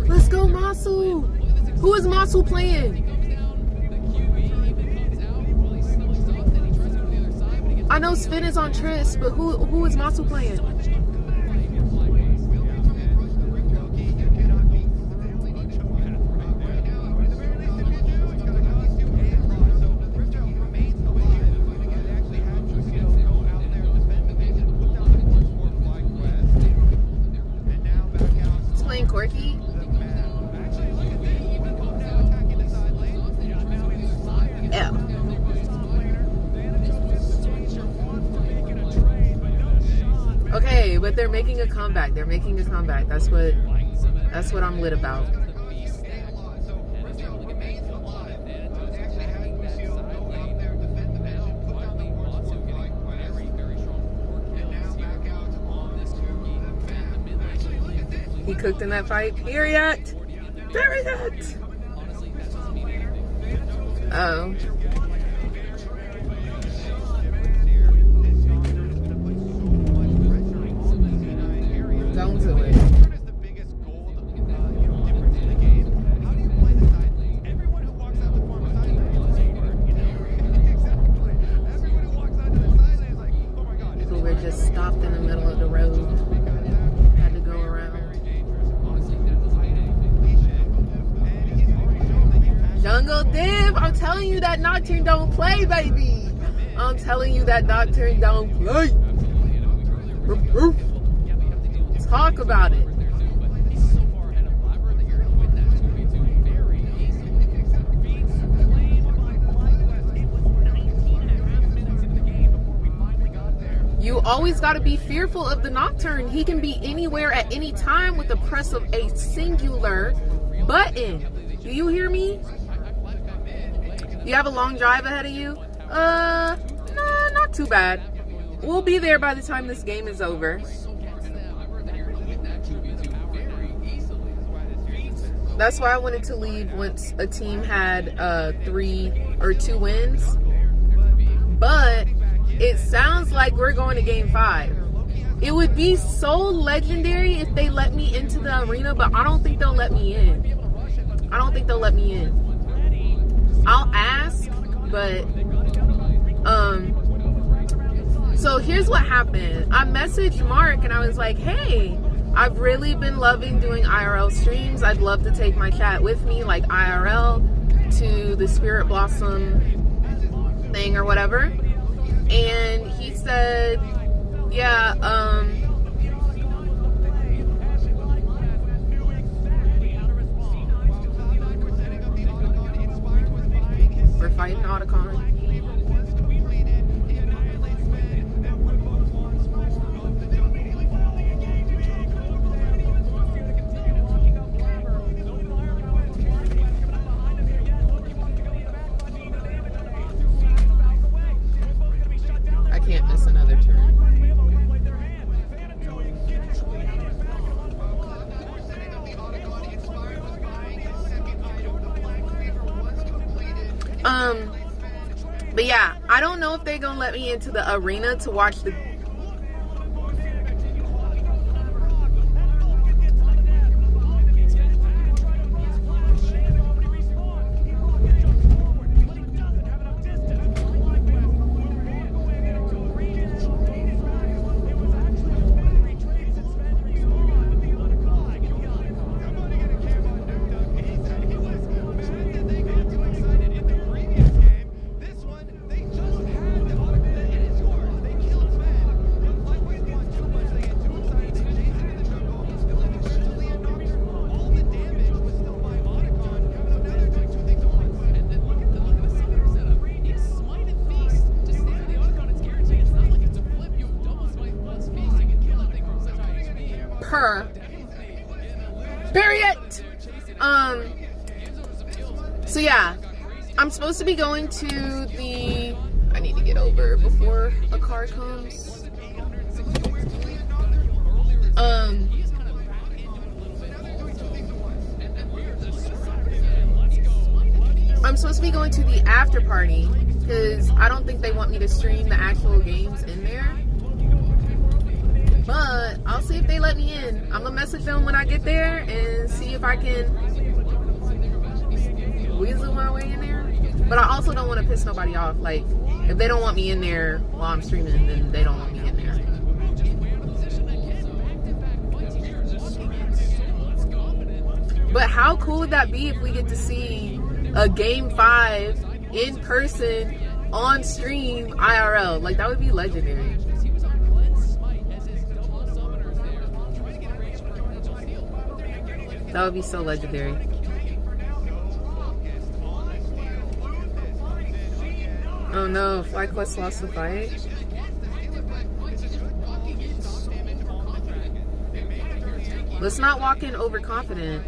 Let's go, Masu. Who is Masu playing? I know Sven is on Triss, but who is Masu playing? Quirky. Yeah. Okay, but they're making a comeback. They're making a comeback. That's what I'm lit about. He cooked in that fight. Period. Period. Oh. Don't do it. So we're just stopped in the middle of the road. Had to go around. Jungle Div, I'm telling you that Nocturne don't play, baby. I'm telling you that Nocturne don't play. Talk about it. You always got to be fearful of the Nocturne. He can be anywhere at any time with the press of a singular button. Do you hear me? You have a long drive ahead of you? Nah, not too bad. We'll be there by the time this game is over. That's why I wanted to leave once a team had 3 or 2 wins. But it sounds like we're going to game 5. It would be so legendary if they let me into the arena, but I don't think they'll let me in. I don't think they'll let me in. I'll ask, but so here's what happened. I messaged Mark and I was like, hey, I've really been loving doing IRL streams. I'd love to take my chat with me, like IRL, to the Spirit Blossom thing or whatever. And he said, yeah, we're fighting Otacon. I can't miss another turn. But yeah, I don't know if they're gonna let me into the arena to watch the period. So yeah, I'm supposed to be going to the, I need to get over before a car comes. I'm supposed to be going to the after party because I don't think they want me to stream the actual games in there. But I'll see if they let me in. I'm gonna message them when I get there and see if I can weasel my way in there. But I also don't want to piss nobody off. Like, if they don't want me in there while I'm streaming, then they don't want me in there. But how cool would that be if we get to see a game 5 in person on stream IRL? Like, that would be legendary. That would be so legendary. Oh no, FlyQuest lost the fight. Let's not walk in overconfident.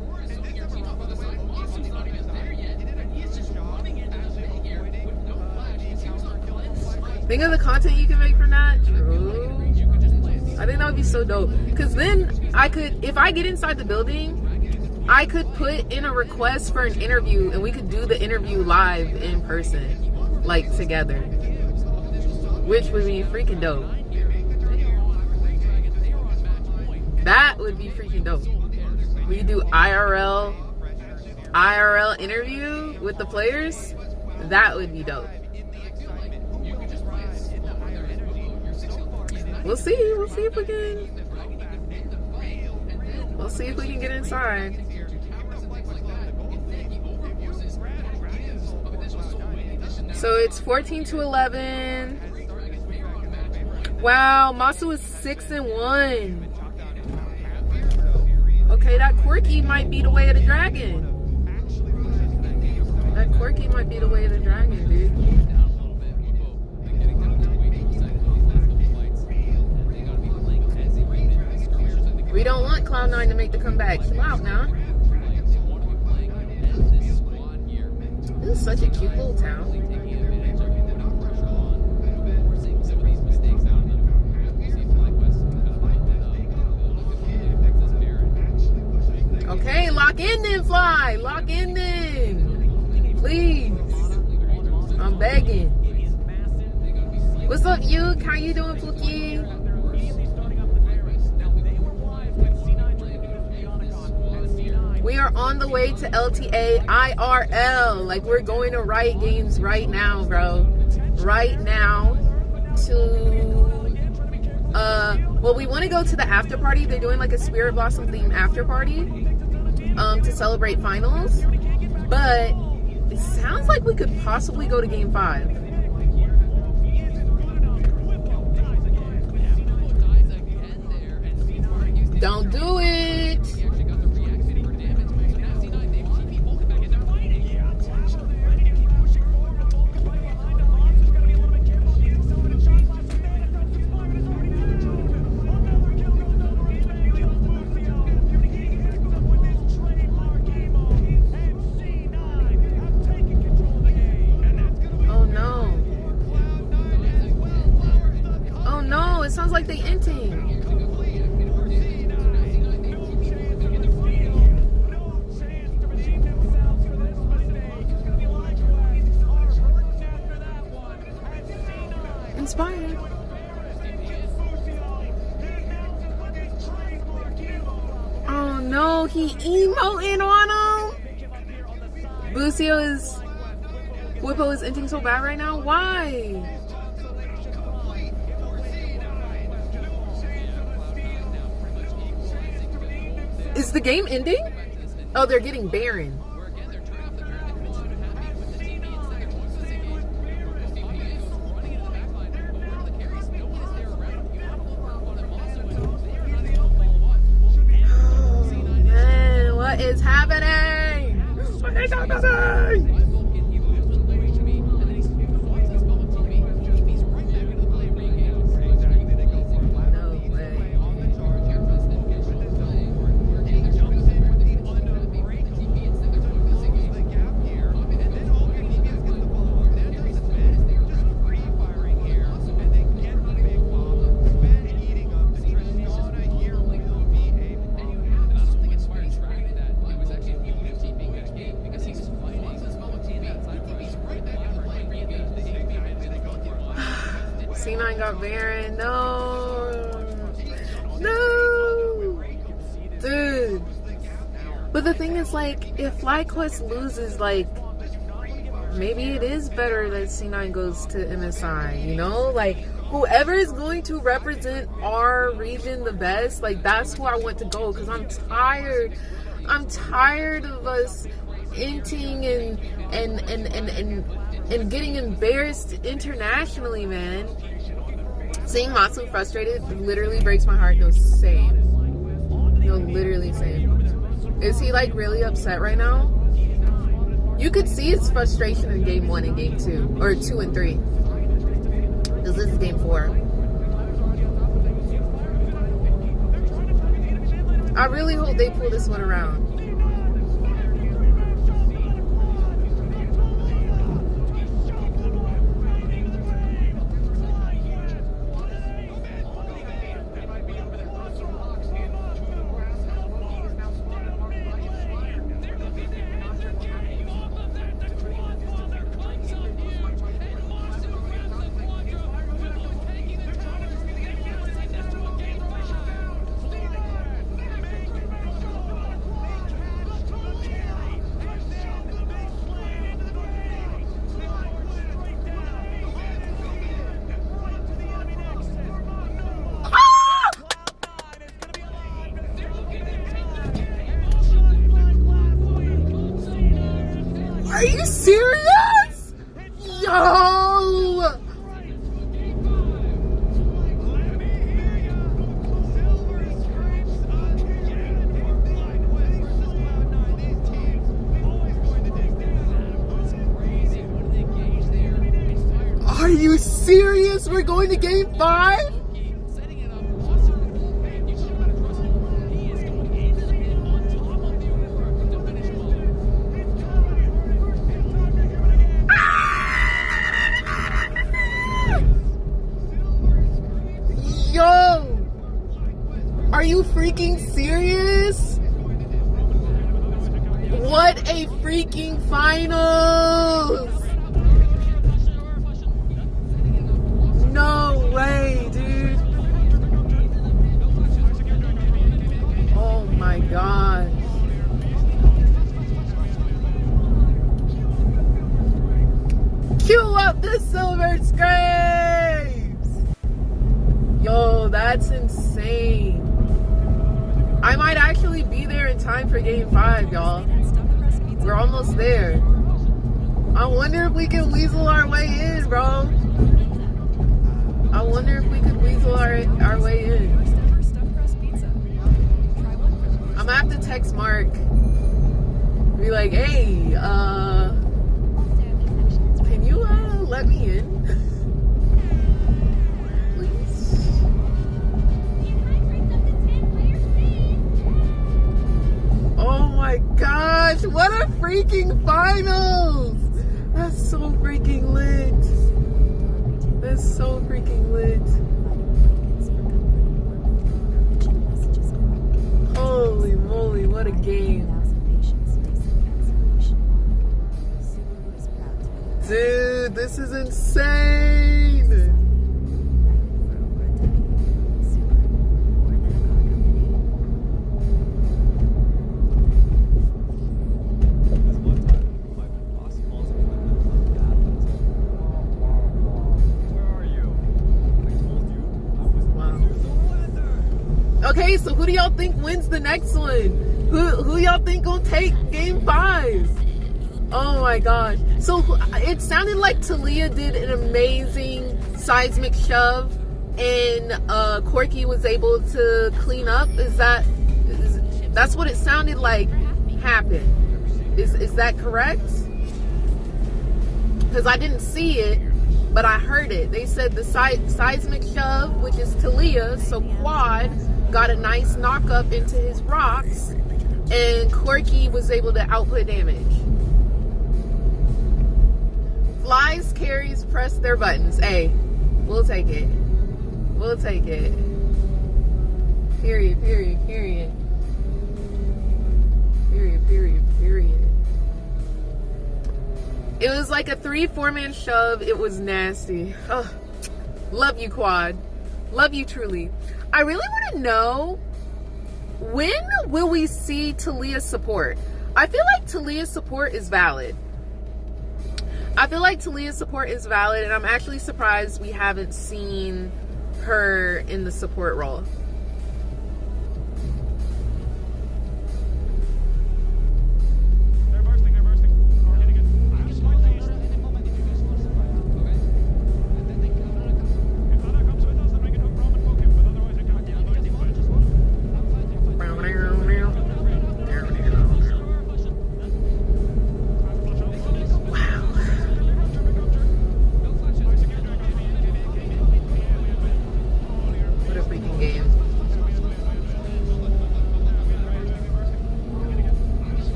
Think of the content you can make from that. True. I think that would be so dope. Because then I could, if I get inside the building, I could put in a request for an interview and we could do the interview live in person, like together, which would be freaking dope. That would be freaking dope. We do IRL interview with the players. That would be dope. We'll see if we can. We'll see if we can get inside. So it's 14-11. Wow, Masu is 6-1. Okay, that Quirky might be the way of the dragon. That Quirky might be the way of the dragon, dude. We don't want Cloud9 to make the comeback. Chill out now. This is such a cute little town. Okay, lock in then, Fly. Lock in then. Please. I'm begging. What's up, Yuke? How you doing, Fluky? We are on the way to LTA IRL. Like, we're going to Riot Games right now, bro. Right now to, well, we want to go to the after party. They're doing like a Spirit Blossom themed after party to celebrate finals. But it sounds like we could possibly go to Game 5. Don't do it. It sounds like they inting. Inspired. Oh no, he emoting on him. Whippo is inting so bad right now. Why? Is the game ending? Oh, they're getting Baron. Oh man, what is happening? What is happening? C9 got Baron. No. Dude. But the thing is, like, if FlyQuest loses, like, maybe it is better that C9 goes to MSI, you know? Like, whoever is going to represent our region the best, like, that's who I want to go, because I'm tired. I'm tired of us inting and getting embarrassed internationally, man. Seeing Matsu frustrated literally breaks my heart. No, same. No, literally same. Is he like really upset right now? You could see his frustration in game 1 and game 2, or 2 and 3. Because this is game 4. I really hope they pull this one around. Are you serious? Yo! Are you serious? We're going to game 5? Yo! Are you freaking serious? What a freaking finals! No way, dude. Oh my gosh. Cue up the silver scrapes! Yo, that's insane. I might actually be there in time for game 5, y'all. We're almost there. I wonder if we can weasel our way in, bro. I wonder if we could weasel our way in. I'm gonna have to text Mark. Be like, hey, can you let me in? Please. Oh my gosh, what a freaking finals! That's so freaking lit. That's so freaking lit. Holy moly, what a game. Dude, this is insane. Okay, so who do y'all think wins the next one? Who y'all think gonna take game 5? Oh my gosh. So it sounded like TYLER did an amazing seismic shove and Corky was able to clean up. That's what it sounded like happened. Is that correct? Because I didn't see it, but I heard it. They said the seismic shove, which is TYLER, so Quad got a nice knock up into his rocks, and Corky was able to output damage. Flies, carries, press their buttons. Hey, we'll take it. We'll take it. Period, period, period. Period, period, period. It was like a 3-4-man shove. It was nasty. Oh, love you, Quad. Love you truly. I really want to know, when will we see TYLER support? I feel like TYLER support is valid. I feel like TYLER support is valid, and I'm actually surprised we haven't seen her in the support role.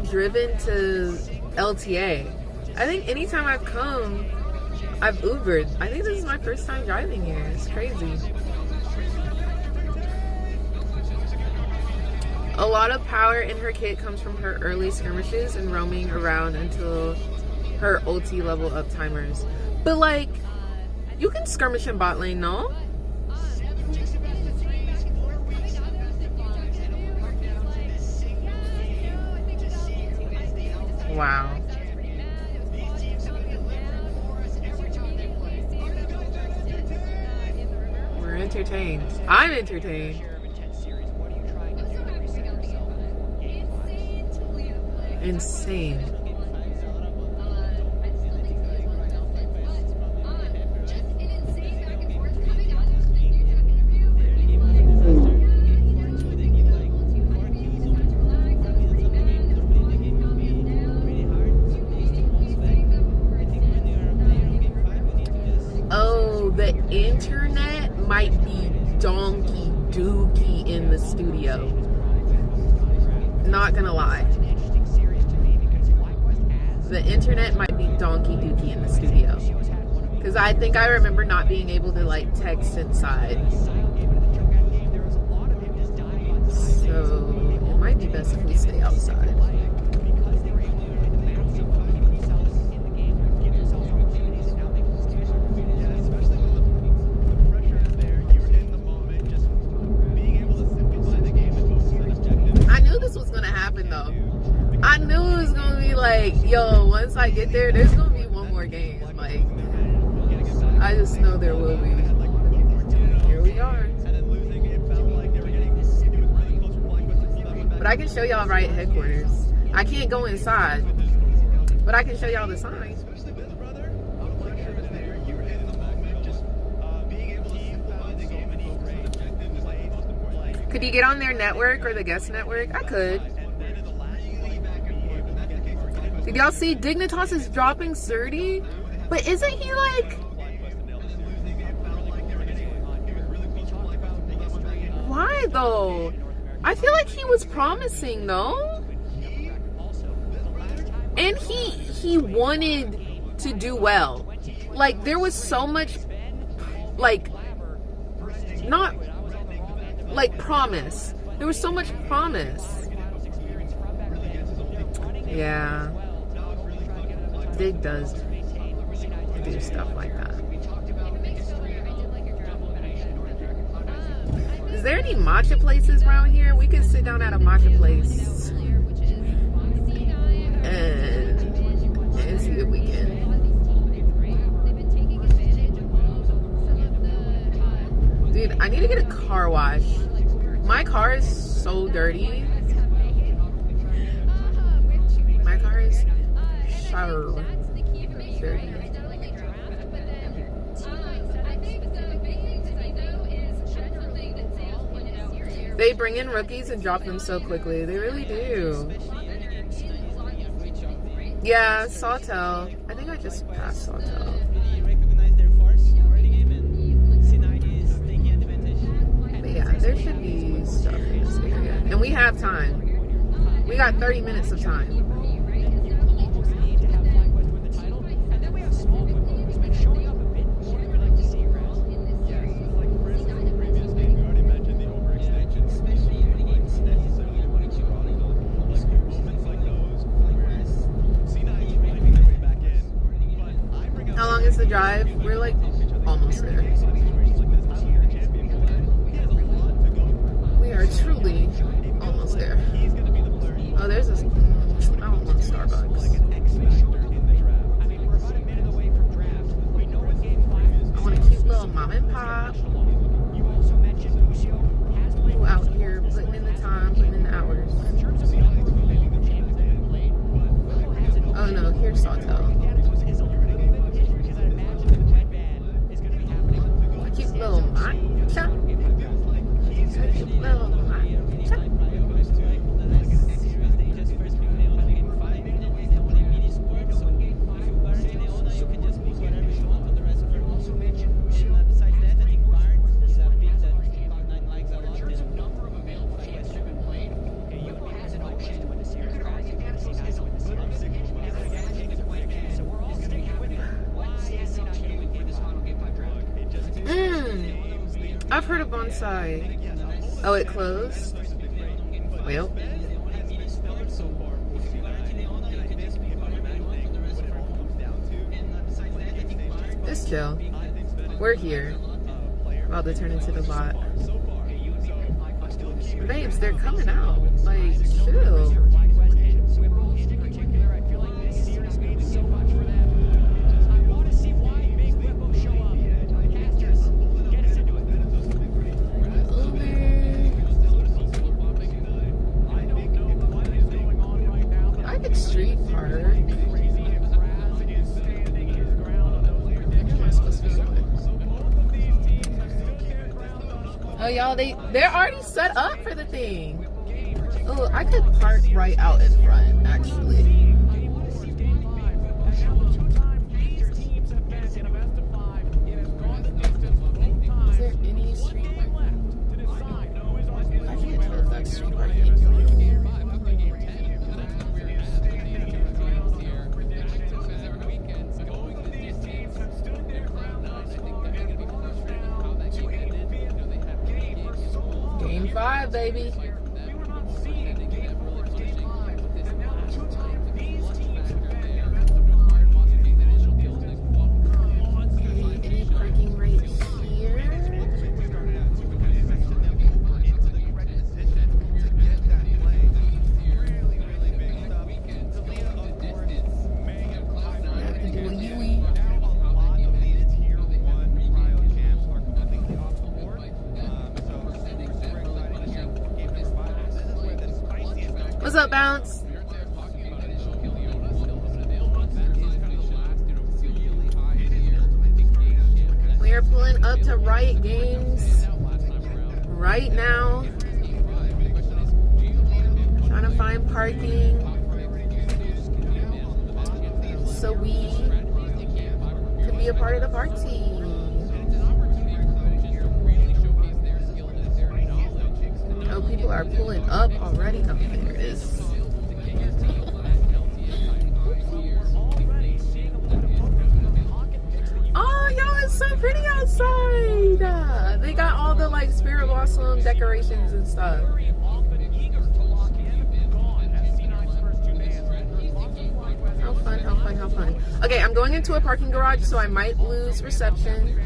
Driven to LTA. I think anytime I've come, I've Ubered. I think this is my first time driving here. It's crazy. A lot of power in her kit comes from her early skirmishes and roaming around until her ulti level up timers. But like, you can skirmish in bot lane, no? Wow. We're entertained. I'm entertained. insane. Oh, the internet might be donkey dookie in the studio. Not gonna lie. The internet might be donkey dookie in the studio. Because I think I remember not being able to like text inside. So it might be best if we stay outside. Though I knew it was gonna be like, yo, once I get there, there's gonna be one more game. Like, I just know there will be. Here we are. But I can show y'all right headquarters. I can't go inside, but I can show y'all the sign. Could you get on their network or the guest network? I could. Did y'all see Dignitas is dropping 30? But isn't he like... Why though? I feel like he was promising, no? And he wanted to do well. Like, there was so much, like, not, like, promise. There was so much promise. Yeah. Dig does do stuff like that. Is there any matcha places around here? We could sit down at a matcha place and see if we can. Dude, I need to get a car wash. My car is so dirty. My car is so dirty. They bring in rookies and drop them so quickly. They really do. Yeah, Sawtell. I think I just passed Sawtell. But yeah, there should be stuff in this area. And we have time. We got 30 minutes of time. How long is the drive? We're like almost there. We are truly almost there. Oh, there's this. I don't want Starbucks. I want a cute little mom and pop. Who out here putting in the time, putting in the hours. Oh no, here's Sawtell. Cute little matcha. Cute little matcha. I've heard of Bonsai. Oh, it closed? Well. It's chill. We're here. About to turn into the lot. Babes, they're coming out. Like, chill. they're already set up for the thing. Oh, I could park right out in front, actually. Is there any street parking? I can't tell if that's street parking. Game 5, baby. Any parking right here? I can do a Yui. What's up, Bounce? We are pulling up to Riot Games right now. Trying to find parking so we can be a part of the party. Oh, people are pulling up already. Oh, there it is. Oh, y'all, it's so pretty outside. They got all the like spirit blossom decorations and stuff. How fun, how fun, how fun. Okay, I'm going into a parking garage, so I might lose reception.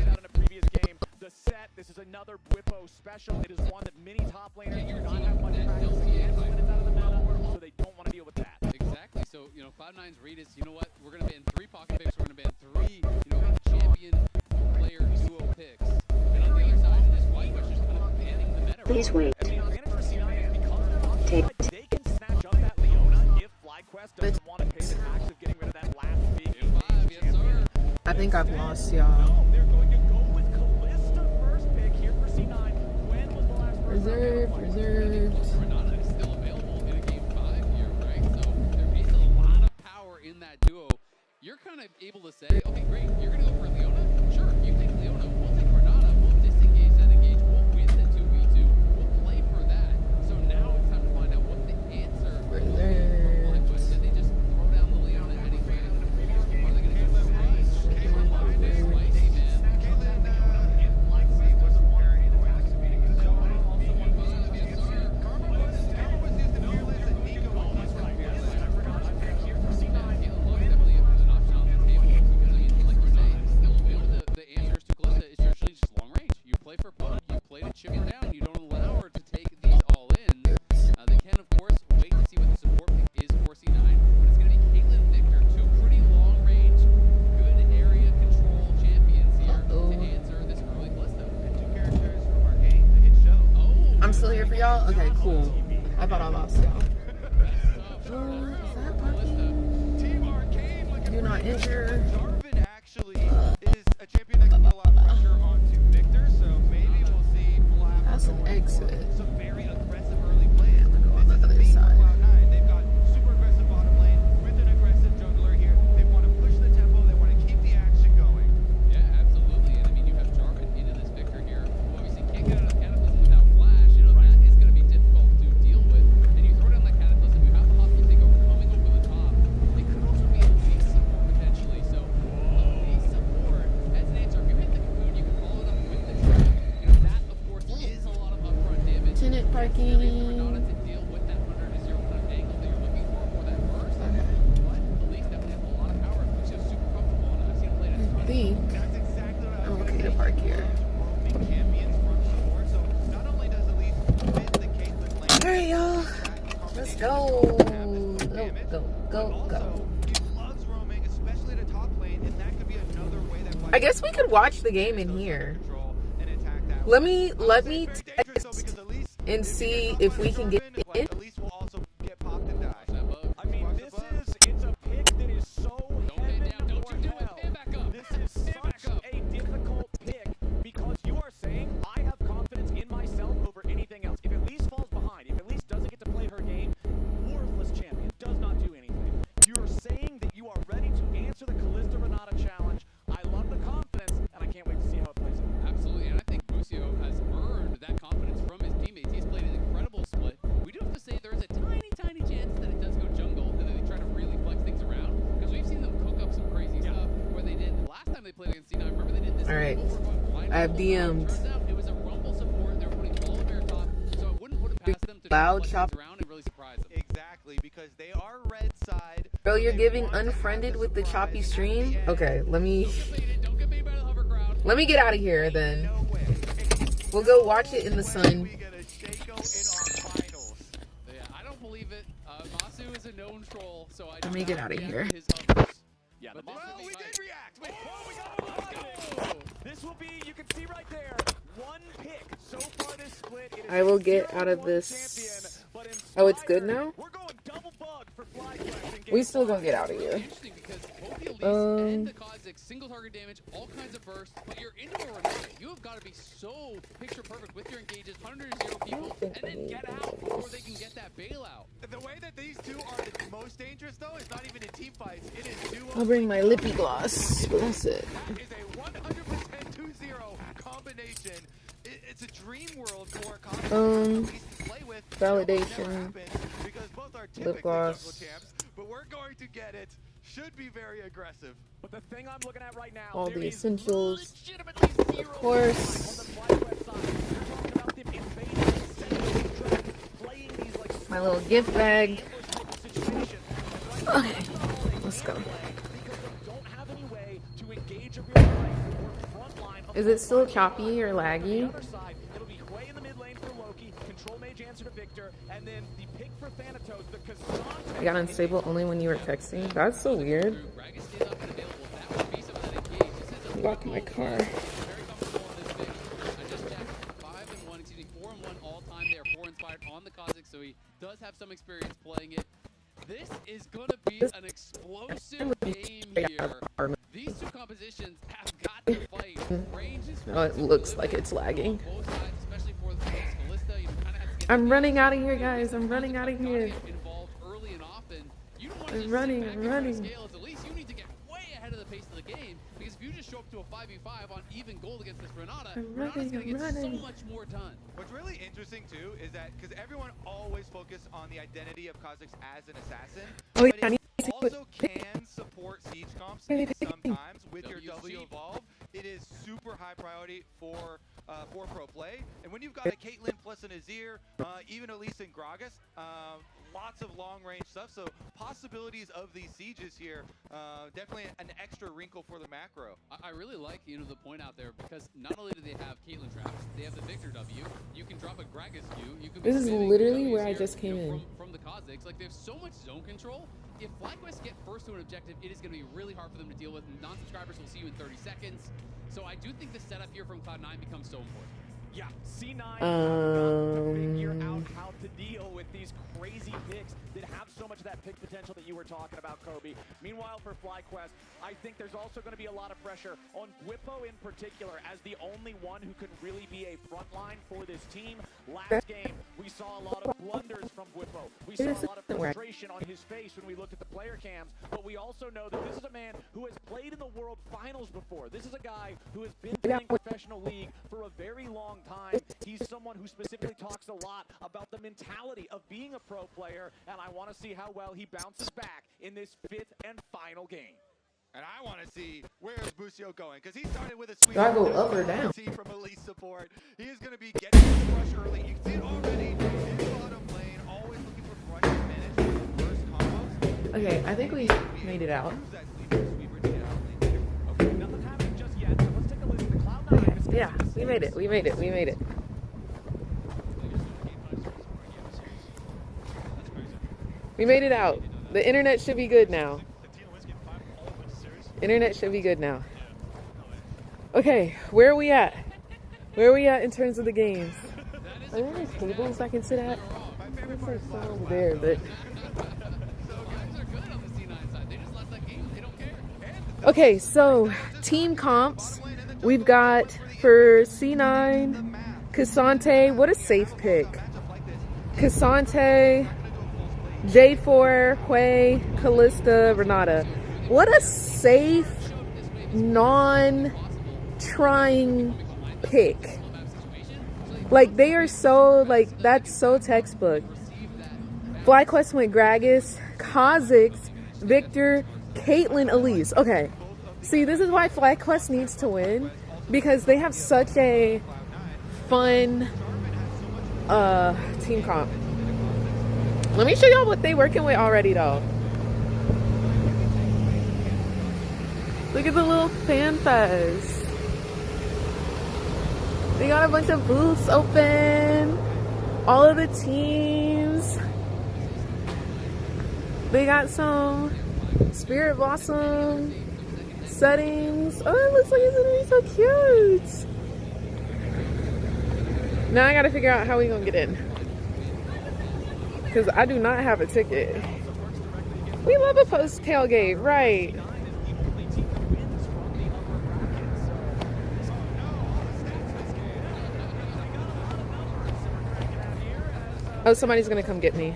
This is another Whippo special. It is one that many top laners do not have much practice against when it's out of the meta, so they don't want to deal with that. Exactly. So, you know, Cloud9's read is, you know what, we're going to ban 3 pocket picks, we're going to ban 3, you know, champion player duo picks. And on the other side, this White Bush is kind of banning the meta. Please wait. Take. They can snatch up that Leona if FlyQuest doesn't want to pay the tax of getting rid of that last big champion. I think I've lost y'all. Reserved. Renata is still available in a game 5 here, right? So there is a lot of power in that duo. You're kind of able to say, okay, great, you're going to go for Leona? Sure, you take Leona, we'll take Renata, we'll disengage that engage, we'll win the 2v2, we'll play for that. So now it's time to find out what the answer is. Did they just throw down the Leona anyway? Are they going to go for I'm still here for y'all? Okay, cool. I thought I lost y'all. Is that parking? You're not injured. Jarvan actually is a champion that can put a lot of pressure onto Victor, so maybe we'll see Black. That's an exit. Some very aggressive early plays. On the other side. Cloud9, they've got super aggressive bottom lane with an aggressive jungler here. They want to push the tempo, they want to keep the action going. Yeah, absolutely. And I mean, you have Jarvan into this Victor here, who obviously can't get out of Cataclysm without Flash. You know, that is going to be difficult to deal with. And you throw down that Cataclysm, you have the hostile takeover coming over the top. It could also be a base support potentially. So, a base support, as an answer, if you hit the cocoon, you can follow it up with the trap. You know, that, of course, is a lot of upfront damage. Tenant parking. Renata to deal with that 100 to 0 kind of angle that you're looking for that burst. But at least definitely has a lot of power, which is super comfortable. And I've seen him play it I think I'm okay to park here. Alright, y'all. Let's go. Go. I guess we could watch the game in here. Let me text and see if we can get in. I mean, it's a pick that is so This is such a difficult pick because you are saying I have confidence in myself I've DM'd. Loud chop. Exactly, because they are red side. Bro, you're giving unfriended with the choppy stream? Okay, let me get out of here then. We'll go watch it in the sun. Let me get out of here. Yeah, the we did react. We got this will be, you can see right there, one pick so far this split. I will get out of this. Oh, it's good now? We still gonna get out of here. Single target damage, all kinds of bursts, but you're into a Renata. You have got to be so picture perfect with your engages, 100-0 people, and then get out before they can get that bailout. The way that these two are the most dangerous, though, is not even in team fights. It is duo. I'll bring my lippy gloss, but that's it. That is a 100% 2-0 combination. It's a dream world for validation, lip gloss. But we're going to get it. Should be very aggressive. But the thing I'm looking at right now, all the essentials, of course. My little gift bag. Okay, let's go. Is it still choppy or laggy? I got unstable only when you were texting. That's so weird. Lock my car. 4-1 all time. They are 4 inspired on the Kha'Zix, so he does have some experience playing it. This is gonna be an explosive game here. These two compositions have got to fight. Range is Oh, it looks like it's lagging. I'm running out of here, guys. I'm running out of here. I'm running. At least you need to get way ahead of the pace of the game, because if you just show up to a 5v5 on even gold against this Renata, Renata's gonna get so much more done. What's really interesting too is that because everyone always focused on the identity of Kha'Zix as an assassin, oh, yeah, but it also can support siege comps sometimes with your W evolve. It is super high priority for pro play, and when you've got a Caitlyn plus an Azir, even Elise and Gragas, lots of long range stuff, so possibilities of these sieges here, definitely an extra wrinkle for the macro. I really like, the point out there, because not only do they have Caitlyn traps, they have the Victor W. You can drop a Gragas Q. You can this is literally where I just came in. From the Kha'Zix, like they have so much zone control. If FlyQuest get first to an objective, it is going to be really hard for them to deal with. Non-subscribers will see you in 30 seconds. So I do think the setup here from Cloud9 becomes so important. Yeah, C9 to figure out how to deal with these crazy picks that have so much of that pick potential that you were talking about, Kobe. Meanwhile, for FlyQuest, I think there's also going to be a lot of pressure on Bwipo in particular as the only one who can really be a front line for this team. Last game, we saw a lot of blunders from Bwipo. We saw a lot of frustration on his face when we looked at the player cams, but we also know that this is a man who has played in the World Finals before. This is a guy who has been playing professional league for a very long time. He's someone who specifically talks a lot about the mentality of being a pro player, and I want to see how well he bounces back in this 5th and final game. And I want to see where's Busio going, because he started with a sweet. Do I go up or down? From elite support. He is going to be getting the brush early. You can see it already in bottom lane, always looking for brush advantage for the first combos. Okay, I think we made it out. Okay, yeah, we made it. We made it out. The internet should be good now. Okay, where are we at? In terms of the games? Are there any tables I can sit at? There's like some over there, but... Okay, so team comps. We've got for C9, Cassante. What a safe pick. Cassante, J4, Hui, Kalista, Renata. What a safe, non-trying pick. Like, they are so, like, that's so textbook. FlyQuest went Gragas, Kha'Zix, Victor, Caitlyn, Elise. Okay, see, this is why FlyQuest needs to win, because they have such a fun team comp. Let me show y'all what they working with already though. Look at the little fan fest. They got a bunch of booths open. All of the teams. They got some Spirit Blossom settings. Oh, it looks like it's gonna be so cute. Now I gotta figure out how we gonna get in, because I do not have a ticket. We love a post tailgate, right? Oh, somebody's gonna come get me.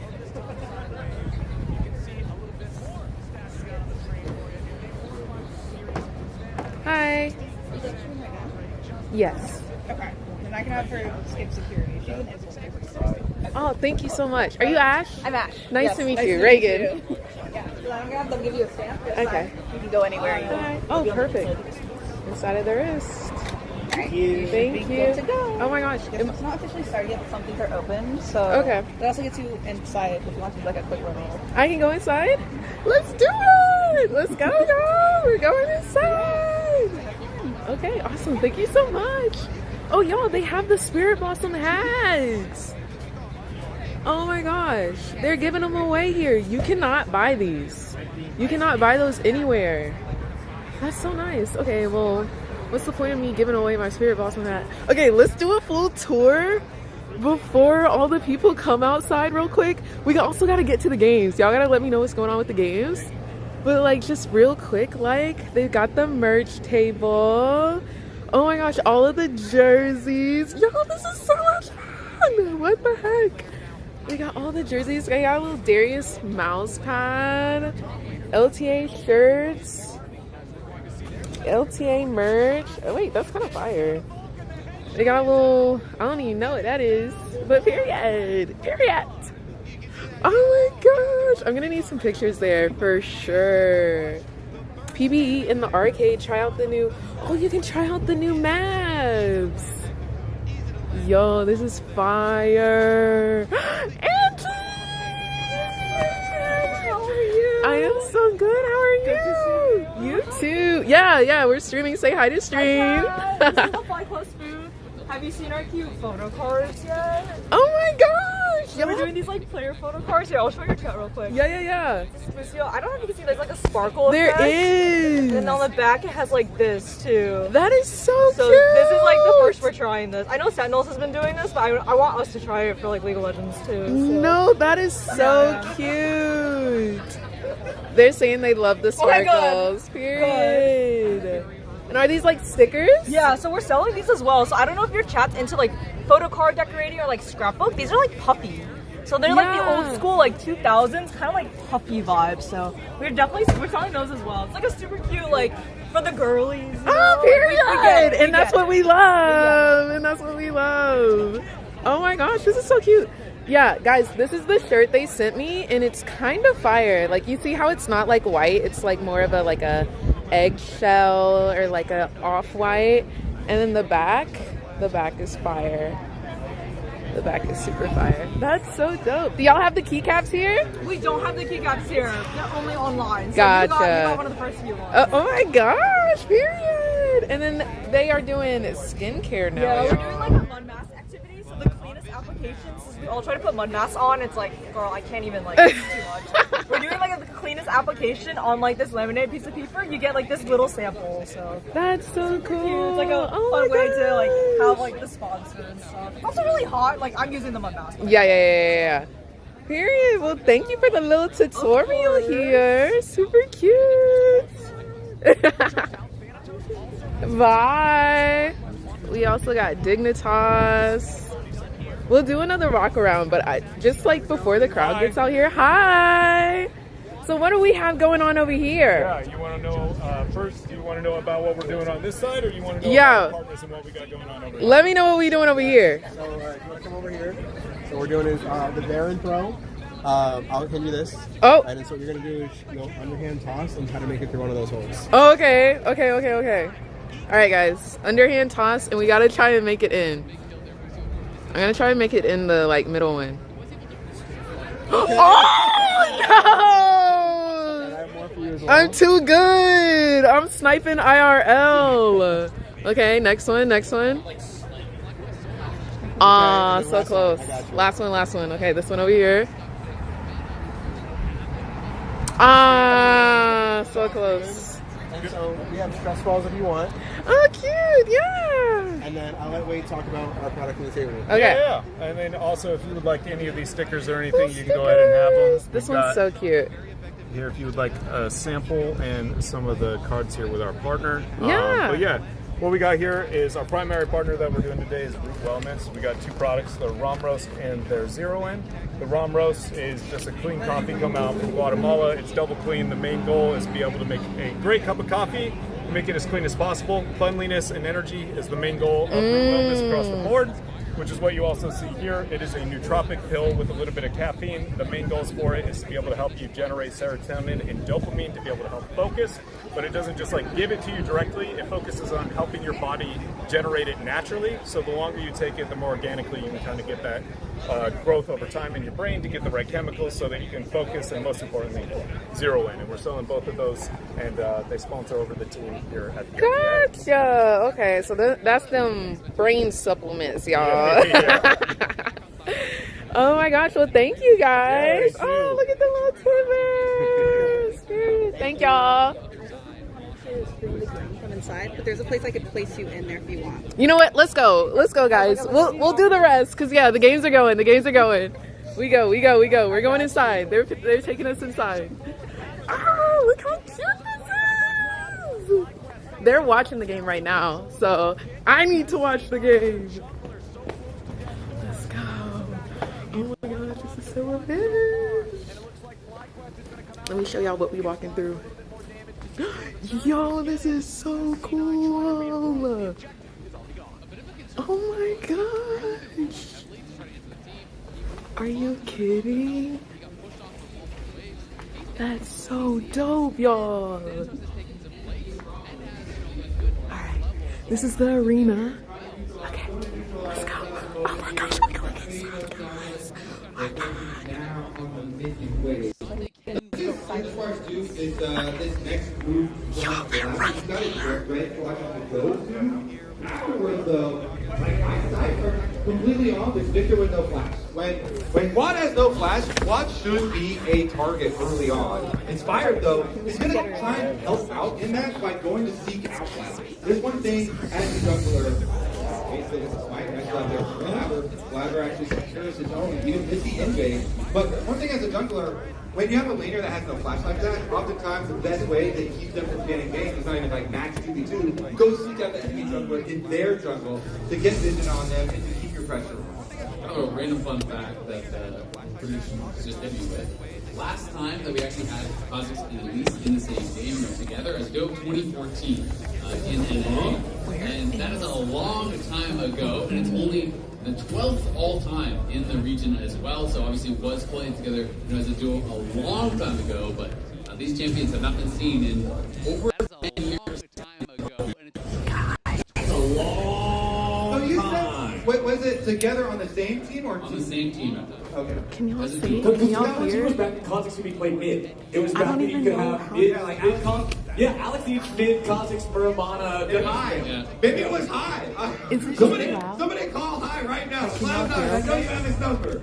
Hi. Yes. Okay. Then I can have her skip security. She's an instant skipper. Oh, thank you so much. Are you Ash? I'm Ash. Nice Yes, to meet nice you. to Reagan. meet you. Yeah. So I'm gonna have them give you a stamp. Okay. You can go anywhere you want. Oh, perfect. Inside of the wrist. Thank you. Thank you. Good to go. Oh my gosh. It's not officially started yet, but some things are open. So Okay. that also gets you inside if you want to do like a quick remote. I can go inside? Let's do it! Let's go, y'all! We're going inside! Okay, awesome. Thank you so much. Oh, y'all, they have the Spirit Blossom hats. Oh my gosh. They're giving them away here. You cannot buy these. You cannot buy those anywhere. That's so nice. Okay, well, what's the point of me giving away my Spirit Blossom hat? Okay, let's do a full tour before all the people come outside real quick. We also got to get to the games. Y'all got to let me know what's going on with the games. But like, just real quick, like, they've got the merch table. Oh my gosh, all of the jerseys. Yo, this is so much fun. What the heck? We got all the jerseys. I got a little Darius mouse pad, LTA shirts, LTA merch. Oh wait, that's kind of fire. They got a little, I don't even know what that is, but period. Oh my gosh, I'm gonna need some pictures there for sure. PBE in the arcade, try out the new, oh, you can try out the new maps. Yo, this is fire. Angie! How are you? I am so good, how are you? Good to see you. You too. Yeah, we're streaming. Say hi to stream. This is the Fly Close booth. Have you seen our cute photo cards yet? Oh my gosh! Yeah, we're doing these like player photo cards. Here, I'll show your chat real quick. Yeah. I don't know if you can see, there's like a sparkle There effect. is. And then on the back it has like this too. That is so cute. This is like the first we're trying this. I know Sentinels has been doing this, but I want us to try it for like League of Legends too. So. No, that is so cute. They're saying they love the sparkles. Period. And are these like stickers? Yeah, so we're selling these as well. So I don't know if your chat's into like photo card decorating or like scrapbook. These are like puffy. So they're like the old school like 2000s, kind of like puffy vibes. So we're selling those as well. It's like a super cute like for the girlies. Oh, period. And that's what we love. And that's what we love. Oh my gosh, this is so cute. Yeah, guys, this is the shirt they sent me, and it's kind of fire. Like, you see how it's not like white? It's like more of a like a eggshell or like a off-white. And then the back is fire. The back is super fire. That's so dope. Do y'all have the keycaps here? We don't have the keycaps here. They're only online. So Gotcha. you got one of the first few ones. Oh my gosh, period. And then they are doing skincare now. Yeah, we're doing like a mud mask activity. So the cleanest applications is we all try to put mud masks on. It's like, girl, I can't even like, it's too much. We're doing like the cleanest application on like this laminated piece of paper. You get like this little sample. So that's so cool. It's like a fun way to like have like the sponsor and stuff. It's also really hot. Like I'm using the mud mask. Yeah. Period. Well, thank you for the little tutorial here. Super cute. Bye. We also got Dignitas. We'll do another walk around, but just like before the crowd gets out here. Hi. So what do we have going on over here? Yeah, you want to know first? Do you want to know about what we're doing on this side, or you want to know about the partners and what we got going on over here? Let me know what we're doing over here. So you want to come over here? So what we're doing is the Baron throw. I'll hand you this. Oh. And then so what you're gonna do is underhand toss and try to make it through one of those holes. Oh, okay. All right, guys, underhand toss, and we gotta try and make it in. I'm gonna try and make it in the like middle one. Oh no! I'm too good. I'm sniping IRL. Okay, next one, next one. Ah, so close. Last one. Okay, this one over here. Ah, so close. And so we have stress balls if you want. Oh, cute, yeah. And then I'll let Wade talk about our product on the table. Okay. Yeah. And then also, if you would like any of these stickers or anything, you can go ahead and have them. This one's so cute. Here, if you would like a sample and some of the cards here with our partner. Yeah. But yeah, what we got here is our primary partner that we're doing today is Root Wellness. We got two products, the Rom Roast and their Zero In. The Rom Roast is just a clean coffee come out from Guatemala. It's double clean. The main goal is to be able to make a great cup of coffee, make it as clean as possible. Cleanliness and energy is the main goal of Root Wellness across the board, which is what you also see here. It is a nootropic pill with a little bit of caffeine. The main goals for it is to be able to help you generate serotonin and dopamine to be able to help focus, but it doesn't just like give it to you directly. It focuses on helping your body generate it naturally. So the longer you take it, the more organically you can kind of get that growth over time in your brain to get the right chemicals so that you can focus and most importantly, zero in. And we're selling both of those, and they sponsor over the team here at the LTA. Gotcha. Okay, so that's them brain supplements, y'all. Yeah. Oh my gosh, well thank you guys. Yeah, oh, look at the little Twibbers. Thank y'all. From inside, but there's a place I could place you in there if you want. You know what? Let's go, guys. We'll do the rest because yeah, the games are going. We go. We're going inside. They're taking us inside. Oh, look how cute this is. They're watching the game right now, so I need to watch the game. Let's go. Oh my gosh, this is so revenge. Let me show y'all what we walking through. Yo, this is so cool. Oh my gosh. Are you kidding? That's so dope, y'all. Alright, this is the arena. Okay, let's go. Oh my gosh, we're going inside, guys. This next move, afterwards, though, like my sides are completely off. It's Victor with no flash. When Quad has no flash, Quad should be a target early on. Inspired, though, is going to try and help out in that by going to seek out flash. There's one thing as a jungler. Basically, this is Smite. Nice job there. Blabber actually secures his own. He didn't miss the invade. But one thing as a jungler, when you have a laner that has no flash like that, oftentimes the best way to keep them from getting ganked is not even like max 2v2. Go seek out the enemy jungler in their jungle to get vision on them and to keep your pressure on. A random fun fact that prediction just hit me with. Last time that we actually had Kha'Zix and Elise in the same game together as Dope 2014 in NA. And that is a long time ago, and it's only the 12th all-time in the region as well, so obviously was playing together as a duo a long time ago, but these champions have not been seen in over 10 years time ago. It's a long time. Wait, was it together on the same team or on the same team? Okay. Can y'all see? Can y'all hear? It was back when Kha'Zix would be played mid. It was back when you could have mid, like Alex. Yeah, Alex needs mid Kha'Zix for mana. High. Yeah. Maybe it was high. Somebody call high right now. Cloud9, I know you have his number.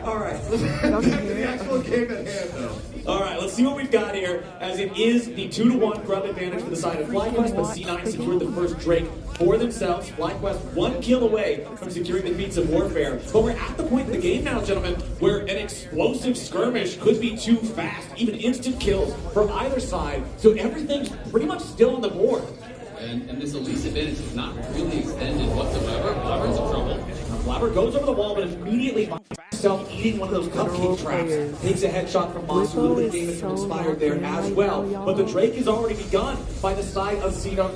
All right, let's get back to the actual game at hand, though. All right, let's see what we've got here, as it is the 2-1 grub advantage for the side of FlyQuest, but C9 secured the first Drake for themselves. FlyQuest 1 kill away from securing the feats of warfare. But we're at the point in the game now, gentlemen, where an explosive skirmish could be too fast, even instant kills from either side. So everything's pretty much still on the board. And this Elise advantage is not really extended whatsoever. Blabber's in trouble. Blabber goes over the wall, but immediately finds himself eating one of those cupcake traps. Takes a headshot from Moss, a little bit of damage from Inspired there as well. But the Drake is already begun by the side of C9,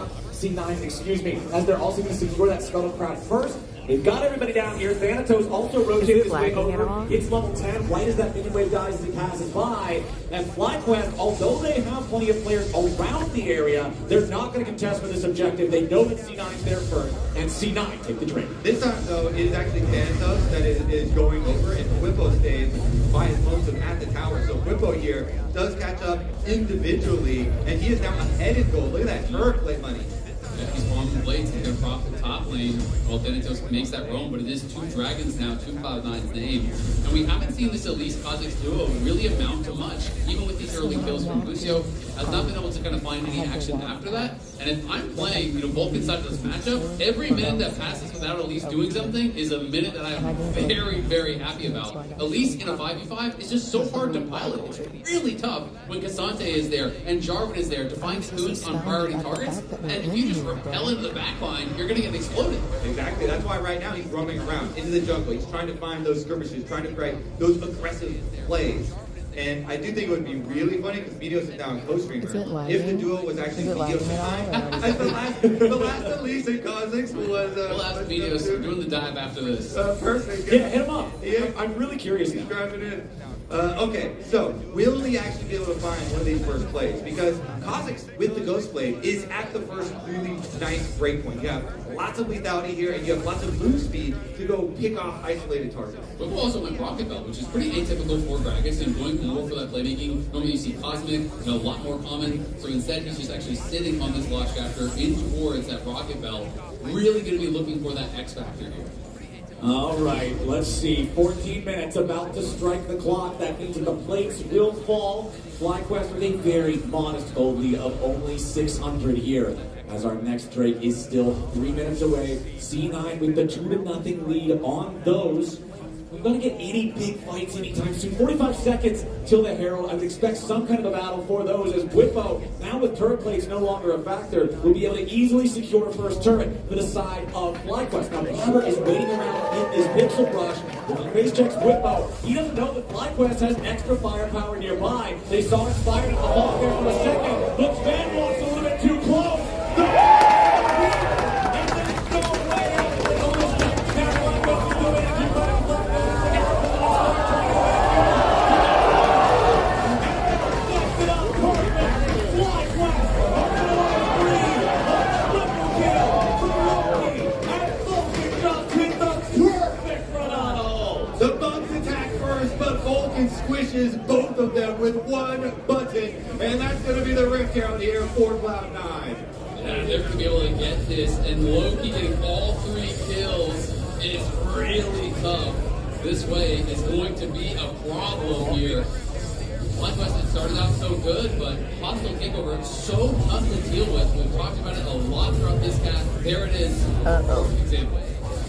as they're also going to secure that Scuttle Crab first. They've got everybody down here. Thanatos also rotated his way over. It's level 10, right as that minion wave dies as he passes by. And FlyQuest, although they have plenty of players around the area, they're not going to contest for this objective. They know that C9's there first, and C9 take the trade. This time, though, it is actually Thanatos that is going over, and Whippo stays by his momentum at the tower. So Whippo here does catch up individually, and he is now ahead in gold. Look at that turret play money. Yeah, he's on the blades, he's going to profit top lane while Thanatos makes that roam, but it is 2 dragons now, 2 Cloud9's name. And we haven't seen this Elise Kha'Zix duo really amount to much, even with these early kills from Lucio. Has not been able to kind of find any action after that. And if I'm playing, both inside of this matchup, every minute that passes without Elise doing something is a minute that I am very, very happy about. Elise in a 5v5 is just so hard to pilot. It's really tough when Cassante is there and Jarvan is there to find spoons on priority targets. And if you just repel into the backline, you're going to get exploded. Exactly. That's why right now he's roaming around into the jungle. He's trying to find those skirmishes, trying to create those aggressive plays. And I do think it would be really funny because Meteos is now a co-streamer. If the duo was actually Meteos and the last Elise and Kha'Zix was... we'll ask Meteos. We're doing the dive after this. Perfect. Yeah, hit him up. Yeah. I'm really curious. He's driving in. Okay, so will he actually be able to find one of these first plays? Because Kha'Zix with the Ghost Blade is at the first really nice breakpoint. You have lots of lethality here, and you have lots of move speed to go pick off isolated targets. But we also went Rocket Belt, which is pretty atypical for Gragas, and going more for that playmaking. Normally you see Cosmic, a lot more common. So instead he's just actually sitting on this Launch Capture in towards that Rocket Belt. Really going to be looking for that X Factor here. All right, let's see. 14 minutes about to strike the clock. That means that the plates will fall. FlyQuest with a very modest gold lead of only 600 here, as our next Drake is still 3 minutes away. C9 with the 2-0 lead on those. We're going to get any big fights anytime soon. 45 seconds till the Herald. I would expect some kind of a battle for those, as Whippo, now with turret plates no longer a factor, will be able to easily secure first turret for the side of FlyQuest. Now, Barber is waiting around in this pixel brush. When he face checks Whippo, he doesn't know that FlyQuest has extra firepower nearby. They saw Inspired in the hall there for a second. Looks Van walks a little bit too close. Squishes both of them with one button, and that's going to be the rift here on the air for Cloud9. Yeah, they're going to be able to get this, and Loki getting all 3 kills is really tough. This way is going to be a problem here. FlyQuest had started out so good, but hostile takeover is so tough to deal with. We've talked about it a lot throughout this cast. There it is. Example.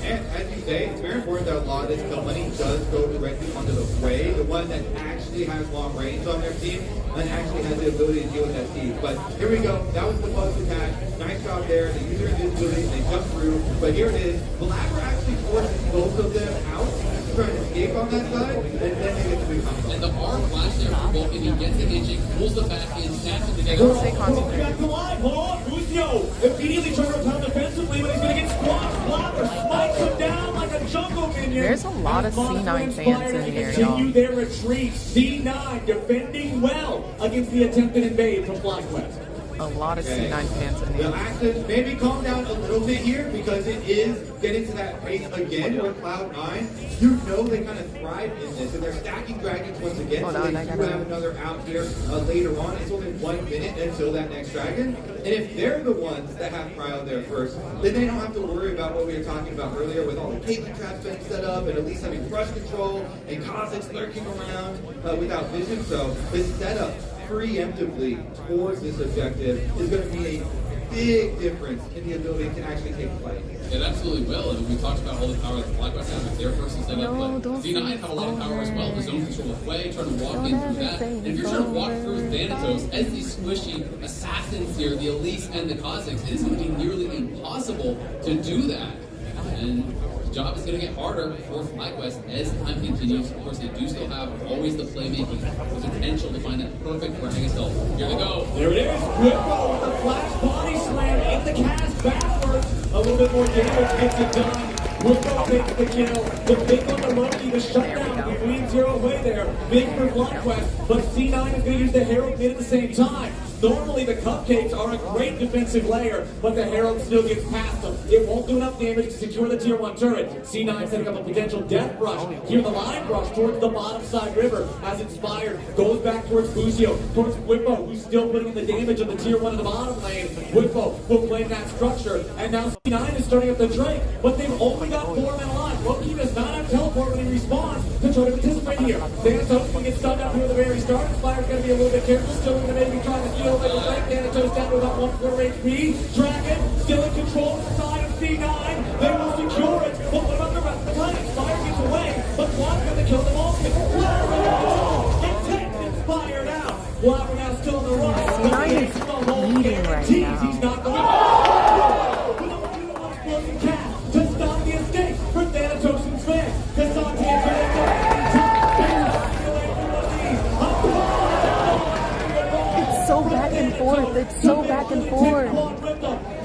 And as you say, it's very important that a lot of this company does go directly onto the Prey, the one that actually has long range on their team and actually has the ability to deal with that speed. But here we go. That was the buzz attack. Nice job there. They use their invisibility. They jump through. But here it is. Blabber actually forces both of them out, trying to escape on that side, and then they get the big combo. And the R flash there for Vulcan. He gets the hitching, pulls the back in, snaps it together. Back to live. Hold on. Lucio immediately trying to repel defensively, but he's going to get squashed. Blabber smikes him down like a jungle minion. There's a lot of C9 fans in here, y'all. Continue their retreat. C9 defending well against the attempted invade from FlyQuest. A lot of C9 fans in here. The Axis maybe calm down a little bit here because it is getting to that pace again with Cloud9. You know they kind of thrive in this, and they're stacking dragons once again. So they do have another out here later on. It's only 1 minute until that next dragon. And if they're the ones that have cryo there first, then they don't have to worry about what we were talking about earlier with all the caitlyn traps being set up and at least having crush control and Kha'Zix lurking around without vision. So this setup preemptively towards this objective is going to be a big difference in the ability to actually take the fight. It absolutely will. I mean, we talked about all the power that FlyQuest has with their first set up, but C9 have a lot of power as well. The zone control of play, trying to walk in through that. And if you're trying to walk through Thanatos as these squishy assassins here, the Elise and the Kha'Zix, it is going to be nearly impossible to do that. And the job is going to get harder for FlyQuest as time continues. Of course, they do still have always the playmaking, the potential to find that perfect Gragas help. Here they go. There it is. Whippo with the flash body slam in the cast backwards. A little bit more damage gets it done. Woodrow takes the kill. The big on the Loki, the shutdown. We lead 0 away there. Big for FlyQuest, but C9 is going to use the Herald mid at the same time. Normally the Cupcakes are a great defensive layer, but the Herald still gets past them. It won't do enough damage to secure the tier 1 turret. C9 setting up a potential death rush. Here the line rush towards the bottom side river as Inspired goes back towards Busio, towards Whippo, who's still putting in the damage of the tier 1 in the bottom lane. Whippo will claim that structure, and now C9 is starting up the Drake, but they've only got 4 men alive. Loki does not have teleport when he respawns to try to participate here. Thanatos will get stunned out here at the very start. Inspired's got to be a little bit careful, still going to maybe try to steal away the Drake. Thanatos down to about 1/4 HP. Dragon still in control of the side of C9. They will secure it, but what about the rest of the time? Inspired gets away, but Quad's going to kill them all. It takes Inspired out. Quad now still on the run. C9 is leading right now. He's not going to stop the escape for Thanatos and Sven. It's so back and forth. It's so back and forth.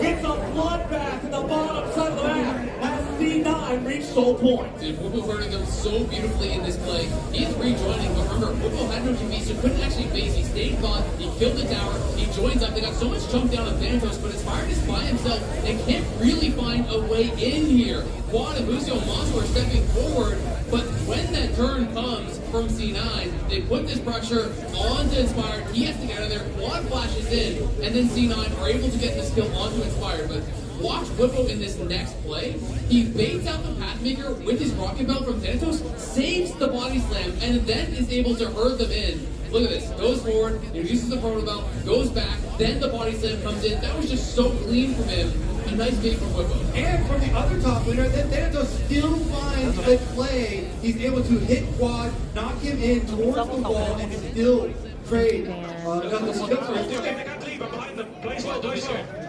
It's a bloodbath in the bottom side of the map as C9 reach Soul Point. Dude, Whippo hurting them so beautifully in this play. He's rejoining, but remember, Whippo had no TV, so couldn't actually face. He stayed caught, he killed the tower, he joins up. They got so much chunk down on Thanatos, but Inspired is by himself. They can't really find a way in here. Quad and Busio and Monster are stepping forward, but when that turn comes from C9, they put this pressure onto Inspired. He has to get out of there. Quad flashes in, and then C9 are able to get this kill onto Inspired. But watch Whippo in this next play. He baits out the Pathmaker with his rocket belt from Thanatos, saves the body slam, and then is able to herd them in. Look at this. Goes forward, uses the proto belt, goes back, then the body slam comes in. That was just so clean from him. A nice game from Whippo. And from the other top laner, then Thanatos still finds the play. He's able to hit Quad, knock him in towards the wall, and still trade another skill for him.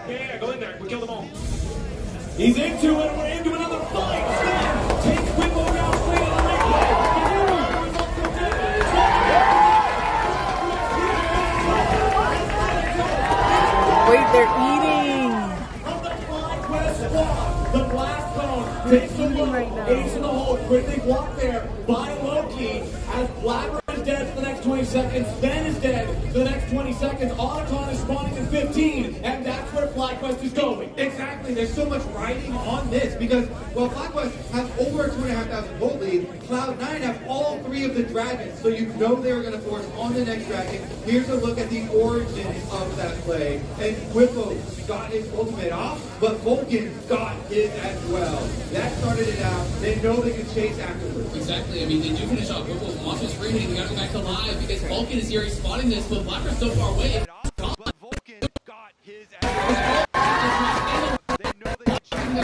Yeah, go in there. We kill them all. He's into it. We're into another fight. Sven takes Whippo down straight on the Wait, they're eating. From the FlyQuest squad, the blast cone takes the low. Ace in the hole. Quickly blocked there by Loki as Blabber is dead for the next 20 seconds. Sven is dead for the next 20 seconds. Otacon is spawning in 15, and that's where FlyQuest is going. Exactly. There's so much riding on this because while FlyQuest has over a 2,500 gold lead, Cloud9 have all 3 of the dragons, so you know they're going to force on the next dragon. Here's a look at the origins of that play, and Whippo got his ultimate off, but Vulcan got his as well. That started it out. They know they can chase afterwards. Exactly. I mean, they do finish off Whippo's monster's free hitting. They got to go back to live because Vulcan is here. He's spotting this, but Blacker's so far away.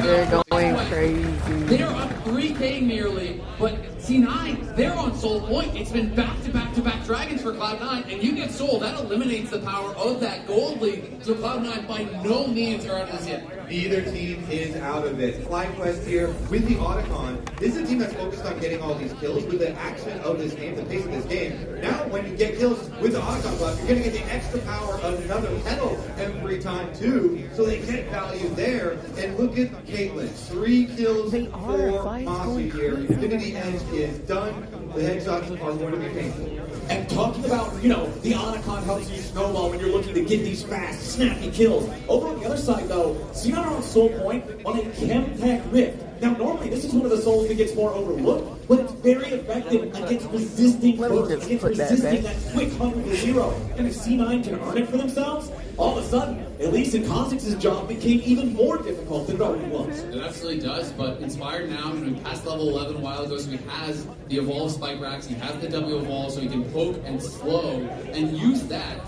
They're going crazy. They're up 3K nearly, but C9, they're on Soul Point. It's been back-to-back-to-back dragons for Cloud9, and you get Soul, that eliminates the power of that gold lead. So Cloud9 by no means are out of this yet. Neither team is out of it. FlyQuest here with the Otacon. This is a team that's focused on getting all these kills with the action of this game, the pace of this game. Now, when you get kills with the Otacon buff, you're going to get the extra power of another pedal every time too, so they get value there. And look at Caitlyn, 3 kills for Mossy here. Infinity Edge is done. The headshots are going to be painful. And talking about, the Otacon helps you snowball when you're looking to get these fast, snappy kills. Over on the other side, though, C9 are on Soul Point on a Chemtech Rift. Now, normally, this is one of the souls that gets more overlooked, but it's very effective against resisting bursts, against resisting that quick 100-0. And if C9 can earn it for themselves, all of a sudden, at least in Kha'Zix's job became even more difficult than it already was. It absolutely does, but Inspired now, he passed level 11 a while ago, so he has the Evolve Spike Racks, he has the W Evolve, so he can poke and slow, and use that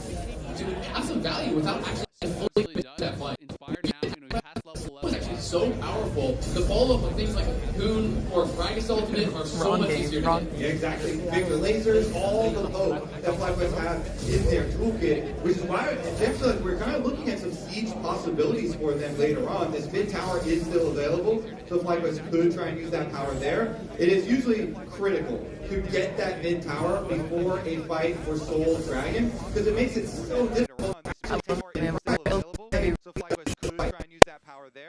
to have some value without actually fully that fight. Inspired now, he passed level 11. It's actually so powerful. The follow-up with things like a Cocoon or Gragas Ultimate are so much easier to get. Yeah, exactly. Bigger lasers, all the poke that FlyQuest have in their toolkit, which is why eventually we're kind of looking at some siege possibilities for them later on. This mid tower is still available, so FlyQuest could try and use that power there. It is usually critical to get that mid tower before a fight for Soul Dragon, because it makes it so difficult. So FlyQuest could try and use that power there.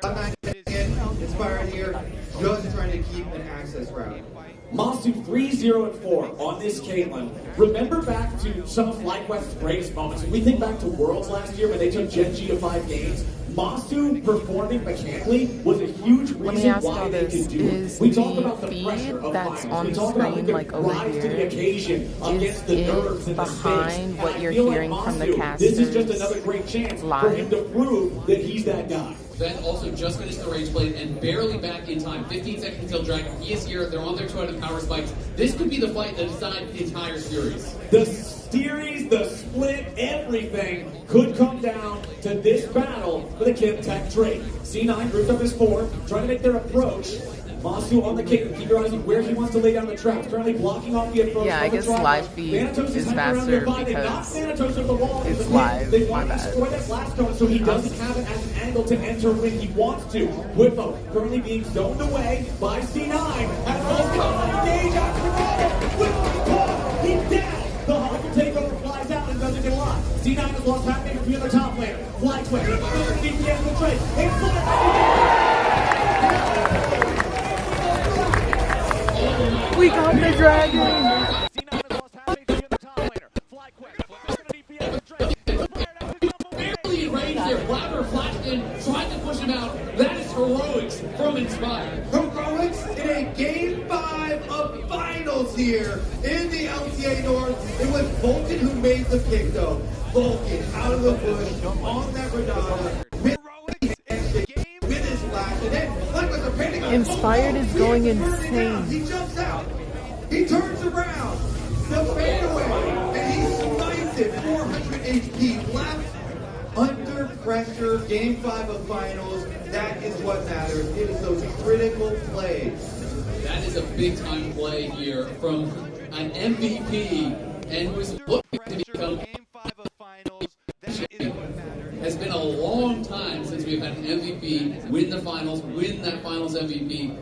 Inspired here, just trying Masu 3-0-4 on this Caitlyn. Remember back to some of FlyQuest's greatest moments. When we think back to Worlds last year when they took Gen.G to 5 games, Masu performing mechanically was a huge reason why they could do it. We talk about the pressure of that's finals. on We the talk about screen, the like over rise to the here, occasion against the nerves and the stakes. behind what And I you're feel hearing like from the Masu, casters this is just another great chance for him to prove that he's that guy. Ben also just finished the rage plate and barely back in time. 15 seconds until Dragon. He is here. They're on their 200 power spikes. This could be the fight that decides the entire series. The series, the split, everything could come down to this battle for the Kim Tech trade. C9 grouped up his 4, trying to make their approach. Masu on the kick. Keep your eyes on where he wants to lay down the traps. Currently blocking off the approach. Yeah, I guess live feed is faster because it's live. They want to destroy that blast cone so he doesn't have it as an angle to enter when he wants to. Whippo currently being zoned away by C9. And Roscoe engage after the ball. Whippo's caught. He's down. The hostile takeover flies out and doesn't get locked. C9 has lost half damage between the top laner. FlyQuest. DPS will trade. We got the dragon! Barely in range there. Blabber flashed in, tried to push him out. That is heroics from Inspired. Heroics in a Game 5 of Finals here in the LTA North. It was Vulcan who made the pick, though. Vulcan out of the bush on that Radada. With his flash, and then like was a painting on Inspired is going insane. He jumps out. He turns around. The fadeaway, and he smites it. 400 HP left. Under pressure, Game 5 of Finals. That is what matters. It is those critical plays. That is a big-time play here from an MVP, and was looking to become Game 5 of Finals. Has been a long time since we've had an MVP win the finals, win that finals MVP.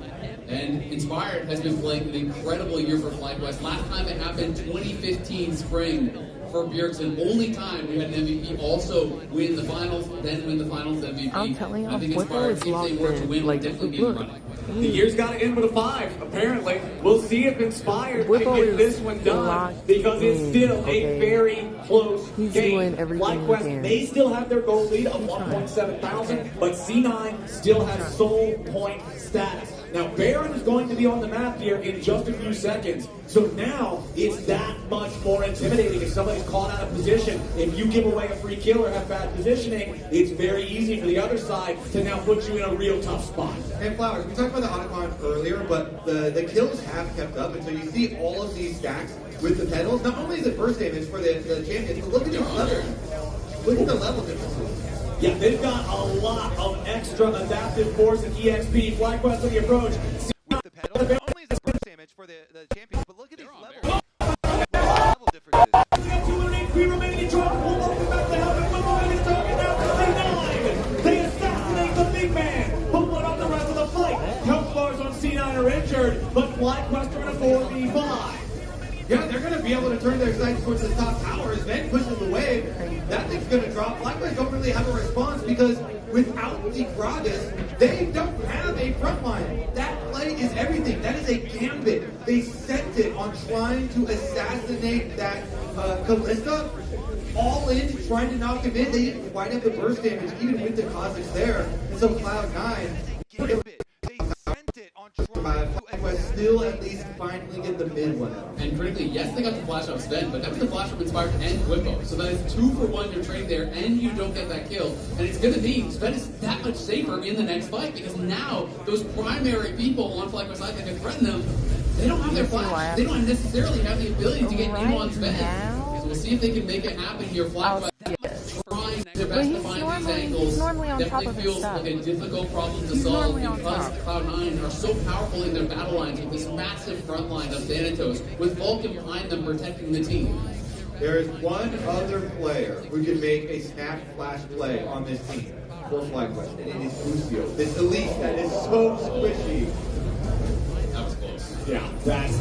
And Inspired has been playing an incredible year for FlyQuest. Last time it happened, 2015 spring for Bjergsen. Only time we had an MVP also win the finals, then win the finals MVP. I'm telling you, I think Whippo Inspired, is if locked they were to in. win, would definitely be in the running. The year's got to end with a 5, apparently. We'll see if Inspired Whippo can get is this one done, locked because it's in, still okay? a very close He's game. doing everything he FlyQuest can. may still have their goal lead of 1.7 thousand, but C9 still has sole point status. Now, Baron is going to be on the map here in just a few seconds. So now it's that much more intimidating if somebody's caught out of position. If you give away a free kill or have bad positioning, it's very easy for the other side to now put you in a real tough spot. And Flowers, we talked about the Otacon earlier, but the kills have kept up, and so you see all of these stacks with the pedals. Not only is it burst damage for the champions, but look at these levels. Look at the level differences. Yeah, they've got a lot of extra adaptive force and EXP. FlyQuest on the approach. With the pedal, not only is it burst damage for the champions, but look at these level differences. We got 200 HP remaining in drop. We'll open back the helmet. Whippo is talking now for C9. They assassinate the big man. But what on the rest of the fight? Health bars on C9 are injured, but FlyQuest are in a 4v5. Yeah, they're going to be able to turn their sights towards the top towers, then pushes the wave. That thing's going to drop. FlyQuest don't really have a response because without the Gragas, they don't have a front line. That play is everything. That is a gambit. They sent it on trying to assassinate that Kalista. All in, trying to knock him in. They didn't quite have the burst damage, even with the Kha'Zix there. And so Cloud9... still at least finally get the mid one out. And critically, yes, they got the flash off Sven, but that was the flash from Inspired and Whippo. So that is 2 for 1 you're trading there, and you don't get that kill. And it's going to mean Sven is that much safer in the next fight, because now those primary people on FlyQuest side that can threaten them, they don't have their flash. They don't necessarily have the ability to get in on Sven. So we'll see if they can make it happen here. FlyQuest trying their best to find these angles. Definitely feels like a difficult problem to solve because Cloud9 are so powerful in their battle lines with this massive front line of Thanatos, with Vulcan behind them protecting the team. There is one other player who can make a snap flash play on this team for FlyQuest, and it is Lucio. This elite that is so squishy. That was close. Yeah,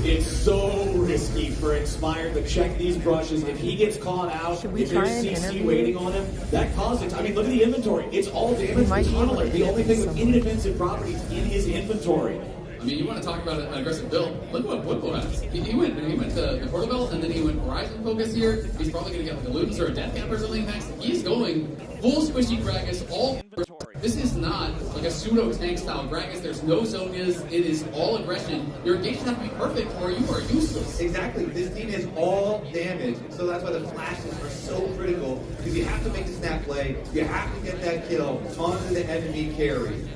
it's so risky for Inspired to check these brushes. If he gets caught out, if there's CC waiting on him, that causes, I mean, look at the inventory. It's all damage for Tunneler. The only thing with any defensive properties in his inventory. I mean, you want to talk about an aggressive build? Look at what Bwipo has. He went the Portobello, and then he went Horizon focus here. He's probably going to get like a Ludens or a Death Camp or something next. He's going full squishy Gragas, all. This is not like a pseudo tank style Gragas. There's no Zonias. It is all aggression. Your engagements have to be perfect, or you are useless. Exactly. This team is all damage, so that's why the flashes are so critical. Because you have to make the snap play. You have to get that kill onto the enemy carry.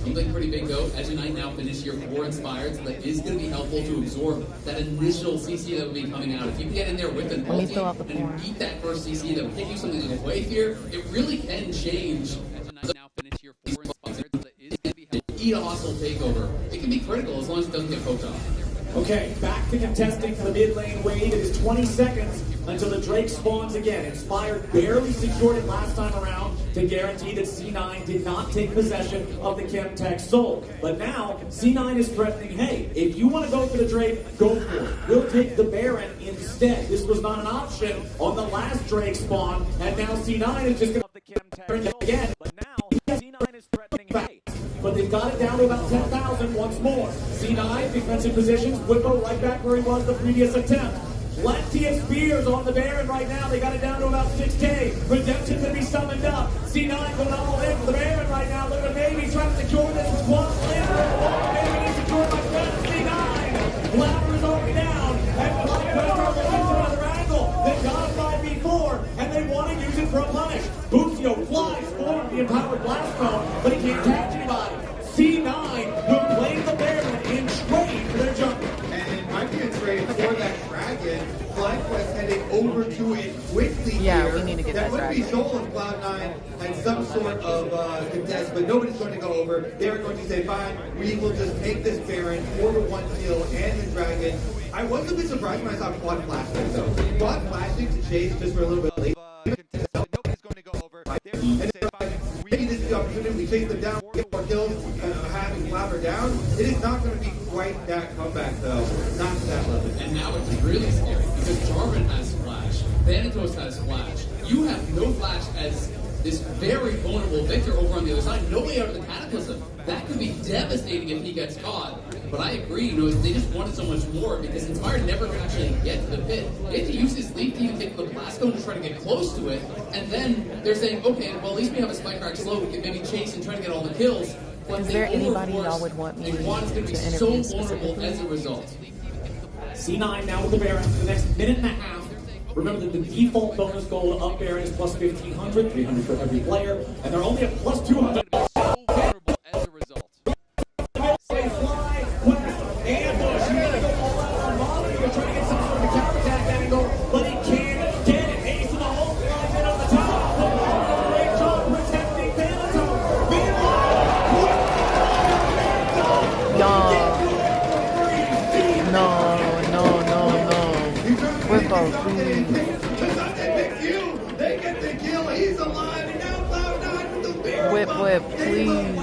Something pretty big though, Edge Knight now finished here 4 inspired, so that is going to be helpful to absorb that initial CC that will be coming out. If you can get in there with an ulti and beat that first CC that will take you something in the way here, it really can change. Edge Knight now finished here 4 inspired, so that is going to be helpful. Eat a hostile takeover. It can be critical as long as it doesn't get poked off. Okay, back to contesting for the mid lane wave. It is 20 seconds until the Drake spawns again. Inspired barely secured it last time around to guarantee that C9 did not take possession of the Chemtech Soul. But now, C9 is threatening, hey, if you want to go for the Drake, go for it. We'll take the Baron instead. This was not an option on the last Drake spawn, and now C9 is just going to again. But now, C9 is threatening, hey. But they've got it down to about 10,000 once more. C9, defensive positions, Bwipo right back where he was the previous attempt. Plenty of spears on the Baron right now. They got it down to about 6K. Redemption to be summoned up. C9 going all in for the Baron right now. Look at maybe trying to secure this with one later. Maybe he's secured by C9. Blabber is already down. And FlyQuest is looking for another angle. They've got a 5v4, and they want to use it for a punish. Busio flies forward the empowered blast cone, but he can't catch anybody. C9 will play the Baron in trade for their jungle. And it might be a trade for that dragon. FlyQuest heading over to it quickly here. We need to get that that would be Soul and Cloud9 and some sort of contest, but nobody's going to go over. They're going to say, fine, we will just take this Baron for the 1 kill and the dragon. I was a bit surprised when I saw Quad flashing though. Quad flashing to chase just for a little bit late. Nobody's going to go over. And maybe this is the opportunity. We chase them down, get more kills, having Flabber down. It is not going to be quite that comeback though. Not to that level. And now it's really scary because Jarvan has Flash, Thanatos has Flash. You have no Flash as this very vulnerable Victor over on the other side. No way out of the Cataclysm. That could be devastating if he gets caught. But I agree, they just wanted so much more because Inspired never could actually get to the pit. They had to use his leap to even get to the blast cone to try to get close to it. And then they're saying, okay, well, at least we have a spike rack slow. We can maybe chase and try to get all the kills. But is there anybody y'all would want me to be so vulnerable as a result? C9 now with the Baron for the next minute and a half. Remember that the default bonus goal to up Baron is plus 1,500, 300 for every player, and they're only at plus 200. So vulnerable as a result. Ambush, you gotta go all out on Molly. You're trying to get some sort of a counterattack angle, but he can't get it. Ace in the hole, flies in on the top. The great job protecting Thanatos. No. Bwipo, please. They get the kill. He's alive, and now Cloud9 with the Baron. please.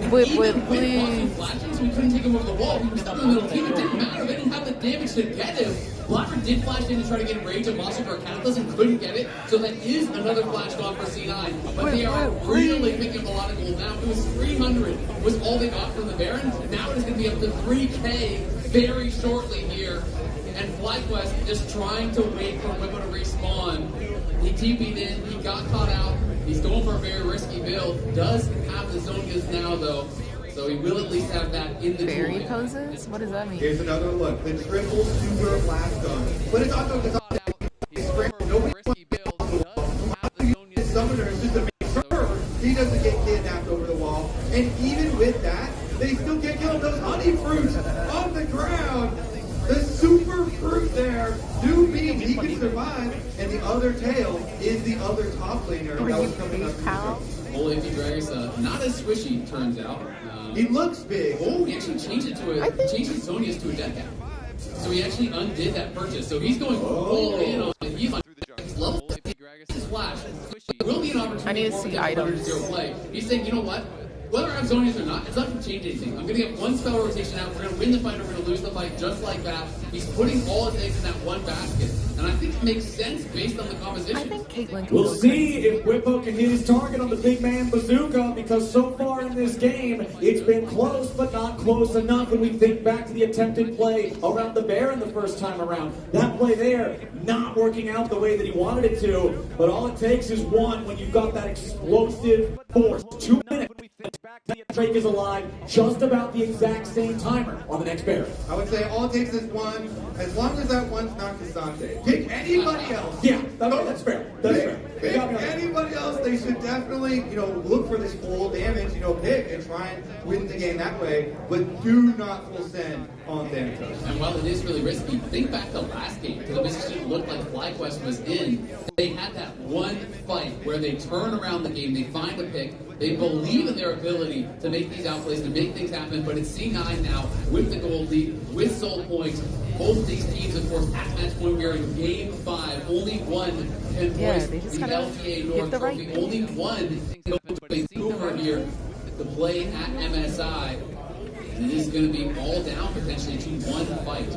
Bwip, please. Flashes, we couldn't take him over the wall. He was stuck in the middle team. It didn't matter. They didn't have the damage to get him. Blabber did flash in to try to get Rage and Monster for a Cataclysm, couldn't get it. So that is another flash off for C9. But they are really picking up a lot of gold now. It was 300 was all they got from the Baron. Now it is going to be up to 3K very shortly here. And FlyQuest just trying to wait for Bwipo to respawn. He TP'd in, he got caught out. He's going for a very risky build. Does have the Zonias now though. So he will at least have that in the Fairy poses? What does that mean? Here's another look. The triple super blast gun. But it's also because nobody risky build. The summoner is just to make sure he doesn't get kidnapped over the wall. And even with that, they still get killed. Those honey fruits on the ground. The super fruit there do mean he can survive, and the other tail is the other top laner that was coming up. Old AP Dragus, not as squishy, turns out. He looks big. Oh, he actually changed it to changed his Zonias to a death cap. So he actually undid that purchase. So he's going all in on it. He's like, level AP Dragus is flash. Squishy. Will be an opportunity. I need to see items. Play. He's saying, you know what? whether I'm Zonians or not, it's not going to change anything. I'm going to get one spell rotation out. We're going to win the fight or we're going to lose the fight just like that. He's putting all his eggs in that one basket. And I think it makes sense based on the composition. I think Caitlyn can We'll go see if Whippo can hit his target on the big man bazooka, because so far in this game, it's been close, but not close enough when we think back to the attempted play around the Baron the first time around. That play there, not working out the way that he wanted it to, but all it takes is one when you've got that explosive force. 2 minutes. Drake is alive, just about the exact same timer on the next Baron. I would say all it takes is one, as long as that one's not Cassante. Pick anybody else. Yeah, that's fair. That's fair. Pick anybody else. They should definitely, look for this full damage, pick and try and win the game that way, but do not full send on Thanatos. And while it is really risky, think back to last game, to the position it looked like FlyQuest was in. They had that one fight where they turn around the game, they find a pick, they believe in their ability to make these outplays, to make things happen, but it's C9 now with the gold lead, with soul points. Both these teams, of course, at match point, we are in game 5. Only one can voice the LTA North Trophy. Only one can play Vancouver here to play at MSI. And it is going to be all down potentially to one fight.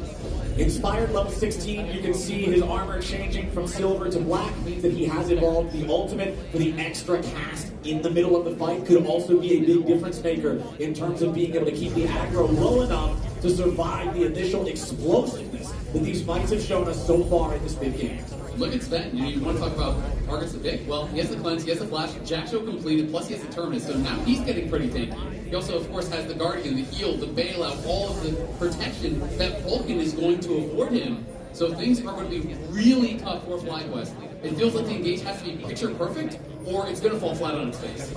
Inspired level 16, you can see his armor changing from silver to black, means that he has evolved the ultimate for the extra cast in the middle of the fight. Could also be a big difference maker in terms of being able to keep the aggro low enough to survive the initial explosiveness that these fights have shown us so far in this big game. Look at Sven. You want to talk about targets to pick? Well, he has the cleanse, he has the flash, Jack Show completed, plus he has the terminus, so now he's getting pretty tanky. He also, of course, has the Guardian, the heal, the bailout, all of the protection that Vulcan is going to afford him. So things are going to be really tough for FlyQuest. It feels like the engage has to be picture perfect, or it's going to fall flat on its face.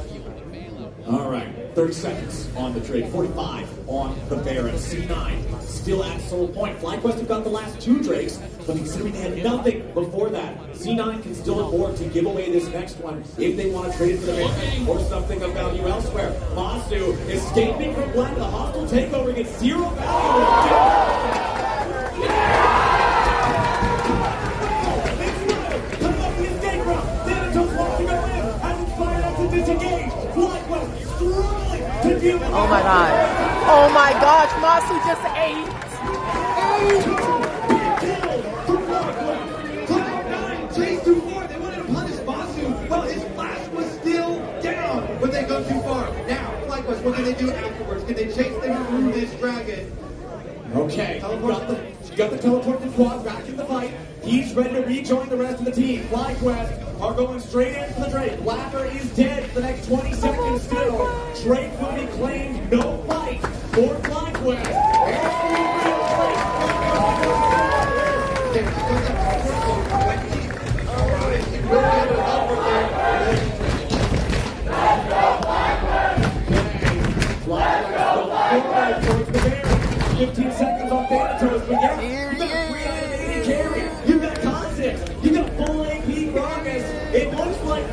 All right, 30 seconds on the Drake, 45 on the Baron. C9 still at soul point. FlyQuest have got the last 2 Drakes, but considering they had nothing before that, C9 can still afford to give away this next one if they want to trade it for the Baron or something of value elsewhere. Masu escaping from Black, the hostile takeover gets 0 value. Oh my god. Oh my gosh, Masu just ate. Cloud9 chased too far. They wanted to punish Masu. Well, his flash was still down, but they go too far. Now, FlyQuest, what can they do afterwards? Can they chase them through this dragon? Okay, got the teleport from Quad back in the fight. He's ready to rejoin the rest of the team. FlyQuest are going straight in for the Drake. Blapper is dead for the next 20 seconds still. Drake will be claimed. No fight for FlyQuest. Towards the Baron. 15 seconds on Thanatos, but yeah, you got a 380 carry. You got concept. You got full AP Gragas. It looks like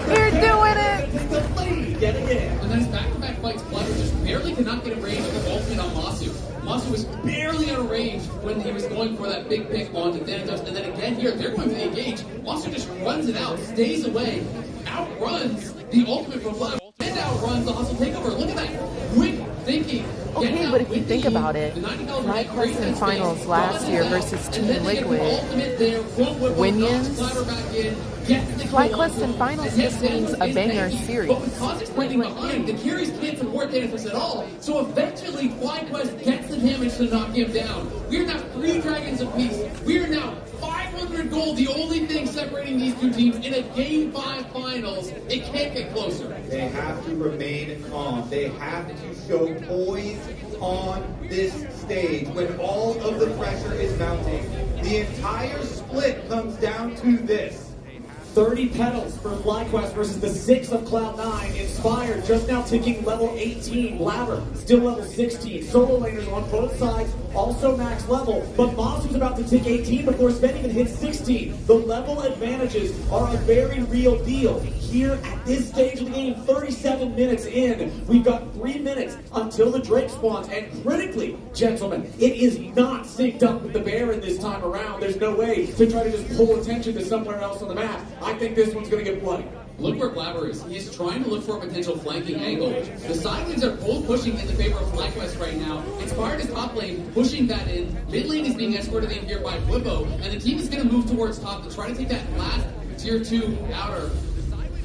You're doing it. Yet again. And then his back-to-back fights, Flutter just barely could not get a range of ultimate on Masu. Masu was barely out of range when he was going for that big pick onto Thanatos. And then again here, they're going for the engage. Masu just runs it out, stays away, outruns the ultimate from Flutter, and outruns the hostile takeover. Look at that quick thinking. Okay, but if you think about it, FlyQuest in finals last year versus Team Liquid, Winions, FlyQuest in finals just means a banger series. But with Kha'Zix playing behind, the carries can't support Thanatos at all. So eventually, FlyQuest gets the damage to knock him down. We are now 3 dragons apiece. We are now 500 gold, the only thing separating these two teams in a Game 5 finals. It can't get closer. They have to remain calm. They have to show poise on this stage when all of the pressure is mounting. The entire split comes down to this. 30 petals for FlyQuest versus the 6 of Cloud9. Inspired just now ticking level 18. Blabber still level 16. Solo laners on both sides also max level. But Masu's about to tick 18 before Sven even hits 16. The level advantages are a very real deal. Here at this stage of the game, 37 minutes in, we've got 3 minutes until the Drake spawns. And critically, gentlemen, it is not synced up with the Baron this time around. There's no way to try to just pull attention to somewhere else on the map. I think this one's going to get bloody. Look where Blabber is. He's trying to look for a potential flanking angle. The side lanes are both pushing in the favor of FlyQuest right now. Inspired is top lane, pushing that in. Mid lane is being escorted in here by Flippo, and the team is going to move towards top to try to take that last tier 2 outer.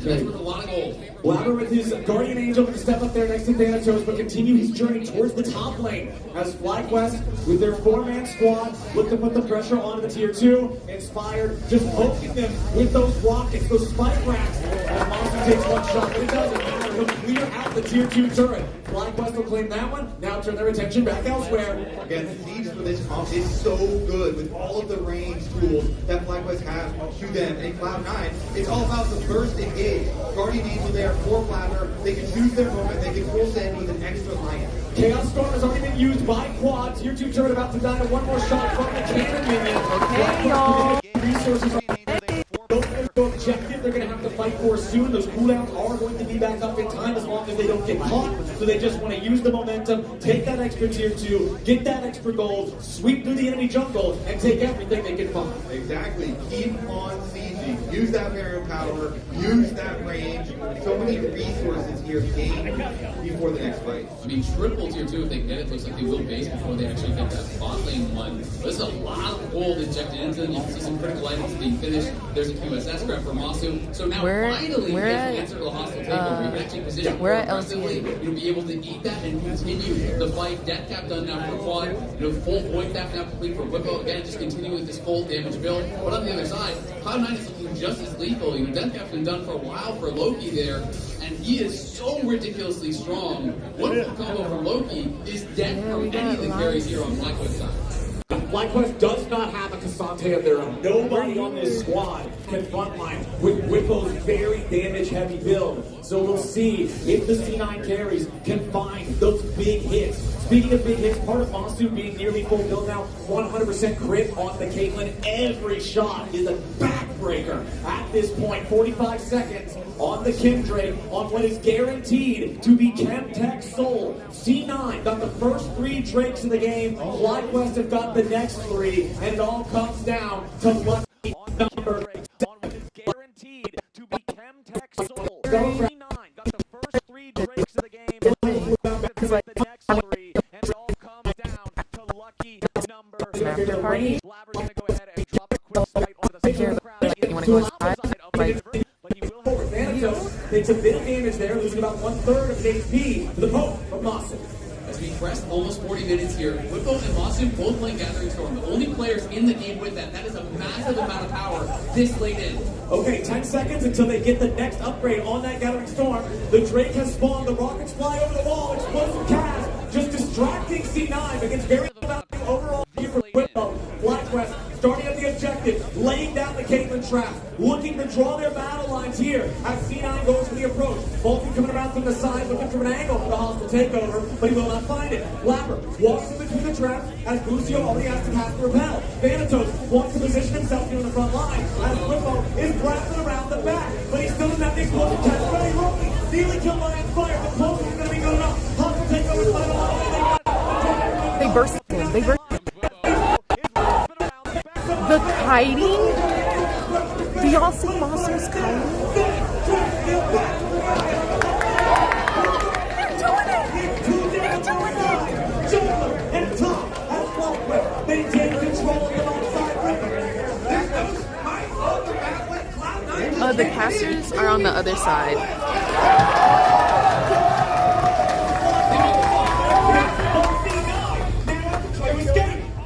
That's with a lot of gold. Blabber with his Guardian Angel going to step up there next to Thanatos, but continue his journey towards the top lane as FlyQuest, with their 4-man squad, look to put the pressure onto the tier 2. Inspired, just poking them with those rockets, those spike racks. As Monster takes one shot, but it doesn't matter. He'll clear out the tier 2 turret. FlyQuest will claim that one, now turn their attention back elsewhere. Again, the siege for this comp is so good with all of the range tools that FlyQuest has to them. And Cloud9, it's all about the first engage. Guardian Angel there for Blabber. They can choose their moment, they can full send with an extra lion. Chaos Storm has already been used by Quad. Tier 2 turret about to die to one more shot from the cannon minion. Okay, y'all. Resources on the objective they're going to have to fight for soon. Those cooldowns are going to be back up in time as long as they don't get caught. So they just want to use the momentum, take that extra tier 2, get that extra gold, sweep through the enemy jungle, and take everything they can find. Exactly. Keep on sieging. Use that barrier power. Use that range. So many resources here gained before the next fight. I mean, triple tier 2 if they get it. Looks like they will base before they actually get that bot lane one. There's a lot of gold injected into them. You can see some critical items being finished. There's a QSS grab for Masu. So now finally, we're he at, has the answer to the hostile takeover. You can actually position we're at LTA. You'll be able to eat that and continue the fight. Death cap done now for Quad. Full void tap now complete for Whippo. Again, just continuing with this full damage build. But on the other side, Cloud9 is looking just as lethal. Death cap's been done for a while for Loki there, and he is so ridiculously strong. One combo from Loki is dead from any of the carries here on FlyQuest side. FlyQuest does not have a Cassante of their own. Nobody on this squad can frontline with Whippo's very damage-heavy build. So we'll see if the C9 carries can find those big hits. Speaking of big hits, part of Masu being nearly full build now, 100% crit on the Caitlyn. Every shot is a backbreaker. At this point, 45 seconds on the Kindred, on what is guaranteed to be Chemtech Soul. C9 got the first 3 Drakes in the game. FlyQuest have got the next 3, and it all comes down to lucky number. On what is guaranteed to be Chemtech Soul. C9 got the first 3 Drakes of the game. The next 3, and it all comes down to lucky number 3. Blabber's going to go ahead and drop a quick spite onto the center of the crowd. You want to go inside? But he will have Thanatos takes a bit of damage there, losing about 1/3 of his HP to the poke from Masu. As we press almost 40 minutes here, Whippo and Masu both playing Gathering Storm. The only players in the game with that. That is a massive amount of power this late in. Okay, 10 seconds until they get the next upgrade on that Gathering Storm. The Drake has spawned. The rockets fly over the wall. Explosive cast, just distracting C9, but gets very value overall here for Whippo. FlyQuest starting at the objective, laying down the Caitlyn trap, looking to draw their battle lines here as C9 goes for the approach. Vulcan coming around from the side, looking from an angle for the hostile takeover, but he will not find it. Blabber walks in between the traps as Busio already has to cast the repel. Thanatos wants to position himself here on the front line as Whippo is grappling around the back, but he still doesn't have the explosive catch ready. Loki nearly killed by Inspire. The close is going to be good enough. Hostile takeover is final line. They burst in. They burst. The kiting? Do y'all see Masu's kiting? They're doing it! They're doing it! Juggler and Top as FlyQuest maintain control of the alongside River. The casters are on the other side.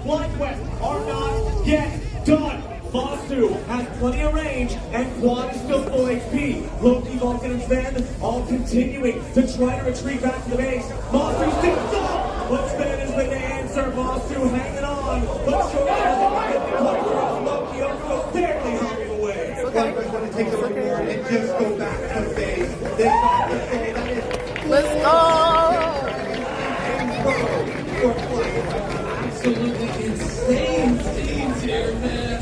FlyQuest are not yet done. Masu has plenty of range, and Quad is still full HP. Loki, Vulcan, and Sven all continuing to try to retreat back to the base. Masu sticks up, but Sven is the answer. Masu hanging on, but short of the Loki also barely hopping away. FlyQuest want to take the just go back to base. They got the goal. That is Let's go! Absolutely insane scenes here, man.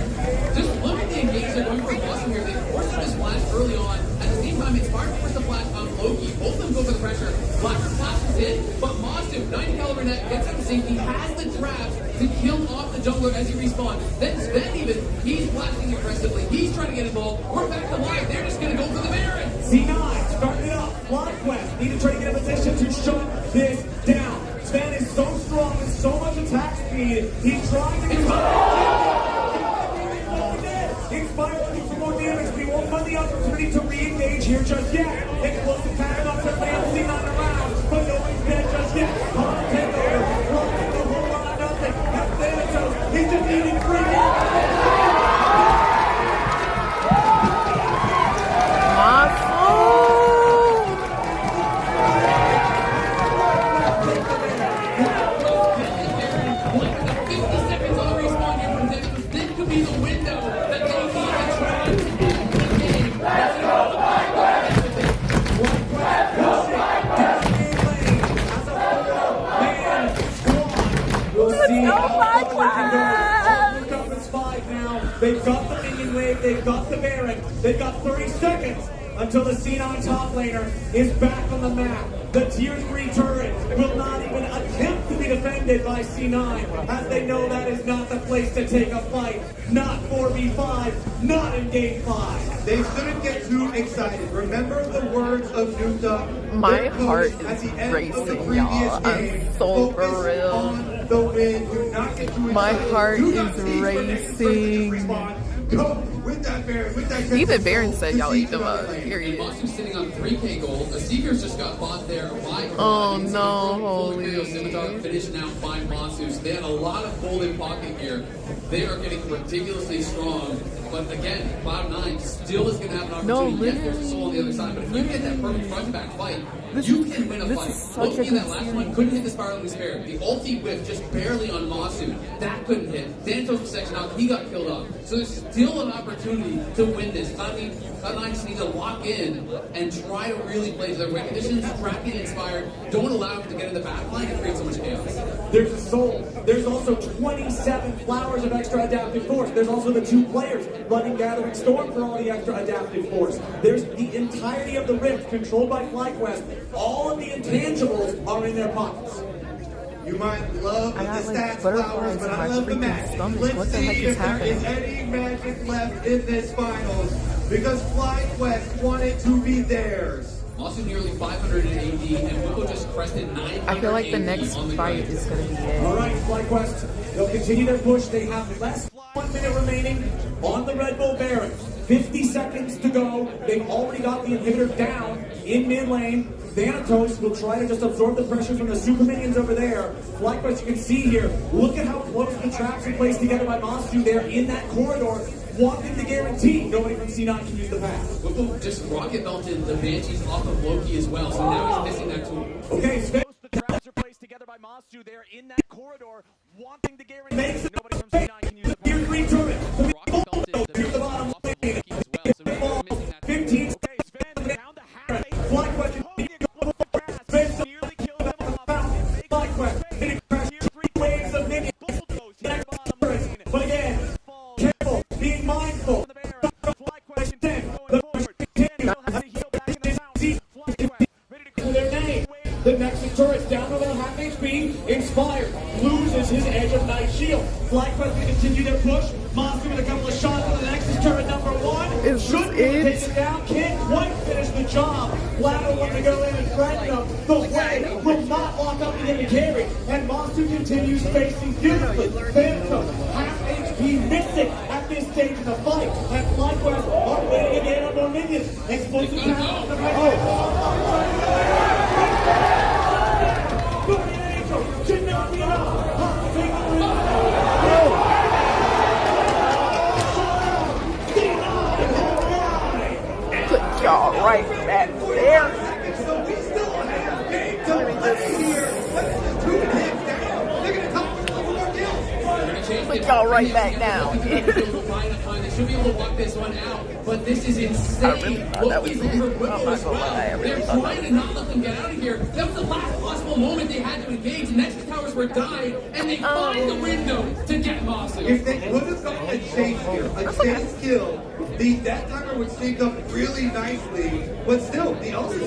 Just look at the engage they're going for Boston here. They forced out his flash early on. At the same time, Inspired forced the flash on Loki. Both of them go for the pressure. Flash is in, but Masu, 90 caliber net, gets up to sync. He has the traps to kill off the jungler as he respawns. Then Sven even, he's flashing aggressively. He's trying to get involved. We're back to live. They're just going to go for the Baron. C9 starting it up. FlyQuest need to try to get in position to shut this down. Sven is so strong with so much attack speed. He's trying to Inspire looking for more damage, but he won't find the opportunity to re-engage here just yet. Explosive pattern up to land C9 around, but nobody's dead just yet. On the takeover, running the whole lot of nothing. That's Thanatos. He's just needing 3 They've got the minion wave, they've got the Baron, they've got 30 seconds until the C9 top laner is back on the map. The tier 3 turret will not even attempt to be defended by C9, as they know that is not the place to take a fight. Not 4v5, not in game 5. They shouldn't get too excited. Remember the words of Nuta. My heart is racing, y'all. I'm so for real. My heart is racing. Even Baron said y'all eat them up. Period. Masu's sitting on 3K gold. The Seekers just got bought there by Oh no, holy. Scimitar finished now by Masu. So they had a lot of gold in pocket here. They are getting ridiculously strong. But again, Cloud9 still is going to have an opportunity. Yes, there's a soul on the other side. But if you get that perfect front to back fight, you can win a fight. Loki in that last one couldn't hit the spiraling despair. The ulti whiff just barely on Masu. That couldn't hit. Thanatos was section out. He got killed off. So there's still an opportunity to win this. Cloud9 just need to lock in and try to really play to their recognitions, track it, inspired. Don't allow him to get in the back line and create so much chaos. There's a soul. There's also 27 flowers of extra adaptive force. There's also the 2 players running Gathering Storm for all the extra adaptive force. There's the entirety of the Rift controlled by FlyQuest. All of the intangibles are in their pockets. You might love the stats flowers, but I love the magic. Let's see if there is any magic left in this finals, because FlyQuest wanted to be theirs. Also nearly 500 in AD, and Wicco just crested 900. I feel like the next fight is going to be it. All right, FlyQuest, they'll continue their push. They have less than 1 minute remaining on the Red Bull Baron. 50 seconds to go. They've already got the inhibitor down in mid lane. Thanatos will try to just absorb the pressure from the super minions over there. FlyQuest, you can see here, look at how close the traps are placed together by Masu there in that corridor. Wanting to guarantee nobody from C9 can use the pass. Wicco just rocket belted the Banshees off of Loki as well, so now he's missing that tool. Okay, Sven. The traps are placed together by Masu there in that corridor, wanting to guarantee nobody from C9 can use the pass. Tier 3 turret. Here's the bottom lane. 15 seconds. Sven down to half. FlyQuest hitting crash 3 waves of minions. But again, careful, being mindful. The Nexus turret's down to about half HP. Inspired loses his edge of Night Shield. FlyQuest will continue their push. Masu with a couple of shots on the Nexus turret number 1. Should take it down. Can't quite finish the job. Flatter want to go in and threaten them. The way will not lock up to get a carry. And Masu continues facing beautifully. Phantom, half HP missing at this stage of the fight. And FlyQuest are waiting again on more minions. Explosive power. Should not be enough. Put y'all right back there. Put y'all right back down. They should be able to walk this one out. but this is insane. What we from Whipple as well. They're trying to not let them get out of here. That was the last possible moment they had to engage. Nexus towers were dying, and they find the window to get Mossy. If they would have gotten a chase here, a chase kill, the Death Timer would sync up really nicely. But still, the Elder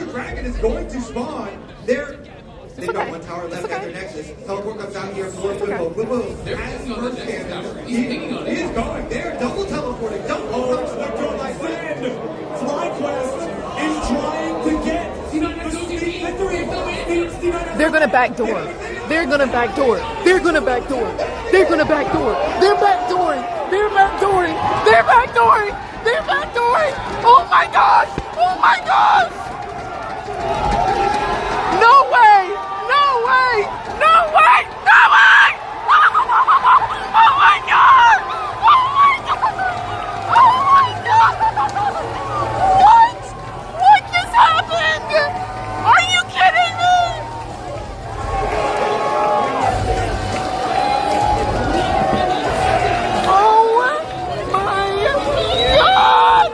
Dragon is going to spawn. They've got one tower left at their Nexus. Teleport comes out here for Whipple. Whipple has first damage. He is going there. Double teleporting. Double teleporting. FlyQuest is trying to get They're gonna backdoor. They're gonna backdoor. They're gonna backdoor. They're gonna backdoor. They're backdooring. They're backdooring. They're backdooring. They're backdooring. Oh my gosh! Oh my gosh! No way! No way! No way! No way! Oh my god! Oh my god! Oh my god! What? What just happened? Are you kidding me? Oh my god!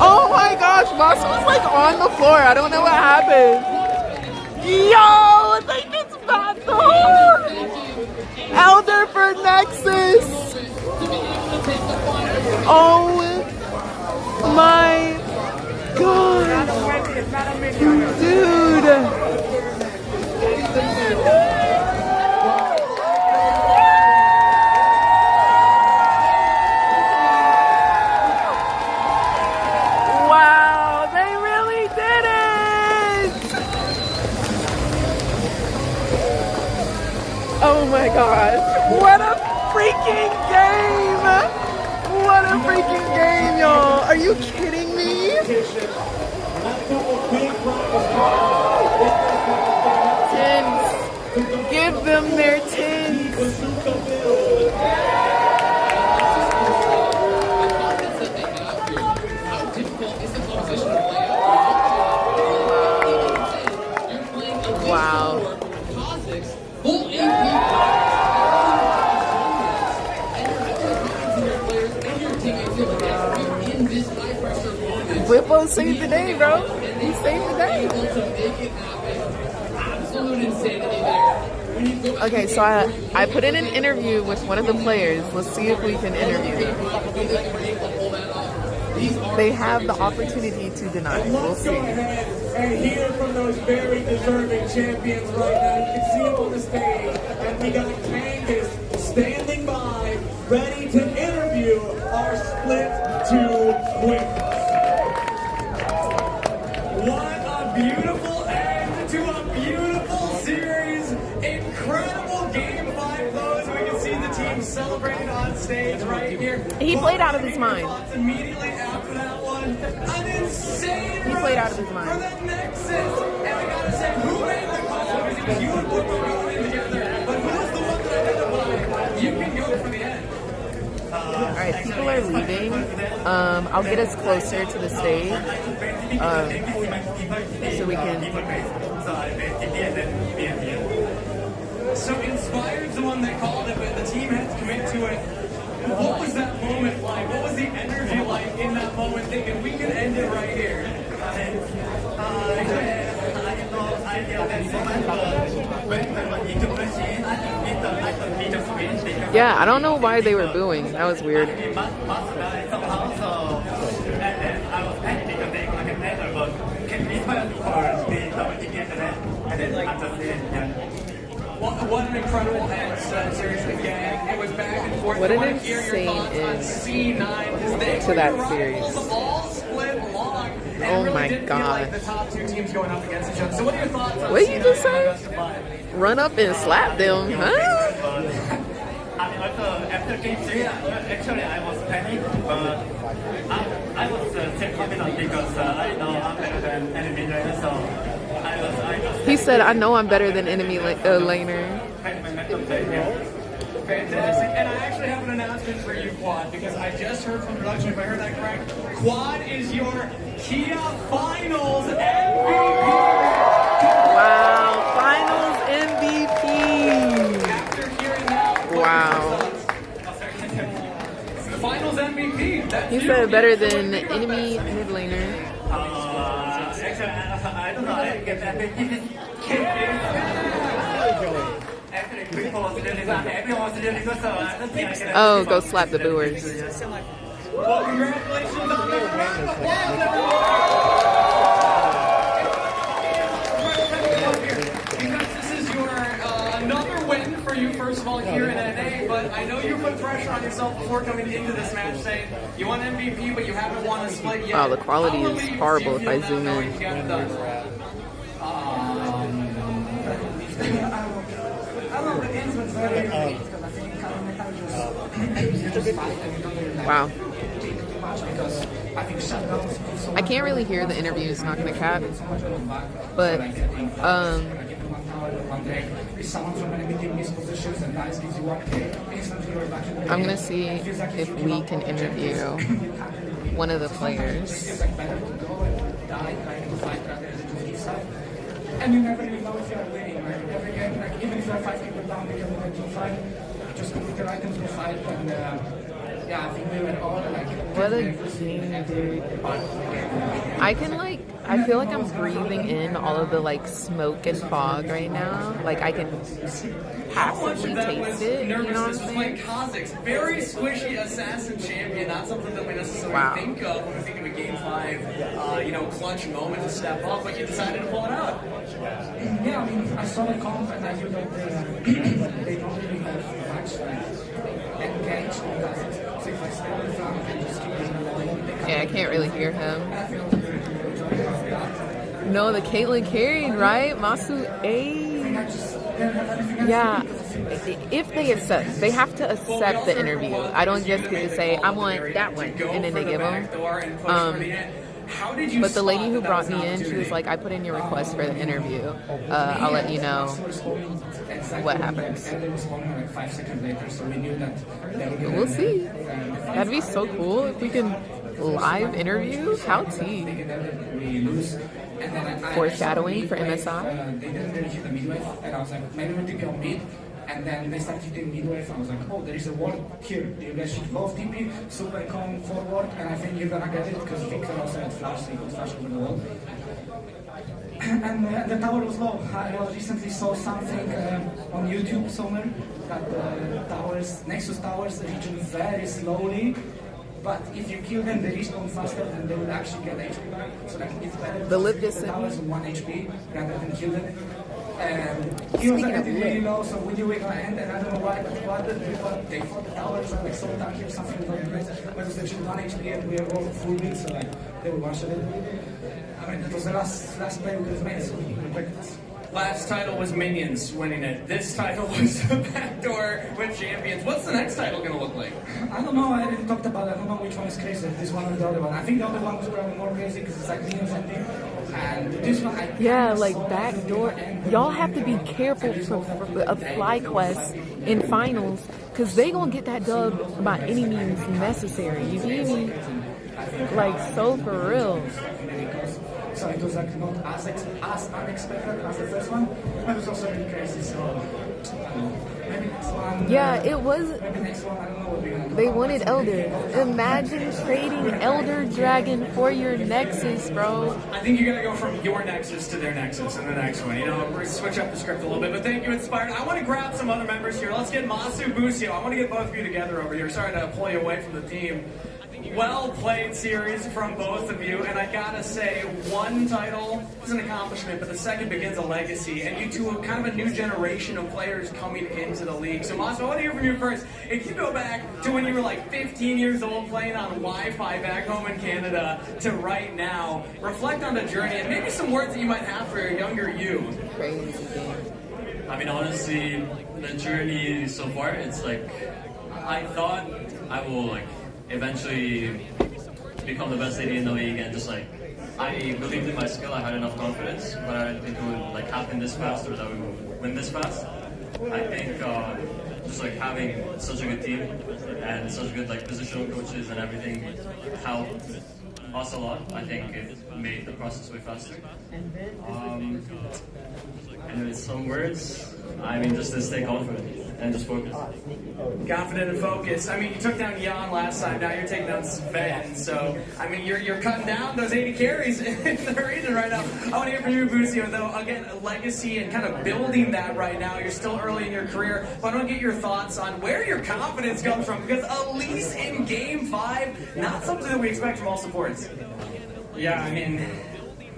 Oh my gosh, Moss was like on the floor. I don't know what happened. Yo, they just backdoor. Elder for Nexus. Oh my god. Dude. Wow, they really did it! Oh my gosh, what a freaking game! What a freaking game, y'all! Are you kidding me? Tins. Give them their tins. Wow. Whippo saved the day, bro. He saved the day. Okay, so I put in an interview with one of the players. Let's see if we can interview them. They have the opportunity to deny. We'll see. And hear from those very deserving champions right now. You can see them on the stage. And we got Kangas standing by, ready to interview our split 2 winners. What a beautiful end to a beautiful series. Incredible game 5 close. We can see the team celebrating on stage right here. He played out of his mind. Immediately after that one, an insane He played out of his mind. for the Nexus. And I gotta say, who made the call? Because it was you and Whipple going together. But who was the one that identified? You can go for the end. Alright, people are leaving. I'll get us closer to the stage. So we can. So Inspired's the one that called it, but the team had to commit to it. What was that moment like? What was the energy like in that moment, thinking we can end it right here? Yeah, I don't know why they were booing. That was weird. What an incredible end series again. It was back and forth. What an insane end to that series. Oh my god. The top 2 teams going up against each other. So what are your thoughts on What did you just say? Run up and slap them, huh? After game 3, actually I was panicked, but I was still confident because I know I'm better than enemy laner, so I was He said, I know I'm better than enemy laner. Fantastic. And I actually have an announcement for you, Quad, because I just heard from production, if I heard that correct, Quad is your Kia Finals MVP. Wow, Finals MVP. After hearing that, wow. He said better than enemy mid laner. Actually, I don't know. I get that. Actually, people was really good. Everyone was really good, so I don't think I can. Oh, go slap the booers. Well, congratulations on the round of applause, Because this is your another win for you, first of all, here in NA, but I know you put pressure on yourself before coming into this match saying you won MVP, but you haven't won a split yet. Wow, the quality is horrible if I zoom in. Wow. I can't really hear the interview, it's not gonna cap. But I'm gonna see if we can interview one of the players. And you never really know if you're winning, right? Every game, like, even if you're 5 people down, they can win a team fight. Just complete your items will fight, and yeah, I think we were all like. What a game, dude. I feel like I'm breathing in all of the like smoke and fog right now. Like I can passively taste it. You know what I'm saying? Kha'Zix, very squishy assassin champion. Not something that we necessarily think of when we think of a game 5, clutch moment to step up, but you decided to pull it out. Yeah, I mean, I saw the comp and I knew that they don't really have much engage because if I stay on the front and just keep using the line. Yeah, I can't really hear him. No, the Caitlyn carried, right? Masu A. Yeah. If they accept, they have to accept the interview. I don't just get to say, I want that one, and then they give them. But the lady who brought me in, she was like, I put in your request for the interview. I'll let you know what happens. We'll see. That'd be so cool if we can live interview. How tea. Foreshadowing for MSI. They didn't really hit the midway, and I was like, maybe we'll TP on mid. And then they started hitting midway, I was like, oh, there is a ward here. You guys should both TP, super come forward, and I think you're gonna get it because Victor also had flash, so he could flash over the wall. And the tower was low. I recently saw something on YouTube somewhere that towers, Nexus towers regen very slowly. But if you kill them, they respawn faster and they will actually get HP back. So like it's better to kill the towers on 1 HP rather than kill them. Kills are getting really low, so when you were gonna end, and I don't know what they thought the towers are like so tanky or something like that. But it's actually 1 HP and we are all full build, so like they will one-shot it. I mean, that was the last play we could have made, so Last title was Minions winning it. This title was the backdoor with Champions. What's the next title going to look like? I don't know. I already talked about it. I don't know which one is crazy, this one or the other one. I think the other one was probably more crazy because it's like Minions ending. And this one, yeah, like backdoor. Y'all have to be careful of FlyQuest in finals because they going to get that dub by any means necessary. You feel me? Like, so for real. So it was like not as unexpected as the first one, but it was also really crazy. So maybe next one. Yeah, it was. Maybe next one. I don't know what we're gonna do. They wanted Elder. Imagine trading Elder Dragon for your Nexus, bro. I think you gotta go from your Nexus to their Nexus in the next one. We're switch up the script a little bit. But thank you, Inspired. I want to grab some other members here. Let's get Masu Busio. I want to get both of you together over here. Sorry to pull you away from the team. Well played series from both of you, and I gotta say, one title is an accomplishment, but the second begins a legacy, and you two are kind of a new generation of players coming into the league. So, Mas, I want to hear from you first. If you go back to when you were like 15 years old playing on Wi-Fi back home in Canada to right now, reflect on the journey and maybe some words that you might have for a younger you. Crazy game. I mean, honestly, the journey so far, it's like, I thought I will eventually become the best AD in the league, and just I believed in my skill, I had enough confidence, but I didn't think it would happen this fast, or that we would win this fast. I think just having such a good team and such good positional coaches and everything helped us a lot. I think it made the process way faster. And with some words, I mean, just to stay confident. and just focus. Confident and focused. I mean, you took down Jan last time. Now you're taking down Sven. So, I mean, you're cutting down those 80 carries in the region right now. I want to hear from you, Busio, though. Again, legacy and kind of building that right now. You're still early in your career. But I want to get your thoughts on where your confidence comes from. Because Elise in Game 5, not something that we expect from all supports. Yeah, I mean,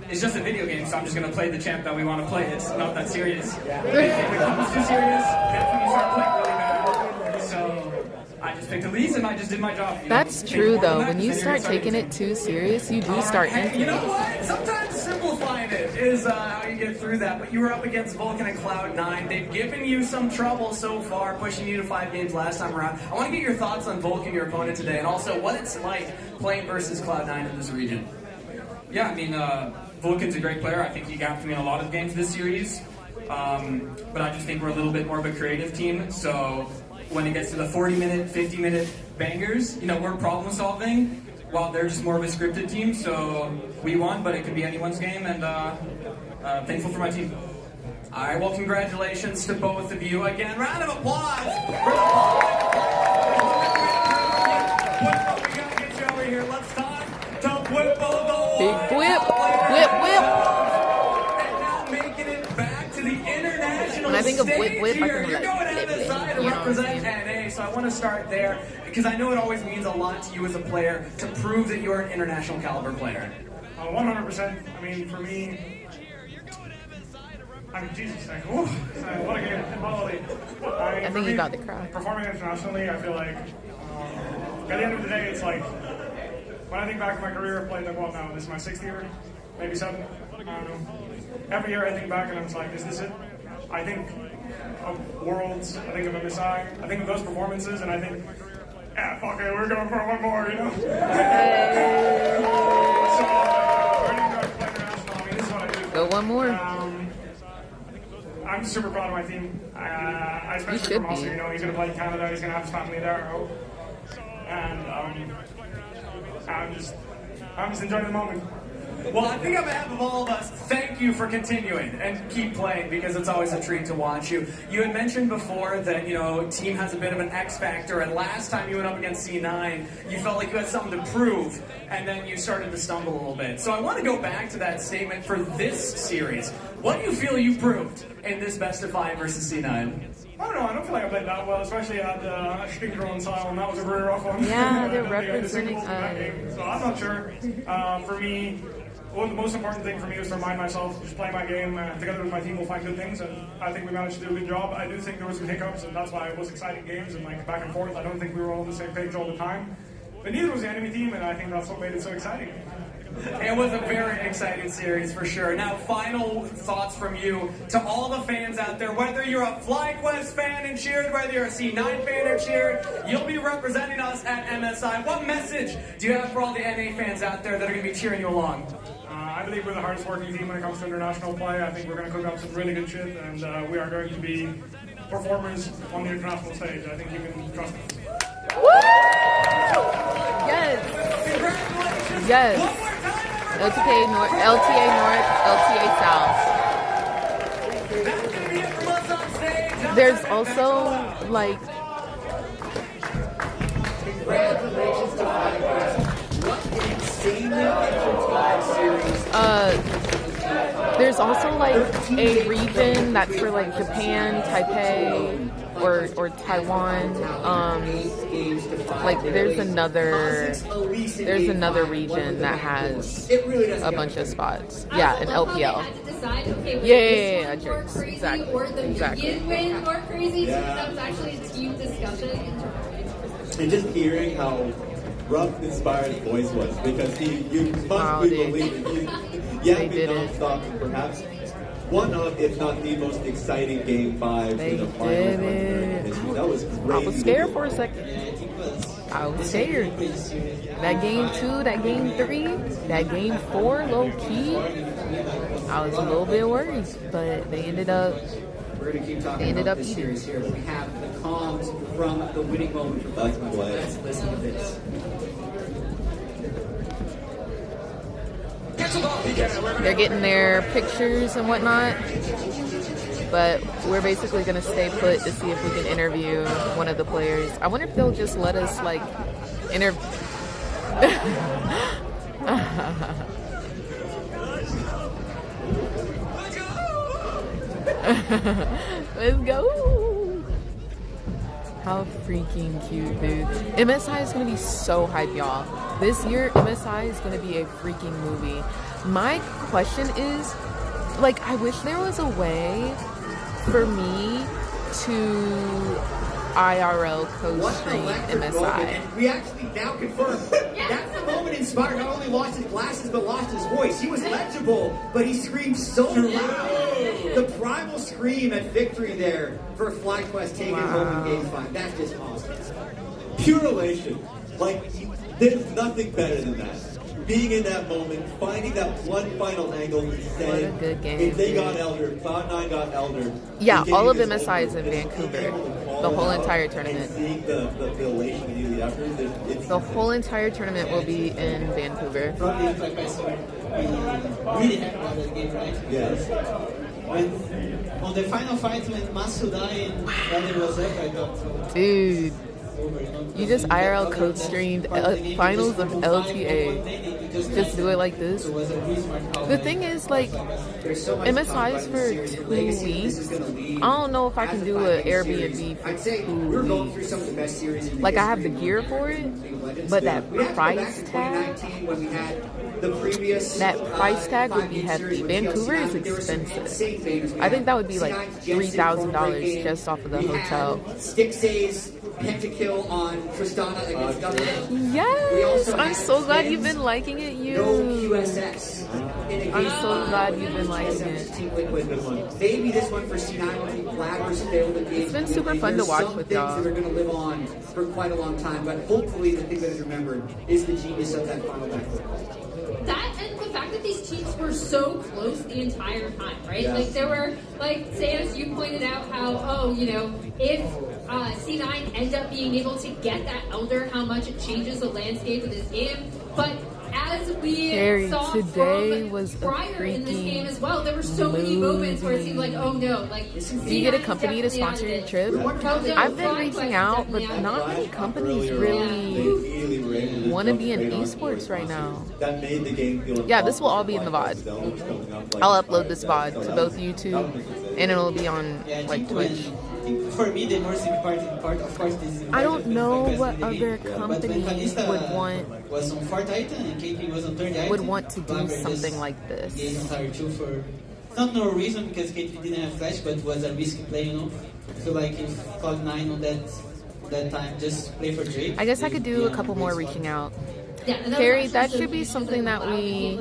it's just a video game, so I'm just going to play the champ that we want to play. It's not that serious. If it becomes too serious, that's when you start playing really bad. So I just picked Elise and I just did my job. That's true, though. When you start taking it too serious, you do start You know what? Sometimes simplifying it is how you get through that. But you were up against Vulcan and Cloud9. They've given you some trouble so far, pushing you to 5 games last time around. I want to get your thoughts on Vulcan, your opponent today, and also what it's like playing versus Cloud9 in this region. Yeah, I mean, Vulcan's a great player. I think he gapped me in a lot of games this series. But I just think we're a little bit more of a creative team. So when it gets to the 40-minute, 50-minute bangers, you know, we're problem solving while they're just more of a scripted team. So we won, but it could be anyone's game, and thankful for my team. All right, well, congratulations to both of you. Again, round of applause for the ball. We got to get you over here. Let's talk to Whipple. Big whip, whip, whip. And now making it back to the international When I think of whip, whip, I here. think You're of going like to MSI to represent NA, so I want to start there because I know it always means a lot to you as a player to prove that you're an international caliber player. 100%. I mean, for me, I mean, Jesus, like, whew, what a game. Holy. I think you got the crowd. Performing internationally, I feel like, at the end of the day, it's like, when I think back to my career, I've played like, well, now this is my 6th year, maybe 7th, I don't know. Every year I think back and I'm just like, is this it? I think of Worlds, I think of MSI, I think of those performances, and I think, yeah, fuck it, we're going for one more, you know? Go one more. I'm super proud of my team. Especially from Monster, you know, he's going to play in Canada, he's going to have his family there, I hope. And I'm just enjoying the moment. Well, I think on behalf of all of us, thank you for continuing and keep playing because it's always a treat to watch you. You had mentioned before that, you know, team has a bit of an X factor, and last time you went up against C9, you felt like you had something to prove, and then you started to stumble a little bit. So I want to go back to that statement for this series. What do you feel you proved in this best of 5 versus C9? I don't know, I don't feel like I played that well, especially at Stinker on style, and that was a very rough one. Yeah, they're representing so I'm not sure. For me, the most important thing for me was to remind myself, just play my game, together with my team we'll find good things, and I think we managed to do a good job. I do think there was some hiccups, and that's why it was exciting games, and like back and forth. I don't think we were all on the same page all the time. But neither was the enemy team, and I think that's what made it so exciting. It was a very exciting series for sure. Now, final thoughts from you to all the fans out there, whether you're a FlyQuest fan and cheered, whether you're a C9 fan and cheered, you'll be representing us at MSI. What message do you have for all the NA fans out there that are going to be cheering you along? I believe we're the hardest working team when it comes to international play. I think we're going to cook up some really good shit, and we are going to be performers on the international stage. I think you can trust us. Yes. Congratulations. Yes. One more time, LTA North, LTA South. That's going to be it from us on stage. There's also, like... Congratulations to FlyQuest. What an insanely entertaining series. There's also like a region that's for like Japan, Taipei, or Taiwan. Like there's another region that has a bunch of spots. Yeah, an LPL. Yeah, exactly. You'd win more crazy. That was actually a team discussion. And just hearing how rough Inspired's voice was, because you must believe it. Yapping nonstop, and perhaps one of, if not the most exciting Game 5 in the final history. That was crazy. I was scared for a second. I was scared. That Game 2, that Game 3, that Game 4, low key, I was a little bit worried, but they ended up. We're going to keep talking about this series here. We have the comms from the winning moment for FlyQuest. Let's listen to this. They're getting their pictures and whatnot. But we're basically gonna stay put to see if we can interview one of the players. I wonder if they'll just let us like interview. Let's go. How freaking cute, dude. MSI is gonna be so hype, y'all. This year, MSI is gonna be a freaking movie. My question is, like, I wish there was a way for me to IRL co-stream MSI. And we actually now confirm that's the moment Inspired not only lost his glasses but lost his voice. He was legible, but he screamed so loud. The primal scream at victory there for FlyQuest taking home in Game 5. That's just awesome. Pure elation. Like, there's nothing better than that. Being in that moment, finding that one final angle and saying, what a good game, if they dude. got Elder, Cloud9 got Elder. Yeah, all of MSI is in Vancouver. The whole entire tournament. Seeing the elation immediately after, it's The whole entire tournament will be in Vancouver. Probably if like I saw, we really happy about that game, right? Yes. When on the final fight when Masu died and Elder was up, I thought, Dude, you just IRL code streamed finals of LTA. Just do it like this. The thing is, like, MSI's for 2 weeks. I don't know if I can do an Airbnb for 2 weeks. Like, I have the gear for it, but that price tag would be hefty. Vancouver is expensive. I think that would be like $3,000 just off of the hotel. Stixay's pentakill on Tristana against Government. Yes! I'm so glad you've been liking it, you. No QSS. I'm so glad you've been liking it. Maybe this one for C9 when the Blabbers failed the game. It's been super fun to watch with y'all. Things that are going to live on for quite a long time, but hopefully the thing that is remembered is the genius of that final backflip. That and the fact that these teams were so close the entire time, right? Yeah. Like there were, like, Samus, you pointed out how, if C9 end up being able to get that Elder, how much it changes the landscape of this game. But as we Carrie, saw today from was a prior in this freaking game as well, there were so many moments where it seemed like, oh no, like do you get a company to sponsor your trip? I've been reaching out, but not many companies really want to be in esports right now. That made the game feel Yeah, this will all be in the VOD. I'll upload this VOD to both YouTube and it'll be on like Twitch. For me, the most important part, of course, is I don't know what other companies would want was on Fortnite and KP was on third would want to do something like this. For not no reason because KP didn't have flash, but was a risky play, I feel like if Cloud9 on that time just play for Drake. I guess I could do a couple more reaching out. Yeah, Carrie, that should be something that we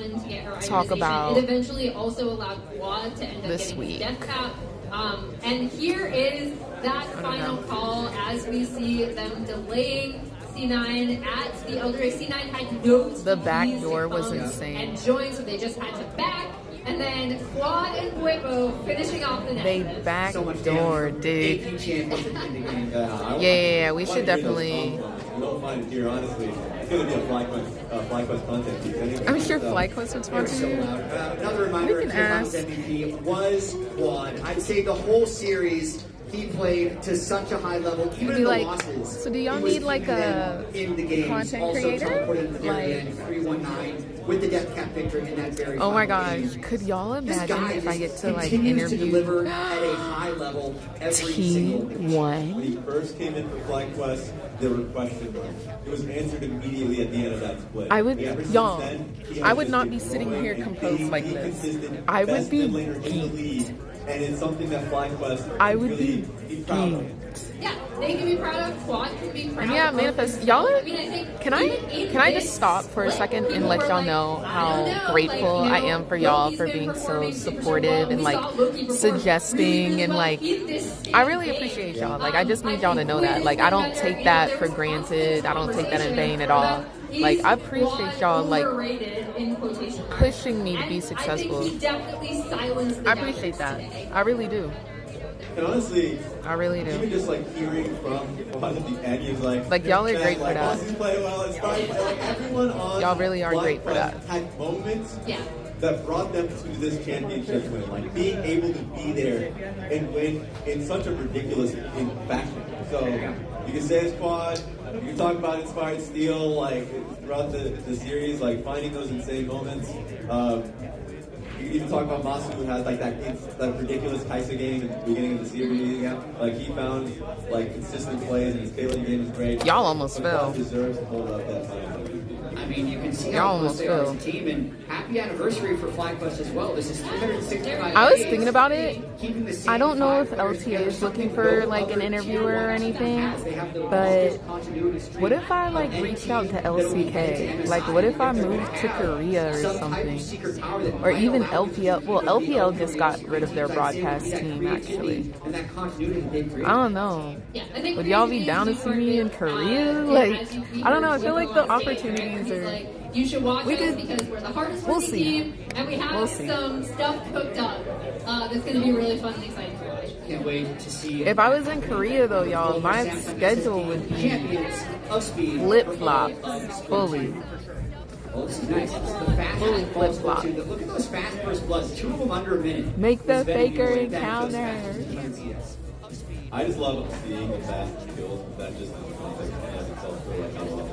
talk about It eventually also allowed Quad to end up this getting week. Death Cap. And here is that final call as we see them delaying C9 at the Elder. C9 had no The back door was insane. and joined, so they just had to back. And then Quad and Boipo finishing off the net. They back door, dude. Yeah, we should definitely. You don't find it here, honestly. It's going to be a FlyQuest content piece anyway. I'm sure FlyQuest would sponsor you. Another reminder, We can Kevon's ask. MVP was Quad. I'd say the whole series he played to such a high level, even Be in the like, losses. so do y'all he was need like keeping a them in the games. content Also creator? put in the very Like, end, 319 with the Death Cap victory in that very oh my final gosh, game. could y'all This imagine guy if I just get to like continues to deliver interview at a high level every single When T1? he first came in for FlyQuest, there were question marks. It was answered immediately at the end of that split. I would, Ever since y'all, then, he I has would just not been be sitting growing here and composed being like the this. consistent I would best be mid laner in the league, and it's something that FlyQuest I would really be proud of. Yeah, they can be proud of. Quad can be proud And yeah, of. Manifest, y'all are, I mean, I think can I just stop for a second and let y'all know how grateful I am for y'all for being so supportive and like suggesting and like, I really appreciate y'all. Like, I just need y'all to know that. Like, I don't take that for granted. I don't take that in vain at all. Like, I appreciate y'all like pushing me to be successful. I think he definitely silenced the I appreciate that. I really do. And honestly, I really do. Even just like hearing from one of the end, he was like y'all are great for that. Boston's play well, Inspired play, like everyone on Y'all really are great for that. Had moments that brought them to this championship win, like being able to be there and win in such a ridiculous fashion. So you can say it's quad, you can talk about Inspired Steel, like throughout the series, like finding those insane moments. You can even talk about Masu, who has like that ridiculous Kaisa game at the beginning of the series. Like he found like consistent plays, and his Kayla game is great. Y'all almost fell. Deserves to hold up that time. I mean, you can see Y'all how close almost they are as fell. a team, and happy anniversary for FlyQuest as well. This is 365 I was days, thinking about it. keeping the same I don't know if 5 players LTA together, is looking something for no like an other interviewer tier or one team anything, has. They have the but longest continuity streak what if I like of any reached out team to that'll be LCK? head-to-head Like, what if I moved to Korea or some type of something? secret power that Or might even allow you to LPL. Well, compete LPL with just the got other rid of their teams. That broadcast creativity, team, that actually. and that continuity that they've created. I don't know. Yeah, I think Would y'all be down to see me in Korea? Like, I don't know. I feel like the opportunities are. You should watch We us could- because we're the hardest we'll working see. team, and we have We'll see. some stuff cooked up that's going to be really fun and exciting to watch. Can't wait to see If I was in Korea, though, y'all, my schedule would be champions of speed. flip-flop fully. Oh, this is nice. This is the fast Fully balls flip-flop. too. Look at those fast burst bloods. 2 of them under a minute. Make the This Venom faker unit, that goes encounter. fast as you can see us. I just love seeing the fast kills. That just has itself for like how long.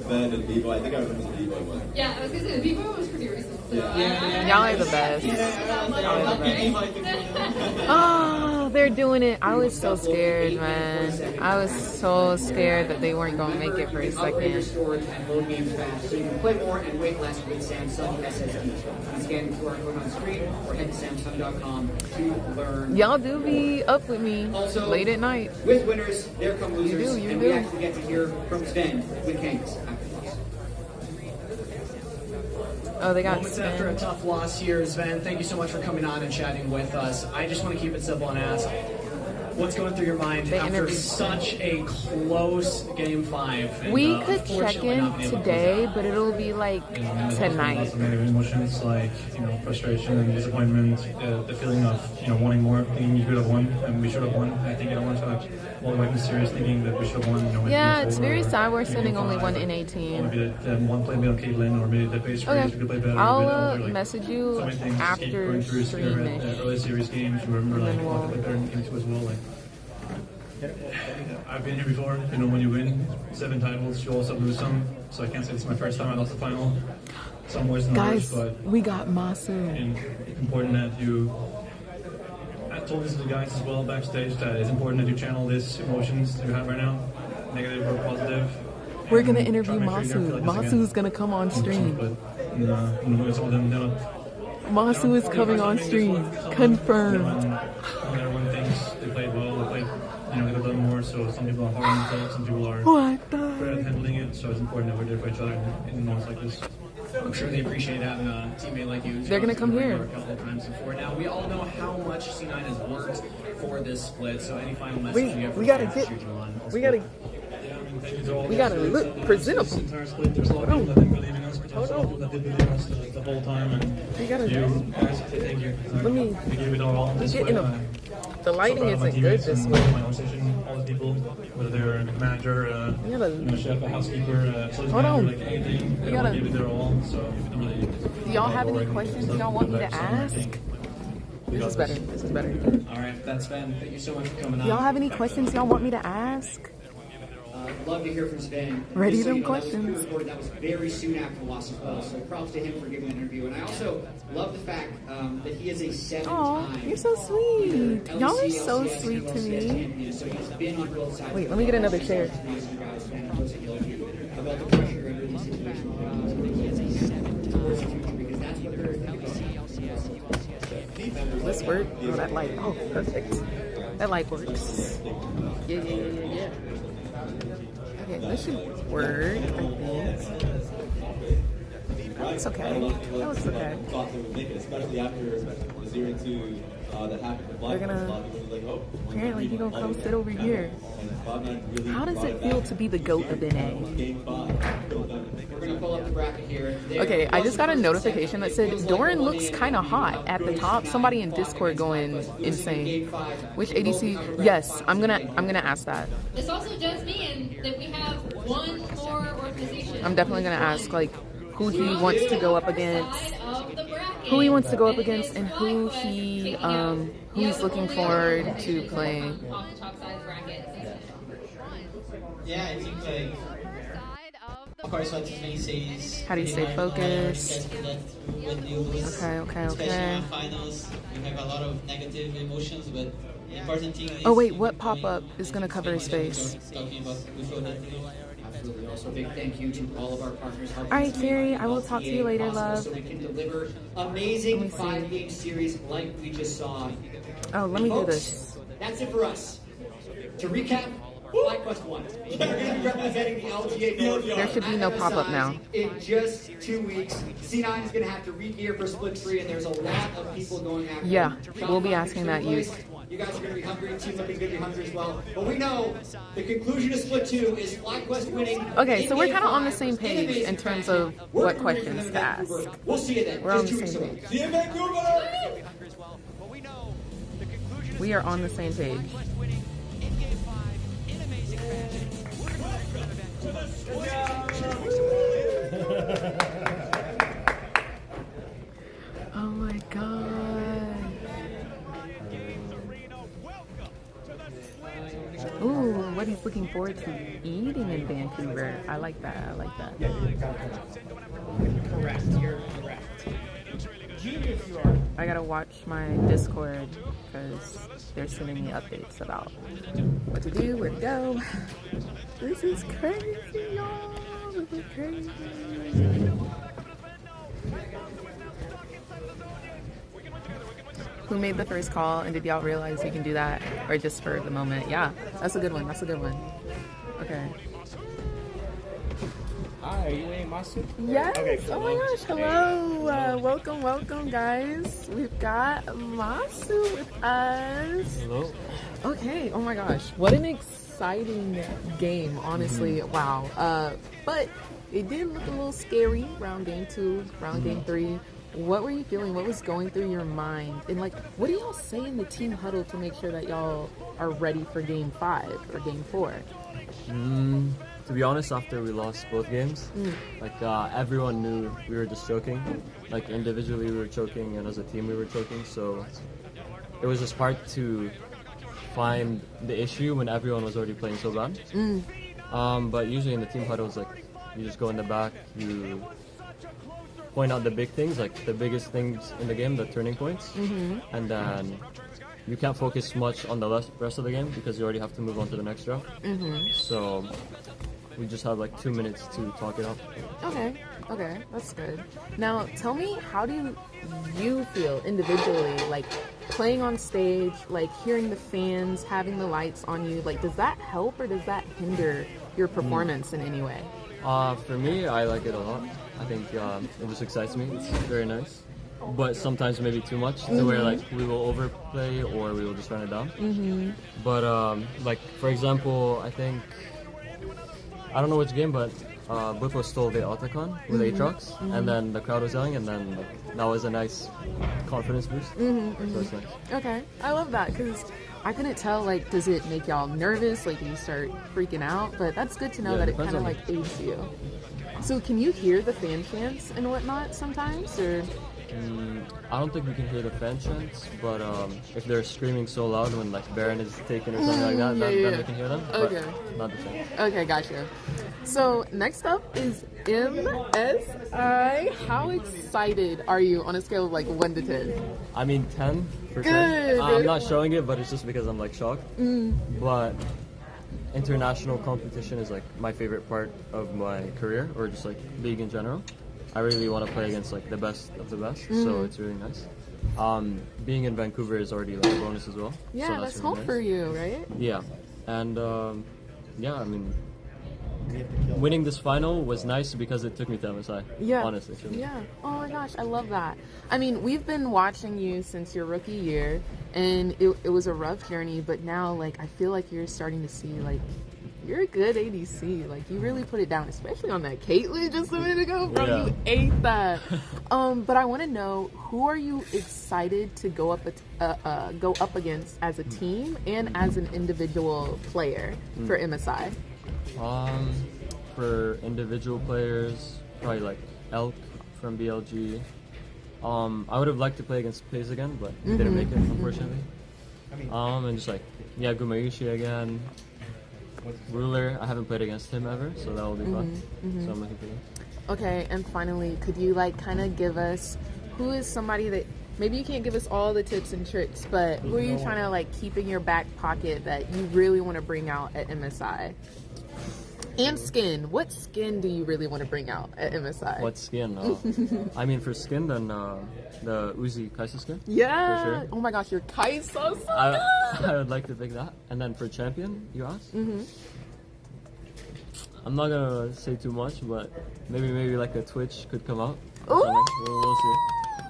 Ben and Vivo, I think I remember the Vivo one. Yeah, I was going to say, the Vivo was pretty recent. So, Y'all are the best. Y'all are the best. Oh, they're doing it. I was so scared, man. I was so scared that they weren't going to make it for a Upgrade your second. storage and load games fast, so you can play more and wait less with Samsung SSD. You can scan the QR code on screen or head to Samsung.com to learn. Y'all do be up with me Also, late at night. With winners, there come losers, you and do. we actually get to hear from Sven with Kangas after this. Oh, they got Moments after a tough loss here, Sven. Thank you so much for coming on and chatting with us. I just want to keep it simple and ask, what's going through your mind after such a close Game 5? And, We could check unfortunately in not being able to today, but it'll be like tonight. Lots of negative emotions like frustration and disappointment, the feeling of wanting more, thinking you could have won and we should have won. I think everyone's all the way in series thinking that we should have won. Yeah, it's very sad we're sending only one NA team. Maybe that one play on Caitlyn, or maybe the base race we could play better. I'll message you so many things just keep after going through stream-ish. early series games. Remember, like, want to play better in game 2 as well. Like, I've been here before. When you win 7 titles, you also lose some. So I can't say this is my first time I lost the final. Some worse than others, Guys, but we got Masu. and it's important that you. I told this to the guys as well backstage that it's important that you channel these emotions that you have right now, negative or positive. We're gonna and interview try to make sure you Masu. don't feel like this Masu's gonna come on again. stream. But some of them don't. Masu is coming on stream. Confirmed. Everyone thinks they played well, they could have done more, so some people are hard on themselves, some people are What the better at handling it, so it's important that we're there for each other in moments like this. I'm sure they appreciate having a teammate like you. They're gonna come here. A couple of times before. Now, we all know how much C9 has worked for this split, so any final message you have for We gotta fans get. cheering you on? We gotta look presentable. There's a lot of people that didn't believe in us, but there's a lot of people that did believe in us the whole time, and We gotta you guys, thank you. Let me We gave it all this get way. in a. The lighting So proud of my isn't good teammates this and way. my organization, all the people, whether they're a manager, chef, a housekeeper, so Hold on. like anything, We everyone gotta- gave it their all. So really, Do y'all have any questions y'all want me to ask? This is better. This is better. All right, that's Ben. Thank you so much for coming Do on. y'all have any questions y'all want me to ask? Love to hear from Sven. Ready Just so them you know, questions. That was pre-recorded. That was very soon after the loss as well. So props to him for giving an interview. And I also love the fact that he is a 7-time. Oh, you're so sweet. Y'all are so LCS sweet to me. champion. So he's been on both sides. Wait, let me get another chair. About the pressure under these situations. I think he has a 7 towards the future because that's what they're thinking about. This work? Oh, that light. Oh, perfect. That light works. Yeah. Okay, this should work, I think. That looks okay. That looks okay. Thought they would make it, especially after the 0-2 that happened to They're gonna. Apparently, he gonna come sit over here. How does it feel to be the GOAT of NA? We're gonna pull up the bracket here. Okay, I just got a notification that said Doran looks kind of hot at the top. Somebody in Discord going insane. Which ADC? Yes, I'm gonna ask that. This also just means that we have one more organization. I'm definitely gonna ask like who he wants to go up against, who he wants to go up against, and who he's looking forward to playing. Yeah, it seems like. Of course, what he says. How do you stay focused? Okay. Especially in finals, you have a lot of negative emotions, but the important thing is. Oh wait, what pop-up is gonna cover his face? Absolutely. Also, big thank you to all of our partners. All right, Carrie, I will talk to you later, love. So we can deliver amazing 5-game series like we just saw. Oh, let me do this. That's it for us. To recap, FlyQuest 1. We're going to be representing the LTA North. There should be no pop-up now. In just 2 weeks, C9 is going to have to re-gear for Split 3, and there's a lot of people going after Yeah, them. we'll be asking that youth. You guys are going to be hungry. Team looking good to be hungry as well. But we know the conclusion of Split 2 is FlyQuest winning. Okay, so we're kind of on the same page in terms of what questions to ask. We'll see you then. We're on the same page. See you in Vancouver! We are on the same page. Oh my god. Ooh, what he's looking forward to eating in Vancouver. I like that. I like that. Correct. You're correct. I gotta watch my Discord because they're sending me updates about what to do, where to go. This is crazy, y'all. This is crazy. Who made the first call, and did y'all realize you can do that, or just for the moment? Yeah, that's a good one. That's a good one. Okay. Hi, are you in Masu? Yes. Okay, cool. Oh my gosh. Hello. Welcome, welcome, guys. We've got Masu with us. Hello. Okay. Oh my gosh. What an exciting game. Honestly, wow. But it did look a little scary around game 2, around game 3. What were you feeling? What was going through your mind? And like, what do y'all say in the team huddle to make sure that y'all are ready for game 5 or game 4? To be honest, after we lost both games, like everyone knew we were just choking. Like individually we were choking, and as a team we were choking. So it was just hard to find the issue when everyone was already playing so bad. But usually in the team huddles, like you just go in the back, you point out the big things, like the biggest things in the game, the turning points, and then you can't focus much on the rest of the game because you already have to move on to the next draft. So we just have like 2 minutes to talk it out. Okay, that's good. Now, tell me, how do you feel individually, like playing on stage, like hearing the fans, having the lights on you, like does that help or does that hinder your performance in any way? For me, I like it a lot. I think it just excites me. It's very nice. But sometimes maybe too much, to where like we will overplay or we will just run it down. But like for example, I don't know which game, but Buffo stole the Otacon with Aatrox, and then the crowd was yelling, and then like, that was a nice confidence boost. So it's nice. Okay, I love that because I couldn't tell, like, does it make y'all nervous, like you start freaking out? But that's good to know that it kind of like aids you. So can you hear the fan chants and whatnot sometimes, or? I don't think we can hear the fan chants, but if they're screaming so loud when like Baron is taken or something like that, then we can hear them. Okay. But not the same. Okay, gotcha. So next up is MSI. How excited are you on a scale of like 1 to 10? I mean 10 for sure. Good. I'm not showing it, but it's just because I'm like shocked. But international competition is like my favorite part of my career, or just like league in general. I really want to play against like the best of the best, so it's really nice. Being in Vancouver is already like a bonus as well. Yeah, so that's really home nice. for you, right? Yeah, and yeah, I mean, winning this final was nice because it took me to MSI. Yeah. Honestly. Truly. Yeah. Oh my gosh, I love that. I mean, we've been watching you since your rookie year, and it was a rough journey, but now, like, I feel like you're starting to see, like, you're a good ADC. Like, you really put it down, especially on that Caitlyn just a minute ago, bro. Yeah. You ate that. But I want to know, who are you excited to go up against as a team and as an individual player for MSI? For individual players, probably like Elk from BLG. I would have liked to play against Pace again, but he didn't make it, unfortunately. And just like, yeah, Gumayushi again. Ruler, I haven't played against him ever, so that will be fun. So I'm looking for that. Okay, and finally, could you like kind of give us, who is somebody that, maybe you can't give us all the tips and tricks, but who are you trying to like keep in your back pocket that you really want to bring out at MSI? And skin. What skin do you really want to bring out at MSI? What skin? I mean, for skin, then the Uzi Kaisa skin. Yeah. For sure. Oh my gosh, your Kai's so good. I would like to pick that. And then for champion, you asked? I'm not gonna say too much, but maybe like a Twitch could come out. We'll see.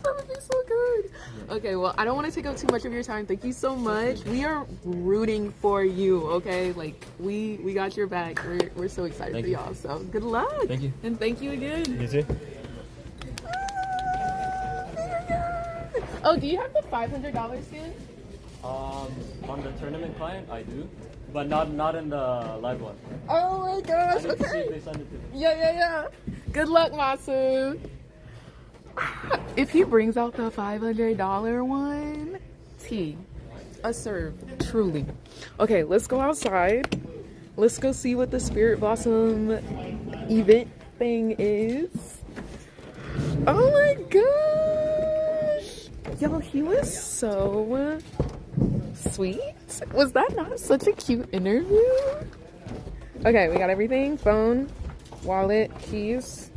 That would be so good. Okay, well, I don't want to take up too much of your time. Thank you so much. We are rooting for you, okay? Like, we got your back. We're so excited for y'all. So, good luck. Thank you. And thank you again. You too. Oh, do you have the $500 skin? On the tournament client, I do. But not in the live one. Oh my gosh, I need to see okay. if they send it to me. Yeah. Good luck, Masu. If he brings out the $500 one, a serve, truly. Okay, let's go outside. Let's go see what the Spirit Blossom event thing is. Oh my gosh. Y'all, he was so sweet. Was that not such a cute interview? Okay, we got everything. Phone, wallet, keys.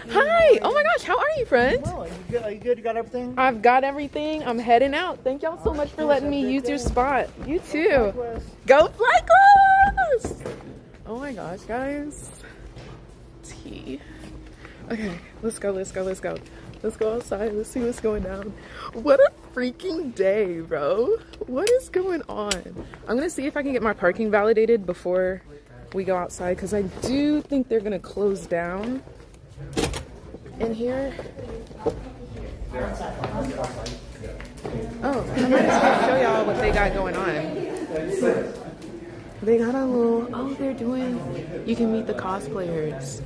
Hi! Oh my gosh, how are you, friend? Well, are you good? You got everything? I've got everything. I'm heading out. Thank y'all so much for letting me use your spot. You too. Go FlyQuest! Oh my gosh, guys. Tea. Okay, let's go. Let's go outside. Let's see what's going down. What a freaking day, bro. What is going on? I'm gonna see if I can get my parking validated before we go outside, because I do think they're gonna close down in here. Oh, I'm gonna just show y'all what they got going on. They got a little, they're doing, you can meet the cosplayers.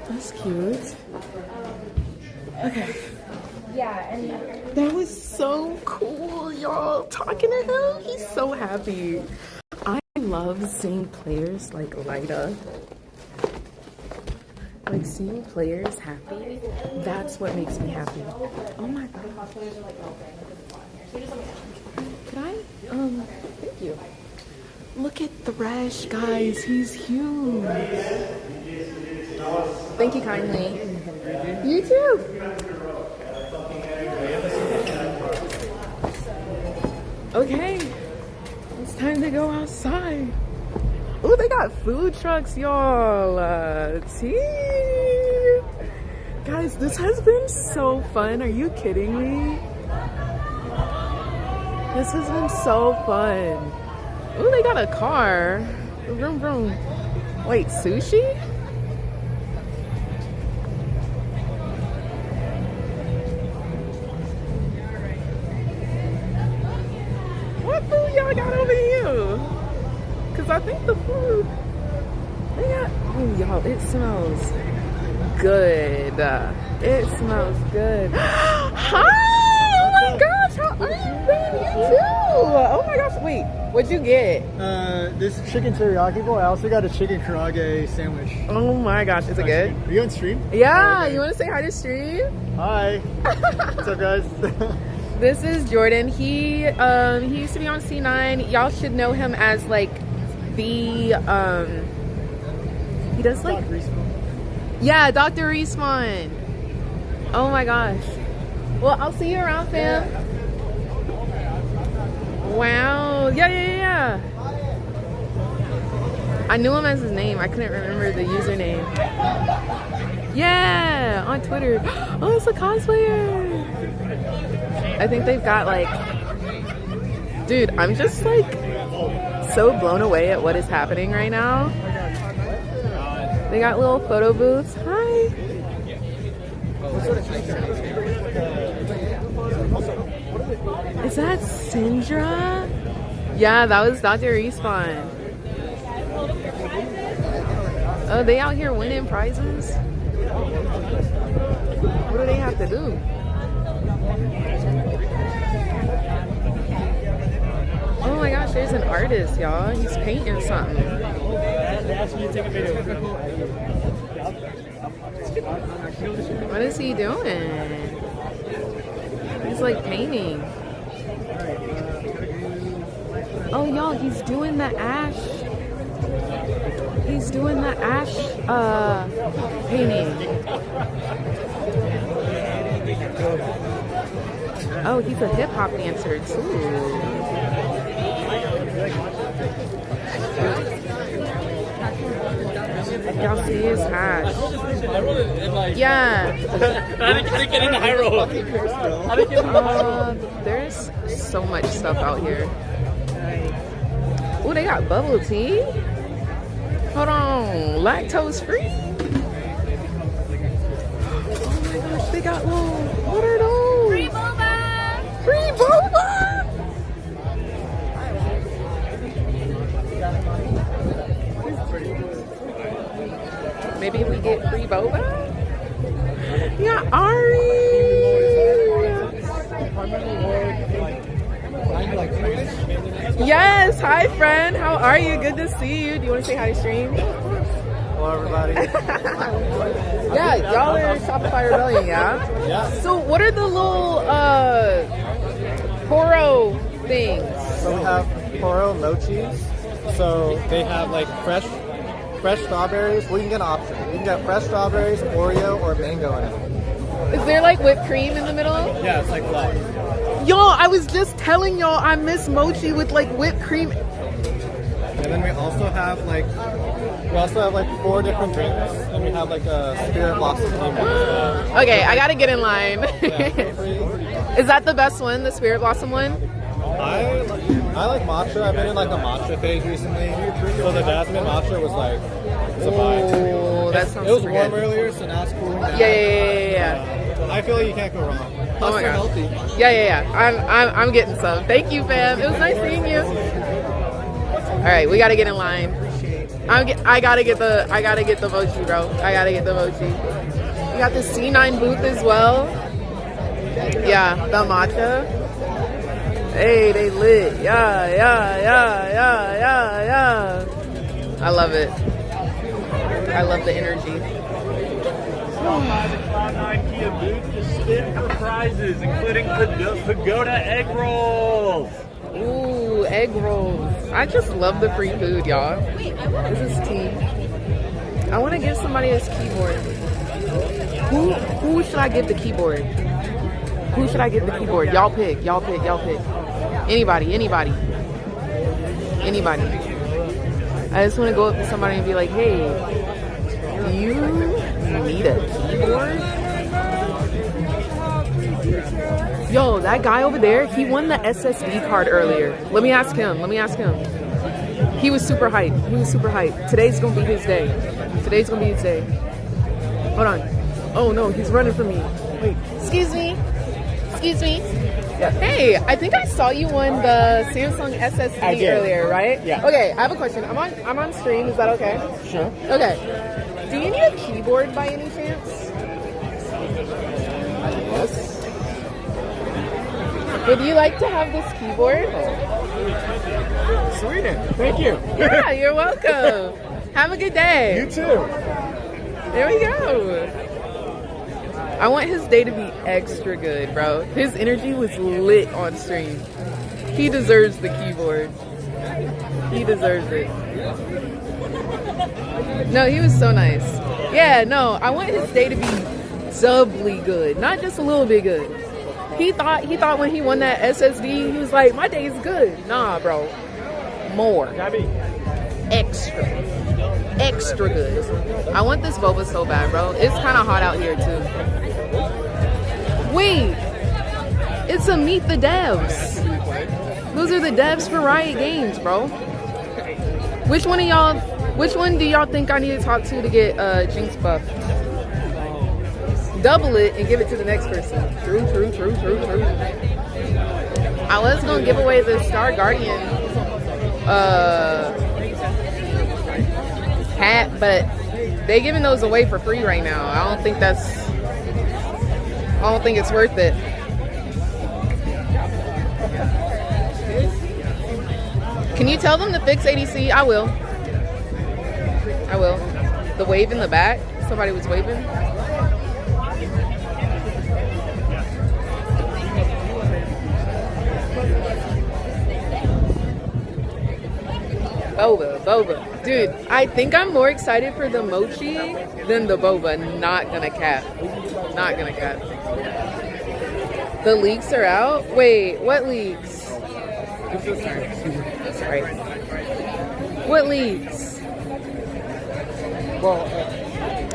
That's cute. Okay. Yeah, and that was so cool, y'all. Talking to him, he's so happy. I love seeing players like light up. Like, seeing players happy, that's what makes me happy. Oh my god. Could I? Thank you. Look at Thresh, guys. He's huge. Thank you kindly. You too. Okay. It's time to go outside. Oh, they got food trucks, y'all. Tea. Guys, this has been so fun. Are you kidding me? This has been so fun. Oh, they got a car. Vroom, vroom. Wait, sushi? What food y'all got over here? Cause I think the food they got, oh y'all, it smells good. It smells good. Hi! Oh my gosh, how are you, baby? You too! Oh my gosh, wait, what'd you get? This chicken teriyaki bowl. I also got a chicken karage sandwich. Oh my gosh, is it good? Are you on stream? Yeah, okay. You wanna say hi to stream? Hi. What's up, guys? This is Jordan. He used to be on C9. Y'all should know him as like the he does like yeah, Dr. Respawn. Oh my gosh. Well, I'll see you around, fam. Yeah. Wow. Yeah. I knew him as his name. I couldn't remember the username. Yeah, on Twitter. Oh, it's a cosplayer. I think they've got like, dude, I'm just like so blown away at what is happening right now. They got little photo booths. Hi. Is that Syndra? Yeah, that was Dr. Respawn. Oh, they out here winning prizes? What do they have to do? Oh my gosh, there's an artist, y'all. He's painting something. What is he doing? He's like painting. Oh, y'all, he's doing the ash. He's doing the ash painting. Oh, he's a hip hop dancer too. Y'all see his hash? Yeah. I didn't get into high roll. There's so much stuff out here. Oh, they got bubble tea. Hold on, lactose free. Oh my gosh, they got little. What are those? Free boba. Free boba. Maybe if we get free boba? Yeah, Ari! Yes, hi friend, how are you? Good to see you. Do you want to say hi to stream? Hello everybody. Yeah, y'all are Shopify Rebellion, yeah? Yeah. So what are the little Poro things? So we have Poro mochis. So they have like fresh strawberries. Well, you can get an option. You can get fresh strawberries, Oreo, or mango in it. Is there like whipped cream in the middle? Yeah, it's like flat. Y'all, I was just telling y'all I miss mochi with like whipped cream. And then we also have like 4 different drinks, and we have like a Spirit Blossom team. Okay, I gotta get in line. Is that the best one, the Spirit Blossom one? I like matcha. I've been in like a matcha phase recently. So the jasmine matcha was like it's a vibe. Oh, that sounds It was super warm good. earlier, so now it's cooling down. Yeah. I feel like you can't go wrong. Oh my Plus, god. they're healthy. Yeah. I'm getting some. Thank you, fam. It was nice seeing you. All right, we gotta get in line. I gotta get the mochi, bro. I gotta get the mochi. You got the C9 booth as well. Yeah, the matcha. Hey, they lit. Yeah. I love it. I love the energy. Cloud9 Kia booth to spin for prizes, including Pagoda egg rolls. Ooh, egg rolls. I just love the free food, y'all. This is tea. I want to give somebody this keyboard. Who should I give the keyboard? Who should I give the keyboard? Y'all pick. Anybody. I just want to go up to somebody and be like, hey, do you need a keyboard? Yo, that guy over there, he won the SSD card earlier. Let me ask him. He was super hyped. Today's gonna be his day. Hold on. Oh no, he's running from me. Wait. Excuse me. Yeah. Hey, I think I saw you on the Samsung SSD earlier, right? Yeah. Okay, I have a question. I'm on stream. Is that okay? Sure. Okay. Do you need a keyboard by any chance? Yes. Would you like to have this keyboard? Sweden. Thank you. Yeah, you're welcome. Have a good day. You too. There we go. I want his day to be extra good, bro. His energy was lit on stream. He deserves the keyboard. He deserves it. No, he was so nice. Yeah, no, I want his day to be doubly good, not just a little bit good. He thought when he won that SSD, he was like, my day's good. Nah, bro. More. extra good. I want this boba so bad, bro. It's kind of hot out here too. Wait, it's a Meet the Devs. Those are the devs for Riot Games, bro. Which one do y'all think I need to talk to get Jinx buff? Double it and give it to the next person. True. I was gonna give away the Star Guardian hat, but they giving those away for free right now. I don't think it's worth it. Can you tell them to fix ADC? I will. The wave in the back. Somebody was waving. Boba. Dude, I think I'm more excited for the mochi than the boba. Not gonna cap. The leaks are out? Wait, what leaks? Sorry. What leaks?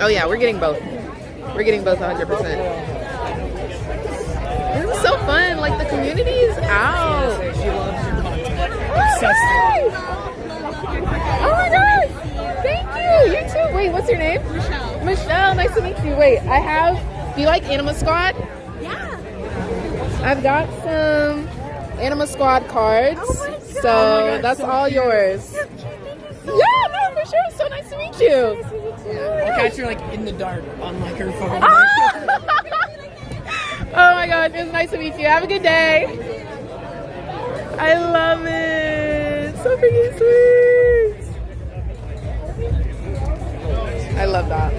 Oh yeah, we're getting both. 100%. This is so fun. Like, the community is out. Oh my gosh! Thank you! You too! Wait, what's your name? Michelle, nice to meet you. Wait, do you like Anima Squad? Yeah. I've got some Anima Squad cards. So that's all yours. Yeah, no, for sure. So nice to meet you. I'll catch her like in the dark on like her phone. Oh my gosh, it was nice to meet you. Have a good day. I love it. So freaking sweet. I love that.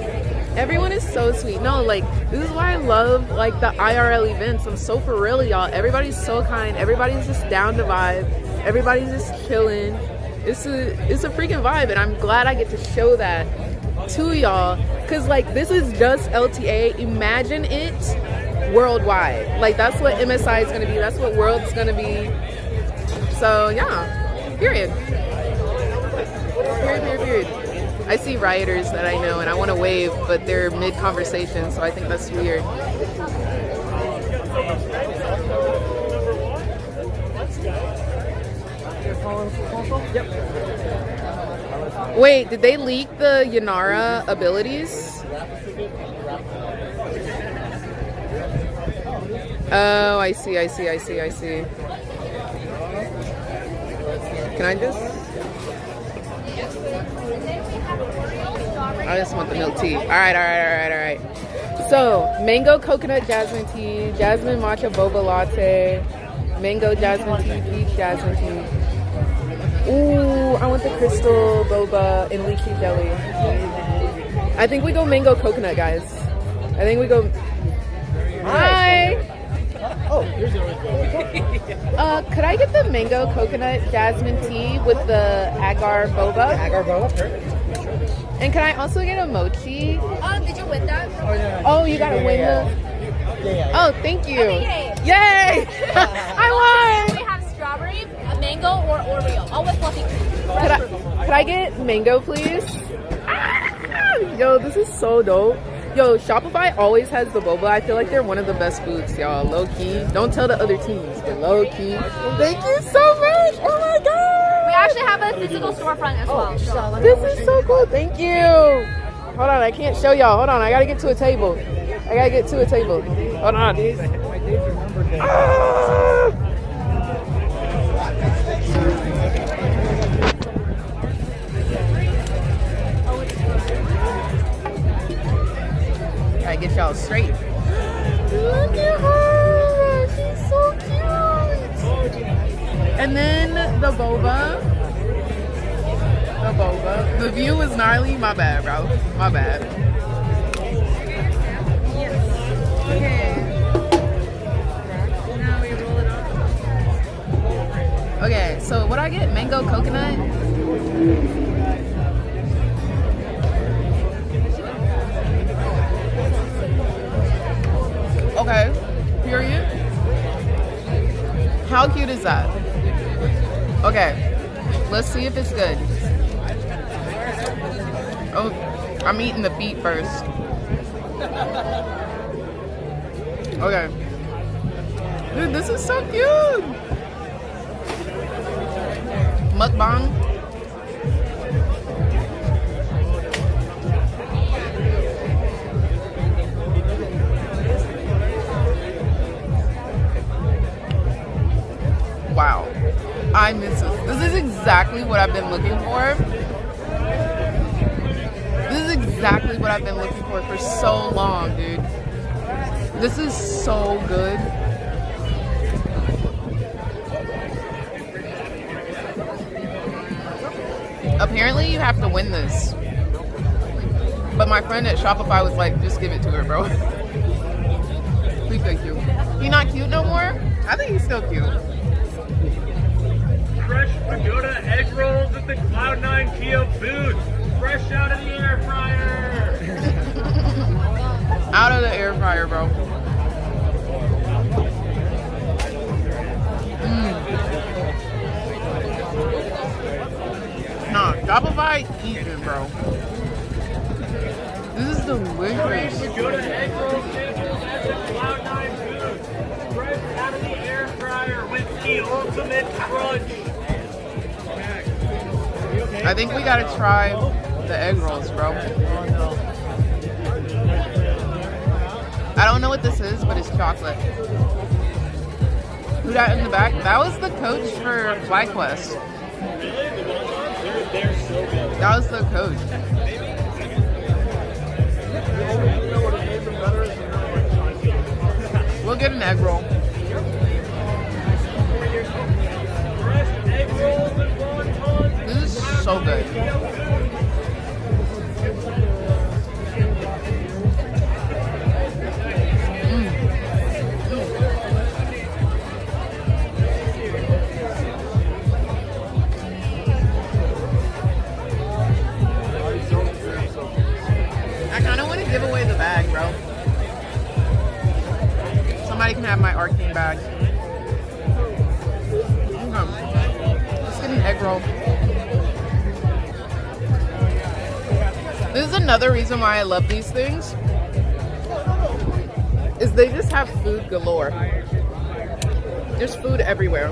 Everyone is so sweet. No, like, this is why I love like the IRL events. I'm so for real, y'all. Everybody's so kind. Everybody's just down to vibe. Everybody's just chilling. It's a freaking vibe, and I'm glad I get to show that to y'all. Cause like, this is just LTA. Imagine it worldwide. Like, that's what MSI is gonna be. That's what World's gonna be. So yeah, period. I see rioters that I know and I want to wave, but they're mid-conversation, so I think that's weird. Yep. Wait, did they leak the Yanara abilities? Oh, I see. Can I just? I just want the milk tea. All right. So, mango coconut jasmine tea, jasmine matcha boba latte, mango jasmine tea, peach jasmine tea. Ooh, I want the crystal boba and lychee jelly. I think we go mango coconut, guys. I think we go. Hi. Oh, here's your could I get the mango coconut jasmine tea with the agar boba? Agar boba, perfect. And can I also get a mochi? Did you win that? Oh, yeah. Oh, you gotta win the. Yeah. Oh, thank you. Okay, Yay! I won. We have strawberry, a mango, or Oreo. All with fluffy cream. Could I get mango, please? Yo, this is so dope. Yo, Shopify always has the boba. I feel like they're one of the best booths, y'all. Low key. Don't tell the other teams, but low key. Thank you so much. Oh my god. We actually have a physical storefront as well. This is so cool. Thank you. Hold on, I can't show y'all. Hold on, I gotta get to a table. Hold on. Gotta get y'all straight. Look at her! She's so cute! And then the boba. The view was gnarly. My bad, bro. My bad. Okay. Now we roll it up. Okay, so what I get? Mango coconut? Okay, period. How cute is that? Okay, let's see if it's good. Oh, I'm eating the feet first. Okay. Dude, this is so cute. Mukbang. Wow. I miss this. This is exactly what I've been looking for. This is exactly what I've been looking for so long, dude. This is so good. Apparently you have to win this. But my friend at Shopify was like, just give it to her, bro. Please be cute. He not cute no more? I think he's still cute. Fresh pagoda egg rolls at the Cloud9 Kia booth. Fresh out of the air fryer. Out of the air fryer, bro. Nah, Shopify eating, bro. This is delicious. Pagoda egg rolls at the Cloud9 booth. Fresh out of the air fryer with the ultimate crunch. I think we gotta try the egg rolls, bro. I don't know what this is, but it's chocolate. Who that in the back? That was the coach for FlyQuest. That was the coach. We'll get an egg roll. This is so good. I kind of want to give away the bag, bro. Somebody can have my Arcane bag. Let's get an egg roll. This is another reason why I love these things. Is they just have food galore. There's food everywhere.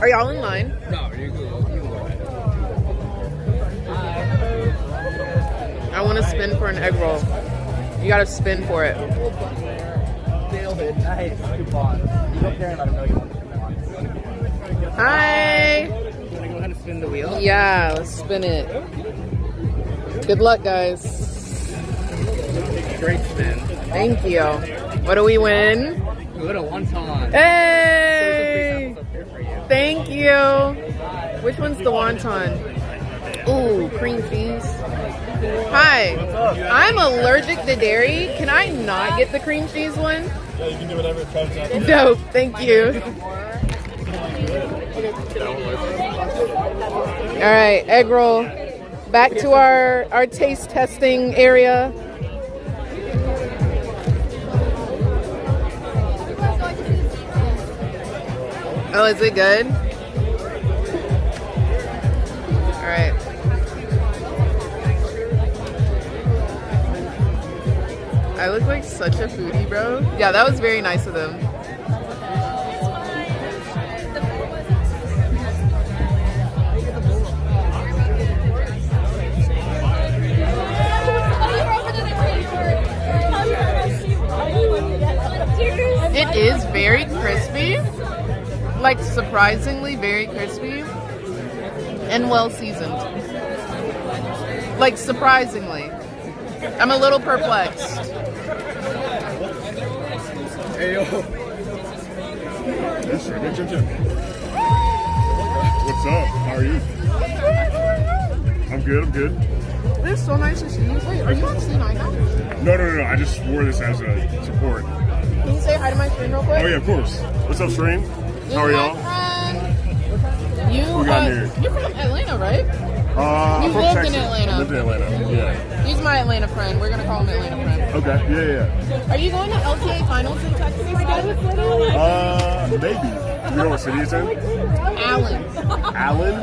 Are y'all in line? No, you're good. I want to spin for an egg roll. You gotta spin for it. Nailed it. Nice. Coupon. You don't care about a million. Hi. You want to go ahead and spin the wheel? Yeah, let's spin it. Good luck, guys. Great spin. Thank you. What do we win? We win a wonton. Hey! Thank you. Which one's the wonton? Ooh, cream cheese. Hi. I'm allergic to dairy. Can I not get the cream cheese one? Yeah, you can do whatever comes out. Dope. Thank you. All right, egg roll. Back to our taste testing area. Oh, is it good? All right. I look like such a foodie, bro. Yeah, that was very nice of them. It is very crispy, like surprisingly very crispy and well seasoned. Like surprisingly. I'm a little perplexed. Hey, yo. Yes, sir. Good Chim Chim. What's up? How are you? I'm good. I'm good. This is so nice to see you. Wait, are you on C9 now? No. I just wore this as a support. Can you say hi to my stream real quick? Oh, yeah, of course. What's up, stream? How are y'all? You, Who got here? You're from Atlanta, right? You I'm from lived Texas. in Atlanta. I lived in Atlanta, yeah. He's my Atlanta friend. We're going to call him Atlanta friend. Okay, yeah. Are you going to LTA finals in Texas? Maybe. You know what city it's in? Allen. Allen?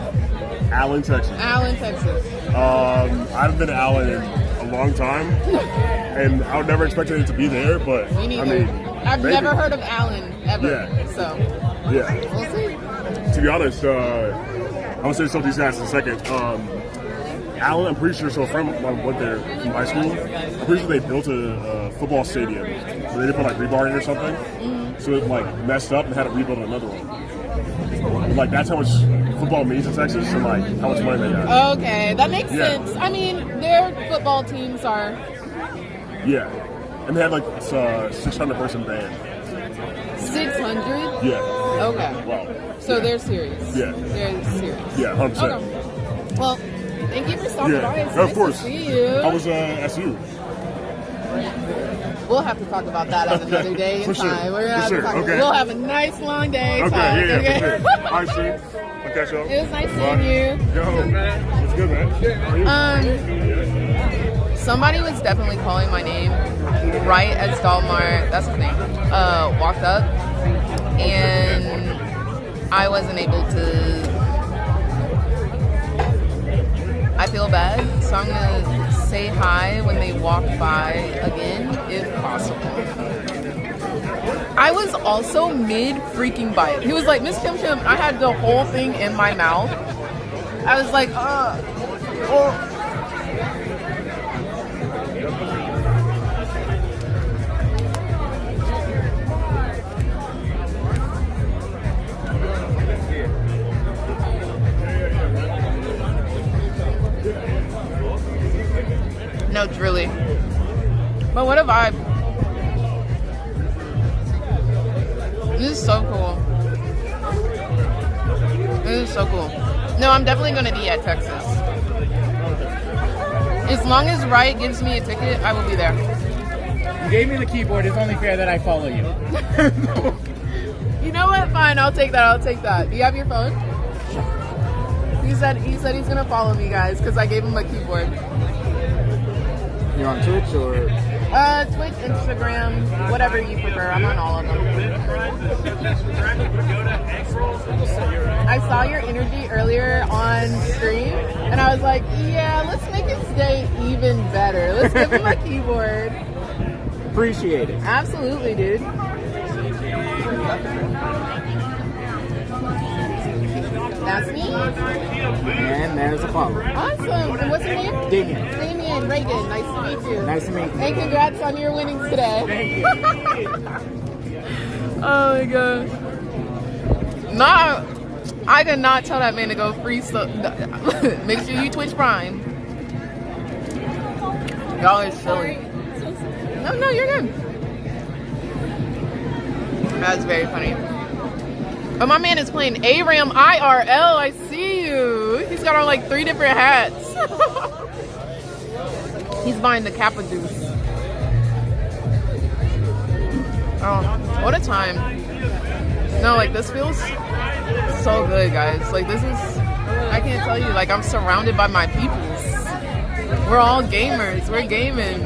Allen, Texas. Allen, Texas. I haven't been to Allen in a long time, and I would never expected it to be there. But Me neither. I mean, I've maybe. never heard of Allen ever. Yeah. So Yeah. we'll see. To be honest, I'm gonna say something to these guys in a second. Allen, I'm pretty sure. So a friend of mine went there from high school. I'm pretty sure they built a football stadium. So they did put like rebar in or something. So it like messed up and had to rebuild another one. And, like that's how much football means in Texas, and like how much money they got. Okay, that makes sense. I mean, their football teams are. Yeah, and they had like a 600-person band. 600? Yeah. Okay. Wow. So they're serious. Yeah. They're serious. Yeah, 100%. Okay. Well, thank you for stopping by. It's of nice course. to see you. How was SU? We'll have to talk about that at another day and For sure. time. We're gonna have For to sure. talk Okay. We'll have a nice long day. Okay, time. yeah, for sure. All right, see. I'll catch up. It was nice seeing you. Yo, man. It's good, man. How are you? Somebody was definitely calling my name right as Dalmar, that's his name, walked up, and I wasn't able to. I feel bad, so I'm gonna say hi when they walk by again, if possible. I was also mid freaking bite. He was like, Miss Chim Chim, I had the whole thing in my mouth. I was like, oh. No, truly. But what a vibe. This is so cool. This is so cool. No, I'm definitely going to be at Texas. As long as Riot gives me a ticket, I will be there. You gave me the keyboard. It's only fair that I follow you. You know what? Fine, I'll take that. I'll take that. Do you have your phone? He said he's going to follow me, guys, because I gave him a keyboard. You're on Twitch or? Twitch, Instagram, whatever you prefer. I'm on all of them. I saw your energy earlier on stream, and I was like, yeah, let's make his day even better. Let's give him a keyboard. Appreciate it. Absolutely, dude. That's me. And there's a follow. Awesome. And what's your name? Damien. Damien Reagan. Nice to meet you. Nice to meet you. And congrats on your winnings today. Thank you. Oh my god. Nah, I did not tell that man to go free. So make sure you Twitch Prime. Y'all are silly. No, you're good. That's very funny. But my man is playing ARAM IRL. I see you. He's got on like 3 different hats. He's buying the Kappa juice. Oh, what a time. No, like this feels so good, guys. Like this is, I can't tell you, like I'm surrounded by my peoples. We're all gamers. We're gaming.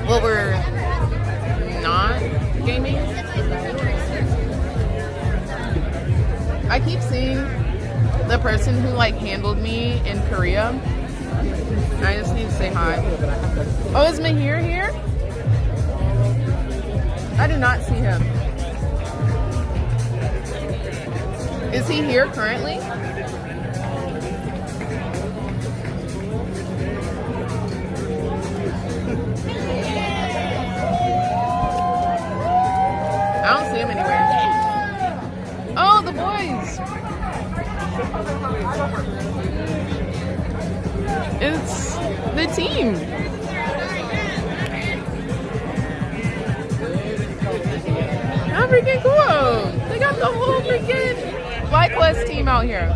Well, we're not gaming. I keep seeing the person who like handled me in Korea. I just need to say hi. Oh, is Mahir here? I do not see him. Is he here currently? I don't see him anywhere. Oh, the boys! It's the team. How freaking cool! They got the whole freaking FlyQuest team out here.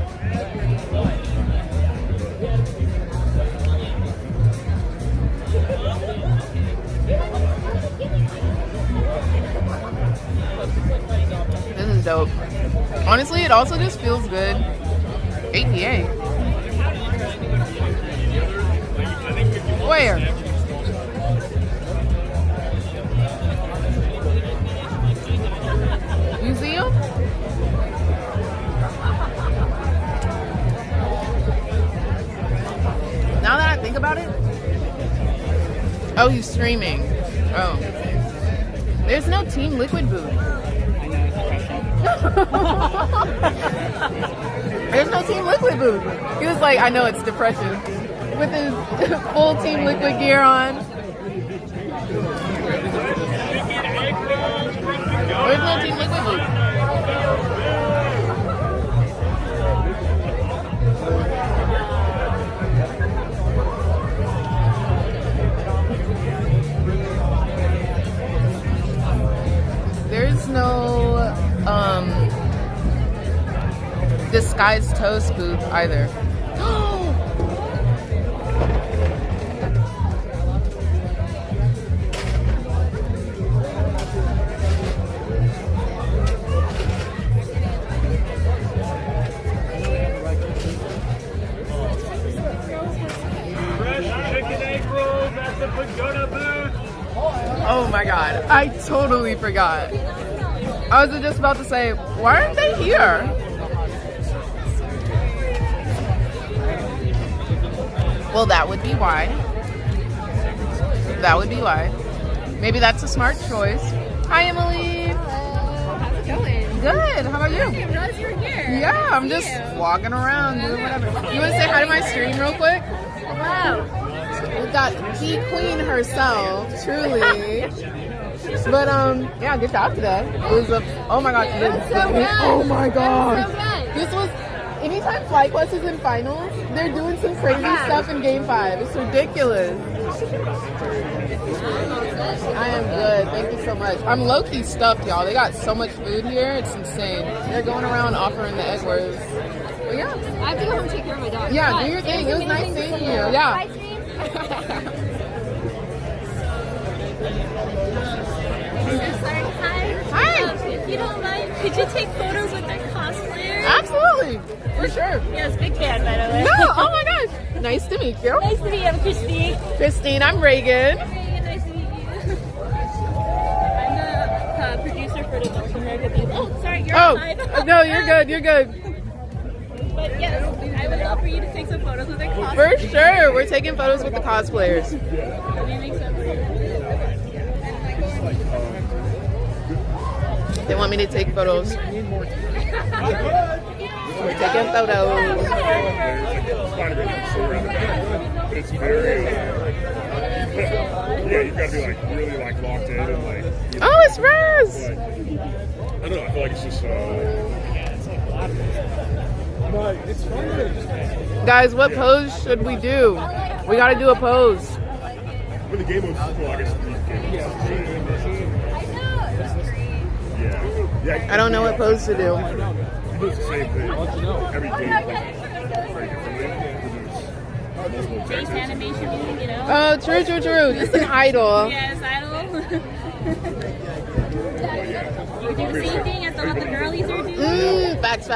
This is dope. Honestly, it also just feels good. ATA. Where? Museum? Now that I think about it. Oh, he's streaming. Oh. There's no Team Liquid booth. There's no Team Liquid booth. He was like, I know it's depression. With his full Team Liquid gear on. There's no Team Liquid booth. There's no disguised toast booth either. Oh my god, I totally forgot. I was just about to say, why aren't they here? Well, that would be why. That would be why. Maybe that's a smart choice. Hi, Emily. How's it going? Good. How about you? I didn't realize you were here. Yeah, I'm just walking around doing whatever. You want to say hi to my stream real quick? Hello. We've got Key Queen herself, truly. But yeah, good job today. It was a oh my gosh, oh my gosh. This was anytime FlyQuest is in finals, they're doing some crazy stuff in game 5. It's ridiculous. I am good. Thank you so much. I'm low-key stuffed, y'all. They got so much food here. It's insane. They're going around offering the egg rolls. But yeah. I have to go home and take care of my dog. Yeah, do your thing. It was nice seeing you. Yeah. Hi. If you don't mind, could you take photos with their cosplayers? Absolutely. For sure. Yes, big fan, by the way. No, oh my gosh. Nice to meet you. Nice to meet you. I'm Christine. Christine, I'm Reagan. Reagan, nice to meet you. I'm the producer for the North America Beat. Oh, sorry, you're outside. No, you're good. You're good. But yes, I would love for you to take some photos with their cosplayers. For sure. We're taking photos with the cosplayers. They want me to take photos. We're taking photos. It's very, yeah, you've got to be like really like locked in and like. You know, oh, it's Raz. Like, I don't know. I feel like it's just. It's fun. Guys, what pose should we do? We got to do a pose. When the game was, well, I guess the game was. Yeah. I don't know what pose to do. It's the same thing. Every game, Face animation, you know? Oh, true. Just an idol. Yes, idol. You do the same thing as all the girlies are doing. Facts.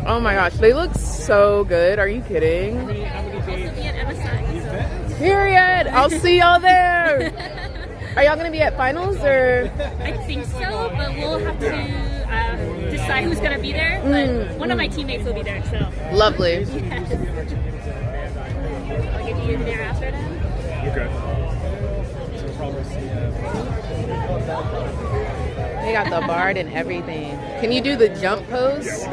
Oh my gosh, they look so good. Are you kidding? Also be at MSI. Period. I'll see y'all there. Are y'all gonna be at finals or? I think so, but we'll have to decide who's gonna be there. But one of my teammates will be there, so. Lovely. Yes. I'll get you there after that. Okay. They got the bard and everything. Can you do the jump pose?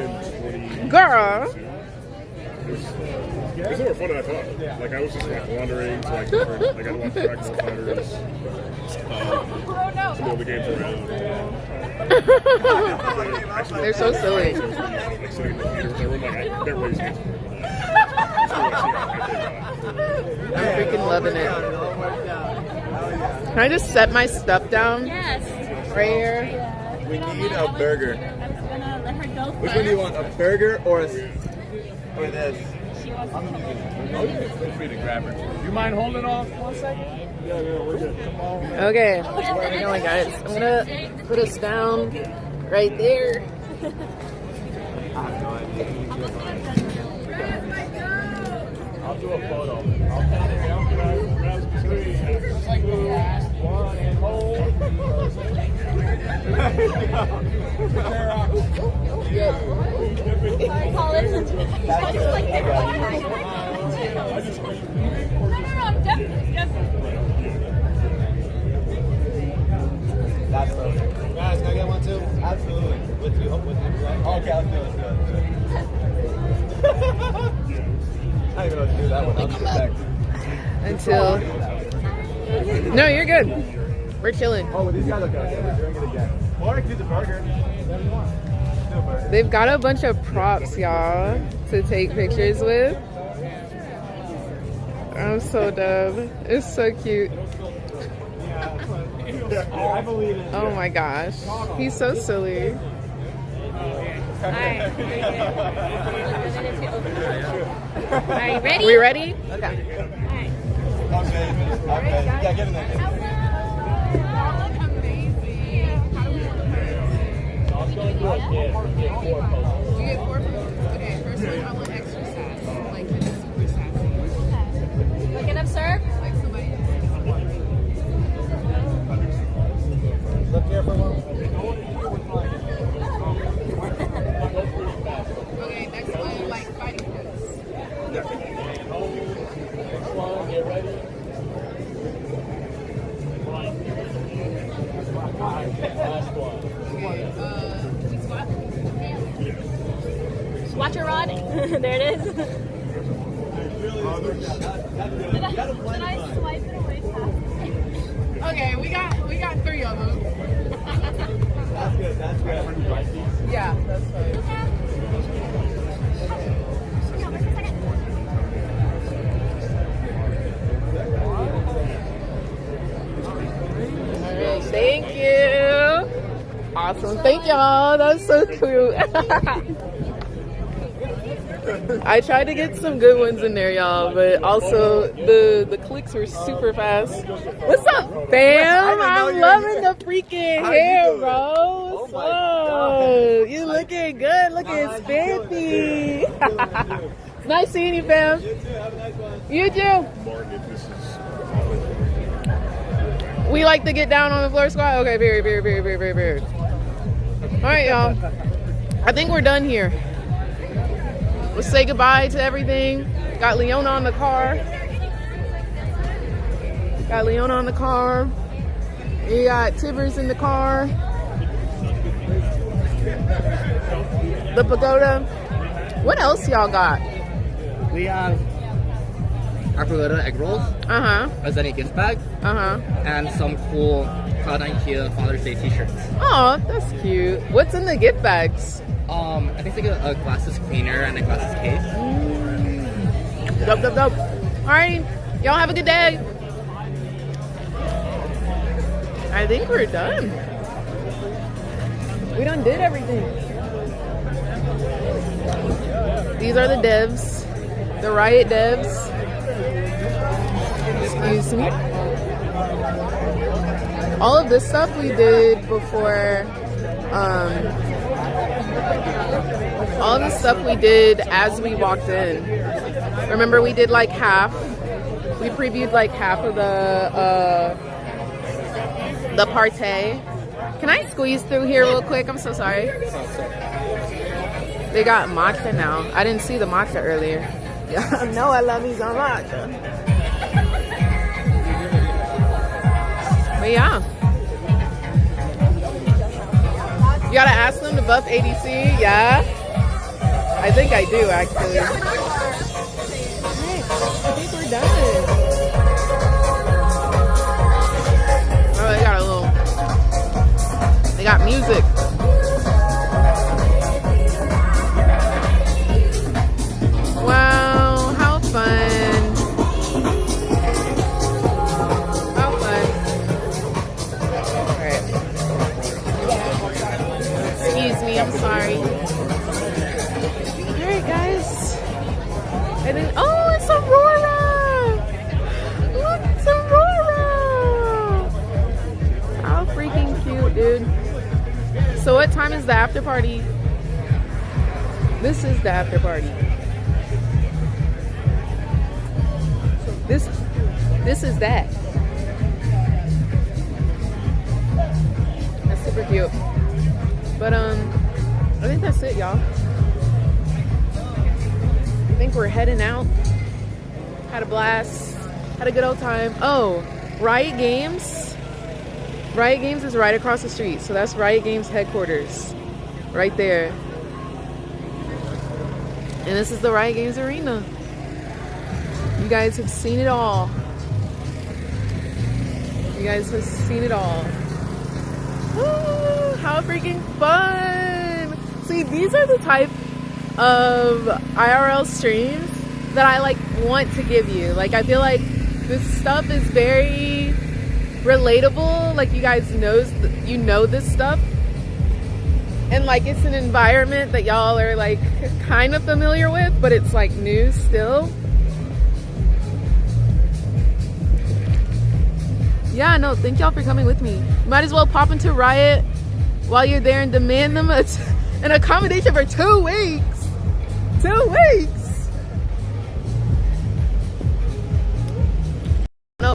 Girl. It was more fun than I thought. Like I was just like wandering to like different, like I watched Dragon Ball Fighters. Some of the games around. They're so silly. Like sitting in the theaters, everyone like everybody's. I'm freaking loving it. Can I just set my stuff down? Yes. Right here. We need a burger. I was gonna let her go. Which one do you want? A burger or this? Feel free to grab her. Do you mind holding off 1 second? Yeah, we're good. Okay, where are we going, guys? I'm gonna put us down right there. I'll do a photo. I'll pan it down. Just like the last one and hold. Call it. That's perfect. Guys, can I get one too? Absolutely. With you, right? Okay, let's do it. I don't even know what to do that one. I'll just Until. No, you're good. We're chilling. Oh, these guys are good. We're doing it again. Or I can do the burger. Whatever you want. Do a burger. They've got a bunch of props, y'all, to take pictures with. I'm so dumb. It's so cute. Oh my gosh. He's so silly. Alright, are you ready? We ready? Okay. Okay. Yeah, get in there. You get 4 photos. Okay, first one I want extra sass. Like super sassy. Looking up, sir. Like somebody. Look here for a moment. Okay, next one, like fighting pose. Next one, get ready. Last one. Okay, we squat. Watch your rod. There it is. Did I swipe it away fast? Okay, we got 3 of them. That's good. That's good. Yeah, that's fine. Alright, thank you. Awesome. Thank y'all. That's so cute. I tried to get some good ones in there, y'all, but also the clicks were super fast. What's up, fam? I'm loving the freaking hair, bro. What's up? You looking good, looking spiffy. Nice seeing you, fam. You too. Have a nice one. You too. We like to get down on the floor squat. Okay, very. All right, y'all. I think we're done here. Let's say goodbye to everything. Got Leona on the car. You got Tibbers in the car. The pagoda. What else y'all got? We have our pagoda egg rolls. A Zenny gift bag. And some cool Cloud9 Kia Father's Day t-shirts. Oh, that's cute. What's in the gift bags? I think it's like a glasses cleaner and a glasses case. Dope. Alrighty, y'all have a good day. I think we're done. We done did everything. These are the devs, the Riot devs. Excuse me. All of this stuff we did before. All the stuff we did as we walked in. Remember, we did like half. We previewed like half of the party. Can I squeeze through here real quick? I'm so sorry. They got matcha now. I didn't see the matcha earlier. Yeah, no, I love me some matcha. But yeah. You gotta ask them to buff ADC, yeah? I think I do, actually. Alright, I think we're done. Oh, they got music. Wow, how fun. Alright. Excuse me, I'm sorry. Alright, guys. And then, oh, it's Aurora! Look, it's Aurora! How freaking cute, dude. So what time is the after party? This is the after party. This is that. That's super cute. But I think that's it, y'all. I think we're heading out. Had a blast. Had a good old time. Oh, Riot Games. Riot Games is right across the street. So that's Riot Games headquarters. Right there. And this is the Riot Games Arena. You guys have seen it all. You guys have seen it all. Woo, how freaking fun! See, these are the type of IRL streams that I like want to give you. Like, I feel like this stuff is very relatable. Like, you guys know this stuff. And like, it's an environment that y'all are like kind of familiar with, but it's like new still. Yeah, no, thank y'all for coming with me. You might as well pop into Riot while you're there and demand them an accommodation for 2 weeks. 2 weeks. No.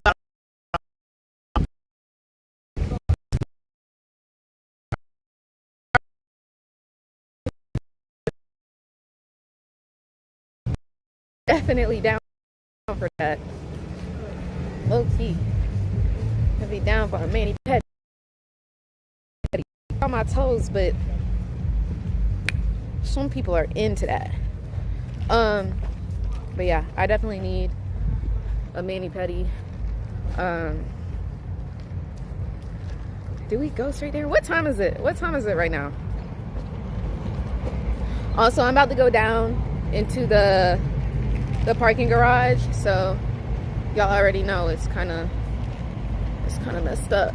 Definitely down for that. Low key. I'd be down for a mani pedi. On my toes, but some people are into that. But yeah, I definitely need a mani pedi. Do we go straight there? What time is it? What time is it right now? Also, I'm about to go down into the parking garage, so y'all already know it's kind of messed up.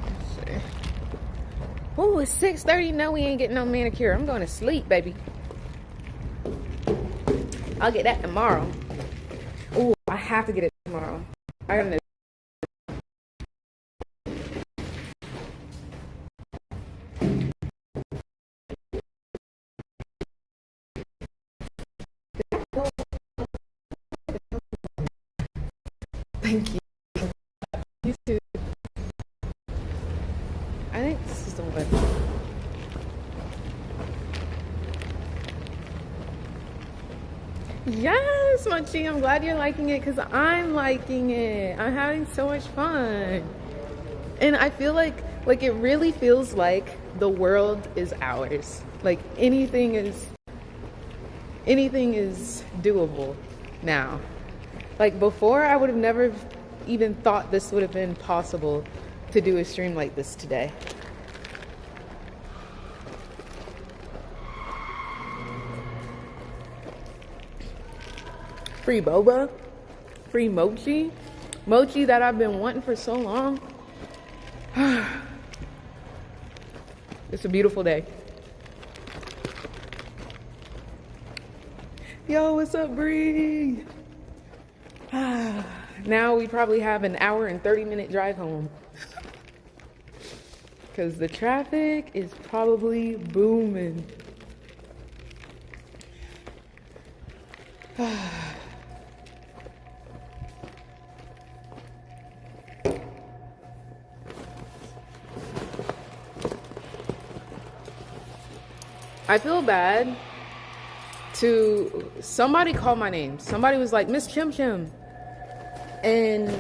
Let's see. Oh, it's 6:30. No, we ain't getting no manicure. I'm going to sleep, baby. I'll get that tomorrow. Oh, I have to get it tomorrow. I gotta know. Thank you. You too. I think this is the one. Yes, Munchie, I'm glad you're liking it because I'm liking it. I'm having so much fun. And I feel like it really feels like the world is ours. Like anything is doable now. Like before, I would have never even thought this would have been possible to do a stream like this today. Free boba, free mochi, mochi that I've been wanting for so long. It's a beautiful day. Yo, what's up, Bree? Now we probably have an hour and 30-minute drive home. Because the traffic is probably booming. I feel bad to somebody called my name. Somebody was like, Miss Chim Chim. And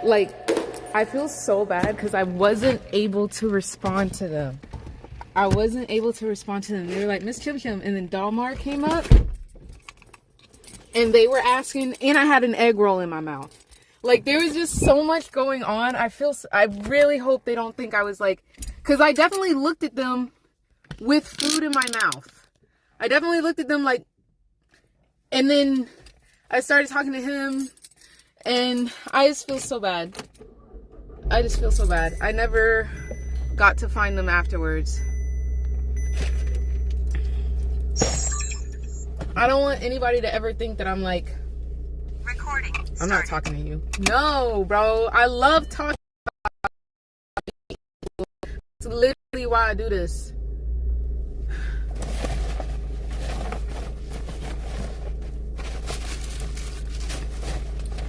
like, I feel so bad because I wasn't able to respond to them. They were like, Miss Chim Chim. And then Dalmar came up and they were asking, and I had an egg roll in my mouth. Like, there was just so much going on. I really hope they don't think I was like, because I definitely looked at them with food in my mouth. I definitely looked at them like, and then I started talking to him, and I just feel so bad. I never got to find them afterwards. I don't want anybody to ever think that I'm like, recording. I'm not talking to you. No, bro. I love talking about people. It's literally why I do this.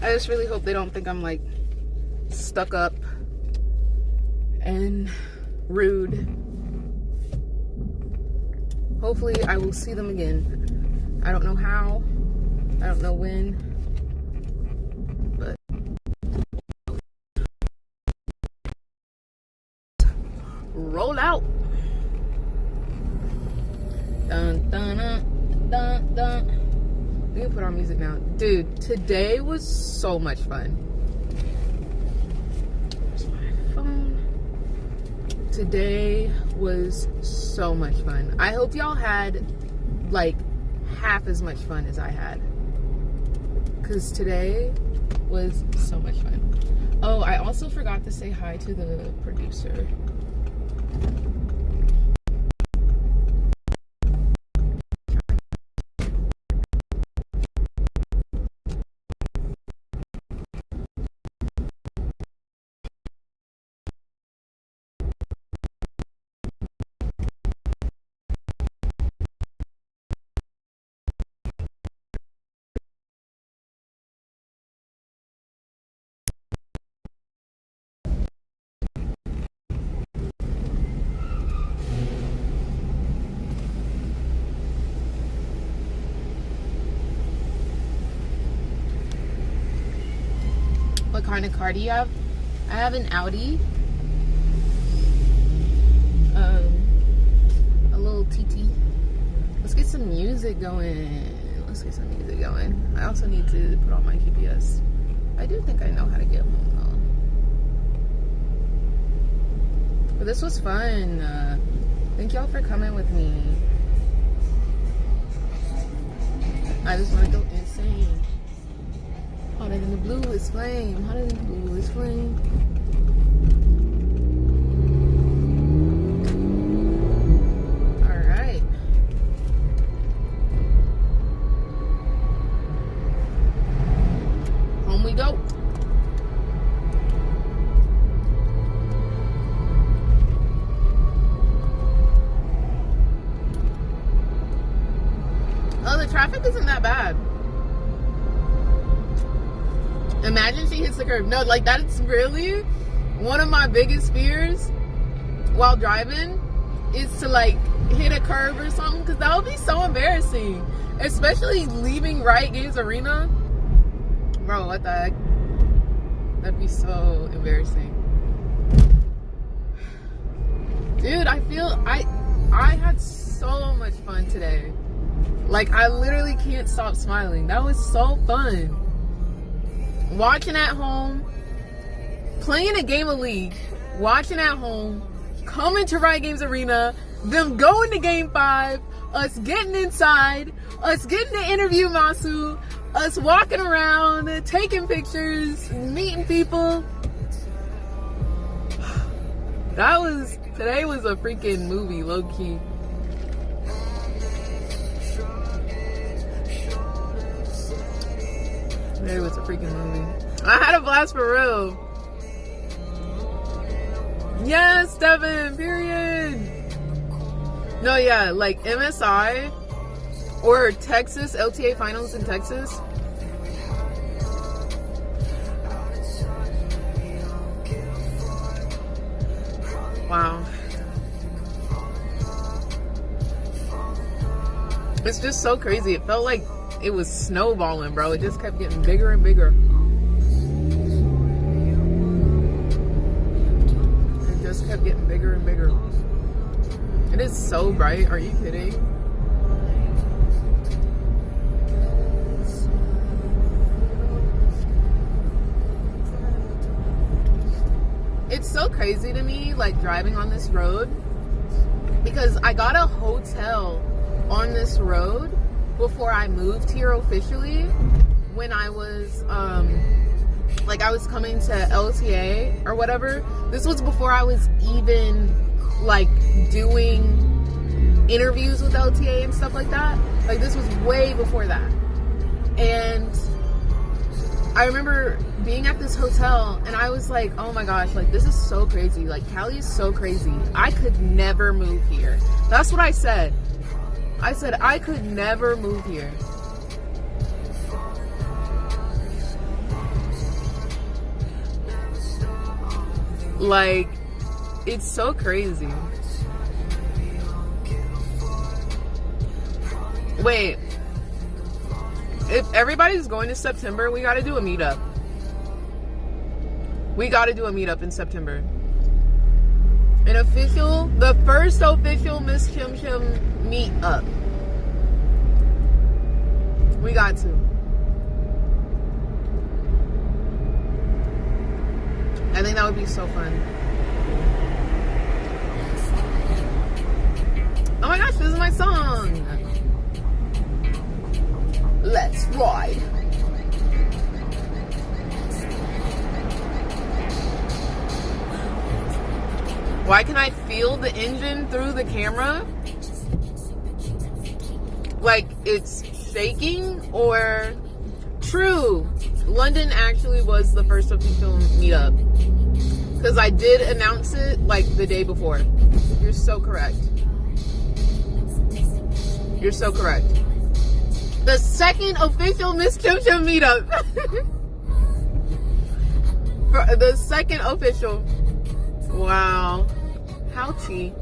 I just really hope they don't think I'm like stuck up and rude. Hopefully I will see them again. I don't know how. I don't know when. But roll out. Dun dun dun dun dun. We can put our music now. Dude, today was so much fun. Where's my phone? Today was so much fun. I hope y'all had like half as much fun as I had. Because today was so much fun. Oh, I also forgot to say hi to the producer. What kind of car do you have? I have an Audi. A little TT. Let's get some music going. Let's get some music going. I also need to put on my GPS. I do think I know how to get home though. But this was fun. Thank y'all for coming with me. I just want to go insane. Hotter than the blue is flame. Hotter than the blue is flame. Alright. Home we go. Oh, the traffic isn't that bad. Imagine she hits the curb. No, like that's really one of my biggest fears while driving is to like hit a curb or something, because that would be so embarrassing, especially leaving Riot Games Arena. Bro, what the heck? That'd be so embarrassing. Dude, I feel I had so much fun today. Like I literally can't stop smiling. That was so fun. Watching at home, playing a game of League, watching at home, coming to Riot Games Arena, them going to Game 5, us getting inside, us getting to interview Masu, us walking around, taking pictures, meeting people. Today was a freaking movie, low-key. Today was a freaking movie. I had a blast for real. Yes, Devin, period. No, yeah, like MSI or Texas, LTA finals in Texas. Wow. It's just so crazy. It felt like it was snowballing, bro. It just kept getting bigger and bigger. It just kept getting bigger and bigger. It is so bright. Are you kidding? It's so crazy to me, like driving on this road, because I got a hotel on this road before I moved here officially, when I was like I was coming to LTA or whatever. This was before I was even like doing interviews with LTA and stuff like that. Like this was way before that. And I remember being at this hotel and I was like, oh my gosh, like this is so crazy. Like Cali is so crazy. I could never move here. That's what I said. I said I could never move here. Like, it's so crazy. Wait, If everybody's going to September, we got to do a meetup. We got to do a meetup in September. The first official Miss Chim Chim meetup. We got to. I think that would be so fun. Oh my gosh, this is my song. Let's ride. Why can I feel the engine through the camera? Like it's shaking or... True. London actually was the first official meetup. Because I did announce it like the day before. You're so correct. You're so correct. The second official Miss Chim Chim meetup. The second official. Wow. How cheap.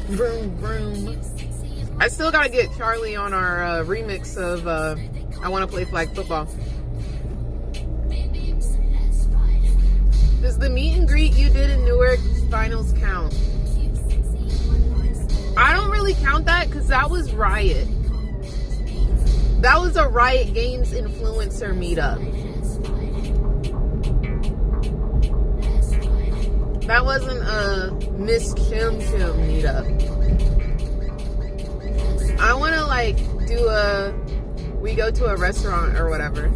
Vroom, vroom. I still gotta get Charlie on our remix of I Wanna Play Flag Football. Does the meet and greet you did in Newark finals count? I don't really count that because that was Riot. That was a Riot Games influencer meetup. That wasn't a Miss Chim Chim meetup. I want to like do we go to a restaurant or whatever.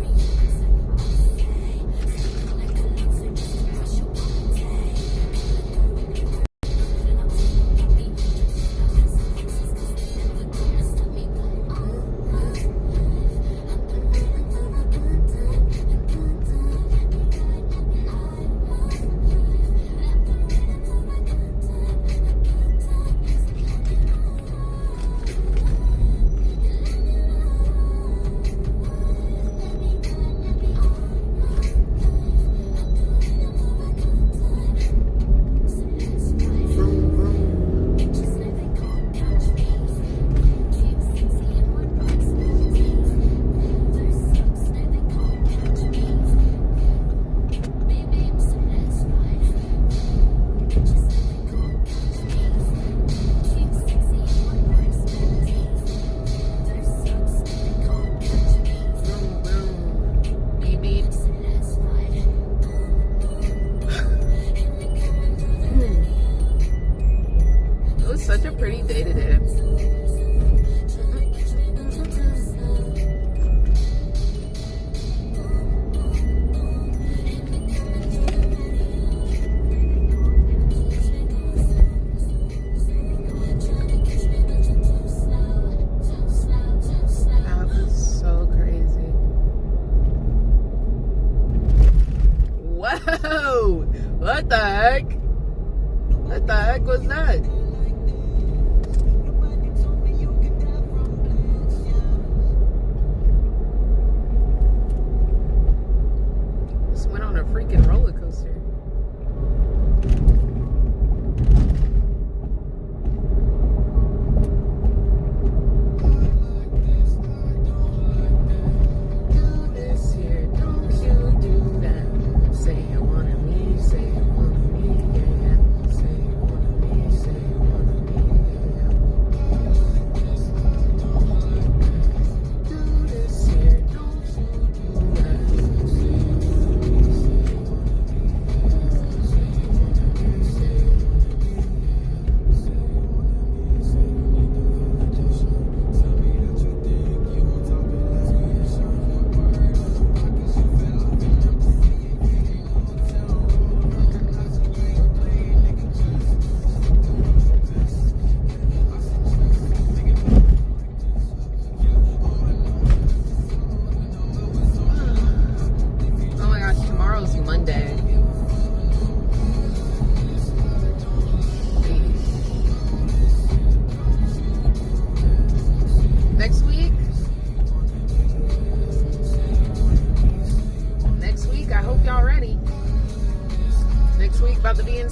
What the heck? What the heck was that? Just went on a freaking roller coaster.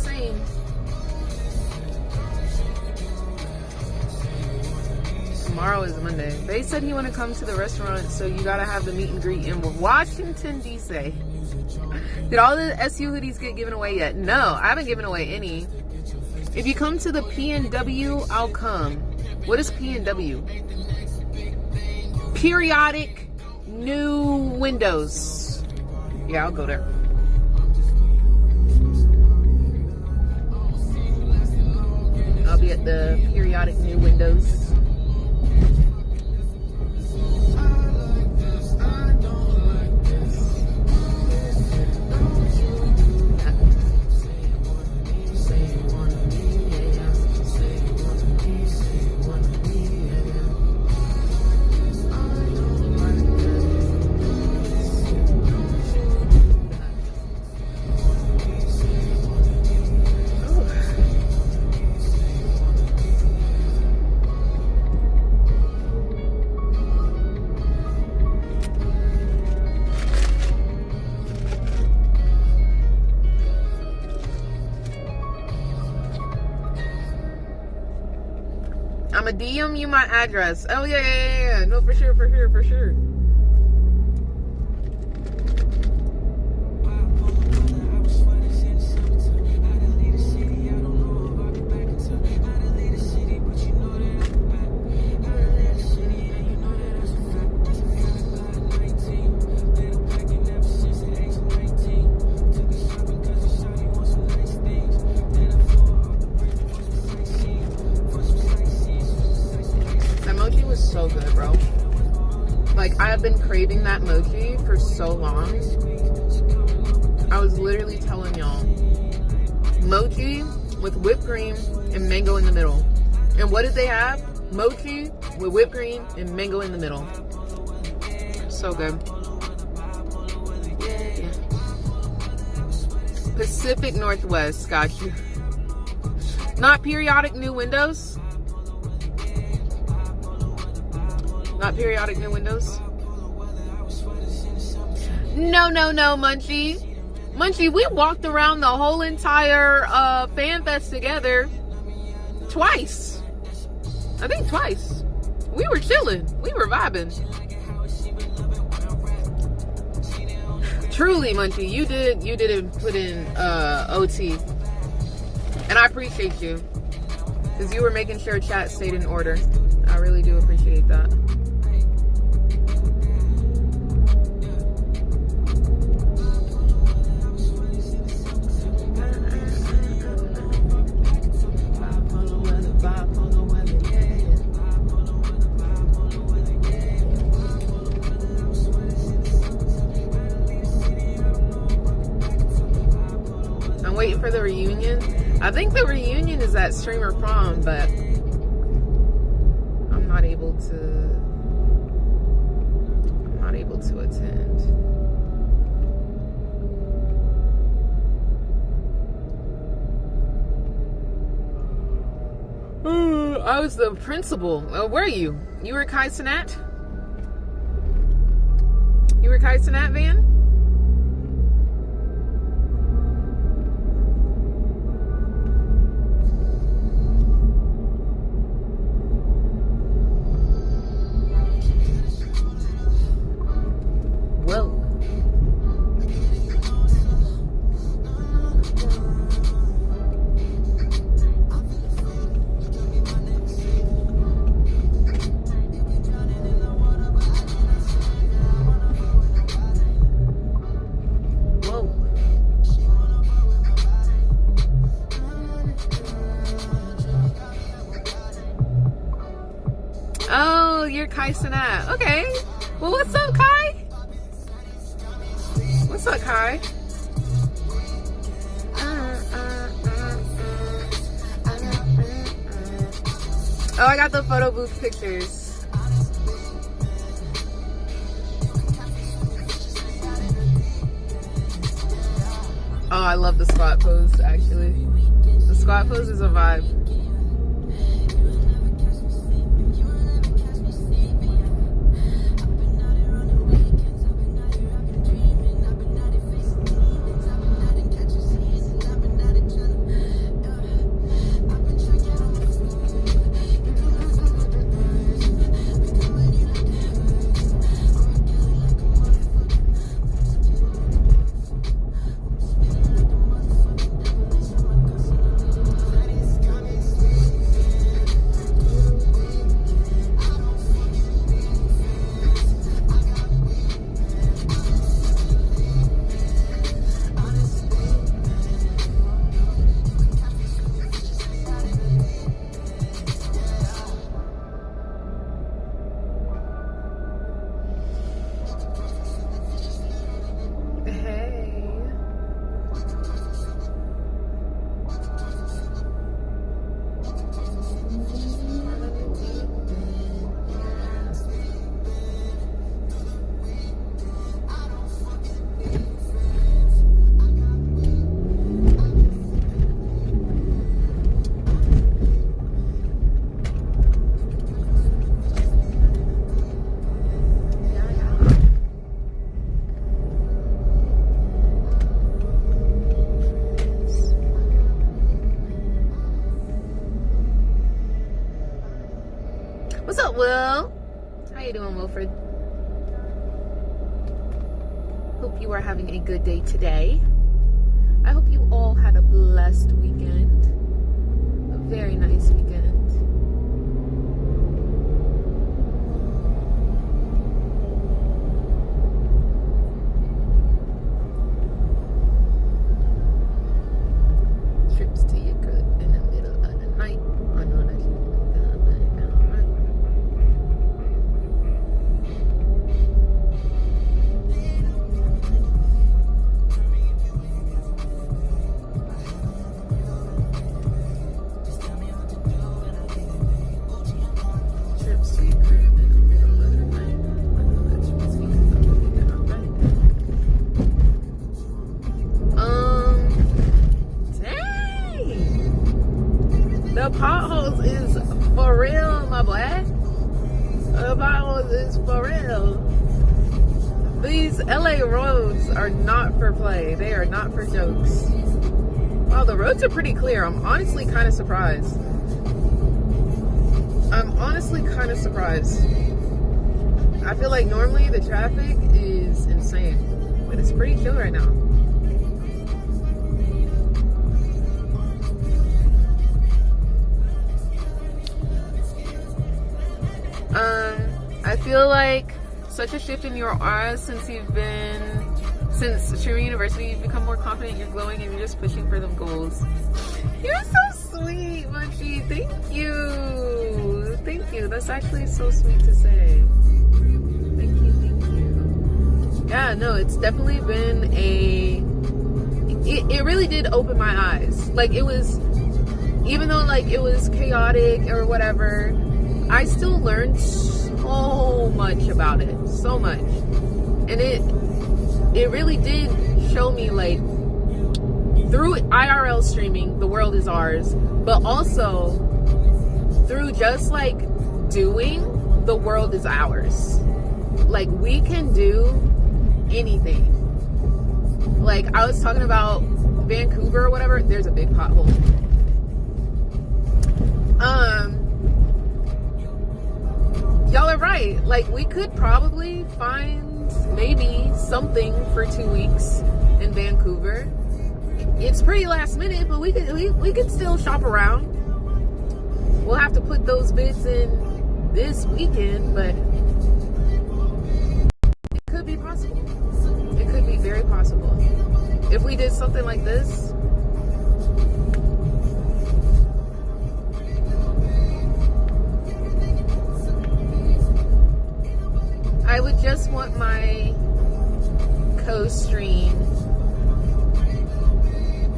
saying. Tomorrow is Monday. They said he want to come to the restaurant, so you gotta have the meet and greet in Washington, D.C. Did all the SU hoodies get given away yet? No, I haven't given away any. If you come to the PNW, I'll come. What is PNW? Periodic New Windows. Yeah, I'll go there. I'll be at the Periodic New Windows. I'm a DM you my address. Oh yeah. No, for sure. So good, bro. Like, I have been craving that mochi for so long. I was literally telling y'all, mochi with whipped cream and mango in the middle. And what did they have? Mochi with whipped cream and mango in the middle. So good. Yeah. Pacific Northwest, got you. Not Periodic New Windows. Not Periodic New Windows. No, Munchie. Munchie, we walked around the whole entire fan fest together twice. I think twice. We were chilling. We were vibing. Truly, Munchie, you did put in OT. And I appreciate you. Because you were making sure chat stayed in order. I really do appreciate that. Waiting for the reunion. I think the reunion is at Streamer Prom, but I'm not able to attend. I was the principal. Where were you? You were Kai Cenat? You were Kai Cenat, Van? Oh, you're Kai Cenat. Okay. Well, what's up, Kai? What's up, Kai? Oh, I got the photo booth pictures. Oh, I love the squat pose, actually. The squat pose is a vibe. What's up, Will? How you doing, Wilfred? Hope you are having a good day today. I hope you all had a blessed weekend. A very nice weekend. Trips to your crib in the middle of the night. I know that you the potholes is for real, my boy. The potholes is for real. These LA roads are not for play. They are not for jokes. Wow, the roads are pretty clear. I'm honestly kind of surprised. I feel like normally the traffic is insane, but it's pretty chill right now. I feel like such a shift in your aura since Shuri University, you've become more confident, you're glowing, and you're just pushing for them goals. You're so sweet, Munchie. Thank you. Thank you. That's actually so sweet to say. Thank you. Yeah, no, it's definitely been it really did open my eyes. Like, it was, even though like it was chaotic or whatever, I still learned so much about it. So much. And it really did show me, like, through IRL streaming, the world is ours, but also through just like doing, the world is ours. Like, we can do anything. Like, I was talking about Vancouver or whatever, there's a big pothole. Y'all are right. Like, we could probably find maybe something for 2 weeks in Vancouver. It's pretty last minute, but we could still shop around. We'll have to put those bids in this weekend, but it could be possible. It could be very possible. If we did something like this, I would just want my co-stream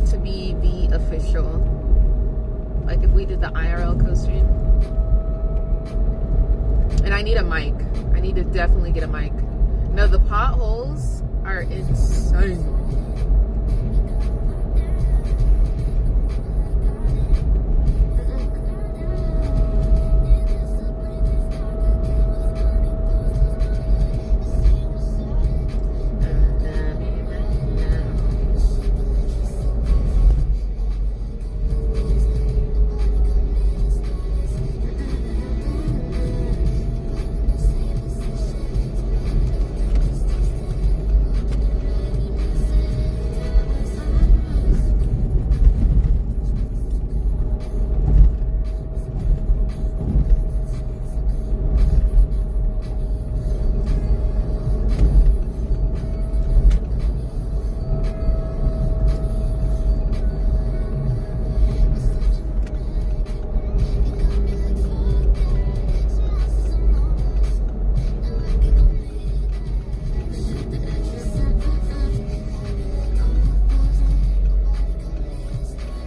to be the official. Like, if we did the IRL co-stream. And I need a mic. I need to definitely get a mic. No, the potholes are insane.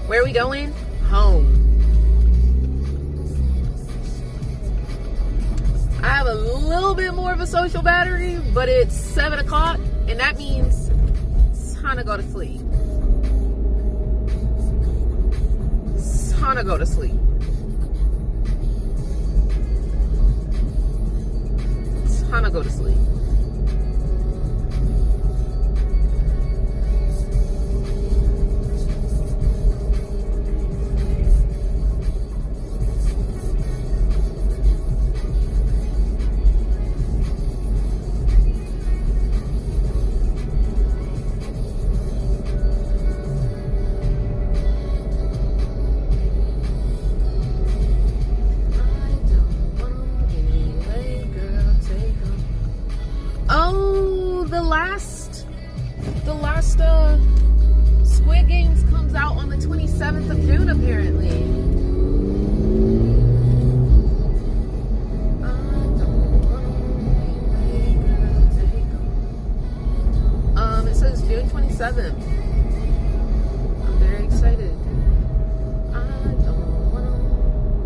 Where are we going? Home. I have a little bit more of a social battery, but it's 7 o'clock, and that means it's time to go to sleep. It's time to go to sleep. It's time to go to sleep.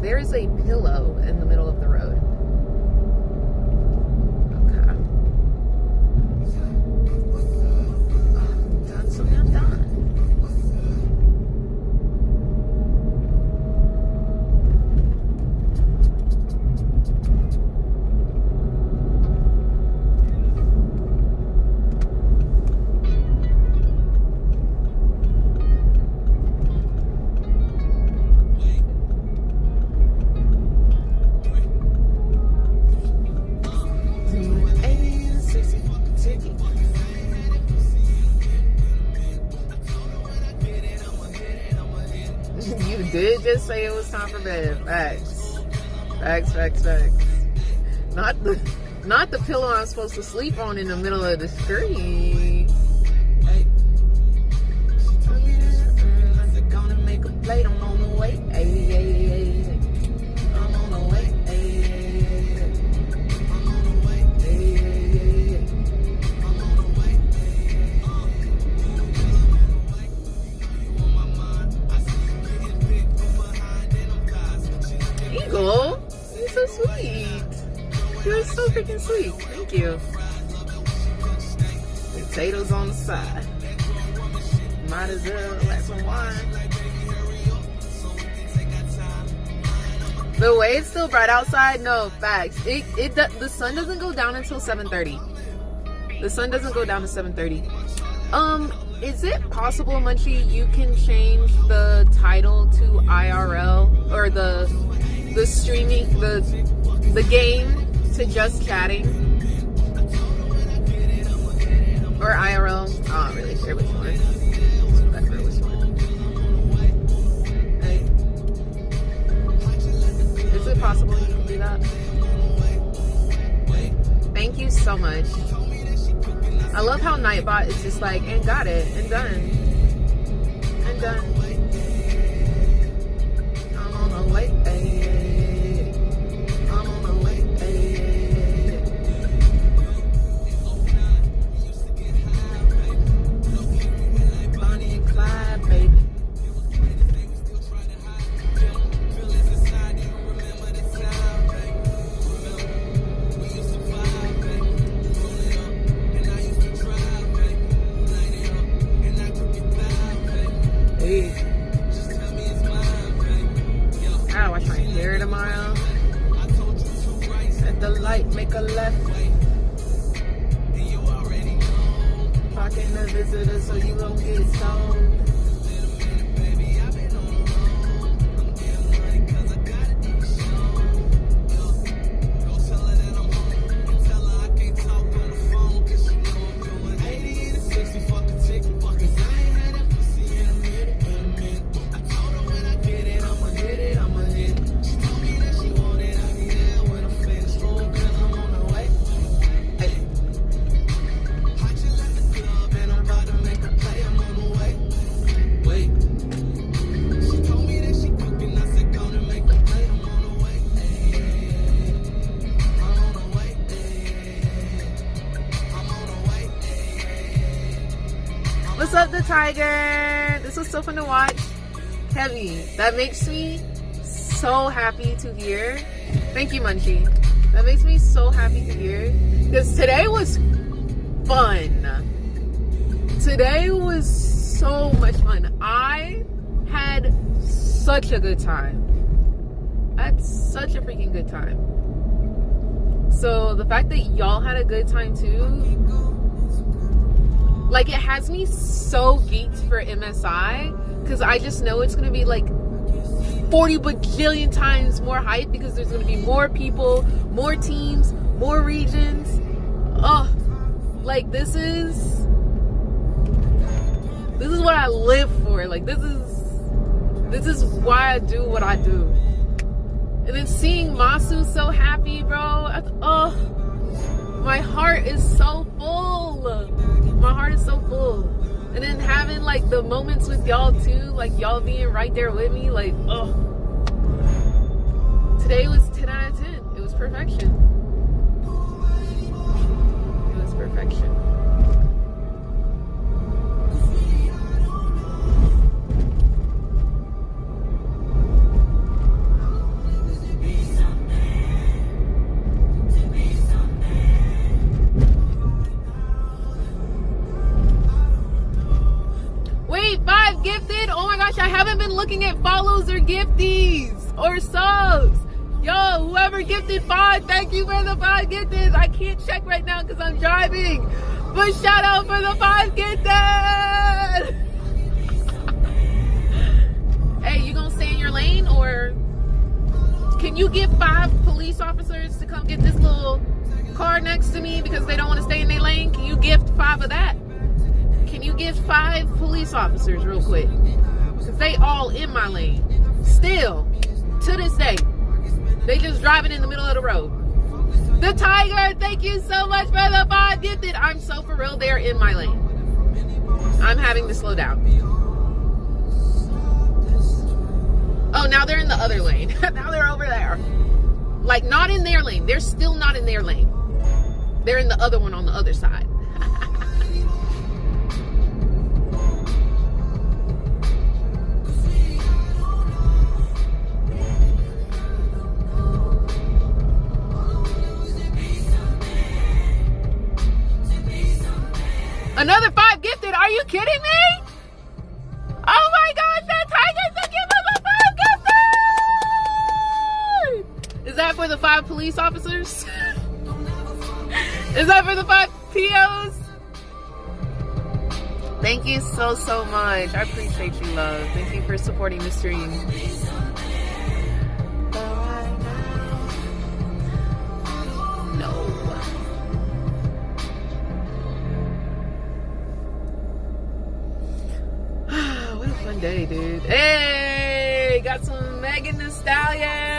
there is a pillow in the middle of the road. Okay. I'm done, so I'm done. You did just say it was time for bed. Facts. Facts, facts, facts. Not the pillow I'm supposed to sleep on in the middle of the screen. Hey. I'm gonna make a plate, I'm on the way. Hey, hey, hey. I'm on the way. Hey, hey, hey. I'm on the way. Hey, hey, hey. I'm on the way. Eagle, you're so sweet. You're so freaking sweet. Thank you. Potatoes on the side. Might as well have some wine. The way it's still bright outside, no, facts. The sun doesn't go down until 7:30. The sun doesn't go down to 7:30. Is it possible, Munchie, you can change the title to IRL or the streaming, the game to just chatting? Or IRL? I'm not really sure which one. Hey. Is it possible you can do that? Thank you so much. I love how Nightbot is just like, and got it, and done. And done. I'm on the way, ay, I'm on the way, ay. Bonnie and Clyde, baby. I gotta wash my hair tomorrow. At the light, make a left. Parking the visitor so you don't get stoned. What's up, the tiger? This was so fun to watch. Heavy. That makes me so happy to hear. Thank you, Munchie. That makes me so happy to hear. Because today was fun. Today was so much fun. I had such a good time. I had such a freaking good time. So the fact that y'all had a good time too, like, it has me so geeked for MSI, because I just know it's going to be like 40 bajillion times more hype, because there's going to be more people, more teams, more regions. Oh, like, this is what I live for. Like, this is why I do what I do. And then seeing Masu so happy, bro, my heart is so full. My heart is so full. And then having like the moments with y'all too, like y'all being right there with me, like, oh. Today was 10 out of 10. It was perfection. It was perfection. looking at follows or gifties or subs. Yo, whoever gifted 5, thank you for the 5 gifted. I can't check right now because I'm driving. But shout out for the 5 gifted. Hey, you gonna stay in your lane, or can you get 5 police officers to come get this little car next to me because they don't want to stay in their lane? Can you gift 5 of that? Can you gift 5 police officers real quick? Because they all in my lane. Still, to this day. They just driving in the middle of the road. The Tiger, thank you so much for the 5 gifted. I'm so for real, they're in my lane. I'm having to slow down. Oh, now they're in the other lane. Now they're over there. Like, not in their lane. They're still not in their lane. They're in the other one on the other side. Another 5 gifted. Are you kidding me? Oh my gosh, that Tiger's to give us a 5 gifted! Is that for the 5 police officers? Is that for the 5 POs? Thank you so much. I appreciate you, love. Thank you for supporting the stream. No. What a fun day, dude. Hey, got some Megan Thee Stallion.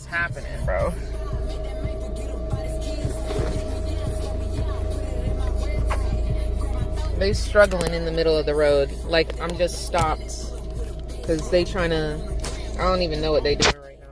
Happening, bro. They struggling in the middle of the road. Like, I'm just stopped because they trying to, I don't even know what they doing right now.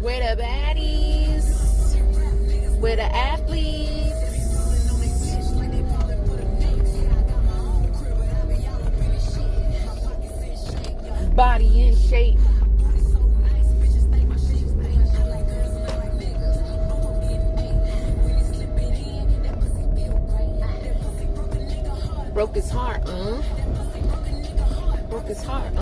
We're the baddies. We're the athletes. Body in shape. Broke his heart, Broke his heart,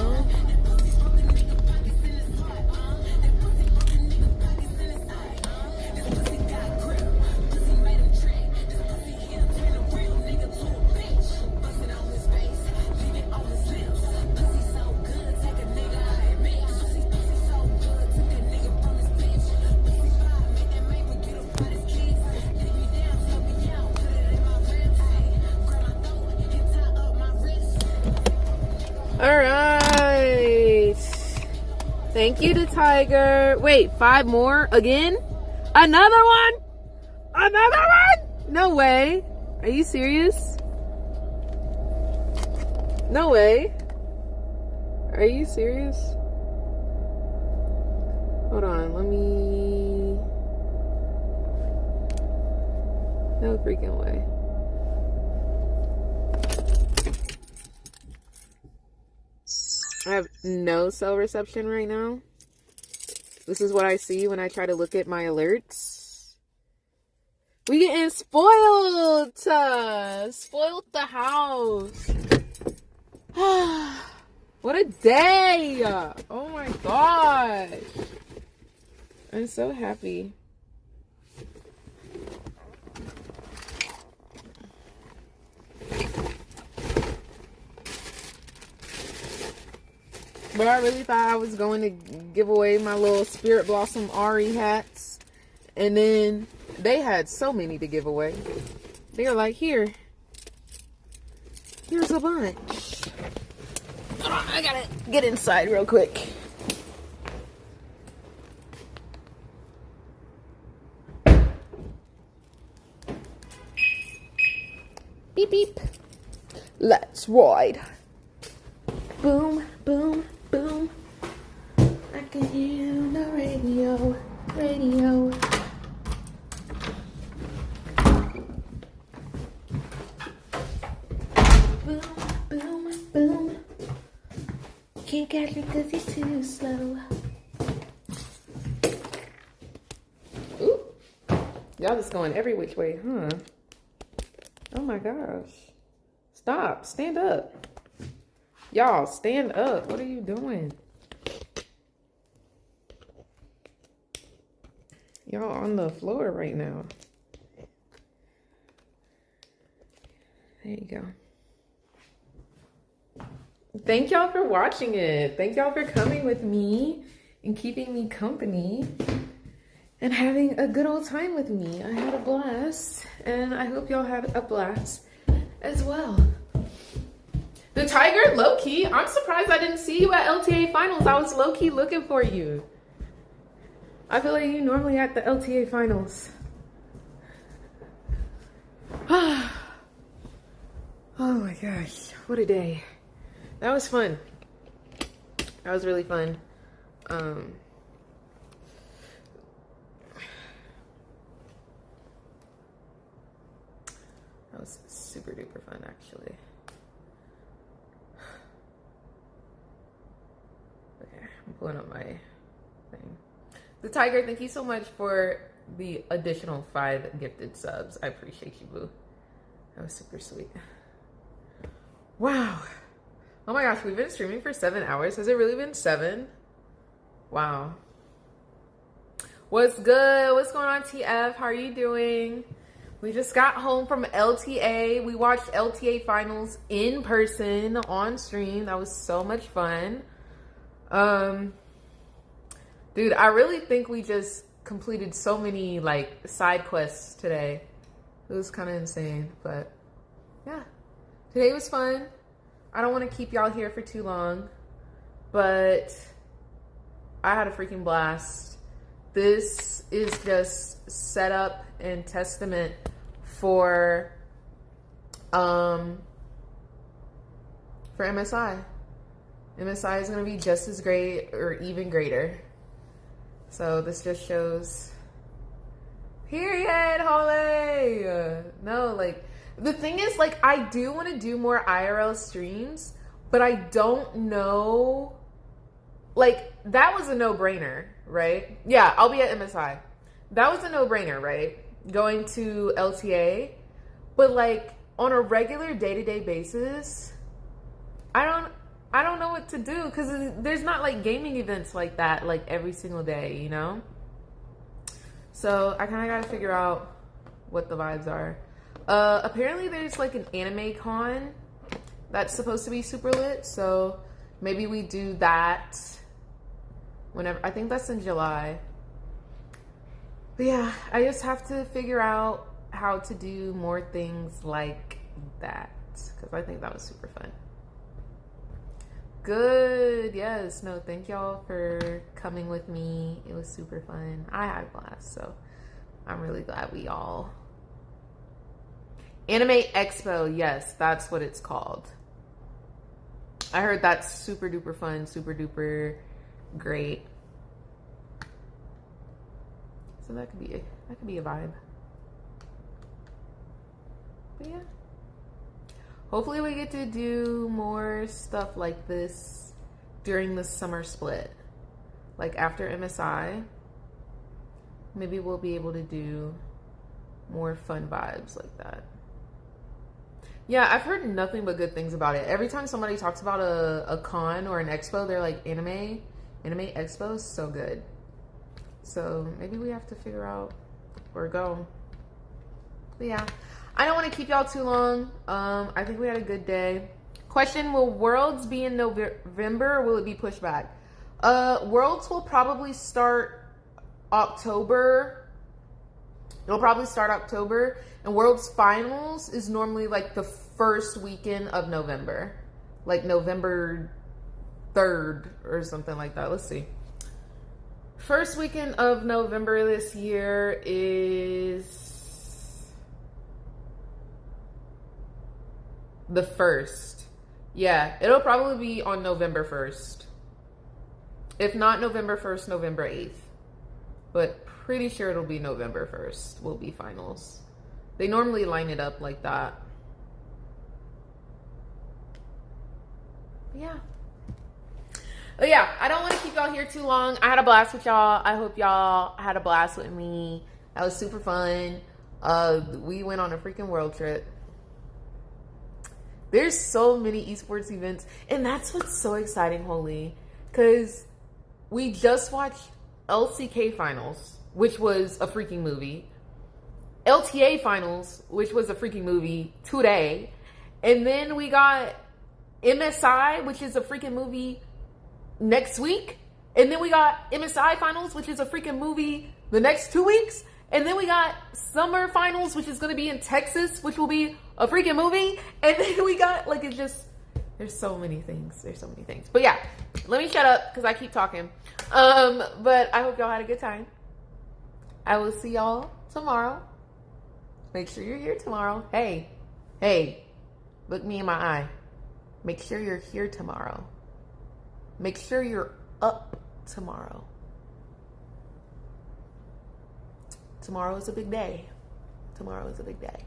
All right. Thank you to Tiger. Wait, 5 more again? Another one? Another one? No way. Are you serious? No way. Are you serious? Hold on, let me... No freaking way. I have no cell reception right now. This is what I see when I try to look at my alerts. We getting spoiled! Spoiled the house. What a day! Oh my gosh. I'm so happy. But I really thought I was going to give away my little Spirit Blossom Ari hats. And then they had so many to give away. They were like, here's a bunch. Hold on, I gotta get inside real quick. Beep, beep. Let's ride. Boom, boom, boom. I can hear you on the radio, radio. Boom, boom, boom. Can't catch me cause he's too slow. Ooh. Y'all just going every which way, huh? Oh my gosh. Stop. Stand up. Y'all, stand up. What are you doing? Y'all on the floor right now. There you go. Thank y'all for watching it. Thank y'all for coming with me and keeping me company and having a good old time with me. I had a blast, and I hope y'all had a blast as well. The Tiger, low-key, I'm surprised I didn't see you at LTA Finals. I was low-key looking for you. I feel like you normally at the LTA Finals. Oh my gosh, what a day. That was fun. That was really fun. That was super duper fun, actually. Okay, I'm pulling up my thing. The Tiger, thank you so much for the additional 5 gifted subs. I appreciate you, boo. That was super sweet. Wow. Oh my gosh, we've been streaming for 7 hours. Has it really been 7? Wow. What's good? What's going on, TF? How are you doing? We just got home from LTA. We watched LTA Finals in person on stream. That was so much fun. Dude, I really think we just completed so many like side quests today. It was kind of insane, but yeah. Today was fun. I don't want to keep y'all here for too long, but I had a freaking blast. This is just setup and testament for MSI. MSI is going to be just as great or even greater. So this just shows, period, Holly. No, like, the thing is, like, I do want to do more IRL streams, but I don't know, like, that was a no-brainer, right? Yeah, I'll be at MSI. That was a no-brainer, right? Going to LTA. But, like, on a regular day-to-day basis, I don't know what to do, because there's not, like, gaming events like that, like, every single day, you know? So I kind of got to figure out what the vibes are. Apparently there's like an anime con that's supposed to be super lit, so maybe we do that whenever. I think that's in July. But yeah, I just have to figure out how to do more things like that, because I think that was super fun. Good. Yes. No, thank y'all for coming with me. It was super fun. I had a blast, so I'm really glad we all. Anime Expo, yes, that's what it's called. I heard that's super duper fun, super duper great. So that could be a vibe. But yeah. Hopefully we get to do more stuff like this during the summer split. Like after MSI, maybe we'll be able to do more fun vibes like that. Yeah, I've heard nothing but good things about it. Every time somebody talks about a con or an expo, they're like, Anime Expo is so good. So maybe we have to figure out where to go. But yeah, I don't want to keep y'all too long. I think we had a good day. Question, will Worlds be in November or will it be pushed back? Worlds will probably start October. It'll probably start October. And Worlds Finals is normally like the first weekend of November. Like November 3rd or something like that. Let's see. First weekend of November this year is the 1st. Yeah, it'll probably be on November 1st. If not November 1st, November 8th. But pretty sure it'll be November 1st will be finals. They normally line it up like that. Yeah. But yeah, I don't want to keep y'all here too long. I had a blast with y'all. I hope y'all had a blast with me. That was super fun. We went on a freaking world trip. There's so many esports events. And that's what's so exciting, Holy. Because we just watched LCK Finals, which was a freaking movie. LTA Finals, which was a freaking movie today. And then we got MSI, which is a freaking movie next week. And then we got MSI Finals, which is a freaking movie the next 2 weeks. And then we got Summer Finals, which is going to be in Texas, which will be a freaking movie. And then we got, like, it's just, there's so many things. There's so many things. But yeah, let me shut up because I keep talking. But I hope y'all had a good time. I will see y'all tomorrow. Make sure you're here tomorrow. Hey, look me in my eye. Make sure you're here tomorrow. Make sure you're up tomorrow. Tomorrow is a big day. Tomorrow is a big day.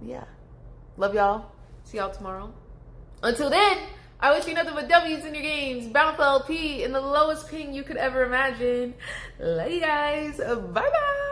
Yeah. Love y'all. See y'all tomorrow. Until then, I wish you nothing but W's in your games. Bound for LP in the lowest ping you could ever imagine. Love you guys. Bye-bye.